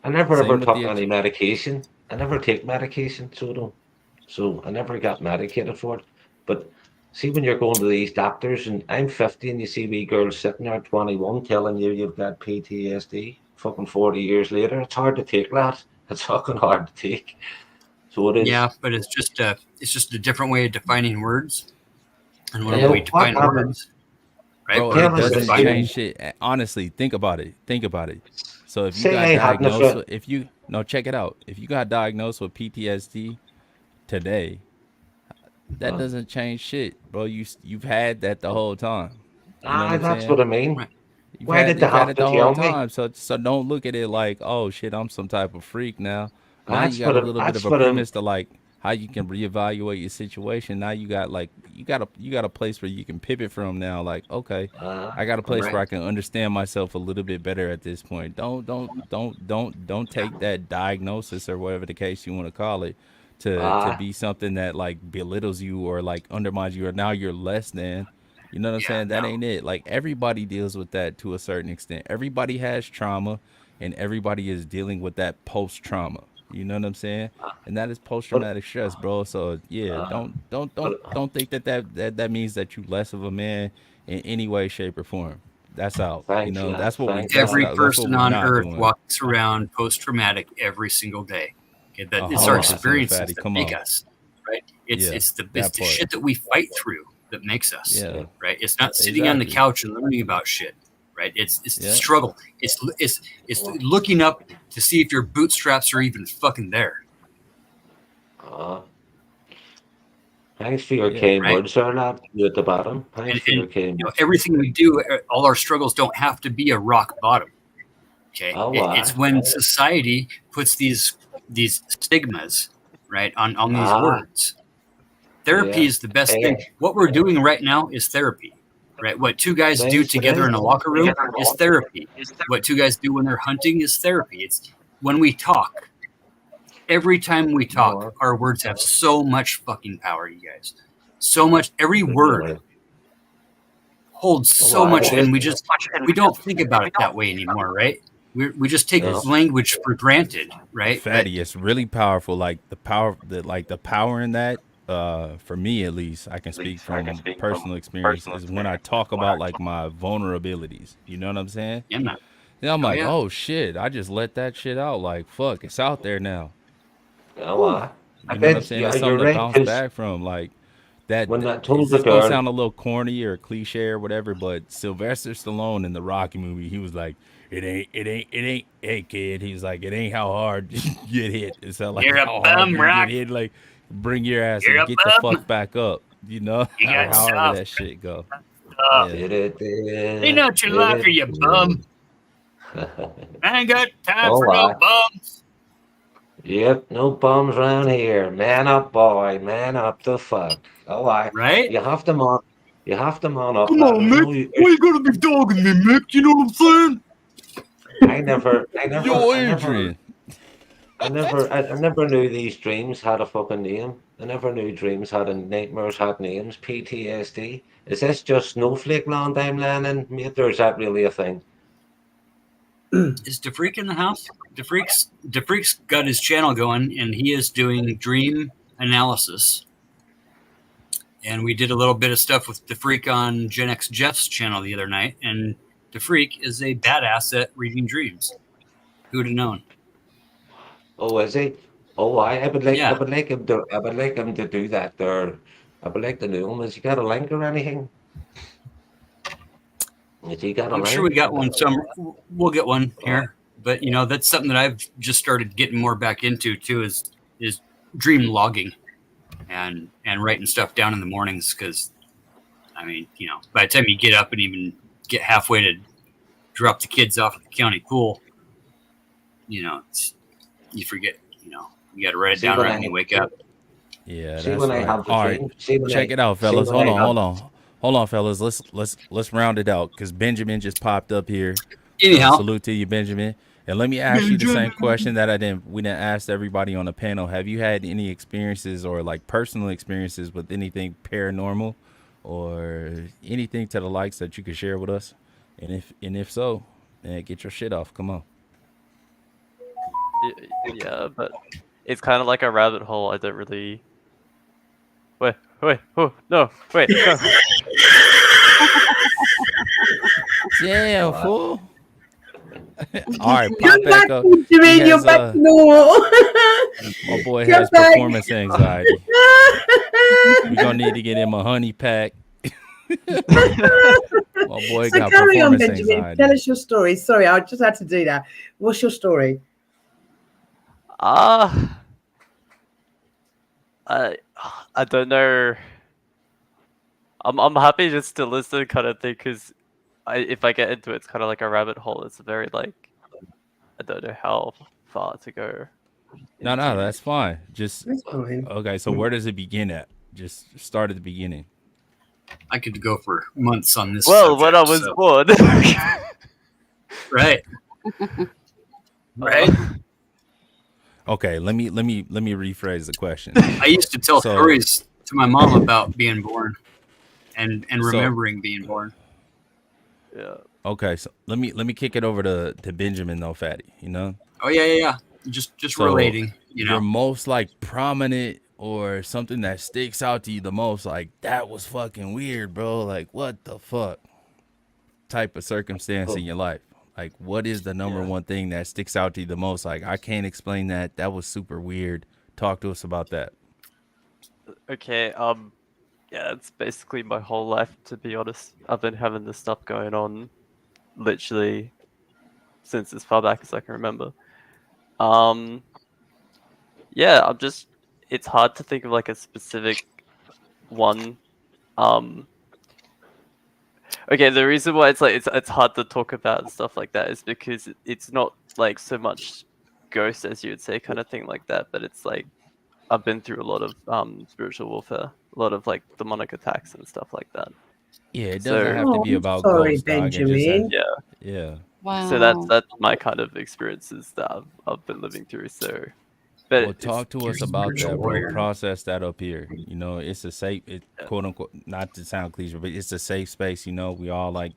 I never ever Same with took the any medication. I never take medication, so don't. So I never got medicated for it. But see, when you're going to these doctors, and I'm 50, and you see wee girls sitting there at 21 telling you you've got PTSD, fucking 40 years later, it's hard to take that. It's fucking hard to take. So it is. Yeah, but it's just a different way of defining words, and when we What define happened? words, right? Bro, Tell it us doesn't this, change Stephen. shit. Honestly, think about it. Think about it. So if you Say got I hadn't a diagnosed friend. with, if you no, check it out. If you got diagnosed with PTSD today, that doesn't change shit, bro. You've had that the whole time. You know what I'm That's what saying? I mean. Right. You've Why had did they you've had have it to the whole tell me? time. So don't look at it like, oh shit, I'm some type of freak now. Now you That's got what a little bit of that's a what I'm. premise to like how you can reevaluate your situation. Now you got like you got a place where you can pivot from now. Like, okay, I got a place where Right. I can understand myself a little bit better at this point. Don't take that diagnosis or whatever the case you want to call it to Ah, be something that like belittles you or like undermines you or now you're less than. You know what I'm Yeah. saying? That No. ain't it. Like everybody deals with that to a certain extent. Everybody has trauma and everybody is dealing with that post trauma. You know what I'm saying? And that is post but traumatic stress, bro. So yeah, uh, but don't think that means that you less of a man in any way, shape, or form. That's out. thanks, lad. That's what we Thanks, lad. Every that's what person we on not earth doing. walks around post traumatic every single day. Okay, that A it's our hundred Oh, percent, experiences fatty. that Come make on. us, right? It's Yeah, it's the that part. shit that we fight through that makes us, Yeah, right? It's not sitting on the exactly. couch and learning about shit, right? It's the Yeah. struggle. It's looking up to see if your bootstraps are even fucking there. Thanks for your Yeah, kind right. words, sir, lad. You at the bottom. Thanks And, for your kind you know, words. everything we do, all our struggles don't have to be a rock bottom. Okay, Oh, it's when society puts these stigmas, right, on these words. Therapy is the best thing. What we're doing right now is therapy, right? What two guys do together in a locker room is therapy. What two guys do when they're hunting is therapy. It's when we talk. Every time we talk, our words have so much fucking power, you guys. So much. Every word holds so much, and we don't think about it that way anymore, right? We just take language for granted, right? Fatty, it's really powerful. Like the power in that, for me at least, I can speak from personal experience, is when I talk about like my vulnerabilities. You know what I'm saying? Yeah, man. And I'm like, oh shit, I just let that shit out. Like, fuck, it's out there now. Oh, You know what I'm saying? It's something to bounce back from. Like that. When that told It's the just gonna girl, sound a little corny or cliche or whatever, but Sylvester Stallone in the Rocky movie, he was like, it ain't, hey kid. He's like, it ain't how hard you get hit. It's like You're a how hard bum, you Rock. get hit. Like, bring your ass You're and a get the bum. fuck back up. You know, You got however soft. that shit go. Clean out your locker, you bum. I ain't got time for no bums. Yep, no bums around here. Man up, boy. Man up the fuck. Oh, right? You have to man. You have to man up. Come lad. on, There's Mick. no- Why you gotta be dogging me, Mick? You know what I'm saying? Yo, Adrian. I never knew these dreams had a fucking name. I never knew dreams had nightmares had names. PTSD. Is this just snowflake land I'm landing, mate, or is that really a thing? Is DeFreak in the house? DeFreak's got his channel going, and he is doing dream analysis. And we did a little bit of stuff with DeFreak on Gen X Jeff's channel the other night. And DeFreak is a badass at reading dreams. Who'd have known? Oh, is he? Oh, I would like Yeah. I would like him to do that there. I would like to know him. Has he got a link or anything? Has he got a I'm link? sure we got one. We'll get one here. But you know, that's something that I've just started getting more back into too. Is dream logging and writing stuff down in the mornings. Because I mean, you know, by the time you get up and even get halfway to drop the kids off at the county pool, you know, you forget. You know, you got to write it down right when you wake up. Yeah, See that's when I right. have the All right, dream. See when check I- it out, see fellas. when I have- Hold on, fellas. Let's round it out because Benjamin just popped up here. Anyhow. So salute to you, Benjamin. And let me ask you the same question that we didn't ask everybody on the panel. Have you had any experiences or like personal experiences with anything paranormal or anything to the likes that you could share with us? And if so, get your shit off. Come on. Yeah, but it's kind of like a rabbit hole. I don't really. Wait, oh no, wait, no. Damn, fool. All right, You're pop back back, up. Benjamin. You're back to normal. My boy You're has back. performance anxiety. We're gonna need to get him a honey pack. My boy So got carry on, performance Benjamin. anxiety. Tell us your story. Sorry, I just had to do that. What's your story? I don't know. I'm happy just to listen, kind of thing, because if I get into it, it's kind of like a rabbit hole. It's very like I don't know how far to go. No, that's fine. Just That's fine. okay. So where does it begin at? Just start at the beginning. I could go for months on this. Well, subject, when I was so. born. Right. Right. Okay, let me rephrase the question. I used to tell stories to my mom about being born and remembering being born. Yeah. Okay, so let me kick it over to Benjamin though, Fatty. You know. Oh yeah. Just relating. You know. Your most like prominent or something that sticks out to you the most, like that was fucking weird, bro. Like what the fuck type of circumstance in your life? Like what is the number one thing that sticks out to you the most? Like I can't explain that. That was super weird. Talk to us about that. Okay. Yeah, it's basically my whole life, to be honest. I've been having this stuff going on, literally, since as far back as I can remember. Yeah, it's hard to think of like a specific one. Okay, the reason why it's like it's hard to talk about and stuff like that is because it's not like so much ghost as you would say kind of thing like that, but it's like I've been through a lot of spiritual warfare, a lot of like demonic attacks and stuff like that. Yeah, it So doesn't have to be I'm about sorry, ghosts, dog. It just has, Benjamin. yeah. yeah. So that's my kind of experiences that I've been living through. So, but Well, talk to us about that, bro. warrior. Process that up here. You know, it's a safe, quote unquote, not to sound cliche, but it's a safe space. You know, we all like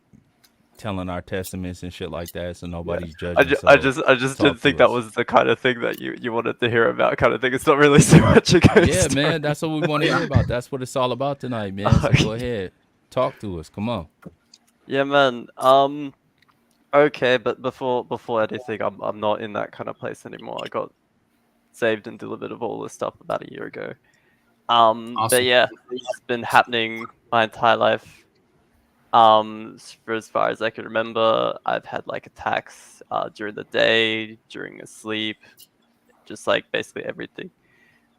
telling our testaments and shit like that, so nobody's judging. I So just talk didn't think to that us. was the kind of thing that you wanted to hear about kind of thing. It's not really so much a ghost Yeah, story. man, that's what we want to hear about. That's what it's all about tonight, man. So go ahead, talk to us. Come on. Yeah, man. Okay, but before anything, I'm not in that kind of place anymore. I got saved and delivered of all this stuff about a year ago. But Awesome. yeah, it's been happening my entire life. For as far as I can remember, I've had like attacks during the day, during a sleep, just like basically everything.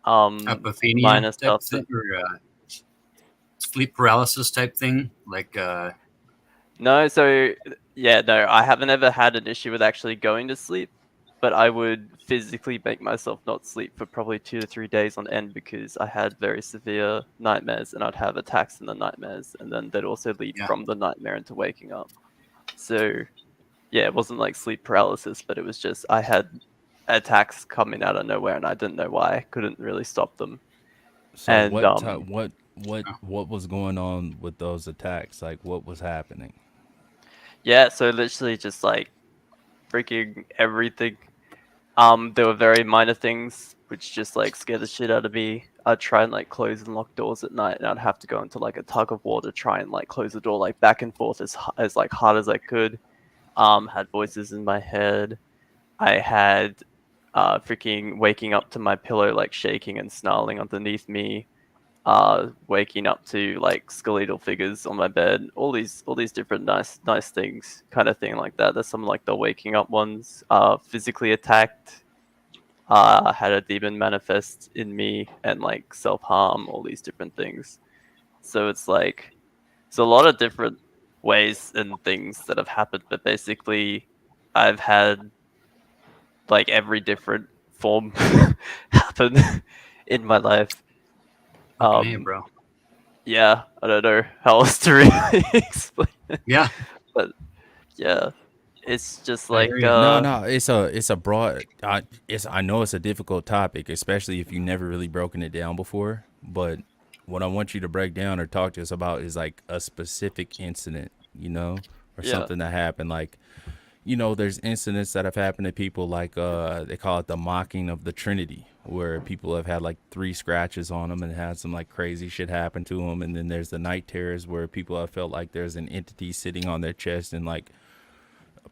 Apophenia Minus type stuff that thing, or sleep paralysis type thing, like no, so yeah, no, I haven't ever had an issue with actually going to sleep, but I would physically make myself not sleep for probably 2 to 3 days on end because I had very severe nightmares and I'd have attacks in the nightmares and then they'd also lead from the nightmare into waking up. So yeah, it wasn't like sleep paralysis, but it was just I had attacks coming out of nowhere and I didn't know why. I couldn't really stop them. So And what was going on with those attacks? Like, what was happening? yeah, so literally just like freaking everything. There were very minor things which just like scare the shit out of me. I'd try and like close and lock doors at night, and I'd have to go into like a tug of war to try and like close the door like back and forth as like hard as I could. Had voices in my head. I had freaking waking up to my pillow like shaking and snarling underneath me. Waking up to like skeletal figures on my bed, all these different nice things, kind of thing like that. There's some like the waking up ones. Physically attacked. Had a demon manifest in me and like self harm, all these different things. So it's like there's a lot of different ways and things that have happened, but basically I've had like every different form happen in my life. fucking A, bro. Yeah, I don't know how else to really explain it. Yeah. But yeah, it's just I like hear you. No, it's a broad. I know it's a difficult topic, especially if you've never really broken it down before. But what I want you to break down or talk to us about is like a specific incident, you know, or Yeah. something that happened. Like, you know, there's incidents that have happened to people, like they call it the mocking of the Trinity, where people have had like 3 scratches on them and had some like crazy shit happen to them. And then there's the night terrors, where people have felt like there's an entity sitting on their chest and like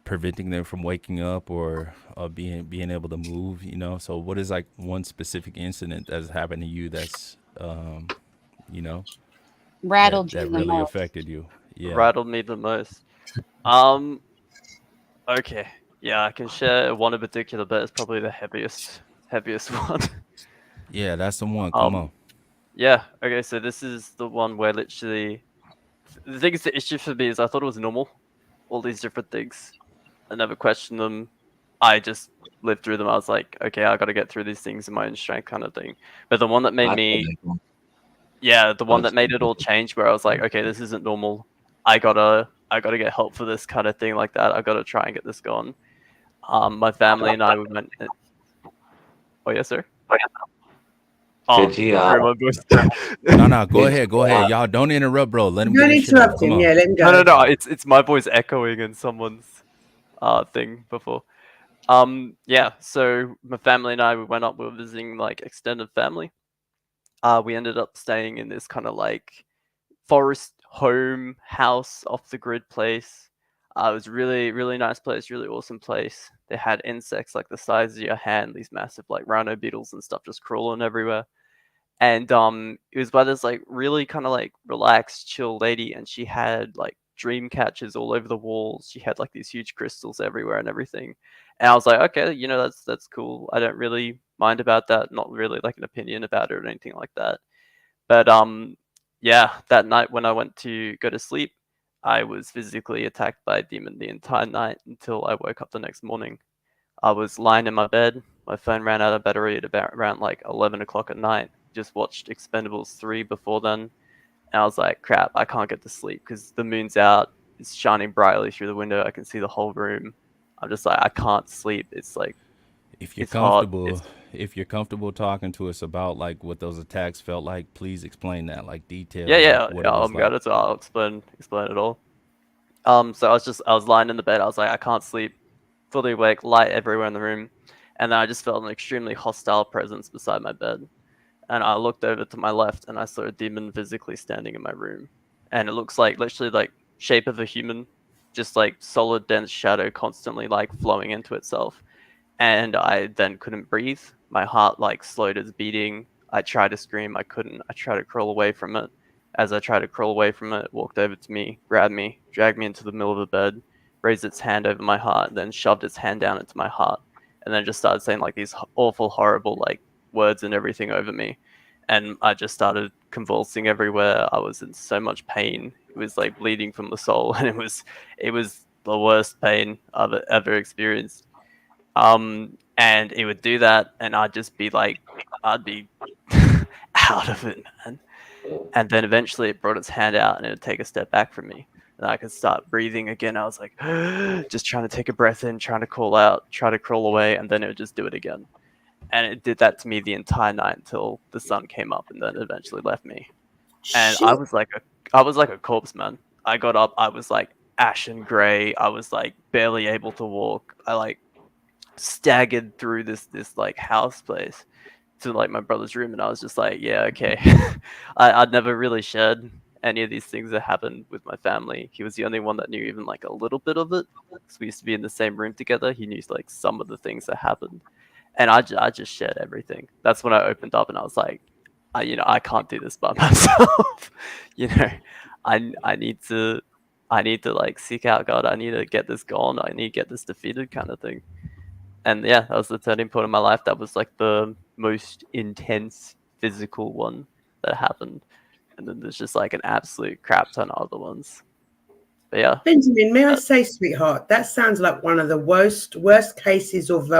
preventing them from waking up or being able to move, you know. So what is like one specific incident that's happened to you that's you know, Rattled that you the really most. affected you? Yeah. rattled me the most. Okay, yeah, I can share one in particular, but it's probably the heaviest one. Yeah, that's the one. Come on. Yeah, okay, so this is the one where literally the thing is, the issue for me is I thought it was normal, all these different things. I never questioned them. I just lived through them. I was like, okay, I got to get through these things in my own strength, kind of thing. But the one that made me, yeah, the one that made it all change, where I was like, okay, this isn't normal. I gotta get help for this kind of thing like that. I gotta try and get this gone. My family and I we went. Oh yes, sir. Oh, Did you, sorry, my voice. No, go ahead. Y'all don't interrupt, bro. Let him Don't get his shit off. interrupt Come him. on. Yeah, let him go. No. It's my voice echoing in someone's thing before. Yeah. So my family and I we went up. We were visiting like extended family. We ended up staying in this kind of like forest home house off the grid place. It was really nice place, really awesome place. They had insects like the size of your hand, these massive like rhino beetles and stuff just crawling everywhere. And it was by this like really kind of like relaxed, chill lady, and she had like dream catchers all over the walls. She had like these huge crystals everywhere and everything. And I was like, okay, you know, that's cool. I don't really mind about that. Not really like an opinion about it or anything like that. But yeah, that night when I went to go to sleep, I was physically attacked by a demon the entire night until I woke up the next morning. I was lying in my bed. My phone ran out of battery at about around like 11 o'clock at night. Just watched Expendables 3 before then. And I was like, crap, I can't get to sleep because the moon's out. It's shining brightly through the window. I can see the whole room. I'm just like, I can't sleep. It's like, If you're it's hot. comfortable talking to us about like what those attacks felt like, please explain that, like detail, Yeah, like what it was I'm like. gonna. So I'll explain it all. So I was lying in the bed. I was like, I can't sleep. Fully awake, light everywhere in the room, and then I just felt an extremely hostile presence beside my bed. And I looked over to my left, and I saw a demon physically standing in my room, and it looks like literally like shape of a human, just like solid dense shadow constantly like flowing into itself. And I then couldn't breathe. My heart like slowed its beating. I tried to scream, I couldn't. I tried to crawl away from it. As I tried to crawl away from it, it walked over to me, grabbed me, dragged me into the middle of the bed, raised its hand over my heart, then shoved its hand down into my heart, and then just started saying like these awful, horrible like words and everything over me. And I just started convulsing everywhere. I was in so much pain. It was like bleeding from the soul, and it was the worst pain I've ever experienced. And it would do that, and I'd just be like, I'd be out of it, man. And then eventually it brought its hand out and it would take a step back from me. And I could start breathing again. I was like, just trying to take a breath in, trying to call out, try to crawl away, and then it would just do it again. And it did that to me the entire night until the sun came up and then eventually left me. And I was like a corpse, man. I got up, I was like ashen gray. I was like barely able to walk. I like staggered through this like house place to like my brother's room, and I was just like, yeah, okay. I'd never really shared any of these things that happened with my family. He was the only one that knew even like a little bit of it, because we used to be in the same room together. He knew like some of the things that happened, and I just shared everything. That's when I opened up and I was like, I can't do this by myself. I need to like seek out God. I need to get this gone. I need to get this defeated, kind of thing. And yeah, that was the turning point in my life. That was like the most intense physical one that happened. And then there's just like an absolute crap ton of other ones. But yeah. Benjamin, may I say, sweetheart, that sounds like one of the worst cases of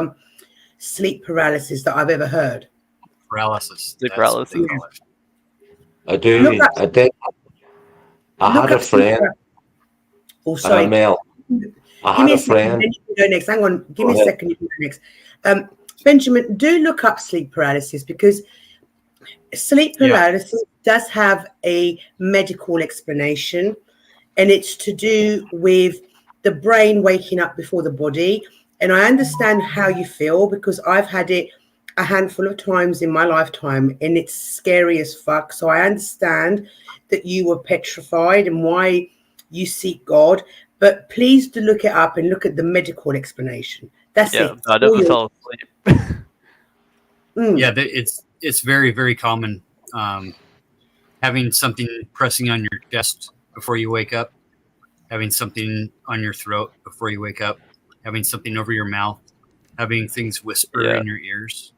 sleep paralysis that I've ever heard. Paralysis. Sleep paralysis. I do. I did. I had a friend. Oh, sorry. Mel. I had a friend. Go next. Hang on. Give me a second. You can go next. Benjamin, do look up sleep paralysis, because sleep paralysis does have a medical explanation, and it's to do with the brain waking up before the body. And I understand how you feel, because I've had it a handful of times in my lifetime, and it's scary as fuck. So I understand that you were petrified and why you seek God. But please do look it up and look at the medical explanation. That's it. I never fell asleep. Yeah, it's very, very common. Having something pressing on your chest before you wake up, having something on your throat before you wake up, having something over your mouth, having things whisper in your ears.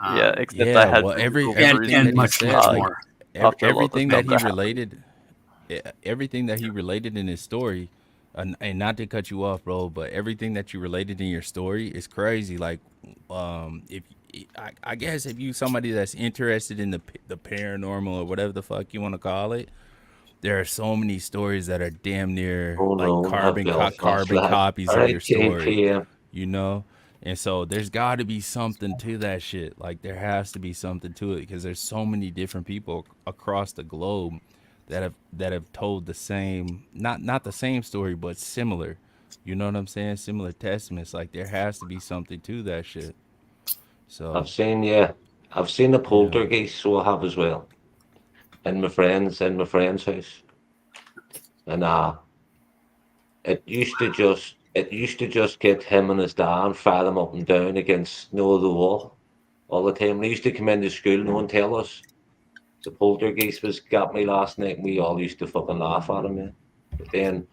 Except I had and much more. Everything that he related. Everything that he related in his story, and not to cut you off, bro, but everything that you related in your story is crazy. Like, if I guess if you somebody that's interested in the paranormal or whatever the fuck you want to call it, there are so many stories that are damn near carbon copies of your story. You know. And so there's got to be something to that shit. Like, there has to be something to it, because there's so many different people across the globe that have told the same, not the same story, but similar. You know what I'm saying? Similar testaments. Like, there has to be something to that shit. So I've seen the poltergeist, so I have as well. In my friend's house. And it used to just get him and his dad and fire them up and down against the wall all the time. When he used to come into school, no one tell us the poltergeist got me last night, and we all used to fucking laugh at him, man. But then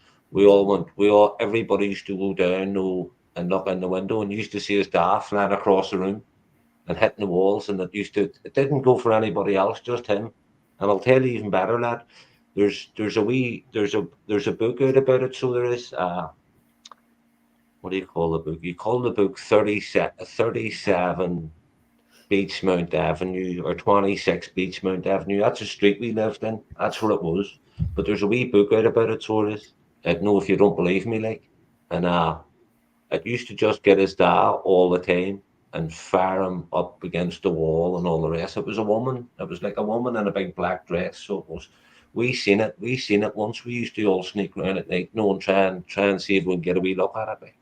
everybody used to go down and look in the window, and you used to see his dad flying across the room and hitting the walls, and it didn't go for anybody else, just him. And I'll tell you even better, lad. There's a book out about it. So there is. What do you call the book? You call the book 37 Beachmount Avenue or 26 Beachmount Avenue. That's a street we lived in. That's where it was. But there's a wee book out about it. So it is. I don't know if you don't believe me, like, and it used to just get his dad all the time and fire him up against the wall and all the rest. It was a woman. It was like a woman in a big black dress. So it was. We seen it. We seen it once. We used to all sneak around at night. No one try and see if we can get a wee look at it. Like.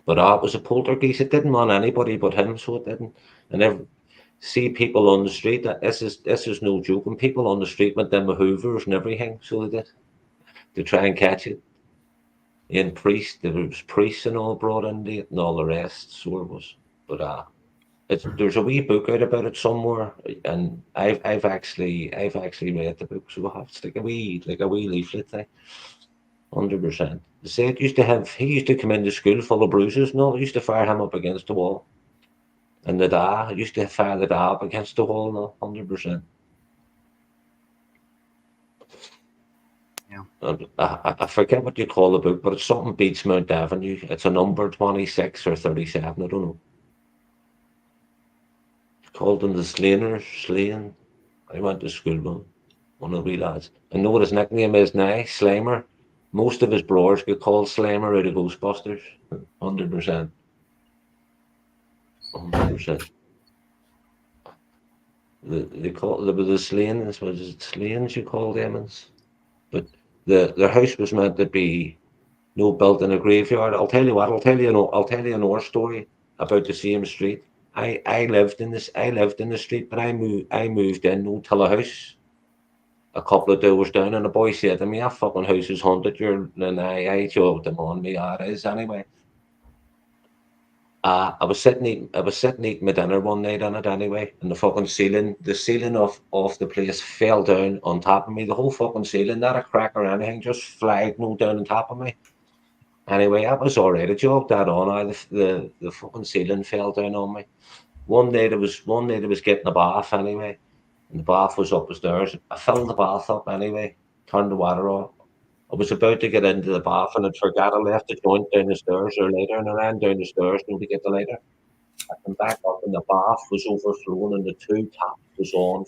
But it was a poltergeist. It didn't want anybody but him, so it didn't. And see people on the street. This is no joke. And people on the street went them with hoovers and everything. So they did to try and catch it. And there was priests and all brought into it and all the rest. So it was. But there's a wee book out about it somewhere, and I've actually read the book. So it's like a wee leaflet thing. 100%. They say he used to come into school full of bruises and all. They used to fire him up against the wall. And the dad used to fire the dad up against the wall, no, 100%. Yeah. I forget what you call the book, but it's something Beachmount Avenue. It's a number 26 or 37, I don't know. Called them the Slaying. I went to school with one of the wee lads. I know what his nickname is now, Slimer. Most of his brothers get called Slimer out of Ghostbusters. 100%. 100%. They call the Slayings. Was it Slayings you call them? But their house was meant to be built in a graveyard. I'll tell you what. I'll tell you another story about the same street. I lived in the street, but I moved in to a house a couple of doors down, and the boy said to me, "That fucking house is haunted." And I joked him on me. It is anyway. I was sitting eating my dinner one night on it anyway, and the fucking ceiling of the place fell down on top of me. The whole fucking ceiling, not a crack or anything, just flagged down on top of me. Anyway, that was alright. I joked that on. The fucking ceiling fell down on me. One night I was getting a bath anyway, and the bath was upstairs. I filled the bath up anyway, turned the water off. I was about to get into the bath and I forgot I left the joint down the stairs or later, and I ran down the stairs to get the lighter. I came back up and the bath was overflowing and the two taps was on,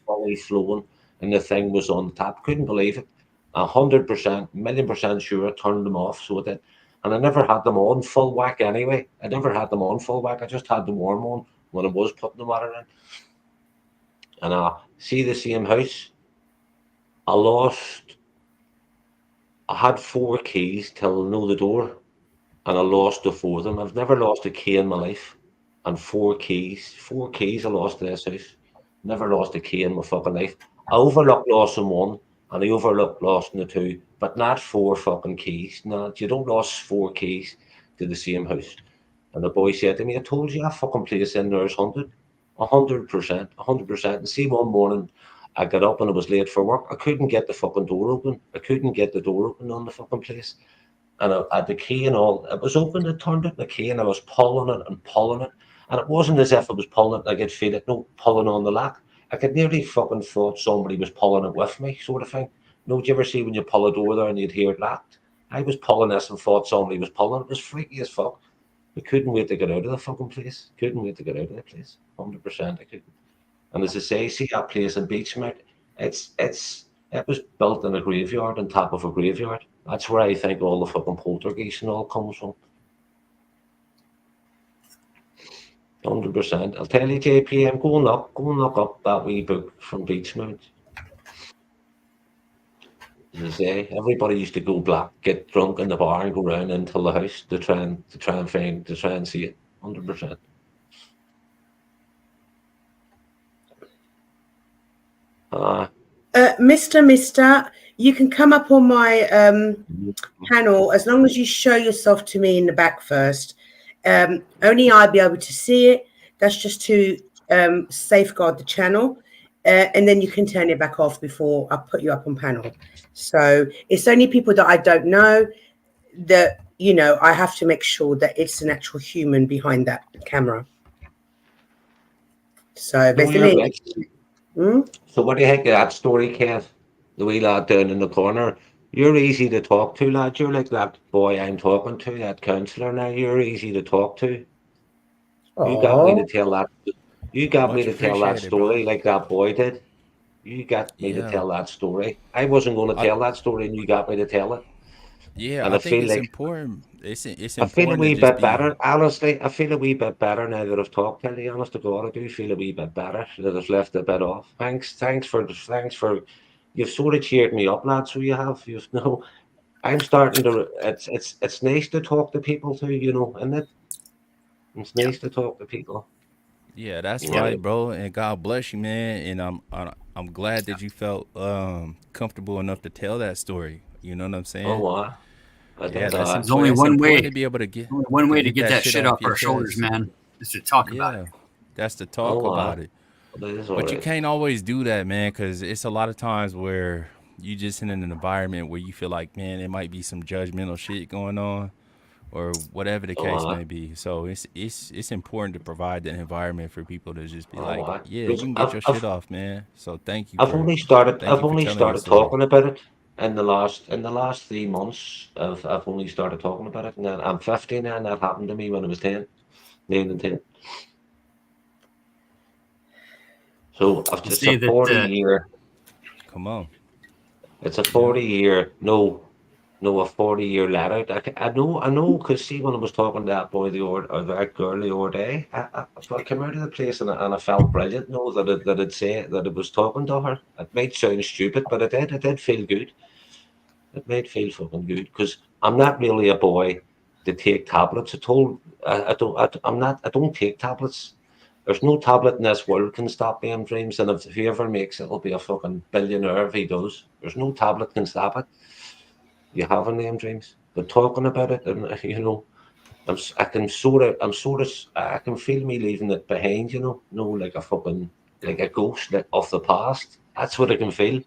fully flowing, and the thing was on the tap. Couldn't believe it. 100%, million% sure I turned them off, so I did. And I never had them on full whack anyway. I never had them on full whack. I just had the warm on when I was putting the water in. And I see the same house. I had 4 keys till I know the door, and I lost the 4 of them. I've never lost a key in my life, and 4 keys I lost to this house. Never lost a key in my fucking life. I overlooked losing 1, and I overlooked losing the 2, but not 4 fucking keys. No, you don't lose 4 keys to the same house. And the boy said to me, "I told you that fucking place in there is haunted." 100%, 100%. And see, one morning I got up and I was late for work. I couldn't get the fucking door open. I couldn't get the door open on the fucking place. And I had the key and all. It was open, I turned it, the key, and I was pulling it and pulling it. And it wasn't as if I was pulling it, I could feel it, no, pulling on the lock. I could nearly fucking thought somebody was pulling it with me, sort of thing. No, do you ever see when you pull a door there and you'd hear it locked? I was pulling this and thought somebody was pulling it. It was freaky as fuck. I couldn't wait to get out of the fucking place. Couldn't wait to get out of the place. 100% I couldn't. And as I say, see that place in Beachmount? It was built in a graveyard on top of a graveyard. That's where I think all the fucking poltergeist and all comes from. 100%. I'll tell you, JPM, go and look up that wee book from Beachmount. As I say, everybody used to go black, get drunk in the bar, and go round into the house to try and see it. 100%. Mister, you can come up on my panel as long as you show yourself to me in the back first. Only I'll be able to see it. That's just to safeguard the channel. And then you can turn it back off before I put you up on panel. So it's only people that I don't know that, I have to make sure that it's an actual human behind that camera. So there's the link. So what do you think of that story, Kev? The wee lad down in the corner. You're easy to talk to, lad. You're like that boy I'm talking to, that counsellor now. You're easy to talk to. You got me to Oh, tell that. You got me Much to tell that appreciated, bro. story like that boy did. You got me to Yeah. tell that story. I wasn't going to I tell that story, and you got me to tell it. yeah, And I I think feel it's like important. It's I feel a important to wee just bit be. better. Honestly, I feel a wee bit better now that I've talked. To be honest to God, I do feel a wee bit better that I've left a bit off. Thanks for. You've sort of cheered me up, lad. So you have. You know, I'm starting to. It's nice to talk to people too. You know, and it's nice to talk to people. Yeah, that's Yeah. right, bro. And God bless you, man. And I'm glad that you felt comfortable enough to tell that story. You know what I'm Oh, saying? what? I Yeah, did. that's There's important. only That's one important way. to be able to get Only one way to get that that shit shit off off your our shoulders, chest. man, is to talk about it. Yeah, that's to Oh, talk what? about it. That is But you alright. can't always do that, man, because it's a lot of times where you just in an environment where you feel like, man, it might be some judgmental shit going on, or whatever the Oh, case what? may be. So it's important to provide that environment for people to just be Oh, like, what? yeah, you Because can get your shit off, man. So I've thank you for only telling your started story. talking about it in the last 3 months. I've only started talking about it, and then I'm 50 now, and that happened to me when I was 10, 9 and 10. So You it's a say that 40-year. Come on. It's a Yeah. 40-year. No, a 40-year let out. I know, because see, when I was talking to that boy or that girl the other day, I came out of the place and I felt brilliant. No, that it said that it was talking to her. It might sound stupid, but it did feel good. It made feel fucking good because I'm not really a boy to take tablets at all. I don't take tablets. There's no tablet in this world can stop them dreams, and if whoever makes it will be a fucking billionaire if he does. There's no tablet can stop it. You having them dreams, but talking about it, and I can feel me leaving it behind. No, like a fucking like a ghost like, of the past. That's what I can feel.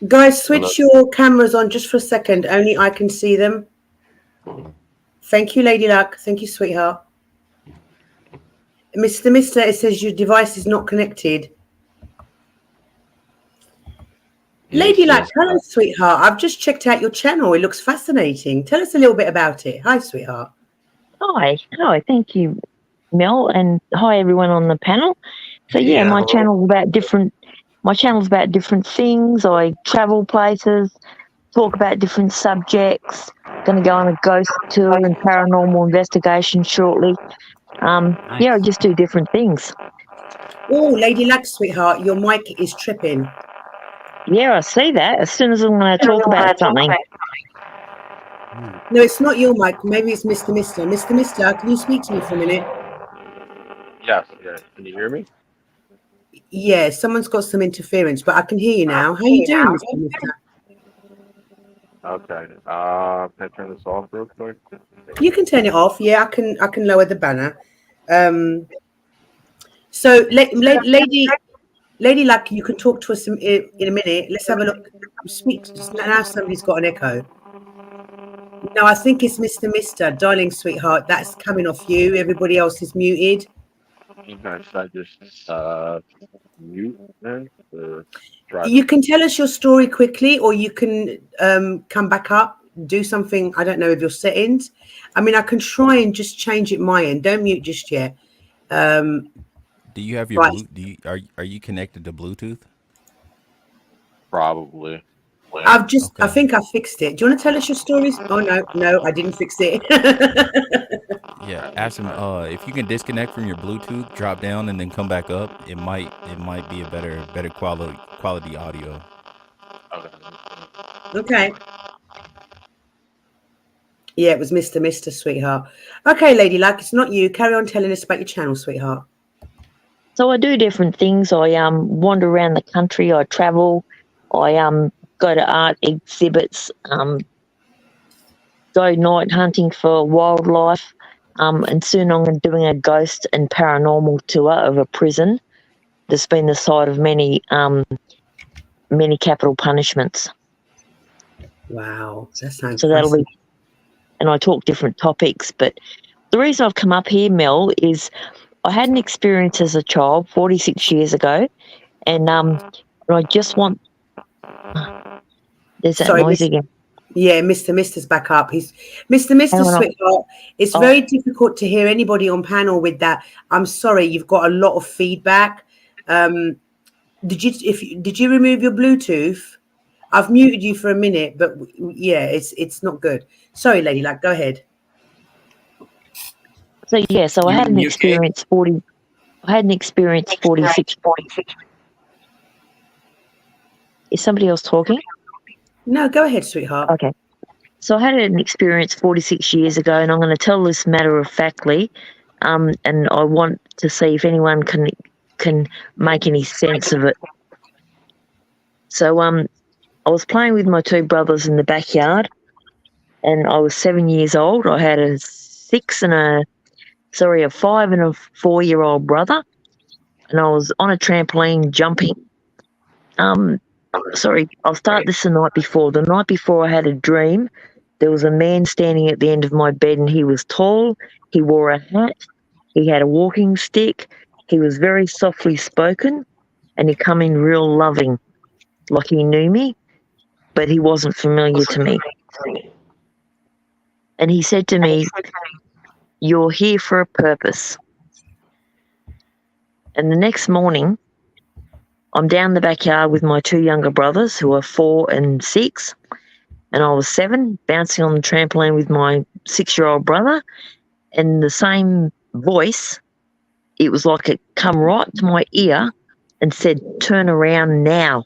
guys, And switch your cameras on just for a second. Only I can see them. Thank you, Lady Luck. Thank you, sweetheart. Mister, it says your device is not connected. Lady Luck, hello, sweetheart. I've just checked out your channel. It looks fascinating. Tell us a little bit about it. Hi, sweetheart. Hi, thank you, Mel, and hi everyone on the panel. So yeah, my hello. channel's about different. My channel's about different things. I travel places, talk about different subjects. Going to go on a ghost tour and paranormal investigation shortly. Yeah, I just do different things. Oh, Lady Luck, sweetheart, your mic is tripping. Yeah, I see that. As soon as I'm going to talk about something. No, it's not your mic. Maybe it's Mister. Mister, can you speak to me for a minute? Yes. Yeah. Can you hear me? Yeah, someone's got some interference, but I can hear you now. How are you doing, Mister? Okay. Can I turn this off real quick? You can turn it off. Yeah, I can lower the banner. So, Lady Luck, you can talk to us in a minute. Let's have a look. Speak. Now somebody's got an echo. No, I think it's Mister. Darling, sweetheart, that's coming off you. Everybody else is muted. Okay, should I just mute then? You can tell us your story quickly, or you can come back up, do something. I don't know of your settings. I mean, I can try and just change it my end. Don't mute just yet. Do you have your Right. are you connected to Bluetooth? Probably. I think I fixed it. Do you want to tell us your stories? Oh no, I didn't fix it. Yeah, ask him if you can disconnect from your Bluetooth, drop down and then come back up. It might be a better quality audio. Okay. Yeah, it was Mister, sweetheart. Okay, Lady Luck, it's not you. Carry on telling us about your channel, sweetheart. So I do different things. I wander around the country. I travel. I go to art exhibits. Go night hunting for wildlife. And soon I'm doing a ghost and paranormal tour of a prison that's been the site of many capital punishments. Wow, that sounds so that'll fascinating. be, and I talk different topics. But the reason I've come up here, Mel, is I had an experience as a child 46 years ago, And I just want. There's that Sorry, noise again. Yeah, Mister's back up. He's Mr. Sweetheart. It's very difficult to hear anybody on panel with that. I'm sorry, you've got a lot of feedback. Did you remove your Bluetooth? I've muted you for a minute, but yeah, it's not good. Sorry, Lady Luck, go ahead. So yeah, I had an experience 40. I had an experience 46. Is somebody else talking? No, go ahead, sweetheart. Okay. So I had an experience 46 years ago, and I'm going to tell this matter-of-factly, and I want to see if anyone can make any sense of it. So I was playing with my two brothers in the backyard, and I was 7 years old. I had a 5 and a 4-year-old brother, and I was on a trampoline jumping. I'll start this the night before. The night before, I had a dream. There was a man standing at the end of my bed, and he was tall. He wore a hat. He had a walking stick. He was very softly spoken, and he come in real loving, like he knew me, but he wasn't familiar to me. And he said to me, "You're here for a purpose." And the next morning, I'm down the backyard with my two younger brothers, who are 4 and 6, and I was 7, bouncing on the trampoline with my 6-year-old brother, and the same voice, it was like it come right to my ear and said, "Turn around now."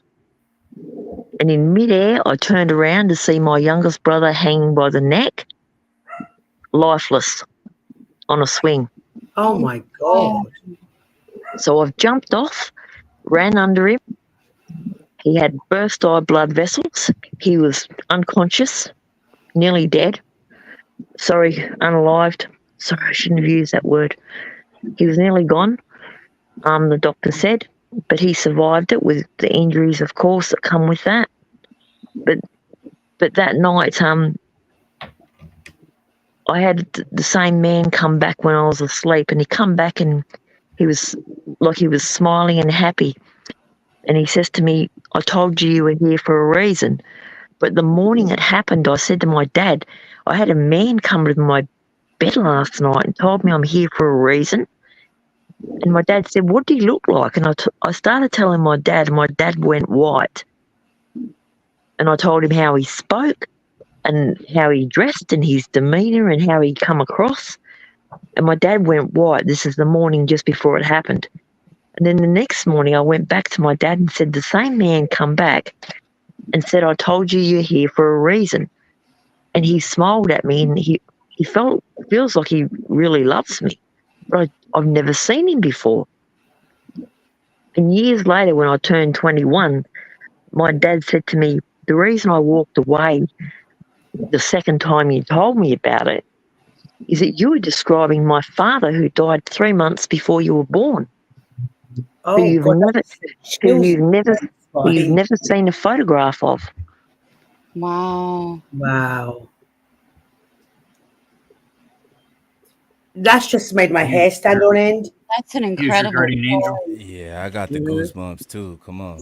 And in midair, I turned around to see my youngest brother hanging by the neck, lifeless, on a swing. Oh my God. So I've jumped off, ran under him. He had burst eye blood vessels. He was unconscious, nearly dead. Sorry, unalived. Sorry, I shouldn't have used that word. He was nearly gone, the doctor said, but he survived it with the injuries, of course, that come with that. But that night, I had the same man come back when I was asleep, and he come back and he was smiling and happy. And he says to me, "I told you were here for a reason." But the morning it happened, I said to my dad, "I had a man come to my bed last night and told me I'm here for a reason." And my dad said, "What did he look like?" And I started telling my dad, and my dad went white. And I told him how he spoke and how he dressed and his demeanour and how he come across. And my dad went white. This is the morning just before it happened. And then the next morning I went back to my dad and said, the same man come back and said, "I told you you're here for a reason." And he smiled at me, and he feels like he really loves me. But I've never seen him before. And years later, when I turned 21, my dad said to me, "The reason I walked away the second time you told me about it is that you were describing my father, who died 3 months before you were born. Oh, who you've never seen a photograph of." Wow. Wow. That's just made my hair stand on end. That's an incredible angel. Yeah, I got the goosebumps too. Come on.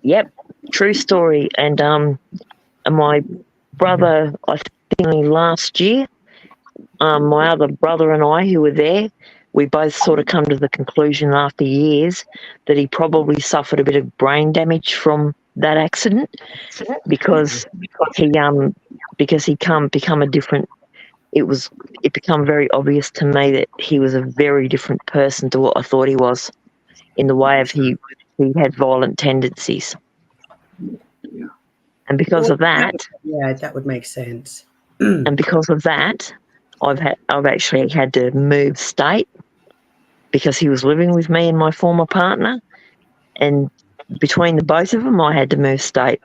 Yep, true story. And my brother, I think only last year, my other brother and I, who were there, we both sort of come to the conclusion after years that he probably suffered a bit of brain damage from that accident because he become a different. It became very obvious to me that he was a very different person to what I thought he was, in the way of he had violent tendencies. And because of that, yeah, that would make sense. And because of that, I've actually had to move state because he was living with me and my former partner, and between the both of them, I had to move state.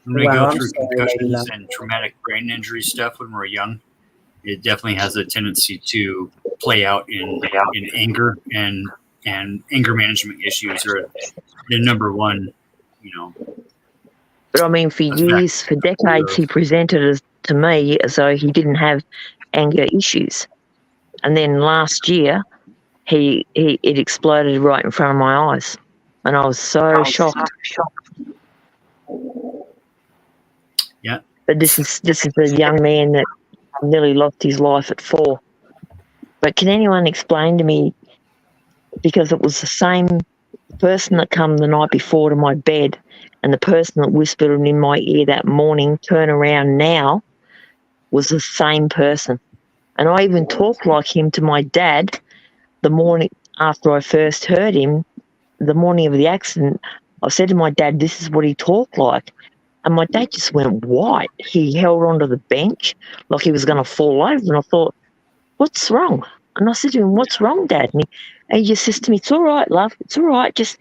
When we go through concussions and traumatic brain injury stuff when we're young, it definitely has a tendency to play out in anger, and anger management issues are the number one, But I mean, for years, for decades, he presented to me as though he didn't have anger issues. And then last year, it exploded right in front of my eyes, and I was so shocked. Yeah. But this is a young man that nearly lost his life at 4. But can anyone explain to me, because it was the same person that come the night before to my bed and the person that whispered in my ear that morning, turn around now, was the same person. And I even talked like him to my dad the morning after I first heard him, the morning of the accident. I said to my dad, this is what he talked like. And my dad just went white. He held onto the bench like he was going to fall over. And I thought, what's wrong? And I said to him, what's wrong, Dad? And he just says to me, it's all right, love. It's all right. Just,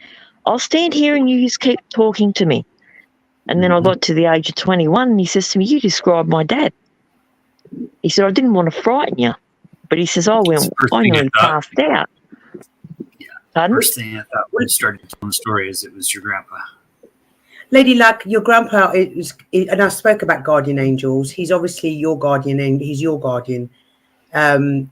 I'll stand here and you just keep talking to me. And then I got to the age of 21 and he says to me, you described my dad. He said, I didn't want to frighten you. But he says, I nearly passed out. Pardon? First thing I thought when you started telling the story is it was your grandpa. Lady Luck, your grandpa and I spoke about guardian angels. He's obviously your guardian, and he's your guardian. And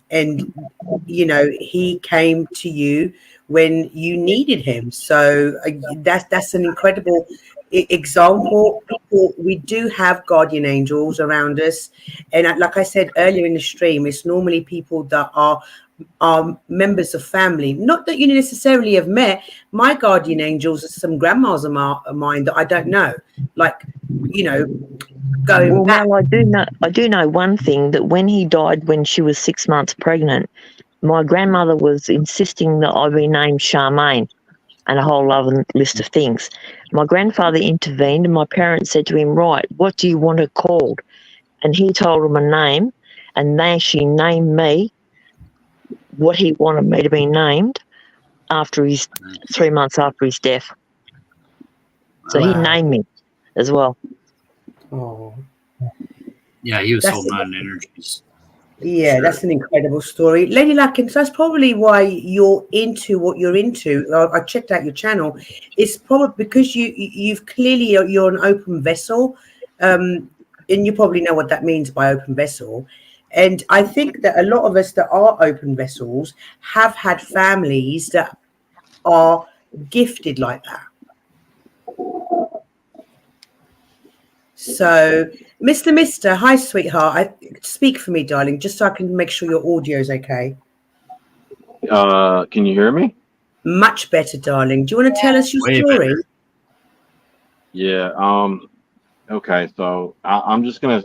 you know, he came to you when you needed him. So that's an incredible example. People, we do have guardian angels around us, and like I said earlier in the stream, it's normally people that are members of family, not that you necessarily have met. My guardian angels are some grandmas of mine that I don't know, like, you know, going back. Well, I do know one thing, that when he died when she was 6 months pregnant, my grandmother was insisting that I be named Charmaine and a whole other list of things. My grandfather intervened and my parents said to him, right, what do you want her called? And he told them a name, and they actually named me what he wanted me to be named after his 3 months after his death. So he named me as well. Oh, Yeah, he was That's- holding on to energies. yeah, Sure. that's an incredible story. Lady Larkins, that's probably why you're into what you're into. I checked out your channel. It's probably because you've clearly, you're an open vessel, and you probably know what that means by open vessel. And I think that a lot of us that are open vessels have had families that are gifted like that. So, Mister, hi, sweetheart. Speak for me, darling, just so I can make sure your audio is okay. Can you hear me? Much better, darling. Do you want to tell us your Way story? better. Yeah. Okay. So I'm just gonna.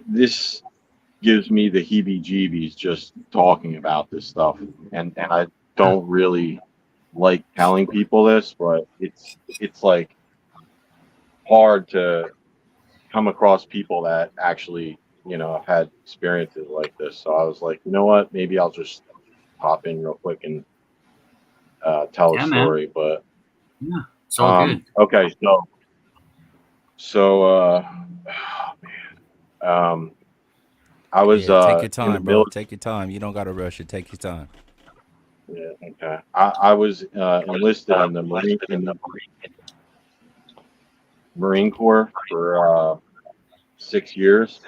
This gives me the heebie-jeebies just talking about this stuff, and I don't really like telling people this, but it's like hard to come across people that actually, you know, have had experiences like this. So I was like, you know what, maybe I'll just pop in real quick and tell a story. Man. But yeah, it's all good. Okay, so I was take your time, in the bro. Take your time. You don't gotta rush it. Take your time. Yeah, okay. I was enlisted in the Marine Corps for 6 years,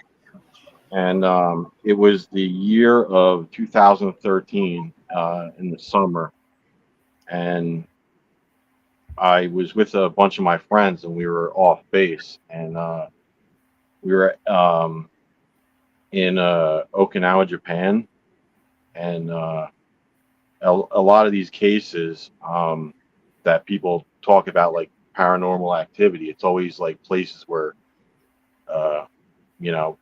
and it was the year of 2013 in the summer, and I was with a bunch of my friends, and we were off base, and we were in Okinawa, Japan, and a lot of these cases that people talk about, like paranormal activity, it's always like places where you know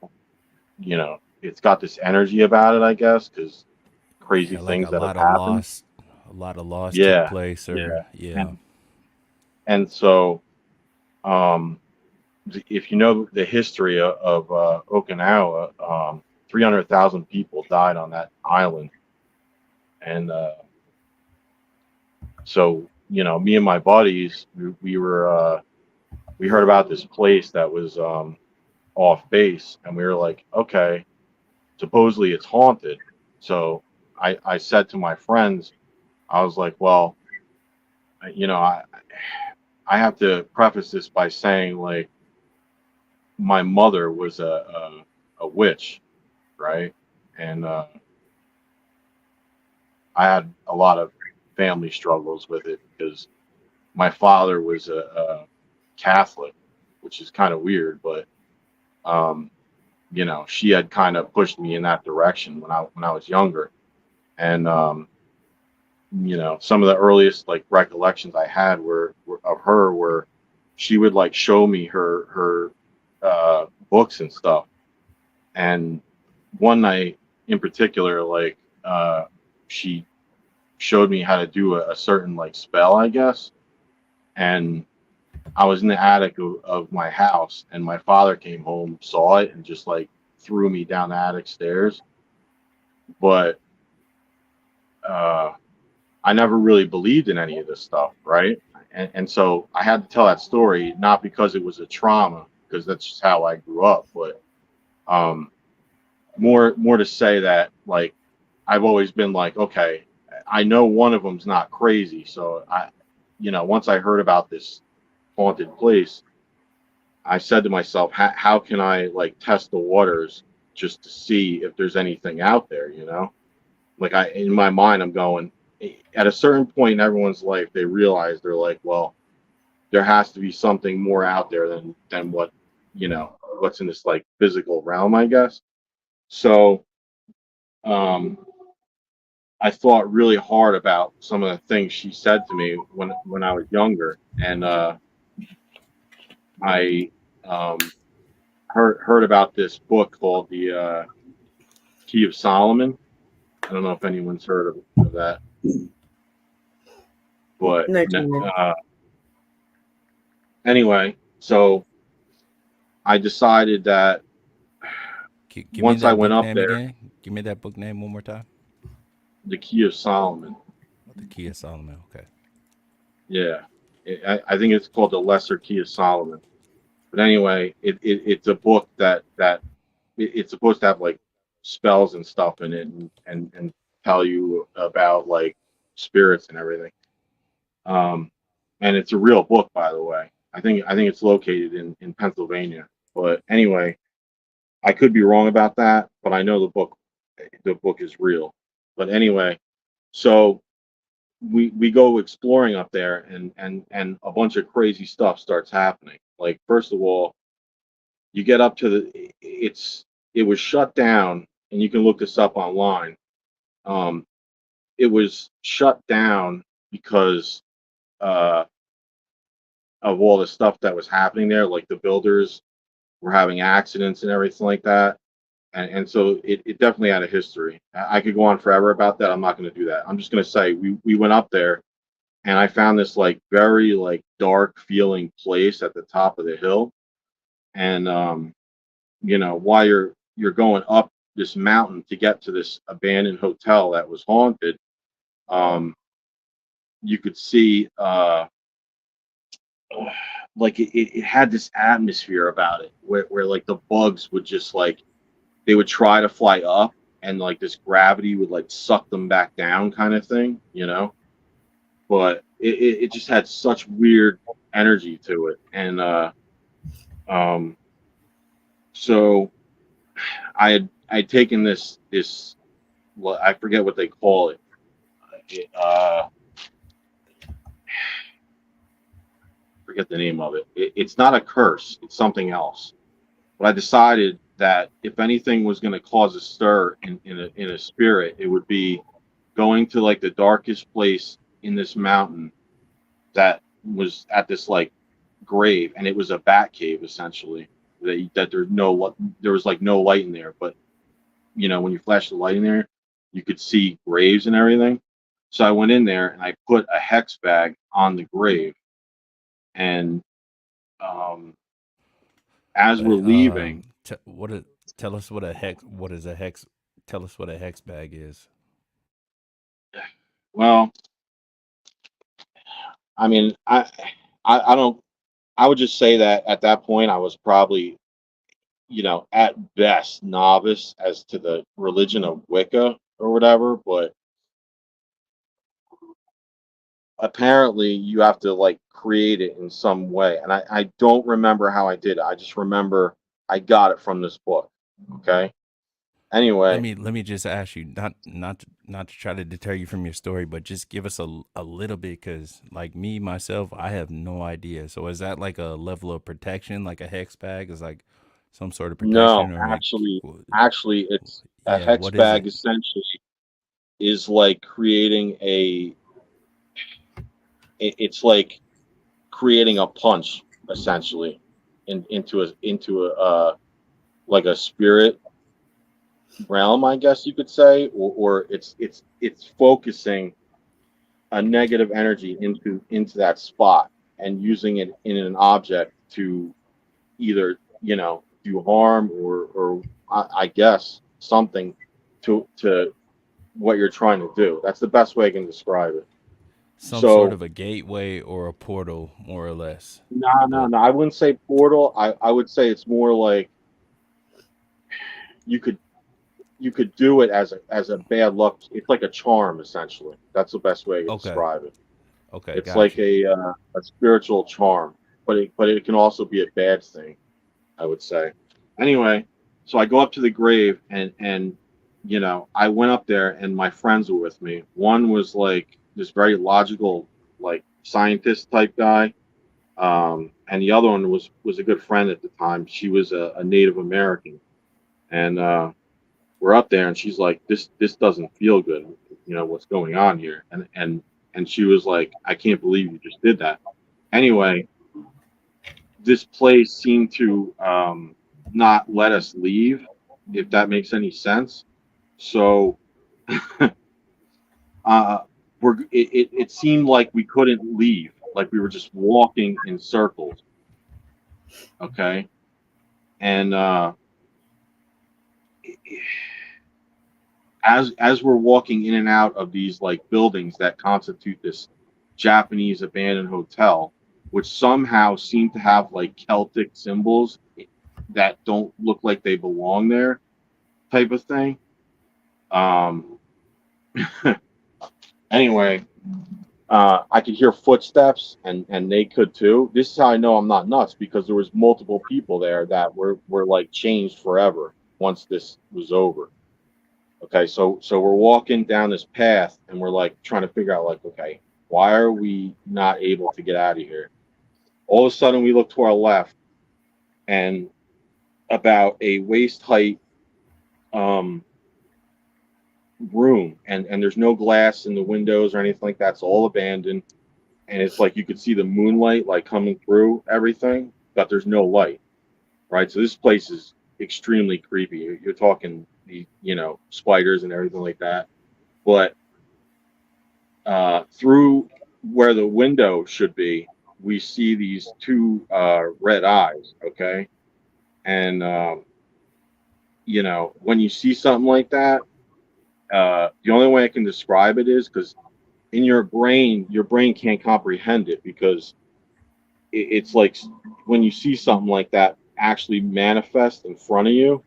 it's got this energy about it, I guess, because crazy things that have happened. A lot of loss Yeah, took place, or yeah. And so if you know the history of Okinawa, 300,000 people died on that island, and so, you know, me and my buddies, we heard about this place that was off base, and we were like, okay, supposedly it's haunted. So I said to my friends, I was like, well, you know, I have to preface this by saying, like, my mother was a witch, right? And I had a lot of family struggles with it because my father was a Catholic, which is kind of weird, but you know, she had kind of pushed me in that direction when I was younger, and you know, some of the earliest like recollections I had were of her were she would like show me her books and stuff, and one night in particular, like she showed me how to do a certain like spell, I guess, and I was in the attic of my house, and my father came home, saw it, and just like threw me down the attic stairs. But I never really believed in any of this stuff, right? And so I had to tell that story, not because it was a trauma, because that's just how I grew up, but um, more to say that like I've always been like, okay, I know one of them's not crazy, so you know, once I heard about this haunted place, I said to myself, how can I like test the waters just to see if there's anything out there, you know? Like in my mind, I'm going, at a certain point in everyone's life, they realize they're like, well, there has to be something more out there than what, you know, what's in this like physical realm, I guess. So, I thought really hard about some of the things she said to me when I was younger, and I heard about this book called the Key of Solomon. I don't know if anyone's heard of that, but No. anyway, so I decided that Give me once I that went book up name there, again. Give me that book name one more time. the Key of Solomon. The Key of Solomon. Okay. Yeah, I think it's called the Lesser Key of Solomon. But anyway, it's a book that it's supposed to have like spells and stuff in it, and tell you about like spirits and everything. Um, and it's a real book, by the way. I think it's located in Pennsylvania. But anyway, I could be wrong about that, but I know the book is real. But anyway, so we go exploring up there, and a bunch of crazy stuff starts happening. Like first of all, you get up to it was shut down, and you can look this up online. Um, it was shut down because uh, of all the stuff that was happening there. Like the builders were having accidents and everything like that, and so it definitely had a history. I could go on forever about that. I'm not going to do that. I'm just going to say we went up there, and I found this like very like dark feeling place at the top of the hill, and you know, while you're going up this mountain to get to this abandoned hotel that was haunted, um, you could see like it had this atmosphere about it where like the bugs would just like they would try to fly up, and like this gravity would like suck them back down kind of thing, you know. But it just had such weird energy to it, and um so I'd taken this well, I forget what they call it. Forget the name of it. It's not a curse. It's something else. But I decided that if anything was going to cause a stir in a spirit, it would be going to like the darkest place in this mountain that was at this like grave, and it was a bat cave essentially. That there was like no light in there, but you know, when you flash the light in there, you could see graves and everything. So I went in there and I put a hex bag on the grave, and as we're leaving, Tell us what a hex. What is a hex? Tell us what a hex bag is. well, I mean, I don't. I would just say that at that point I was probably, you know, at best novice as to the religion of Wicca or whatever, but apparently you have to like create it in some way. And I don't remember how I did it. I just remember I got it from this book. Okay. Anyway, let me just ask you, not to try to deter you from your story, but just give us a little bit, because like me myself, I have no idea. So is that like a level of protection, like a hex bag is like some sort of no, protection, or like actually, it's a yeah, hex what is bag it? essentially is like creating it's like creating a punch essentially into a like a spirit realm, I guess you could say, or it's focusing a negative energy into that spot and using it in an object to either do harm or I guess something to what you're trying to do. That's the best way I can describe it. Some sort So of a gateway or a portal, more or less. no, I wouldn't say portal. I would say it's more like you could do it as a bad luck. It's like a charm essentially. That's the best way to Okay. describe it. Okay, It's like gotcha. a spiritual charm, but it can also be a bad thing, I would say. Anyway, so I go up to the grave and I went up there and my friends were with me. One was like this very logical, like scientist type guy, and the other one was a good friend at the time. She was a Native American, and we're up there and she's like, this doesn't feel good. What's going on here? And she was like, I can't believe you just did that. Anyway, this place seemed to not let us leave, if that makes any sense. So it seemed like we couldn't leave, like we were just walking in circles. Okay. And as we're walking in and out of these like buildings that constitute this Japanese abandoned hotel, which somehow seem to have like Celtic symbols that don't look like they belong there, type of thing. Anyway, I could hear footsteps, and they could too. This is how I know I'm not nuts, because there was multiple people there that were like changed forever once this was over. Okay, so we're walking down this path, and we're like trying to figure out, like, okay, why are we not able to get out of here? All of a sudden, we look to our left, and about a waist height room, and there's no glass in the windows or anything like that. It's all abandoned, and it's like you could see the moonlight like coming through everything, but there's no light, right? So this place is extremely creepy. You're talking the spiders and everything like that, but through where the window should be, we see these two red eyes. Okay, and when you see something like that, the only way I can describe it is because in your brain can't comprehend it, because it's like when you see something like that actually manifest in front of you,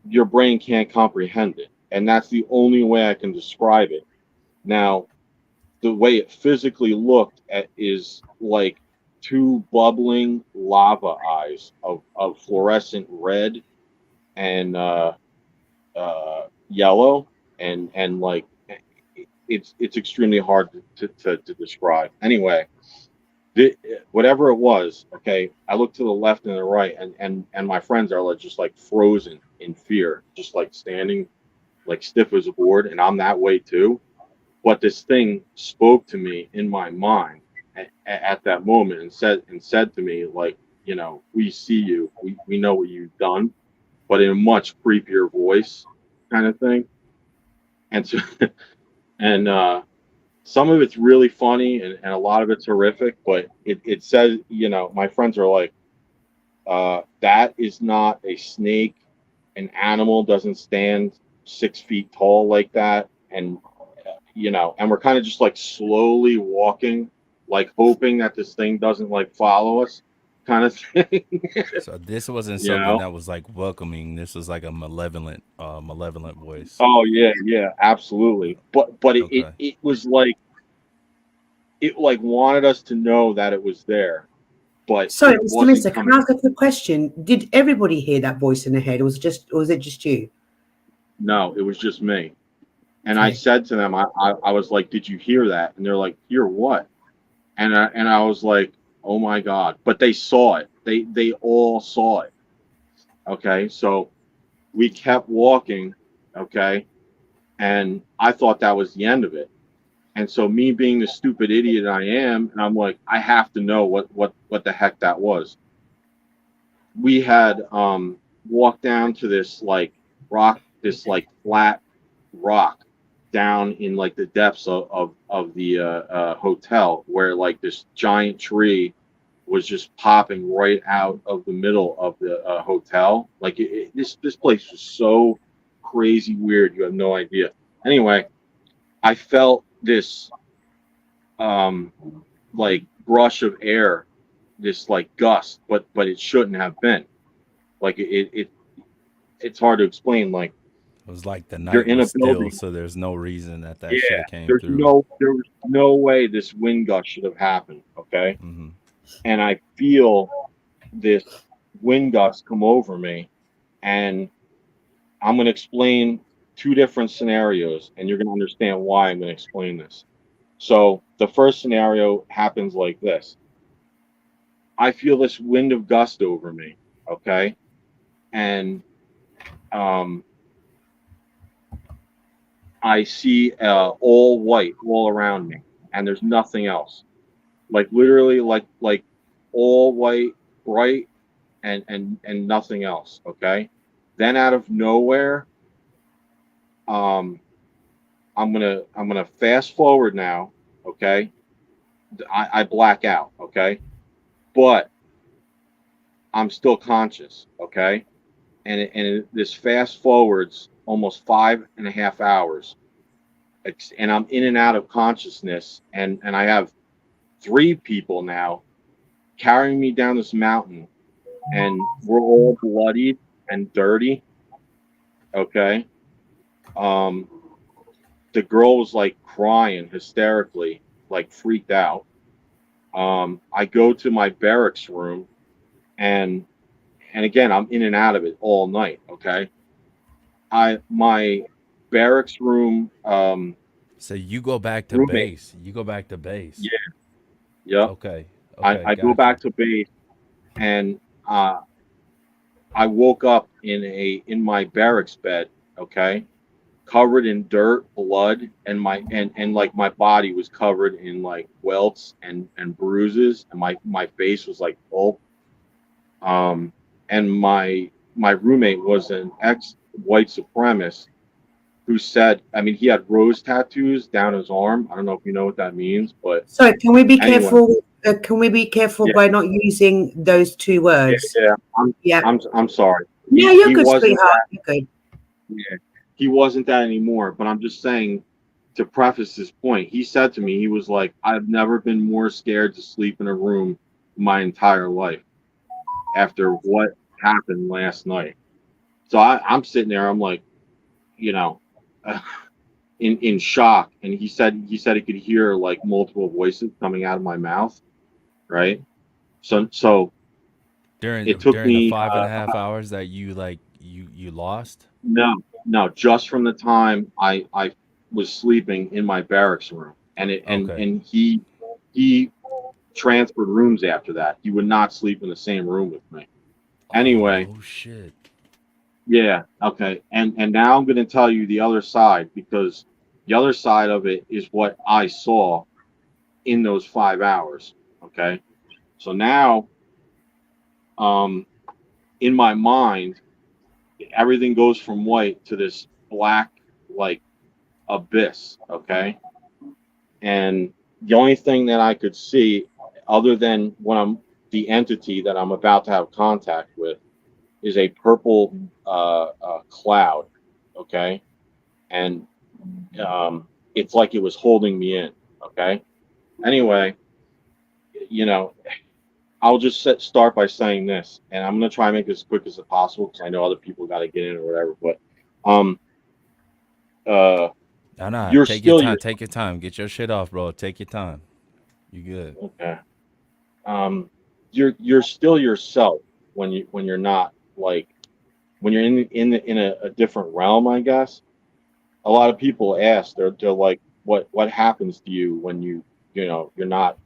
your brain can't comprehend it, and that's the only way I can describe it. Now, the way it physically looked at is like two bubbling lava eyes of fluorescent red and yellow, and like it's extremely hard to describe. Anyway, whatever it was, okay, I looked to the left and the right, and my friends are like just like frozen in fear, just like standing like stiff as a board, and I'm that way too. But this thing spoke to me in my mind at that moment and said to me, like, we see you, we know what you've done, but in a much creepier voice, kind of thing. And so, and some of it's really funny, and a lot of it's horrific, but it says, my friends are like, that is not a snake. An animal doesn't stand 6 feet tall like that. And and we're kind of just like slowly walking, like hoping that this thing doesn't like follow us, kind of thing. So this wasn't you something know? that was like welcoming. This was like a malevolent voice. Oh yeah, absolutely. But Okay. it was like, it like wanted us to know that it was there, but Sorry, it Mr. wasn't Mister, can coming. I ask a quick question? Did everybody hear that voice in their head, or was it just you? No, it was just me. And I Okay. said to them, I was like, "Did you hear that?" And they're like, "Hear what?" And I was like, "Oh my God!" But they saw it. They all saw it. Okay, so we kept walking. Okay, and I thought that was the end of it. And so me being the stupid idiot I am, and I'm like, I have to know what the heck that was. We had walked down to this like rock, this like flat rock down in like the depths of the hotel, where like this giant tree was just popping right out of the middle of the hotel. Like this place was so crazy weird, you have no idea. Anyway, I felt this like brush of air, this like gust, but it shouldn't have been. Like it's hard to explain. Like It was like the you're night in a was still, building. so there's no reason that Yeah, should have came there through. was no way this wind gust should have happened. Okay, Mm-hmm. and I feel this wind gust come over me, and I'm going to explain two different scenarios, and you're going to understand why I'm going to explain this. So the first scenario happens like this. I feel this wind of gust over me, okay? And I see all white all around me, and there's nothing else. Like literally like all white, bright, and nothing else, okay? Then out of nowhere, I'm gonna fast forward now, okay? I black out, okay? But I'm still conscious, okay? This fast forwards almost 5.5 hours, and I'm in and out of consciousness, and I have 3 people now carrying me down this mountain, and we're all bloodied and dirty, okay? The girl was like crying hysterically, like freaked out. I go to my barracks room, and again I'm in and out of it all night, okay? My barracks room So you go back to roommate. base. You go back to base. Yeah. Yep. Okay. Okay. I go Gotcha. back to base, and I woke up in my barracks bed, okay, covered in dirt, blood, and like my body was covered in like welts and bruises, and my face was like pulp. And my roommate was an ex white supremacist who said, I mean, he had rose tattoos down his arm. I don't know if you know what that means, but Sorry, can we be anyway. careful? Can we be careful Yeah. by not using those 2 words? Yeah. I'm sorry. No, you're He good, wasn't sweetheart. that. You're good. Yeah, he wasn't that anymore. But I'm just saying, to preface this point, he said to me, he was like, I've never been more scared to sleep in a room my entire life after what happened last night. So I'm sitting there, I'm like, you know, in shock. And he said he could hear like multiple voices coming out of my mouth, right? So During it took the me 5.5 hours that you like you lost. no, just from the time I was sleeping in my barracks room, and Okay. he transferred rooms after that. He would not sleep in the same room with me. Anyway, Oh shit. yeah, okay, and now I'm going to tell you the other side, because the other side of it is what I saw in those 5 hours. Okay, so now, in my mind, everything goes from white to this black, like abyss. Okay, and the only thing that I could see, other than when I'm the entity that I'm about to have contact with, is a purple cloud. Okay, and it's like it was holding me in. Okay. Anyway, you know, I'll just start by saying this, and I'm gonna try and make this as quick as possible because I know other people got to get in or whatever. But Nah. you're Take your still time. your Take your time. Get your shit off, bro. Take your time. You good? okay. you're still yourself when you're not like when you're in a different realm, I guess. A lot of people ask, they're like, what happens to you when you know you're not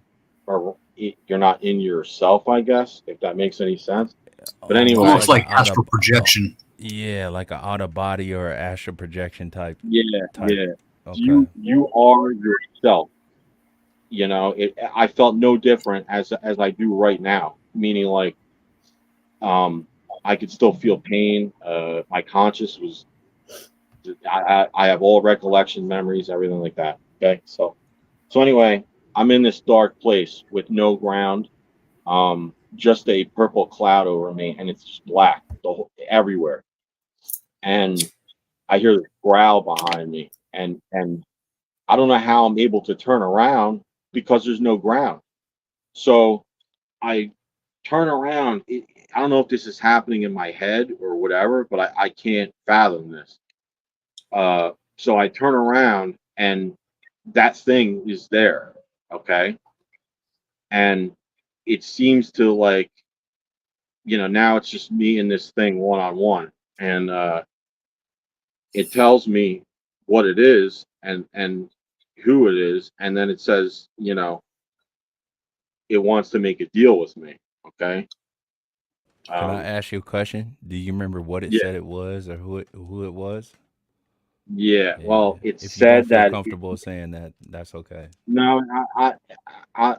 or you're not in yourself, I guess, if that makes any sense. But Oh, it's anyway, Almost like an like out of astral projection. yeah, like an out of body or astral projection type yeah, type. yeah. Okay. You are yourself. You know, I felt no different as I do right now. Meaning, like, um, I could still feel pain. My conscious was. I have all recollection, memories, everything like that. Okay, so anyway, I'm in this dark place with no ground, just a purple cloud over me, and it's just black everywhere. And I hear this growl behind me, and I don't know how I'm able to turn around because there's no ground. So I turn around. I don't know if this is happening in my head or whatever, but I can't fathom this. So I turn around and that thing is there. Okay. And it seems to like, now it's just me and this thing one on one. And it tells me what it is and who it is. And then it says, it wants to make a deal with me. Okay. Can I Um, ask you a question? Do you remember what it yeah. said it was or who it was? Yeah. Yeah. Well, it If you don't said feel that comfortable saying that, that's okay. no,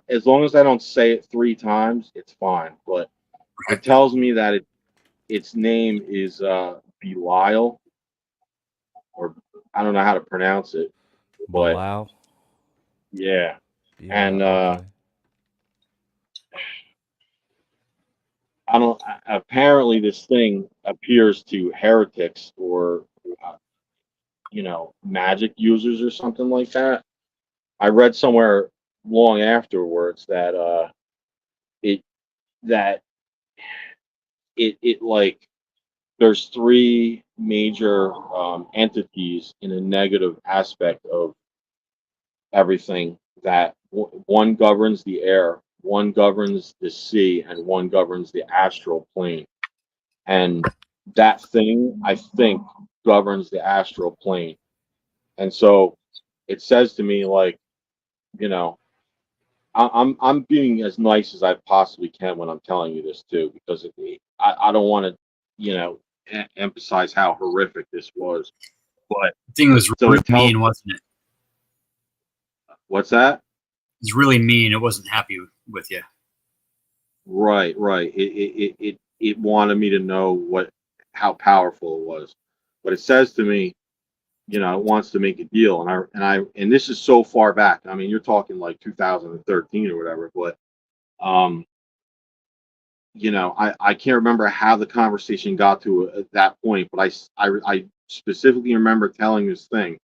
as long as I don't say it 3 times, it's fine. But it tells me that its name is Belial, or I don't know how to pronounce it, but Bilal? yeah. Bilal, And okay. I don't. Apparently, this thing appears to heretics or uh, magic users or something like that. I read somewhere long afterwards that it that it like there's 3 major entities in a negative aspect of everything. That one governs the air, one governs the sea, and one governs the astral plane. And that thing, I think, governs the astral plane. And so it says to me, like, you know, I'm being as nice as I possibly can when I'm telling you this too, because I don't want to, emphasize how horrific this was. But The thing was so really it tells. mean, wasn't it? What's that? It was really mean. It wasn't happy with you. Right, right. It wanted me to know how powerful it was, but it says to me, it wants to make a deal, and this is so far back. I mean, you're talking like 2013 or whatever, but um, I can't remember how the conversation got to that point, but I specifically remember telling this thing.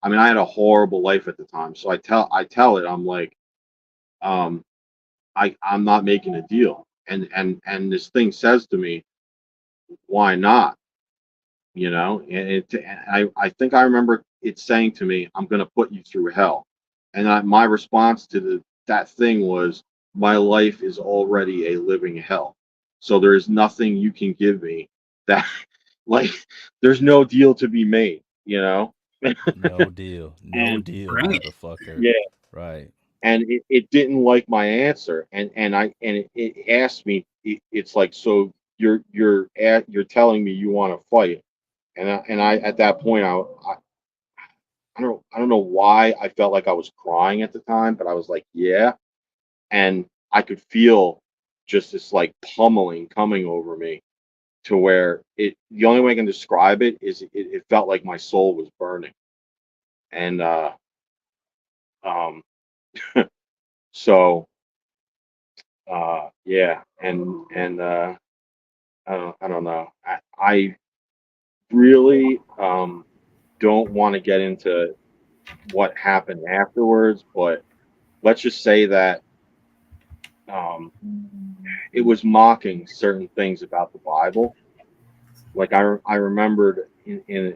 I mean, I had a horrible life at the time, so I tell it, I'm like, um, I'm not making a deal, and this thing says to me, why not? And I think I remember it saying to me, I'm going to put you through hell. And my response to that thing was, my life is already a living hell. So there is nothing you can give me that, like, there's no deal to be made, No deal. No And deal, Bring it. motherfucker. yeah, Right. and it didn't like my answer, and it asked me, it's like, so you're telling me you want to fight, and I at that point I don't know why I felt like I was crying at the time, but I was like, yeah, and I could feel just this like pummeling coming over me, to where the only way I can describe it is it felt like my soul was burning. And um so yeah, and I don't know. I really don't want to get into what happened afterwards, but let's just say that um, it was mocking certain things about the Bible. Like I remembered in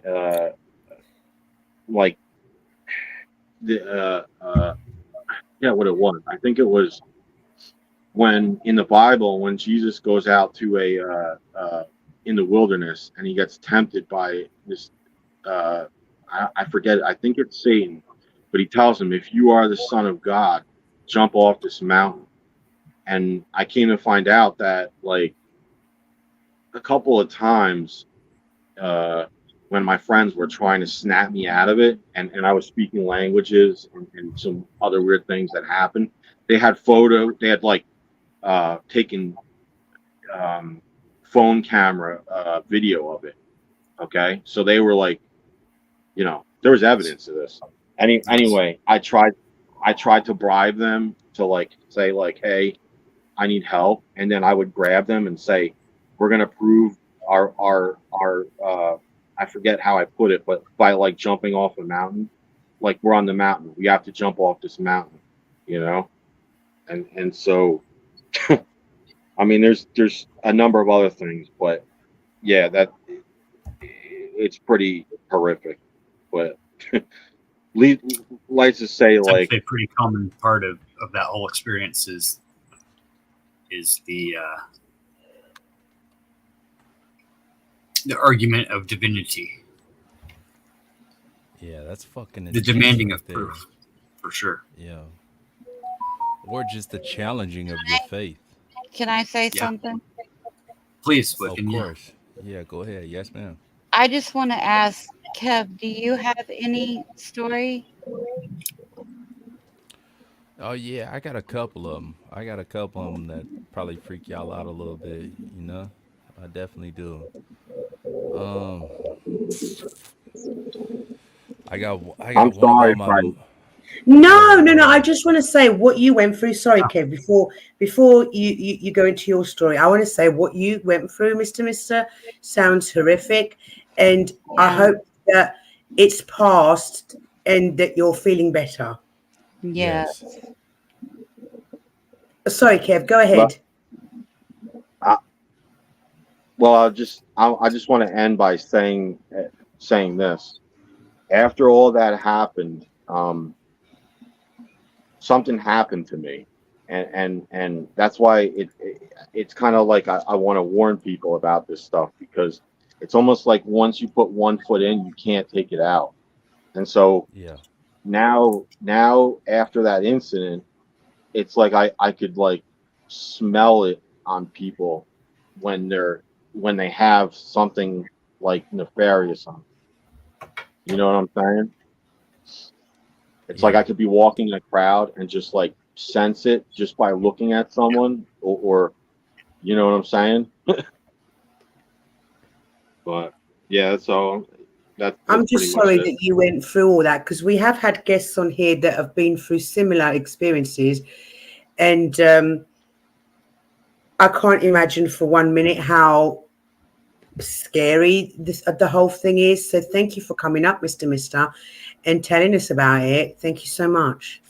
like the yeah, what it was. I think it was when in the Bible, when Jesus goes out to in the wilderness and he gets tempted by this, I forget it. I think it's Satan, but he tells him, if you are the Son of God, jump off this mountain. And I came to find out that like a couple of times, when my friends were trying to snap me out of it, and I was speaking languages and some other weird things that happened, they had like taken phone camera video of it. Okay, so they were like, there was evidence of this. Anyway, I tried to bribe them to like say like, hey, I need help, and then I would grab them and say, we're gonna prove our I forget how I put it, but by like jumping off a mountain, like we're on the mountain, we have to jump off this mountain, and so I mean, there's a number of other things, but yeah, that it's pretty horrific. But let's just say, It's like, actually a pretty common part of that whole experience is the argument of divinity. Yeah, that's fucking the demanding right of there. proof, for sure. Yeah. Or just the challenging of your faith. Can I say something? Please, of course. Yeah, go ahead. Yes, ma'am. I just want to ask, Kev, do you have any story? Oh yeah, I got a couple of them. That probably freak y'all out a little bit. I definitely do. I got I'm one sorry about my. if I No. I just want to say what you went through. Sorry, Kev. Before you go into your story, I want to say what you went through, Mister, sounds horrific, and I hope that it's past and that you're feeling better. Yes. Sorry, Kev. Go ahead. I just want to end by saying this. After all that happened, something happened to me, and that's why it's kind of like I want to warn people about this stuff, because it's almost like once you put one foot in, you can't take it out. And so now after that incident, it's like I could like smell it on people when they have something like nefarious on them. You know what I'm saying? It's like I could be walking in a crowd and just like sense it just by looking at someone, or you know what I'm saying? But yeah, that's all. I'm just sorry that you went through all that, because we have had guests on here that have been through similar experiences, and I can't imagine for 1 minute how scary the whole thing is. So thank you for coming up, Mister, and telling us about it. Thank you so much.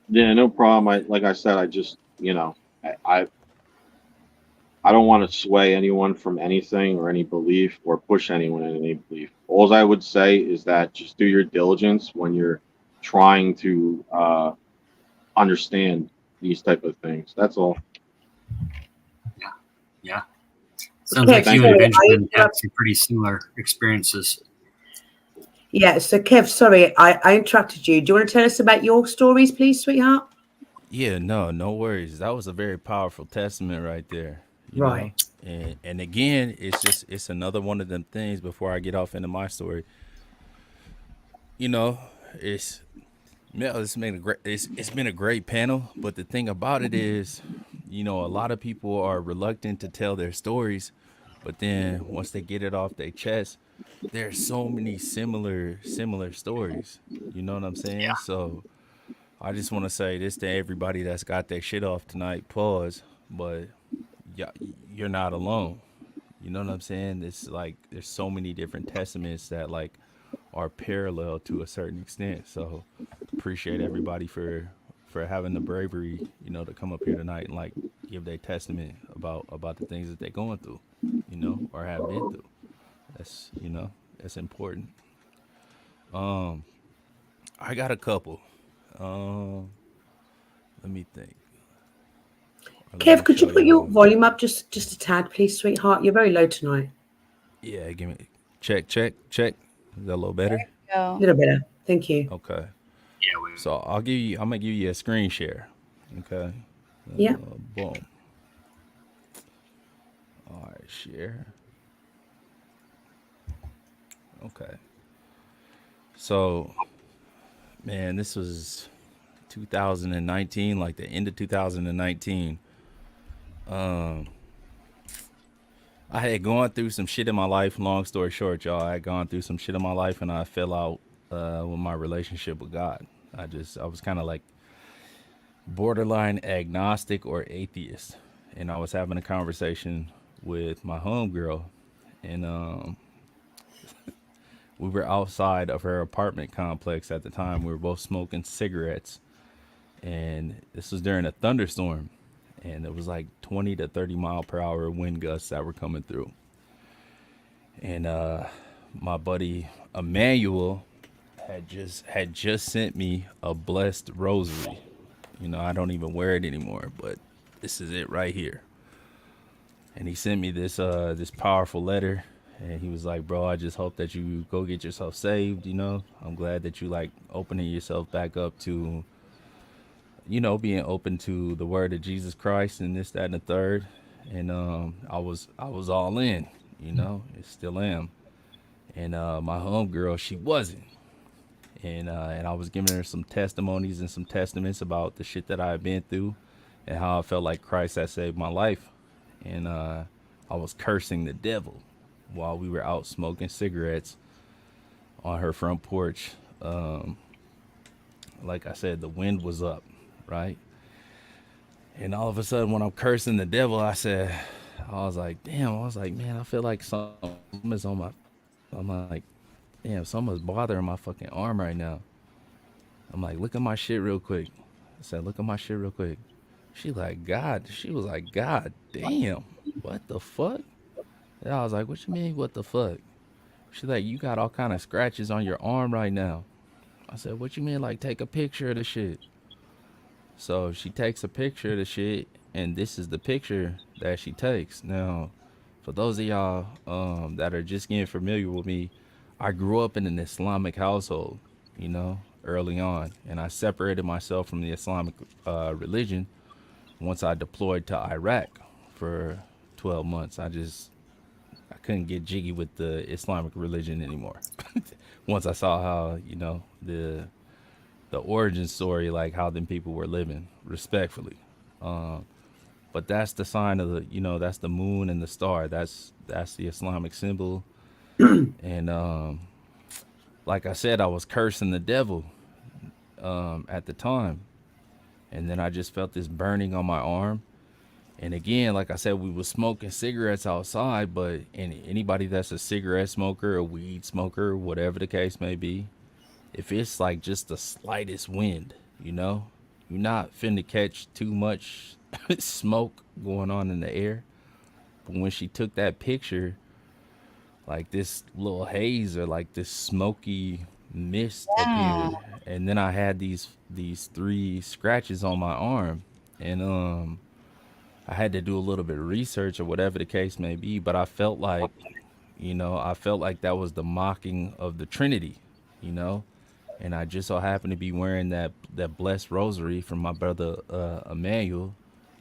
Yeah, no problem. Like I said, I just I don't want to sway anyone from anything or any belief or push anyone in any belief. All I would say is that just do your diligence when you're trying to understand these type of things. That's all. Yeah. Sounds like you and Benjamin had some pretty similar experiences. Yeah, so Kev, sorry, I interrupted you. Do you want to tell us about your stories, please, sweetheart? Yeah, no worries. That was a very powerful testament right there. You know? And again, it's another one of them things before I get off into my story. It's been a great panel, but the thing about it is, a lot of people are reluctant to tell their stories, but then once they get it off their chest, there's so many similar stories. You know what I'm saying? Yeah. So I just want to say this to everybody that's got their shit off tonight. Pause, but yeah, you're not alone. You know what I'm saying? It's like there's so many different testaments that like are parallel to a certain extent. So appreciate everybody for having the bravery, to come up here tonight and like give their testament about the things that they're going through, or have been through. That's important. I got a couple. Let me think. Kev, could you put your volume up just a tad, please, sweetheart? You're very low tonight. Yeah, give me check. Is that a little better? A little better. Thank you. Okay. So I'm gonna give you a screen share. Okay. Yeah. Boom. All right, share. Okay. So, man, this was 2019, like the end of 2019. I had gone through some shit in my life. Long story short, y'all, I had gone through some shit in my life, and I fell out with my relationship with God. I was kind of like borderline agnostic or atheist, and I was having a conversation with my homegirl, and we were outside of her apartment complex at the time. We were both smoking cigarettes, and this was during a thunderstorm, and it was like 20 to 30 mile per hour wind gusts that were coming through. And my buddy Emmanuel had just sent me a blessed rosary. You know, I don't even wear it anymore, but this is it right here. And he sent me this this powerful letter, and he was like, "Bro, I just hope that you go get yourself saved. You know, I'm glad that you like opening yourself back up to, you know, being open to the word of Jesus Christ and this, that, and the third." And I was all in. You know, it still am. And my homegirl, she wasn't. And I was giving her some testimonies and some testaments about the shit that I had been through and how I felt like Christ had saved my life. And I was cursing the devil while we were out smoking cigarettes on her front porch. Like I said, the wind was up, right? And all of a sudden, when I'm cursing the devil, I was like, man, I feel like something is on my, I'm like, damn, something's bothering my fucking arm right now. I'm like, look at my shit real quick. I said, look at my shit real quick. She was like, God damn, what the fuck? And I was like, what you mean, what the fuck? She's like, you got all kind of scratches on your arm right now. I said, what you mean, like, take a picture of the shit? So she takes a picture of the shit, and this is the picture that she takes. Now, for those of y'all that are just getting familiar with me, I grew up in an Islamic household, you know, early on, and I separated myself from the Islamic religion once I deployed to Iraq for 12 months. I couldn't get jiggy with the Islamic religion anymore. Once I saw how, you know, the origin story, like how them people were living, respectfully. But that's the sign of the, you know, that's the moon and the star. That's the Islamic symbol. And like I said, I was cursing the devil at the time. And then I just felt this burning on my arm. And again, like I said, we was smoking cigarettes outside, but anybody that's a cigarette smoker, a weed smoker, whatever the case may be, if it's like just the slightest wind, you know, you're not finna catch too much smoke going on in the air. But when she took that picture, like this little haze or like this smoky mist appeared, and then I had these 3 scratches on my arm, and I had to do a little bit of research or whatever the case may be, but I felt like, you know, that was the mocking of the Trinity, you know. And I just so happened to be wearing that blessed rosary from my brother Emmanuel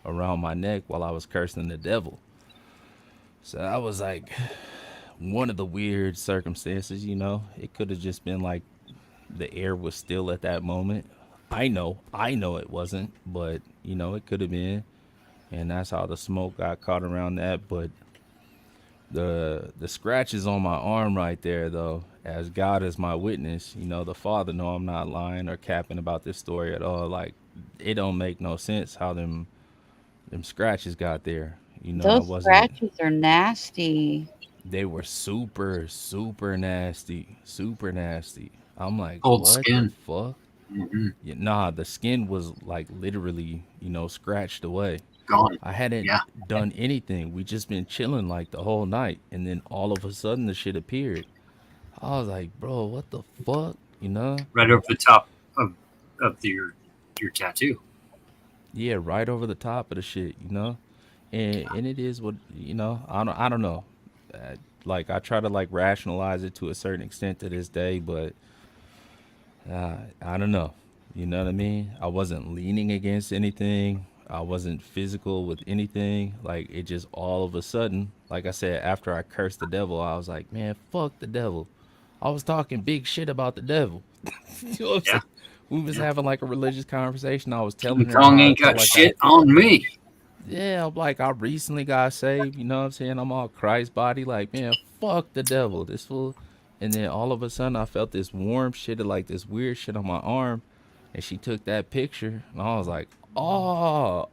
around my neck while I was cursing the devil. So that was like one of the weird circumstances, you know. It could have just been like the air was still at that moment. I know it wasn't, but you know, it could have been. And that's how the smoke got caught around that. But the scratches on my arm right there, though, as God is my witness, you know, the Father know I'm not lying or capping about this story at all. Like, it don't make no sense how them scratches got there. You know, Those scratches are nasty. They were super, super nasty. Super nasty. I'm like, Cold what skin. the fuck? Mm-hmm. Yeah, nah, the skin was like literally, you know, scratched away. Gone. I hadn't done anything. We just been chilling like the whole night, and then all of a sudden the shit appeared. I was like, bro, what the fuck? You know? Right over the top of your tattoo. Yeah, right over the top of the shit, you know? And it is what, I don't know. Like I try to like rationalize it to a certain extent to this day, but I don't know. You know what I mean? I wasn't leaning against anything. I wasn't physical with anything. Like it just all of a sudden, like I said, after I cursed the devil, I was like, man, fuck the devil. I was talking big shit about the devil. You know what I'm Yeah. saying? We was having like a religious conversation. I was King telling her Kong how I ain't felt got like shit on me. yeah, I'm like I recently got saved, you know what I'm saying? I'm all Christ body, like, man, fuck the devil, this fool. And then all of a sudden I felt this warm shit of like this weird shit on my arm. And she took that picture and I was like, oh,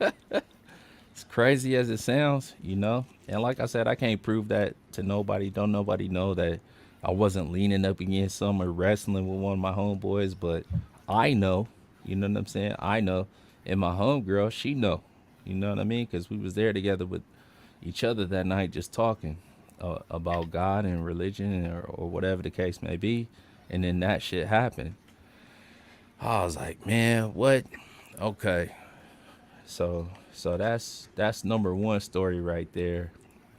as crazy as it sounds, you know? And like I said, I can't prove that to nobody. Don't nobody know that I wasn't leaning up against some or wrestling with one of my homeboys, but I know, you know what I'm saying? I know. And my homegirl, she know, you know what I mean? Because we was there together with each other that night just talking about God and religion or whatever the case may be. And then that shit happened. I was like, man, what? Okay. So that's number one story right there,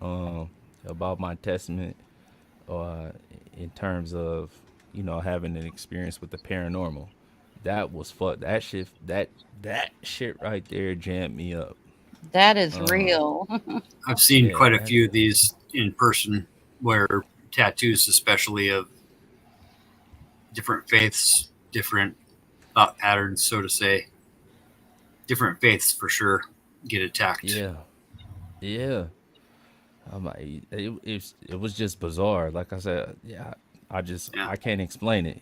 um, about my testament, uh, in terms of having an experience with the paranormal. That was fuck. That shit right there jammed me up. That is Um, real. I've seen yeah, quite a that few of these in person where tattoos, especially of different faiths, different thought patterns, so to say, different faiths for sure get attacked. yeah, yeah. I'm like, it was just bizarre. Like I said, yeah. Yeah. I can't explain it.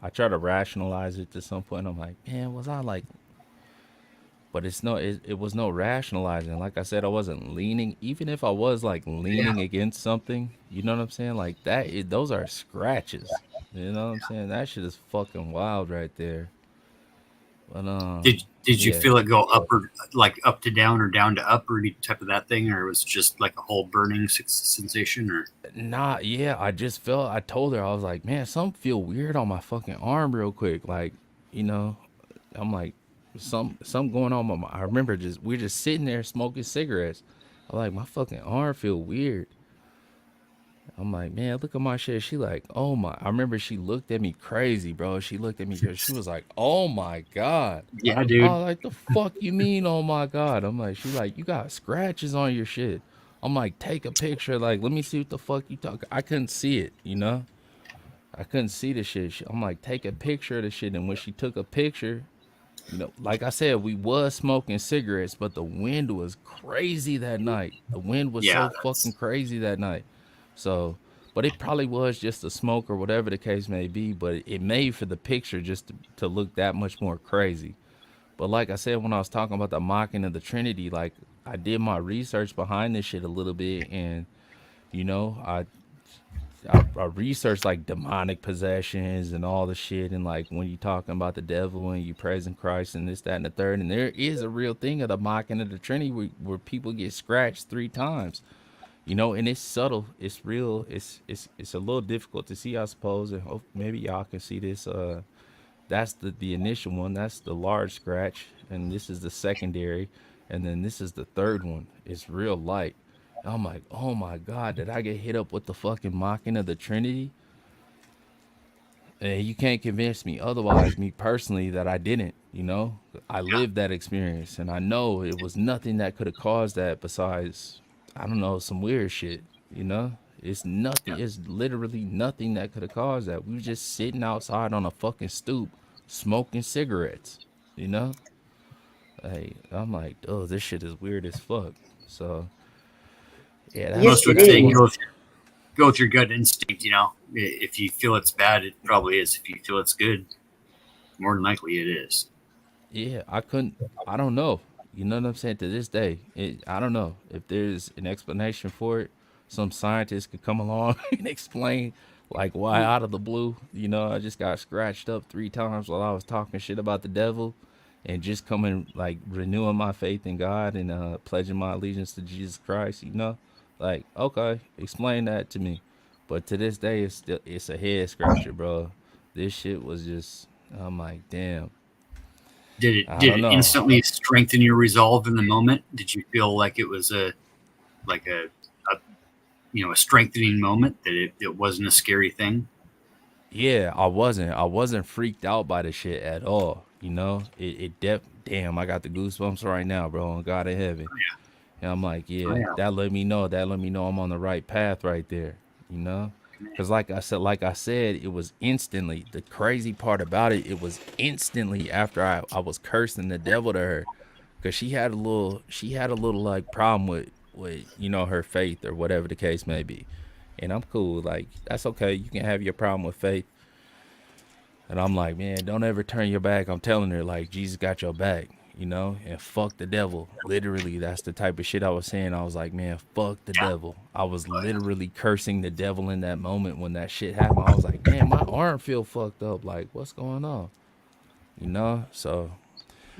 I try to rationalize it to some point. I'm like, man, was I like but it was no rationalizing. Like I said, I wasn't leaning. Even if I was like Yeah. leaning against something, you know what I'm saying? Like those are scratches. You know what I'm saying? That shit is fucking wild right there. But Did you yeah. feel it go up or like up to down or down to up or any type of that thing, or it was just like a whole burning sensation? Or Nah, yeah, I just felt. I told her I was like, man, something feel weird on my fucking arm real quick. Like, you know, I'm like, some going on. I remember we're just sitting there smoking cigarettes. I'm like, my fucking arm feel weird. I'm like, man, look at my shit. She like, oh my. I remember she looked at me crazy, bro. She looked at me because she was like, oh my God. yeah, I dude. was like, the fuck you mean, oh my God? I'm like, she like, you got scratches on your shit. I'm like, take a picture. Like, let me see what the fuck you talk. I couldn't see it, you know? I couldn't see the shit. I'm like, take a picture of the shit. And when she took a picture, like I said, we was smoking cigarettes, but the wind was crazy that night. The wind was Yeah, so fucking crazy that night. So, but it probably was just the smoke or whatever the case may be, but it made for the picture just to look that much more crazy. But like I said, when I was talking about the mocking of the Trinity, like I did my research behind this shit a little bit, and you know, I researched like demonic possessions and all the shit, and like when you talking about the devil and you praising Christ and this, that, and the third, and there is a real thing of the mocking of the Trinity where people get scratched 3 times, and it's subtle, it's real, it's a little difficult to see, I suppose, and hope maybe y'all can see this. That's the initial one. That's the large scratch, and this is the secondary, and then this is the third one. It's real light. I'm like, oh my God, did I get hit up with the fucking mocking of the Trinity? And you can't convince me otherwise, me personally, that I didn't. I lived that experience, and I know it was nothing that could have caused that besides, I don't know, some weird shit. It's nothing. It's literally nothing that could have caused that. We were just sitting outside on a fucking stoop, smoking cigarettes. You know, hey, I'm like, oh, this shit is weird as fuck. So, yeah, Yes, Most it would say is. go with your gut instinct. If you feel it's bad, it probably is. If you feel it's good, more than likely it is. Yeah, I don't know. You know what I'm saying? To this day, I don't know if there's an explanation for it. Some scientist could come along and explain, like, why out of the blue, I just got scratched up 3 times while I was talking shit about the devil, and just coming, like, renewing my faith in God and pledging my allegiance to Jesus Christ. Like, okay, explain that to me. But to this day, it's a head scratcher, bro. This shit was just, I'm like, damn. Did I don't it know. instantly strengthen your resolve in the moment? Did you feel like it was a strengthening moment, that it wasn't a scary thing? Yeah, I wasn't freaked out by the shit at all. You know, damn, I got the goosebumps right now, bro. On God in heaven. And I'm like, yeah, that let me know I'm on the right path right there, you know? Because like I said, it was instantly, the crazy part about it, it was instantly after I was cursing the devil to her. Because she had a little like problem with, you know, her faith or whatever the case may be. And I'm cool. Like, that's okay. You can have your problem with faith. And I'm like, man, don't ever turn your back. I'm telling her, like, Jesus got your back, you know, and fuck the devil. Literally, that's the type of shit I was saying. I was like, man, fuck the devil. I was literally cursing the devil in that moment when that shit happened. I was like, man, my arm feel fucked up. Like, what's going on? You know, so.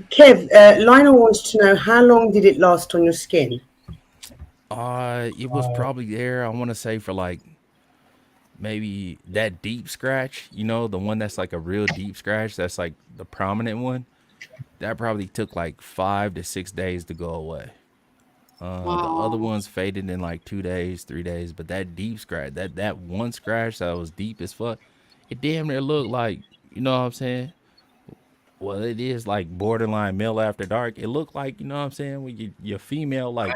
Kev, Lionel wants to know, how long did it last on your skin? It was probably there, I want to say, for like maybe that deep scratch, you know, the one that's like a real deep scratch, that's like the prominent one. That probably took like 5 to 6 days to go away. The other ones faded in like 2 days, 3 days, but that deep scratch, that one scratch that was deep as fuck, it damn near looked like, you know what I'm saying? Well, it is like borderline male after dark. It looked like, you know what I'm saying, when your female, like,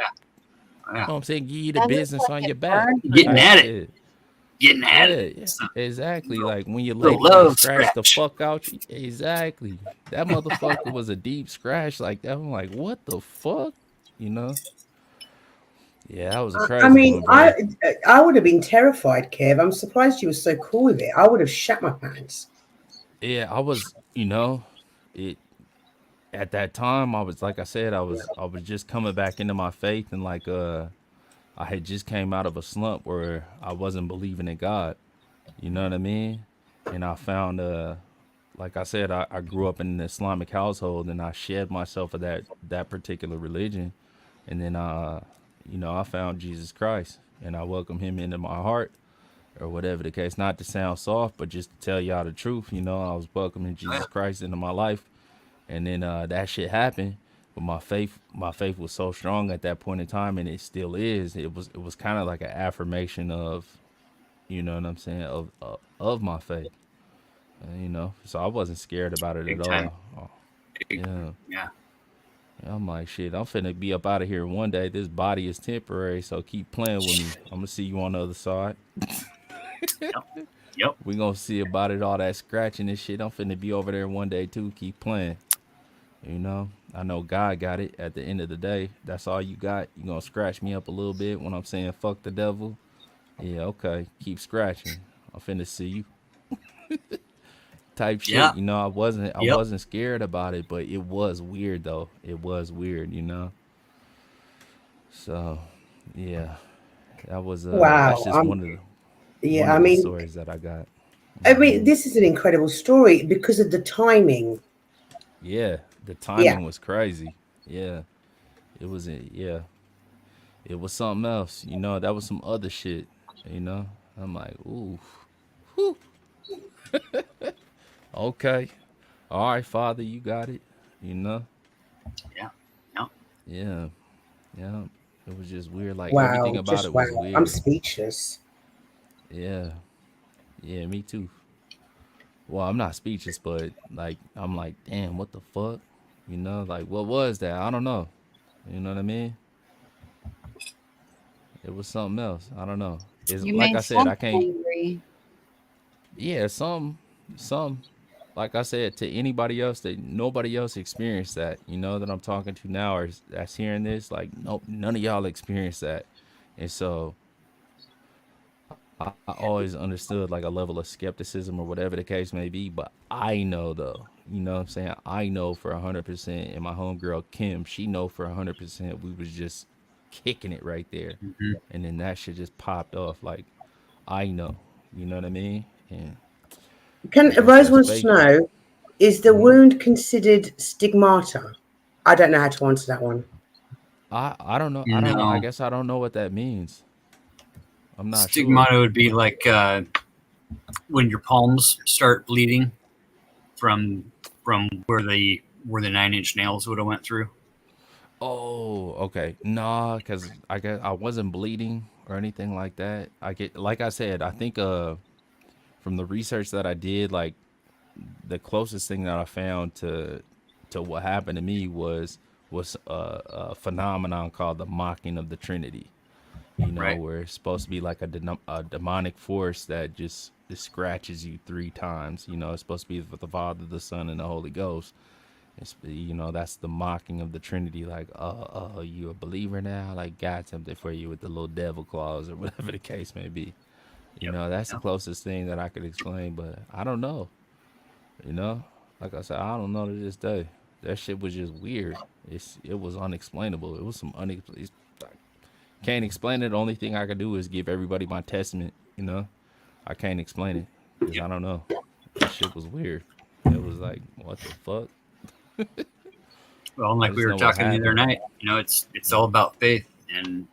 you know what I'm saying, give you the That looks business like on it your back. burned Getting Type at it. shit. Getting at Yeah, it. yeah, exactly. Like when your Little lady like love scratched the scratch. fuck out you. Exactly. That motherfucker was a deep scratch like that. I'm like, what the fuck? You know? Yeah, that was a I crazy mean, one, bro. I would have been terrified, Kev. I'm surprised you were so cool with it. I would have shat my pants. Yeah, I was, you know, it at that time I was, like I said, I was just coming back into my faith, and like I had just came out of a slump where I wasn't believing in God. You know what I mean? And I found like I said, I grew up in an Islamic household, and I shed myself of that particular religion. And then you know, I found Jesus Christ, and I welcomed him into my heart, or whatever the case. Not to sound soft, but just to tell y'all the truth, you know, I was welcoming Jesus Christ into my life. And then that shit happened. But my faith was so strong at that point in time, and it still is. It was kind of like an affirmation of, you know what I'm saying, of my faith. You know, so I wasn't scared about it Big at time. all. Yeah. Yeah. I'm like, shit, I'm finna be up out of here one day. This body is temporary, so keep playing with me. I'm gonna see you on the other side. Yep. We gonna see about it, all that scratching and shit. I'm finna be over there one day too. Keep playing. You know, I know God got it. At the end of the day, that's all you got. You gonna scratch me up a little bit when I'm saying fuck the devil. Yeah, okay. Keep scratching. I'm finna see you. Type Yeah. shit. You know, I Yep. wasn't scared about it, but it was weird though. It was weird, you know. So, yeah, that's Wow. just one of the Yeah, I mean, stories that I got. this is an incredible story because of the timing. Yeah, the Yeah. timing was crazy. Yeah, yeah, it was something else. You know, that was some other shit. You know, I'm like, ooh, whew. Okay, all right, Father, you got it. You know. Yeah. Yep. Yeah, yeah. It was just weird. Like everything Wow. about Just it wow. was I'm weird. speechless. Yeah, yeah, me too. Well, I'm not speechless, but like I'm like, damn, what the fuck? You know, like what was that? I don't know. You know what I mean? It was something else. I don't know. It's You like made I said, I something can't. angry. Yeah, some. Like I said, to anybody else that nobody else experienced that. You know that I'm talking to now, or that's hearing this. Like, nope, none of y'all experienced that, and so I always understood like a level of skepticism or whatever the case may be. But I know though, you know what I'm saying? I know for 100%, and my homegirl Kim, she know for 100% we was just kicking it right there. Mhm. And then that shit just popped off. Like, I know, you know what I mean? And I guess Rose that's wants to faith. know, is the wound considered stigmata? I don't know how to answer that one. I don't know. I No. guess I don't know what that means. I'm not sure. Stigmata would be like when your palms start bleeding from where the where the 9-inch nails would have went through. Oh, okay. Nah, because I guess I wasn't bleeding or anything like that. Like I said, I think from the research that I did, like the closest thing that I found to what happened to me was a phenomenon called the mocking of the Trinity. You know, Right. where it's supposed to be like a demonic force that just scratches you 3 times. You know, it's supposed to be with the Father, the Son, and the Holy Ghost. It's, you know, that's the mocking of the Trinity. Like, you a believer now? Like, God tempted for you with the little devil claws or whatever the case may be. You know, that's the closest thing that I could explain, but I don't know. You know, like I said, I don't know to this day. That shit was just weird. It was unexplainable. It was some can't explain it. The only thing I could do is give everybody my testament. You know, I can't explain it because I don't know. That shit was weird. It was like, what the fuck? Well, like we were talking the other night, you know, it's all about faith, and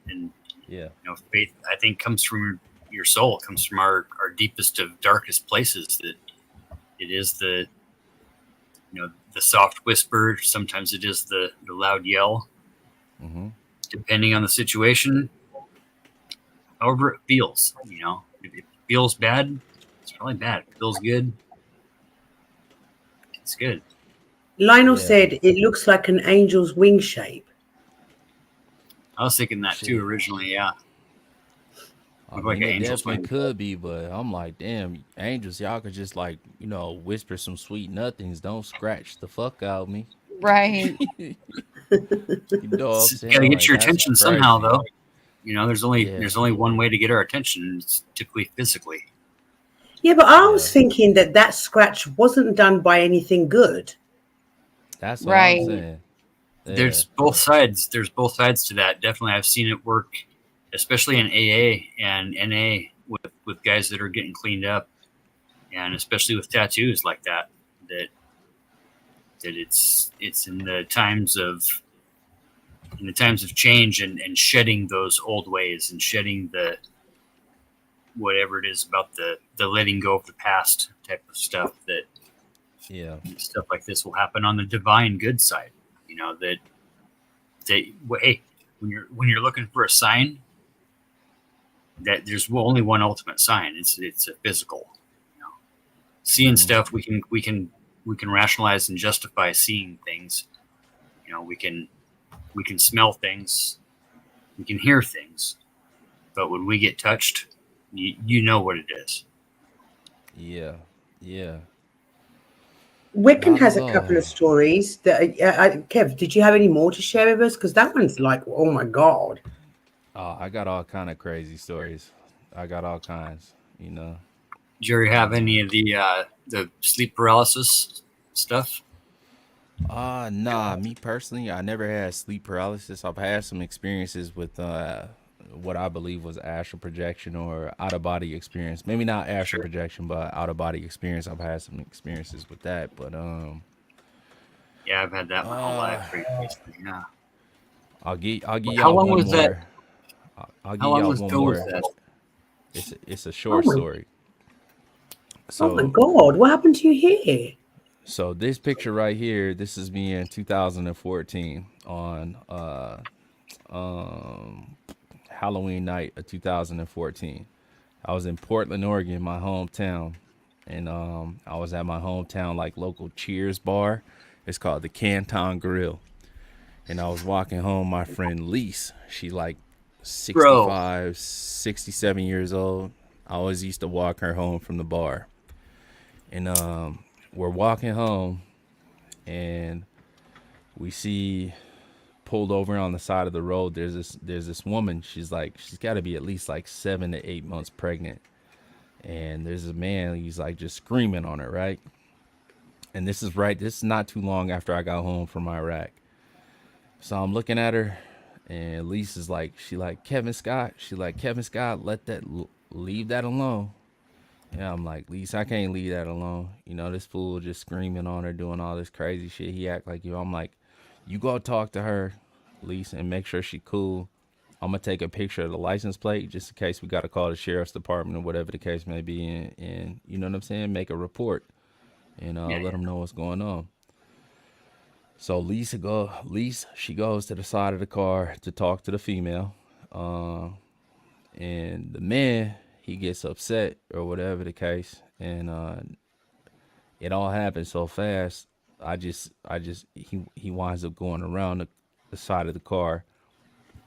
yeah, you know, faith I think comes from your soul, comes from our deepest of darkest places. That it is the, you know, the soft whisper. Sometimes it is the loud yell, depending on the situation. However it feels, you know, if it feels bad, it's probably bad. If it feels good, it's good. Lionel said it looks like an angel's wing shape. I was thinking that too originally, yeah. I Like mean, an it angel's definitely wing. could be, but I'm like, damn, angels, y'all could just like, you know, whisper some sweet nothings. Don't scratch the fuck out of me. Right. You know what I'm saying? Got to get Like, your that's attention somehow, crazy. though. You know, there's only one way to get our attention. It's typically physically. Yeah, but I was thinking that scratch wasn't done by anything good. That's what I'm saying. There's both sides. There's both sides to that. Definitely, I've seen it work, especially in AA and NA with guys that are getting cleaned up, and especially with tattoos like that. That it's in the times of change and shedding those old ways and shedding the whatever it is about the letting go of the past type of stuff, that stuff like this will happen on the divine good side. You know, that hey, when you're looking for a sign, that there's only one ultimate sign. It's a physical. You know, seeing stuff, we can rationalize and justify seeing things. You know, we can smell things, we can hear things, but when we get touched, you know what it is. Yeah. Wiccan has a couple of stories that Kev, did you have any more to share with us? Because that one's like, oh my god. Oh, I got all kind of crazy stories. I got all kinds, you know. Did you ever have any of the sleep paralysis stuff? Nah, me personally, I never had sleep paralysis. I've had some experiences with what I believe was astral projection or out of body experience. Maybe not astral projection, but out of body experience. I've had some experiences with that, but yeah, I've had that my whole life. Yeah. I'll give How y'all long one was more. that? I'll give How long y'all was one ago more. was that? It's a short story. Oh my god, what happened to you here? So this picture right here, this is me in 2014 on Halloween night of 2014. I was in Portland, Oregon, my hometown, and I was at my hometown like local Cheers bar. It's called the Canton Grill. And I was walking home, my friend Lise, she like 65, 67 years old. I always used to walk her home from the bar. And we're walking home, and we see pulled over on the side of the road. There's this woman. She's got to be at least like 7 to 8 months pregnant. And there's a man. He's like just screaming on her, right? And this is not too long after I got home from Iraq. So I'm looking at her, and Lisa's like, Kevin Scott. She's like, Kevin Scott, leave that alone. Yeah, I'm like, Lisa, I can't leave that alone. You know, this fool just screaming on her, doing all this crazy shit. He act like you. I'm like, you go talk to her, Lisa, and make sure she cool. I'm gonna take a picture of the license plate just in case we gotta call the sheriff's department or whatever the case may be, and you know what I'm saying, make a report, and let them know what's going on. So she goes to the side of the car to talk to the female. And the man, he gets upset or whatever the case, and it all happens so fast. He winds up going around the side of the car.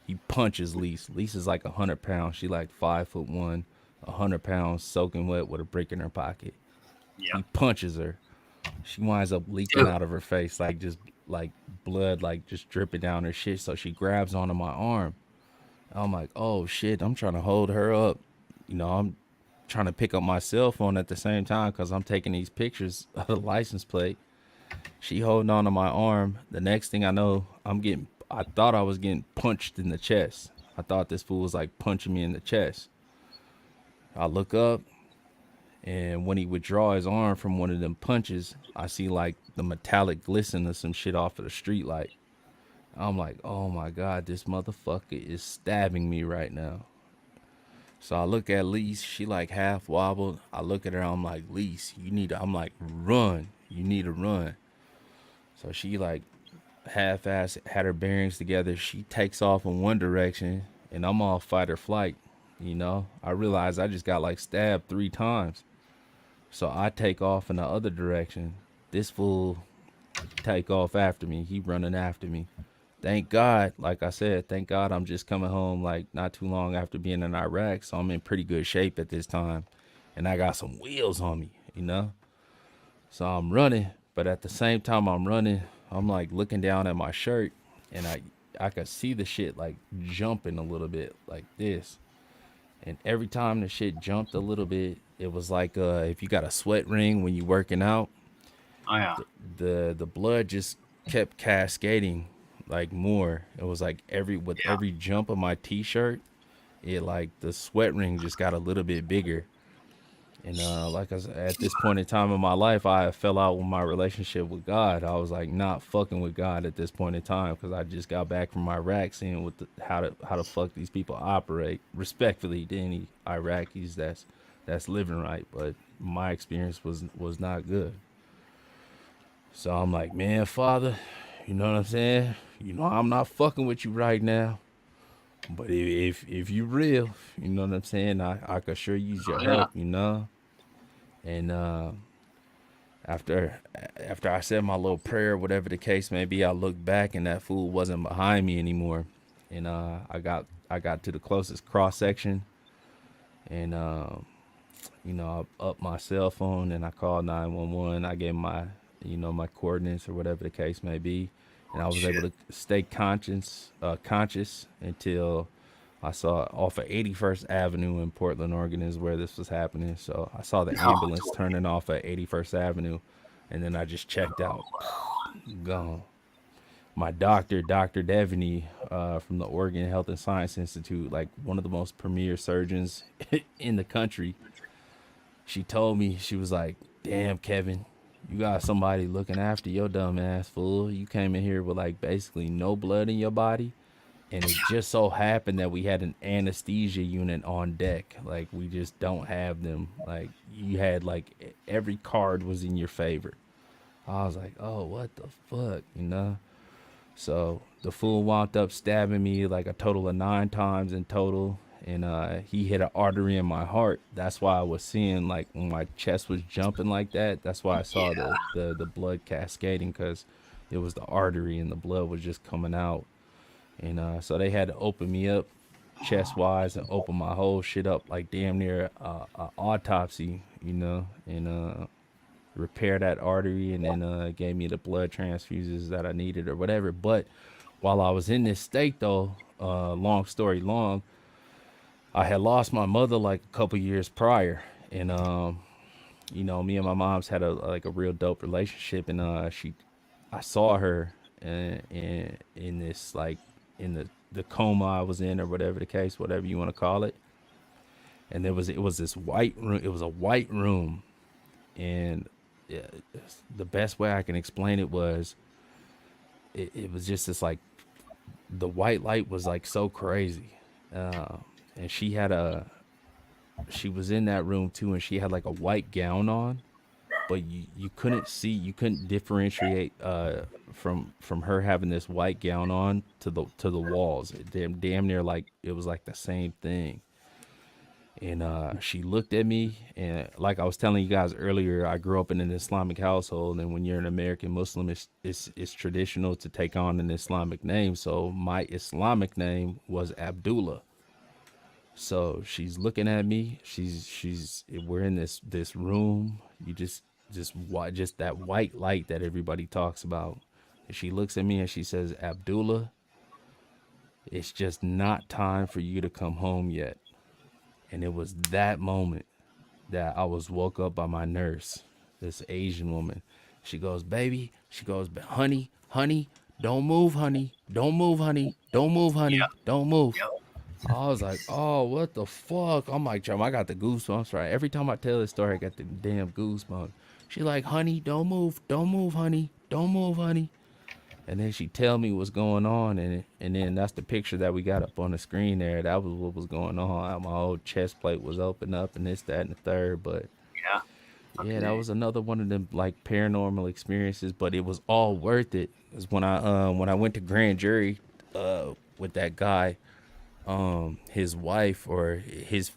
He punches Lise. Lise is like 100 pounds. She like 5'1", 100 pounds, soaking wet with a brick in her pocket. Yeah. He punches her. She winds up leaking out of her face, like just like blood, like just dripping down her shit. So she grabs onto my arm. I'm like, oh shit, I'm trying to hold her up. I'm trying to pick up my cell phone at the same time because I'm taking these pictures of the license plate. She holding on to my arm. The next thing I know, I thought I was getting punched in the chest. I thought this fool was like punching me in the chest. I look up, and when he would draw his arm from one of them punches, I see like the metallic glisten of some shit off of the street light. I'm like, oh my God, this motherfucker is stabbing me right now. So I look at Lise, she like half wobbled. I look at her, I'm like, Lise, I'm like, run. You need to run. So she like half-ass had her bearings together. She takes off in one direction, and I'm all fight or flight. I realize I just got like stabbed 3 times. So I take off in the other direction. This fool take off after me. He running after me. Thank God, like I said, thank God I'm just coming home like not too long after being in Iraq. So I'm in pretty good shape at this time. And I got some wheels on me. So I'm running, but at the same time I'm running, I'm like looking down at my shirt, and I could see the shit like jumping a little bit like this. And every time the shit jumped a little bit, it was like if you got a sweat ring when you working out. Oh yeah. The blood just kept cascading like more. It was like every jump of my t-shirt, it like the sweat ring just got a little bit bigger. And like I said, at this point in time in my life, I fell out with my relationship with God. I was like not fucking with God at this point in time because I just got back from Iraq, seeing how the fuck these people operate. Respectfully to any Iraqis that's living right, but my experience was not good. So I'm like, man, Father, you know what I'm saying? I'm not fucking with you right now. But if you real, you know what I'm saying, I could sure use your help, And after I said my little prayer, whatever the case may be, I looked back and that fool wasn't behind me anymore. And I got to the closest cross section, and I upped my cell phone and I called 911. I gave my my coordinates or whatever the case may be, and I was able to stay conscious until I saw off of 81st Avenue in Portland, Oregon is where this was happening. So I saw the ambulance turning off at 81st Avenue, and then I just checked out. Gone. My doctor, Dr. Devaney, from the Oregon Health and Science Institute, like one of the most premier surgeons in the country, she told me, she was like, damn, Kevin, you got somebody looking after your dumb ass, fool. You came in here with like basically no blood in your body. And it just so happened that we had an anesthesia unit on deck. Like, we just don't have them. Like, you had like every card was in your favor. I was like, oh, what the fuck, So the fool wound up stabbing me like a total of 9 times in total. And he hit an artery in my heart. That's why I was seeing, like, when my chest was jumping like that, that's why I saw the blood cascading, because it was the artery and the blood was just coming out. And so they had to open me up chest wise and open my whole shit up like damn near a autopsy, and repair that artery, and then gave me the blood transfusions that I needed or whatever. But while I was in this state though, long story long, I had lost my mother like a couple years prior, and me and my mom's had a real dope relationship, and I saw her in this like in the coma I was in, or whatever the case, whatever you want to call it. And it was this white room. It was a white room, and the best way I can explain it was it was just this like, the white light was like so crazy, and she was in that room too, and she had like a white gown on, but you couldn't see, you couldn't differentiate from her having this white gown on to the walls. It damn near like it was like the same thing. And she looked at me, and like I was telling you guys earlier, I grew up in an Islamic household, and when you're an American Muslim, it's traditional to take on an Islamic name. So my Islamic name was Abdullah. So she's looking at me. We're in this room. You just that white light that everybody talks about. And she looks at me and she says, Abdullah, it's just not time for you to come home yet. And it was that moment that I was woke up by my nurse, this Asian woman. She goes, baby, she goes, honey, don't move, honey. Don't move, honey. Don't move, honey. Don't move. I was like, oh, what the fuck? I'm like, Chum, I got the goosebumps, right? Every time I tell this story, I got the damn goosebumps. She like, honey, don't move, honey. Don't move, honey. And then she tell me what's going on, and then that's the picture that we got up on the screen there. That was what was going on. My whole chest plate was open up, and this, that, and the third. But yeah, that was another one of them like paranormal experiences. But it was all worth it. Because when I went to grand jury with that guy, his wife or his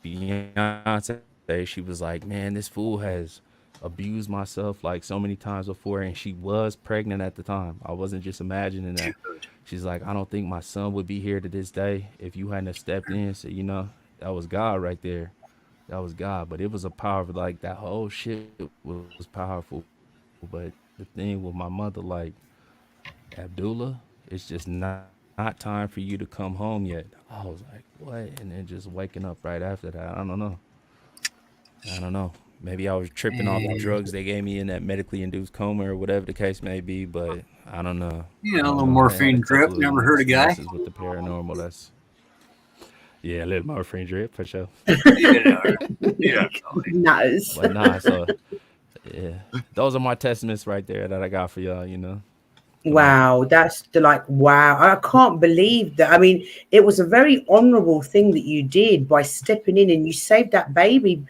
fiance, she was like, man, this fool has abused myself like so many times before, and she was pregnant at the time. I wasn't just imagining that. She's like, I don't think my son would be here to this day if you hadn't have stepped in. So that was God right there. That was God. But it was a powerful, like that whole shit was powerful. But the thing with my mother, like, Abdullah, it's just not time for you to come home yet. I was like, what? And then just waking up right after that. I don't know. Maybe I was tripping off the drugs they gave me in that medically induced coma or whatever the case may be, but I don't know. Yeah, a little morphine drip. Never hurt a guy. With the paranormal, a little morphine drip for sure. Nice. But nah, so yeah, those are my testaments right there that I got for y'all. Wow, that's wow. I can't believe that. I mean, it was a very honorable thing that you did by stepping in and you saved that baby.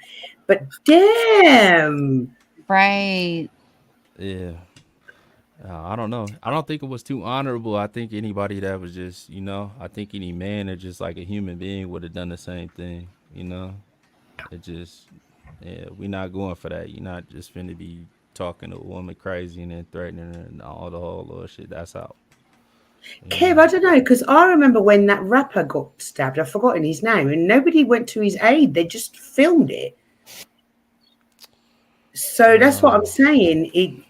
But damn. Right. Yeah. I don't know. I don't think it was too honorable. I think anybody that was just, I think any man or just like a human being would have done the same thing, It just, we're not going for that. You're not just finna be talking to a woman crazy and then threatening her and all the whole little shit. That's out. Kev, I don't know, because I remember when that rapper got stabbed, I've forgotten his name, and nobody went to his aid. They just filmed it. So that's what I'm saying.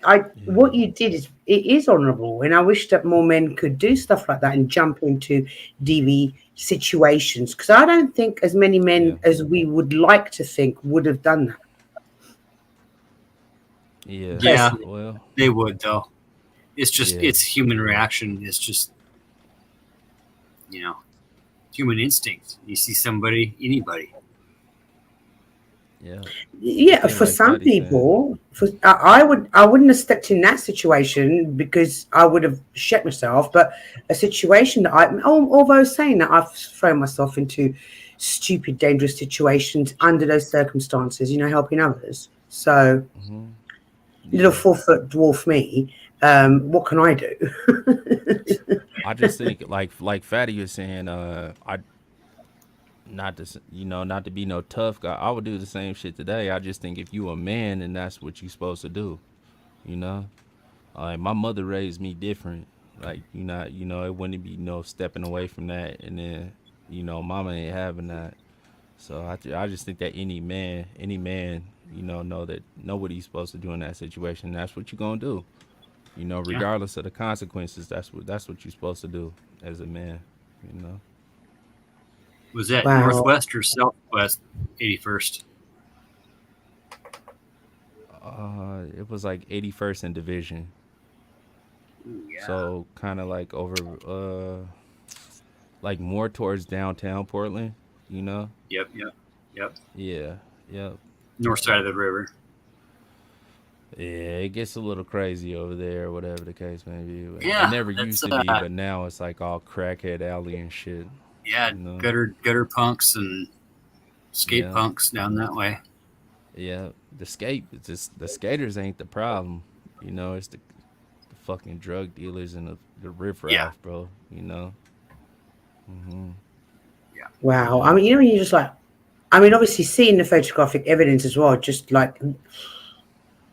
What you did is honourable, and I wish that more men could do stuff like that and jump into DV situations, because I don't think as many men as we would like to think would have done that. Yeah, well, they would though. It's just it's human reaction. It's just human instinct. You see somebody, anybody. Yeah, for some people, I wouldn't have stepped in that situation because I would have shit myself. But a situation that although saying that, I've thrown myself into stupid, dangerous situations under those circumstances, helping others. So, little 4-foot dwarf me, what can I do? I just think like Fatty was saying, not to be no tough guy. I would do the same shit today. I just think if you a man, then that's what you supposed to do. Like my mother raised me different. Like it wouldn't be no stepping away from that, and then mama ain't having that. So I just think that any man, know what he's supposed to do in that situation. That's what you're gonna do. Regardless of the consequences, that's what you're supposed to do as a man. Was that Northwest or Southwest 81st? It was like 81st in Division. Yeah. So kind of like over, like more towards downtown Portland, Yep. Yeah, yep. North side of the river. Yeah, it gets a little crazy over there, or whatever the case may be. Yeah, it never used to be, but now it's like all crackhead alley and shit. Yeah, gutter punks and skate punks down that way. Yeah, the skaters ain't the problem. You know, it's the fucking drug dealers and the riffraff, bro. You know. Mm-hmm. Wow. Yeah. I mean, you know, when you're just like, I mean, obviously seeing the photographic evidence as well, just like,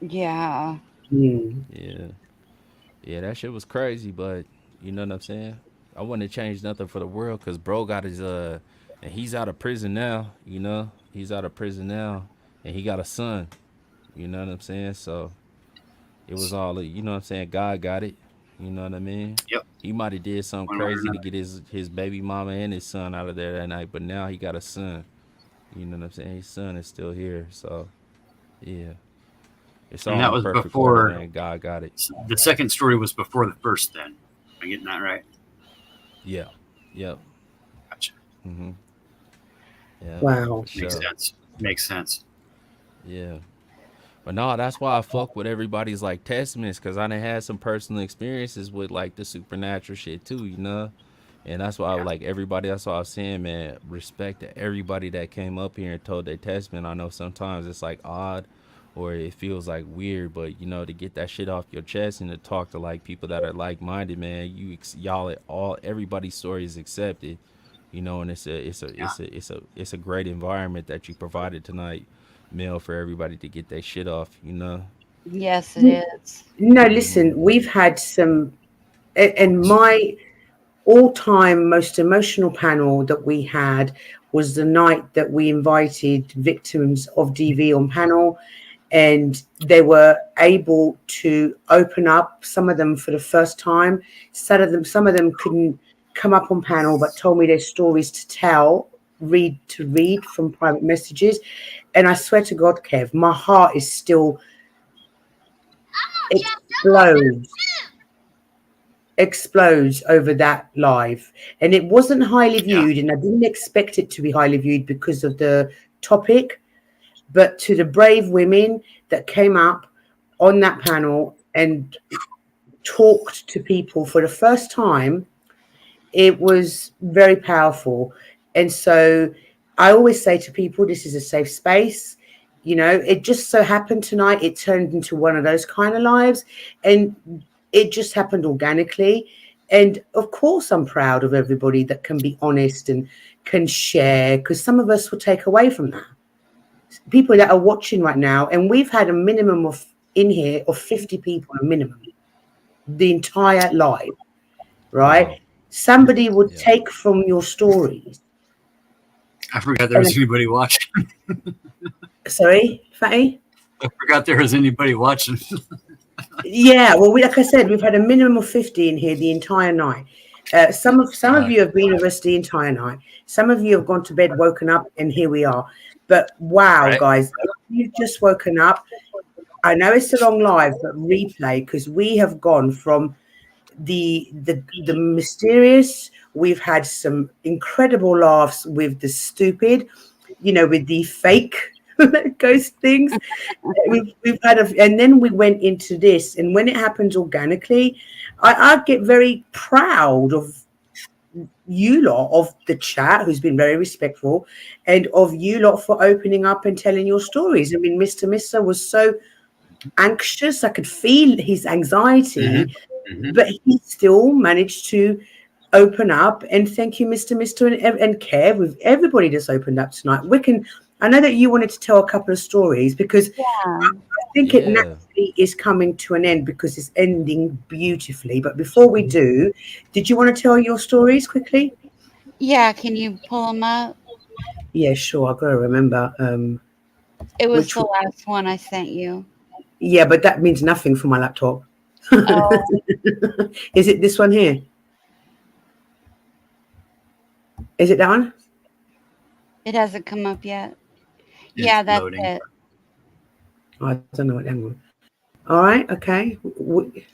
Yeah. Yeah. Yeah, that shit was crazy, but you know what I'm saying? I wouldn't have changed nothing for the world because bro got his and he's out of prison now, you know? He's out of prison now and he got a son. You know what I'm saying? So it was all you know what I'm saying, God got it. You know what I mean? Yep. He might have did something One way or crazy to another. get his baby mama and his son out of there that night, but now he got a son. You know what I'm saying? His son is still here. So yeah. It's And all that in was perfect order, before man. God got it. the second story was before the first. Then am I getting that right? Yeah. Yep. Gotcha. Mm-hmm. Yeah, wow. for Makes sure. sense. Makes sense. Yeah. But no, that's why I fuck with everybody's like testaments, because I done had some personal experiences with like the supernatural shit too, you know? And that's why I like everybody, that's why I was saying, man, respect to everybody that came up here and told their testament. I know sometimes it's like odd or it feels like weird, but you know, to get that shit off your chest and to talk to like people that are like minded, man, y'all all everybody's story is accepted, you know, and it's a great environment that you provided tonight, Mel, for everybody to get their shit off, you know. Yes, it is. No, listen, we've had some, and my all-time most emotional panel that we had was the night that we invited victims of DV on panel, and they were able to open up, some of them for the first time. Some of them couldn't come up on panel but told me their stories to tell, read from private messages. And I swear to God, Kev, my heart is still explodes over that live. And it wasn't highly viewed, and I didn't expect it to be highly viewed because of the topic. But to the brave women that came up on that panel and talked to people for the first time, it was very powerful. And so I always say to people, this is a safe space. You know, it just so happened tonight, it turned into one of those kind of lives, and it just happened organically. And of course, I'm proud of everybody that can be honest and can share, because some of us will take away from that. People that are watching right now, and we've had a minimum of in here of 50 people, a minimum, the entire live, right? Wow. Somebody would take from your stories. I forgot there was anybody watching. Sorry, Fatty? I forgot there was anybody watching. Yeah, well, like I said, we've had a minimum of 50 in here the entire night. Some of you have been with us the entire night. Some of you have gone to bed, woken up, and here we are. But wow, guys, if you've just woken up, I know it's a long live, but replay, because we have gone from the mysterious. We've had some incredible laughs with the stupid, you know, with the fake ghost things. We've had and then we went into this, and when it happens organically, I get very proud of you lot of the chat, who's been very respectful, and of you lot for opening up and telling your stories. I mean, Mr. Mister was so anxious. I could feel his anxiety, but he still managed to open up. And thank you, Mr. Mister and Kev, with everybody that's opened up tonight. Wiccan, I know that you wanted to tell a couple of stories, because I think it naturally is coming to an end, because it's ending beautifully. But before we do, did you want to tell your stories quickly? Yeah, can you pull them up? Yeah, sure. I've got to remember. It was the last one I sent you. Yeah, but that means nothing for my laptop. Oh. Is it this one here? Is it that one? It hasn't come up yet. Yeah, that's it. Oh, I don't know what that one. All right, okay.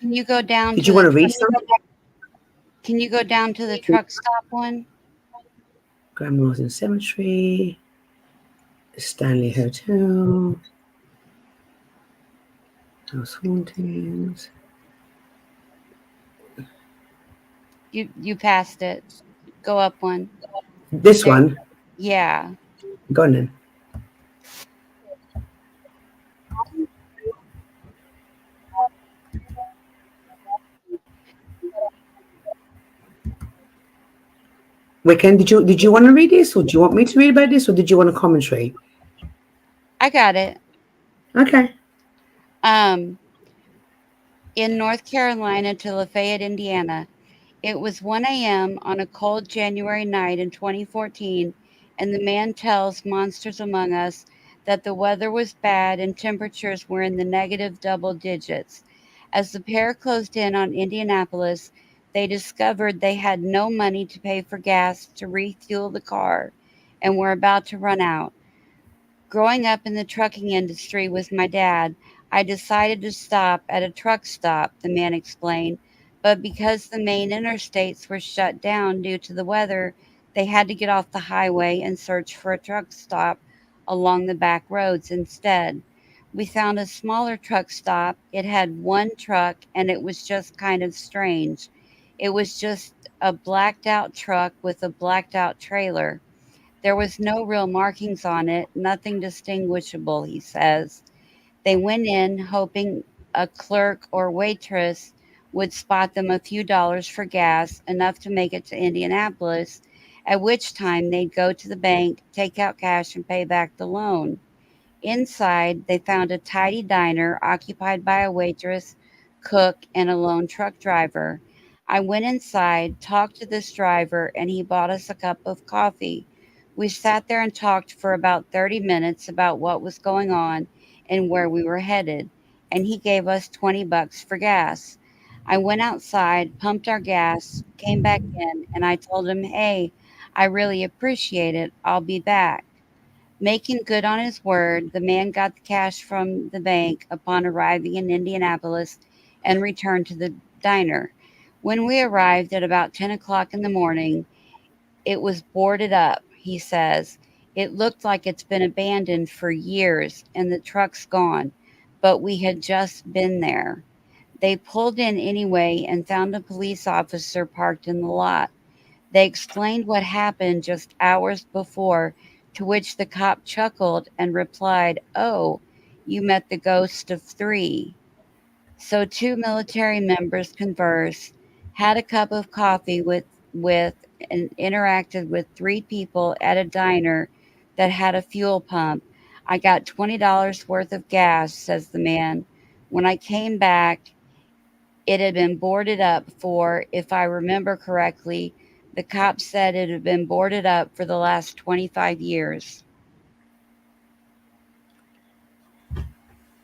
Can you go down? Did you want to read some? Can you go down to the truck stop one? Grandma's in Cemetery, Stanley Hotel, House Hauntings. You passed it. Go up one. This one? Yeah. Go on then. Wicken, did you want to read this, or do you want me to read about this, or did you want a commentary? I got it. Okay. In North Carolina to Lafayette, Indiana. It was 1 a.m. on a cold January night in 2014, and the man tells Monsters Among Us that the weather was bad and temperatures were in the negative double digits. As the pair closed in on Indianapolis, they discovered they had no money to pay for gas to refuel the car and were about to run out. Growing up in the trucking industry with my dad, I decided to stop at a truck stop, the man explained. But because the main interstates were shut down due to the weather, they had to get off the highway and search for a truck stop along the back roads instead. We found a smaller truck stop. It had one truck and it was just kind of strange. It was just a blacked out truck with a blacked out trailer. There was no real markings on it, nothing distinguishable, he says. They went in hoping a clerk or waitress would spot them a few dollars for gas, enough to make it to Indianapolis, at which time they'd go to the bank, take out cash, and pay back the loan. Inside, they found a tidy diner occupied by a waitress, cook, and a lone truck driver. I went inside, talked to this driver, and he bought us a cup of coffee. We sat there and talked for about 30 minutes about what was going on and where we were headed, and he gave us $20 for gas. I went outside, pumped our gas, came back in, and I told him, "Hey, I really appreciate it. I'll be back." Making good on his word, the man got the cash from the bank upon arriving in Indianapolis and returned to the diner. When we arrived at about 10 o'clock in the morning, it was boarded up, he says. It looked like it's been abandoned for years and the truck's gone, but we had just been there. They pulled in anyway and found a police officer parked in the lot. They explained what happened just hours before, to which the cop chuckled and replied, "Oh, you met the ghost of three." So two military members conversed, had a cup of coffee with and interacted with three people at a diner that had a fuel pump. I got $20 worth of gas, says the man. When I came back, it had been boarded up for, if I remember correctly, the cop said it had been boarded up for the last 25 years.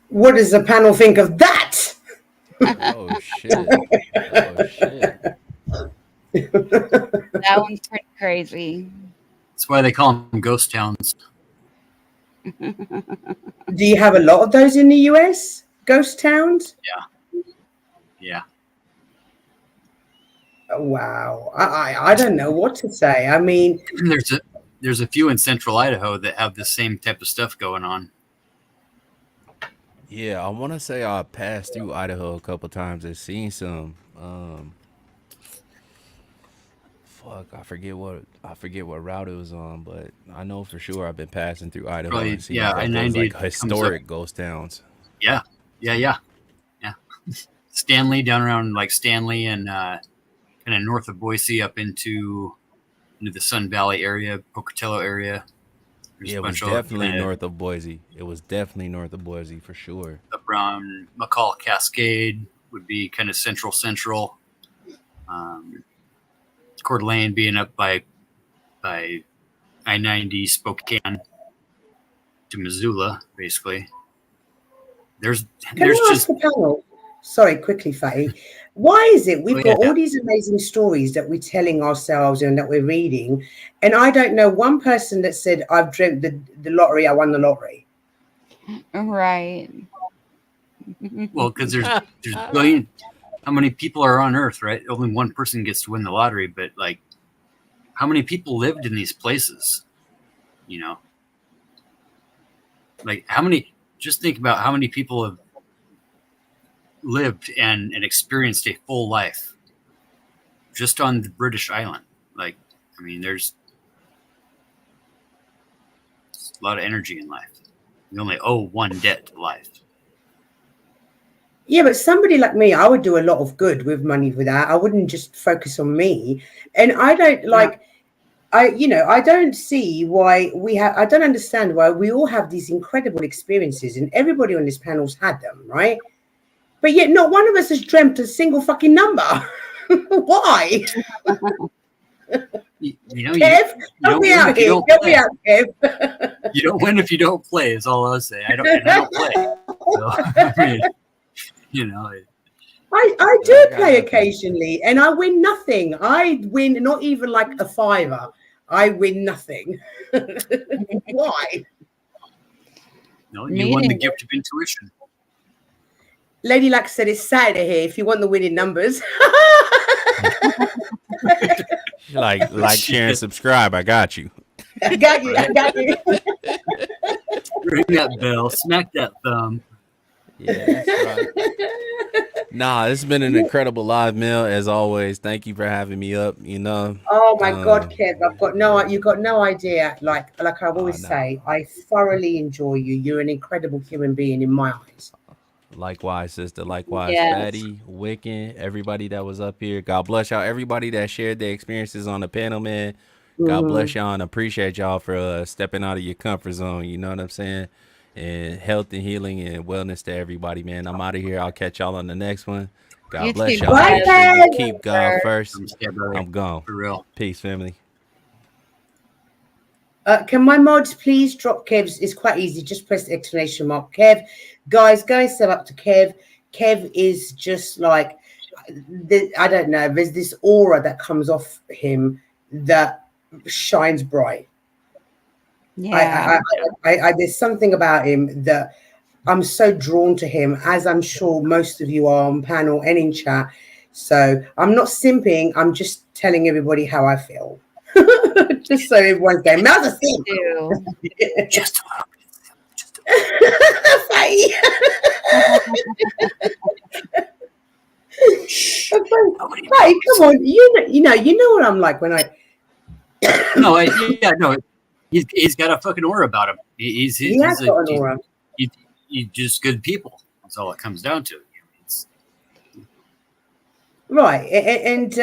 What does the panel think of that? Oh shit! Oh shit! That one's pretty crazy. That's why they call them ghost towns. Do you have a lot of those in the US? Ghost towns? Yeah. Yeah. Oh, wow. I don't know what to say. I mean, there's a few in central Idaho that have the same type of stuff going on. Yeah, I want to say I passed through Idaho a couple times and seen some. Fuck, I forget what route it was on, but I know for sure I've been passing through Idaho Probably, and seen yeah, those I-90 like comes historic up. ghost towns. Yeah. Stanley, down around like Stanley and kind of north of Boise up into the Sun Valley area, Pocatello area. There's Yeah, a it was bunch of definitely north of Boise. It was definitely north of Boise for sure. up around McCall Cascade would be kind of central. Coeur d'Alene being up by I-90 Spokane to Missoula, basically. There's can I ask the panel? Sorry, quickly, Fatty. Why is it we've got all these amazing stories that we're telling ourselves and that we're reading, and I don't know one person that said, "I've dreamt the lottery, I won the lottery." Right. Well, because there's billion. How many people are on Earth, right? Only one person gets to win the lottery, but like, how many people lived in these places? You know, like how many? Just think about how many people have lived and experienced a full life just on the British island. Like, I mean, there's a lot of energy in life. You only owe one debt to life. Yeah, but somebody like me, I would do a lot of good with money for that. I wouldn't just focus on me. And I don't like, I don't see why I don't understand why we all have these incredible experiences and everybody on this panel's had them, right? But yet not one of us has dreamt a single fucking number. Why? Kev, help me out here. Help me out, Kev. You don't win if you don't play, is all I'll say. I don't play. So, I mean, I do play occasionally and I win nothing. I win not even like a $5. I win nothing. Why? No, you won the gift of intuition. Lady Luck said it's Saturday here if you want the winning numbers. like, share, and subscribe. I got you. I got you. Ring that bell. Smack that thumb. Yeah, that's right. Nah, it's been an incredible live meal as always. Thank you for having me up. Oh my God, Kev, you've got no idea. Like I always say, I thoroughly enjoy you. You're an incredible human being in my eyes. Likewise, sister. Likewise, Yes. Fatty, Wiccan, everybody that was up here. God bless y'all. Everybody that shared their experiences on the panel, man. God bless y'all and appreciate y'all for stepping out of your comfort zone. You know what I'm saying? And health and healing and wellness to everybody, man. I'm out of here. I'll catch y'all on the next one. God bless y'all. Make sure you keep God first. I'm gone. For real. Peace, family. Can my mods please drop Kev's? It's quite easy. Just press the exclamation mark. Kev, guys, go and step up to Kev. Kev is just like, I don't know. There's this aura that comes off him that shines bright. Yeah. I there's something about him that I'm so drawn to him, as I'm sure most of you are on panel and in chat. So I'm not simping. I'm just telling everybody how I feel. Just so everyone's going, Mel's a simp. Just Hey, come on. You know what I'm like when I No. He's got a fucking aura about him. He's got an aura. He's just good people. That's all it comes down to. Right, and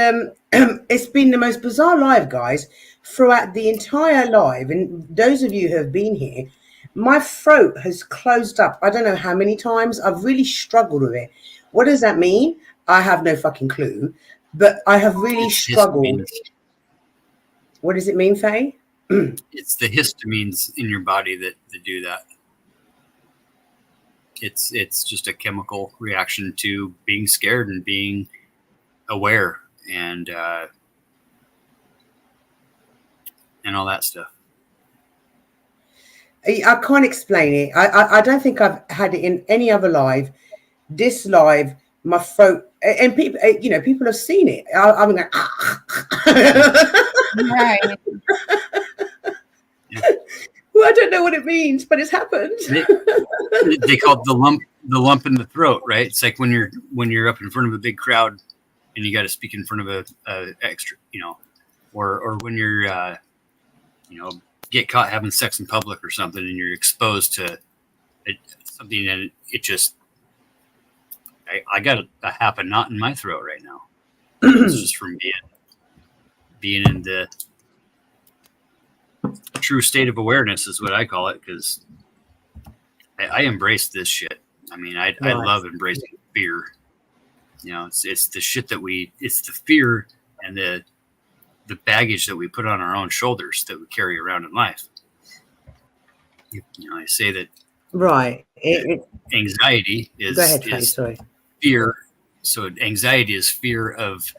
it's been the most bizarre live, guys, throughout the entire live. And those of you who have been here, my throat has closed up. I don't know how many times. I've really struggled with it. What does that mean? I have no fucking clue, but I have really struggled. What does it mean, Faye? It's the histamines in your body that do that. It's just a chemical reaction to being scared and being aware and all that stuff. I can't explain it. I don't think I've had it in any other live. This live, my throat, and people, people have seen it. I'm like, Right. Well, I don't know what it means, but it's happened. They call it the lump in the throat, right? It's like when you're up in front of a big crowd and you got to speak in front of a extra, or when you're, get caught having sex in public or something and you're exposed to something and it just, I got a half a knot in my throat right now. It's just from being in the true state of awareness is what I call it, because I embrace this shit. I mean, I love embracing fear. It's the shit it's the fear and the baggage that we put on our own shoulders that we carry around in life. I say that. Right. Anxiety is, go ahead, Faye, sorry. Fear. So anxiety is fear of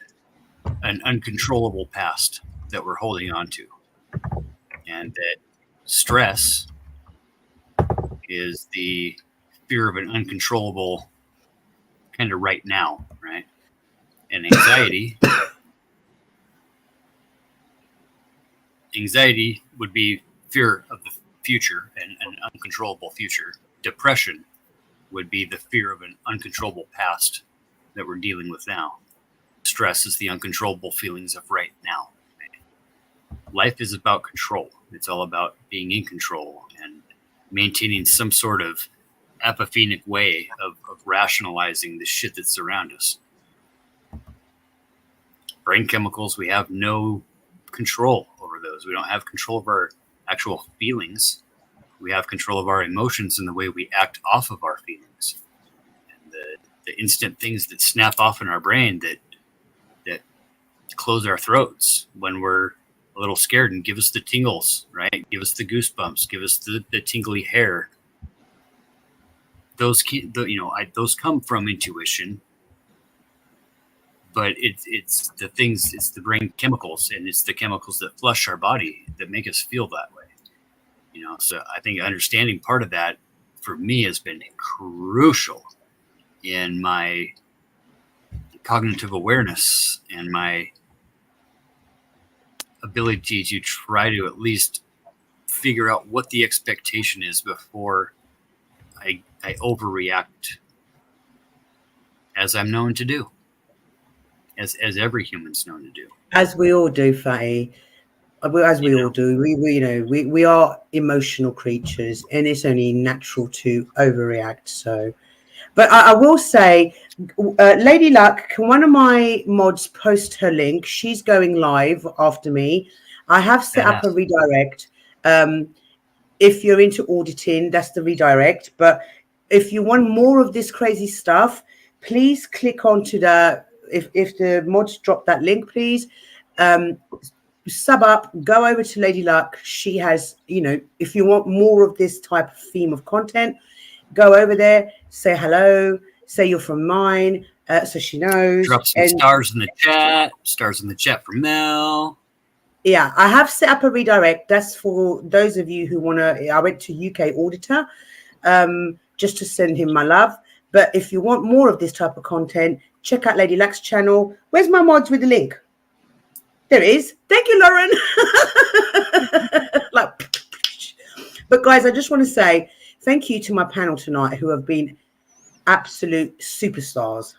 an uncontrollable past that we're holding on to. And that stress is the fear of an uncontrollable kind of right now, right? And anxiety would be fear of the future and an uncontrollable future. Depression would be the fear of an uncontrollable past that we're dealing with now. Stress is the uncontrollable feelings of right now. Life is about control. It's all about being in control and maintaining some sort of apathenic way of rationalizing the shit that's around us. Brain chemicals, we have no control over those. is we don't have control of our actual feelings. We have control of our emotions and the way we act off of our feelings. And the instant things that snap off in our brain that close our throats when we're a little scared and give us the tingles, right? Give us the goosebumps, give us the tingly hair. Those those come from intuition, but it's the brain chemicals, and it's the chemicals that flush our body that make us feel that way. So I think understanding part of that for me has been crucial in my cognitive awareness and my ability to try to at least figure out what the expectation is before I overreact, as I'm known to do, as every human's known to do. As we all do, Fatty. As we all do. We are emotional creatures, and it's only natural to overreact. So, but I will say, Lady Luck, can one of my mods post her link? She's going live after me. I have set up a redirect. If you're into auditing, that's the redirect. But if you want more of this crazy stuff, please click onto if the mods drop that link, please sub up, go over to Lady Luck. She has, if you want more of this type of theme of content, go over there, say hello, say you're from mine, so she knows. Drop some stars in the chat for Mel. Yeah, I have set up a redirect. That's for those of you who want to. I went to UK Auditor just to send him my love. But if you want more of this type of content, check out Lady Luck's channel. Where's my mods with the link? There it is. Thank you, Lauren. But guys, I just want to say thank you to my panel tonight who have been absolute superstars.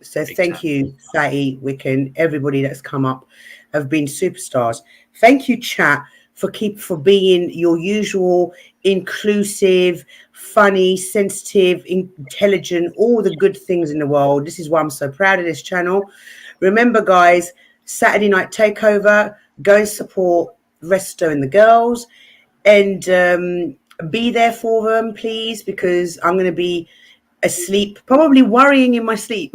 So thank you, Fatty, Wiccan, everybody that's come up have been superstars. Thank you, chat, for being your usual inclusive, funny, sensitive, intelligent, all the good things in the world. This is why I'm so proud of this channel. Remember, guys, Saturday night takeover, go and support Resto and the girls, and be there for them, please, because I'm going to be asleep, probably worrying in my sleep.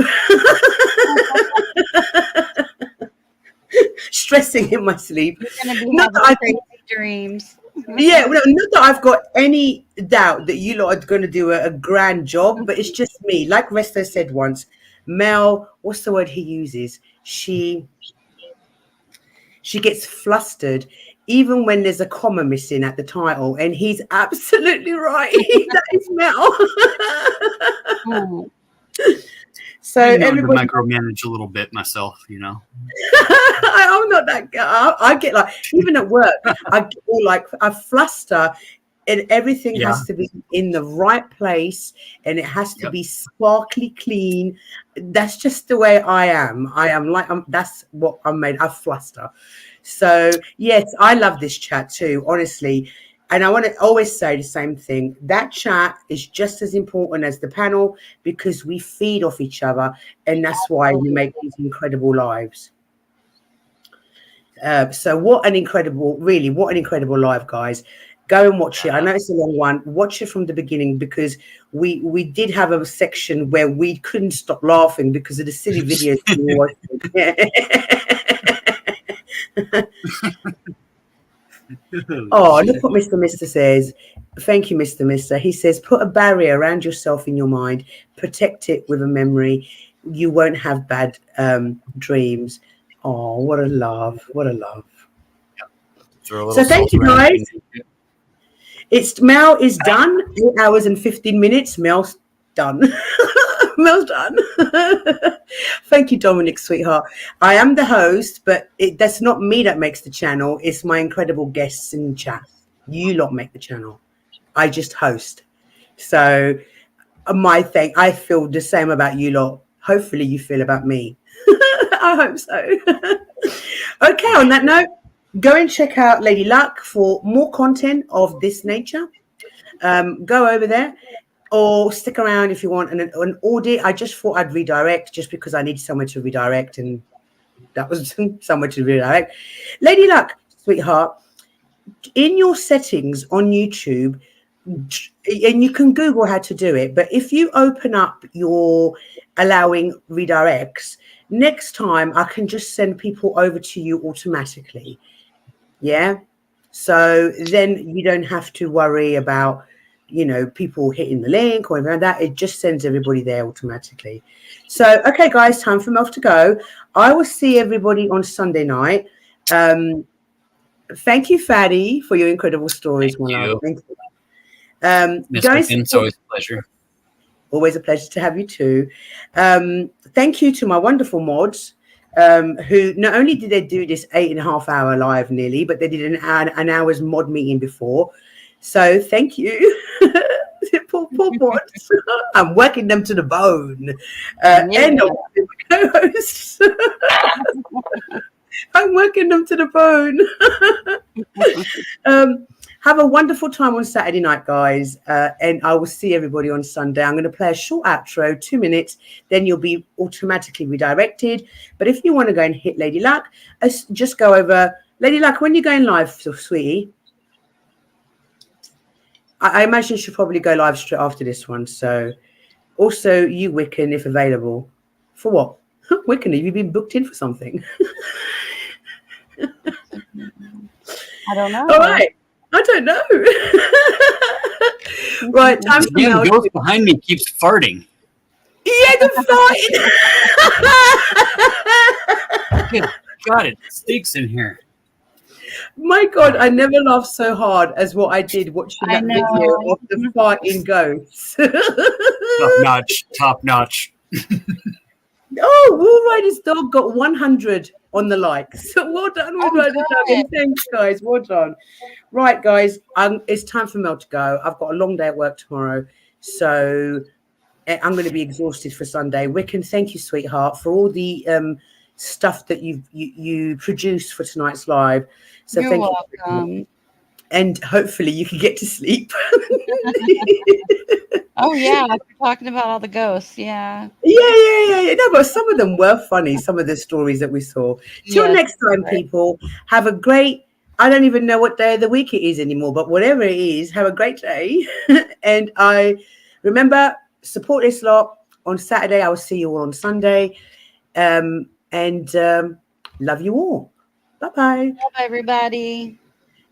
Stressing in my sleep. You're going to be having crazy dreams. Yeah, well, not that I've got any doubt that you lot are going to do a grand job, but it's just me. Like Resto said once, Mel, what's the word he uses? She gets flustered even when there's a comma missing at the title, and he's absolutely right. That is Mel. So I'm known to everybody, micromanage a little bit myself, I'm not that girl. I get like, even at work, I get all like, I fluster, and everything has to be in the right place, and it has to be sparkly clean. That's just the way I am. That's what I'm made. I fluster. So yes, I love this chat too, honestly. And I want to always say the same thing. That chat is just as important as the panel, because we feed off each other, and that's why we make these incredible lives. So what an incredible live, guys. Go and watch it. I know it's a long one. Watch it from the beginning, because we did have a section where we couldn't stop laughing because of the silly videos we were watching. Oh, look what Mr. Mister says. Thank you, Mr. Mister. He says, put a barrier around yourself in your mind. Protect it with a memory. You won't have bad dreams. Oh, what a love. What a love. So thank you, guys. Mel is done. 8 hours and 15 minutes. Mel's done. Mel's done. Thank you, Dominic, sweetheart. I am the host, but that's not me that makes the channel. It's my incredible guests in the chat. You lot make the channel. I just host. So I feel the same about you lot. Hopefully you feel about me. I hope so. Okay, on that note, go and check out Lady Luck for more content of this nature. Go over there, or stick around if you want an audit. I just thought I'd redirect just because I need somewhere to redirect, and that was somewhere to redirect. Lady Luck, sweetheart, in your settings on YouTube, and you can Google how to do it, but if you open up your allowing redirects, next time I can just send people over to you automatically. Yeah. So then you don't have to worry about, people hitting the link or anything like that. It just sends everybody there automatically. So, okay, guys, time for Melf to go. I will see everybody on Sunday night. Thank you, Fatty, for your incredible stories. Thank you. Thank you. Guys, it's always a pleasure. Always a pleasure to have you too. Thank you to my wonderful mods, who not only did they do this 8.5 hour live nearly, but they did an hour's mod meeting before. So thank you. poor mods. I'm working them to the bone. And co-hosts. I'm working them to the bone. Have a wonderful time on Saturday night, guys. And I will see everybody on Sunday. I'm going to play a short outro, 2 minutes. Then you'll be automatically redirected. But if you want to go and hit Lady Luck, just go over. Lady Luck, when you're going live, sweetie? I imagine she'll probably go live straight after this one. So also you, Wiccan, if available. For what? Wiccan, have you been booked in for something? I don't know. All right. I don't know. Right, time for The ghost behind me keeps farting. Yeah, the farting. Good God, it stinks in here. My God, I never laughed so hard as what I did watching that video of the farting ghosts. Top notch. Oh, Wall Rider's dog got 100 on the likes. Well done, Wall Rider's dog. Thanks, guys. Well done. Right, guys, it's time for Mel to go. I've got a long day at work tomorrow, so I'm going to be exhausted for Sunday. Wiccan, thank you, sweetheart, for all the stuff that you produced for tonight's live. So You're thank welcome. you. And hopefully you can get to sleep. Oh yeah, we're talking about all the ghosts. Yeah. Yeah. No, but some of them were funny. Some of the stories that we saw. Till next time, people. Have a great. I don't even know what day of the week it is anymore, but whatever it is, have a great day. And I remember support this lot on Saturday. I will see you all on Sunday. And love you all. Bye bye. Love everybody.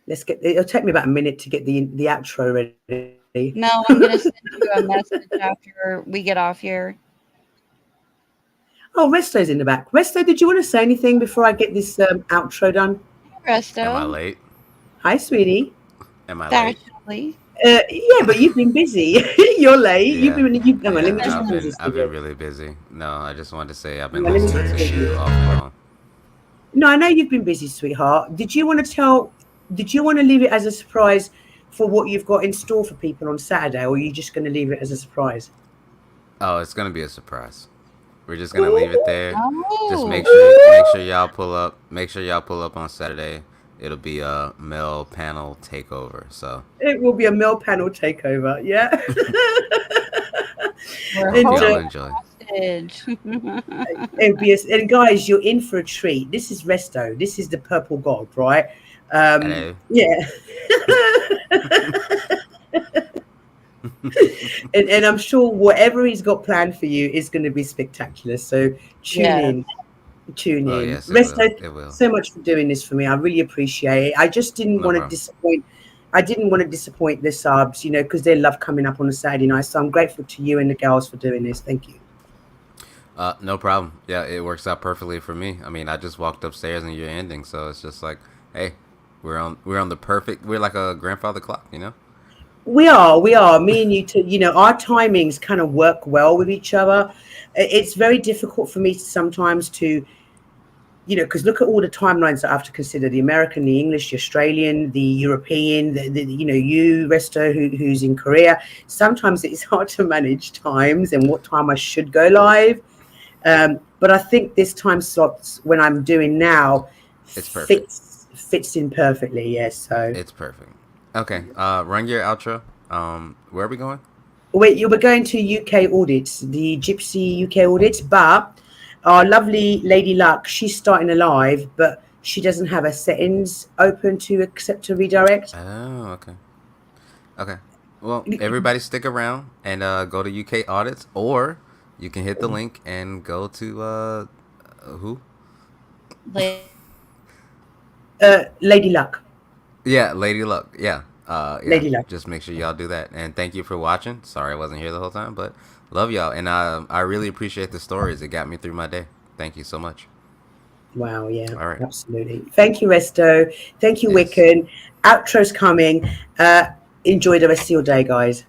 Let's get. It'll take me about a minute to get the outro ready. Mel, I'm gonna send you a message after we get off here. Oh, Resto's in the back. Resto, did you want to say anything before I get this outro done? Resto. Am I late? Hi, sweetie. Am I late? Actually. Yeah, but you've been busy. You're late. Yeah. Let me just I've been really busy. No, I just wanted to say I've been Let me listening to you off the phone. No, I know you've been busy, sweetheart. Did you want to leave it as a surprise for what you've got in store for people on Saturday, or are you just going to leave it as a surprise? Oh, it's gonna be a surprise. We're just gonna leave it there. Just make Oh. sure y'all pull up. Make sure y'all pull up on Saturday. It'll be a MEL panel takeover. So It will be a MEL panel takeover. Yeah. hope y'all enjoy. And guys, you're in for a treat. This is Resto. This is the purple god, right? Hello. Yeah. and I'm sure whatever he's got planned for you is going to be spectacular. So tune in. Oh, yes, Resto, it will. so much for doing this for me. I really appreciate it. I just didn't want to disappoint. I didn't want to disappoint the subs, because they love coming up on a Saturday night. So I'm grateful to you and the girls for doing this. Thank you. No problem. Yeah, it works out perfectly for me. I mean, I just walked upstairs and you're ending, so it's just like, hey, we're on the perfect. We're like a grandfather clock, We are. Me and you too. Our timings kind of work well with each other. It's very difficult for me sometimes to, because look at all the timelines that I have to consider: the American, the English, the Australian, the European, you, Resto, who's in Korea. Sometimes it's hard to manage times and what time I should go live. But I think this time slots when I'm doing now it's perfect. Fits in perfectly. Yes, so it's perfect. Okay, run your outro. Where are we going? Wait, you were going to UK audits, the Gypsy UK audits, but our lovely Lady Luck, she's starting a live, but she doesn't have her settings open to accept a redirect. Oh, okay. Okay. Well, everybody stick around and go to UK Audits, or you can hit the link and go to who? Lady Luck. Yeah, Lady Luck. Yeah. Lady Luck. Just make sure y'all do that. And thank you for watching. Sorry I wasn't here the whole time, but love y'all. And I really appreciate the stories. It got me through my day. Thank you so much. Wow, yeah. All right. Absolutely. Thank you, Resto. Thank you, Wiccan. Outro's coming. Enjoy the rest of your day, guys.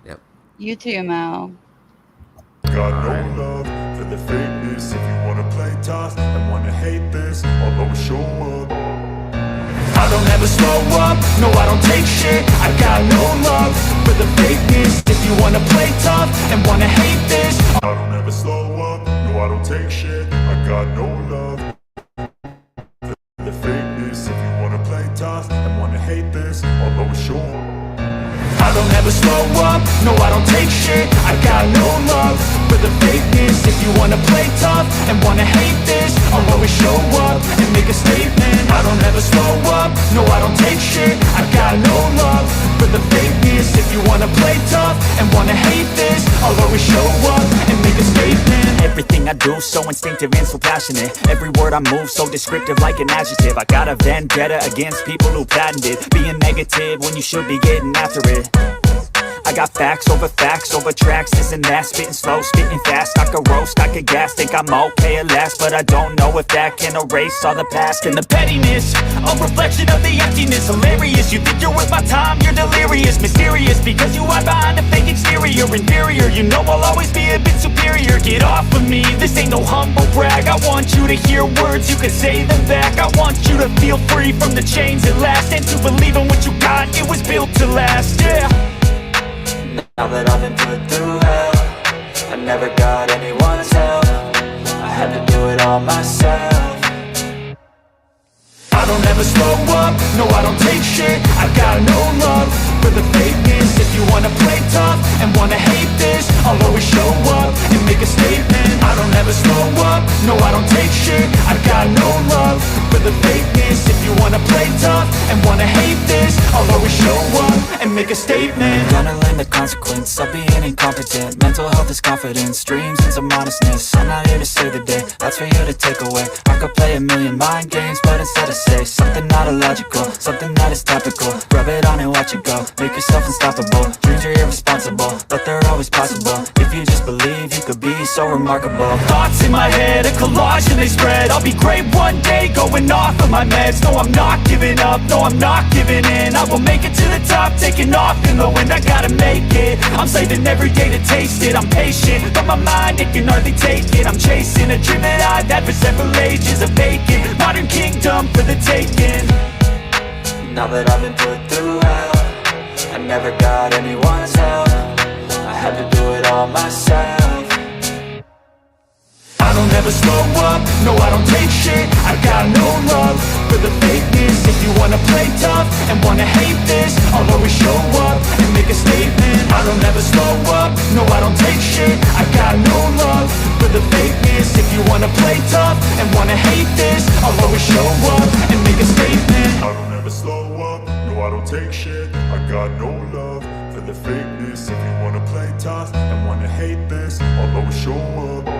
Yep. You too, Mel. Got no love for the fakeness. If you wanna play tough and wanna hate this, I'll always show up. I don't ever slow up, no I don't take shit. I got no love for the fakeness. If you wanna play tough and wanna hate this, I don't ever slow up, no I don't take shit. I got no love for the fakeness. If you wanna play tough and wanna hate this, I'll always show up. I don't ever slow up, no I don't take shit. I got no love for the fakeness. If you wanna play tough and wanna hate this, I'll always show up and make a statement. I don't ever slow up, no I don't take shit. I got no love for the fakeness. If you wanna play tough and wanna hate this, I'll always show up and make a statement. Everything I do so instinctive and so passionate. Every word I move so descriptive like an adjective. I got a vendetta against people who patented being negative when you should be getting after it. I got facts over tracks, this and that. Spitting slow, spitting fast, I could roast, I could gas. Think I'm okay at last, but I don't know if that can erase all the past. And the pettiness, a reflection of the emptiness. Hilarious, you think you're worth my time, you're delirious. Mysterious, because you hide behind a fake exterior. Inferior, you know I'll always be a bit superior. Get off of me, this ain't no humble brag. I want you to hear words, you can say them back. I want you to feel free from the chains at last, and to believe in what you got, it was built to last, yeah. Now that I've been put through hell, I never got anyone's help. I had to do it all myself. I don't ever slow up, no I don't take shit. I got no love for the fakeness. If you wanna play tough and wanna hate this, I'll always show up and make a statement. I don't ever slow up, no I don't take shit. I got no love for the fakeness. If you wanna play tough and wanna hate this, I'll always show up and make a statement. Gonna learn the consequence of being incompetent. Mental health is confidence, dreams and some modestness. I'm not here to save the day, that's for you to take away. I could play a million mind games, but instead I say something not illogical, something that is topical. Rub it on and watch it go, make yourself unstoppable. Dreams are irresponsible, but they're always possible. If you just believe, you could be so remarkable. Thoughts in my head, a collage and they spread. I'll be great one day, going off of my meds. No, I'm not giving up, no, I'm not giving in. I will make it to the top, taking off in the wind. I gotta make it, I'm saving every day to taste it. I'm patient, but my mind, it can hardly take it. I'm chasing a dream that I've had for several ages. A vacant, modern kingdom for the taking. Now that I've been put through hell, I never got anyone's help. I had to do it all myself. I don't ever slow up, no I don't take shit. I got no love for the fakeness. If you wanna play tough and wanna hate this, I'll always show up and make a statement. I don't ever slow up, no I don't take shit. I got no love for the fakeness. If you wanna play tough and wanna hate this, I'll always show up and make a statement. I don't ever slow up, no I don't take shit. I got no love for the fakeness. If you wanna play tough and wanna hate this, I'll always show up.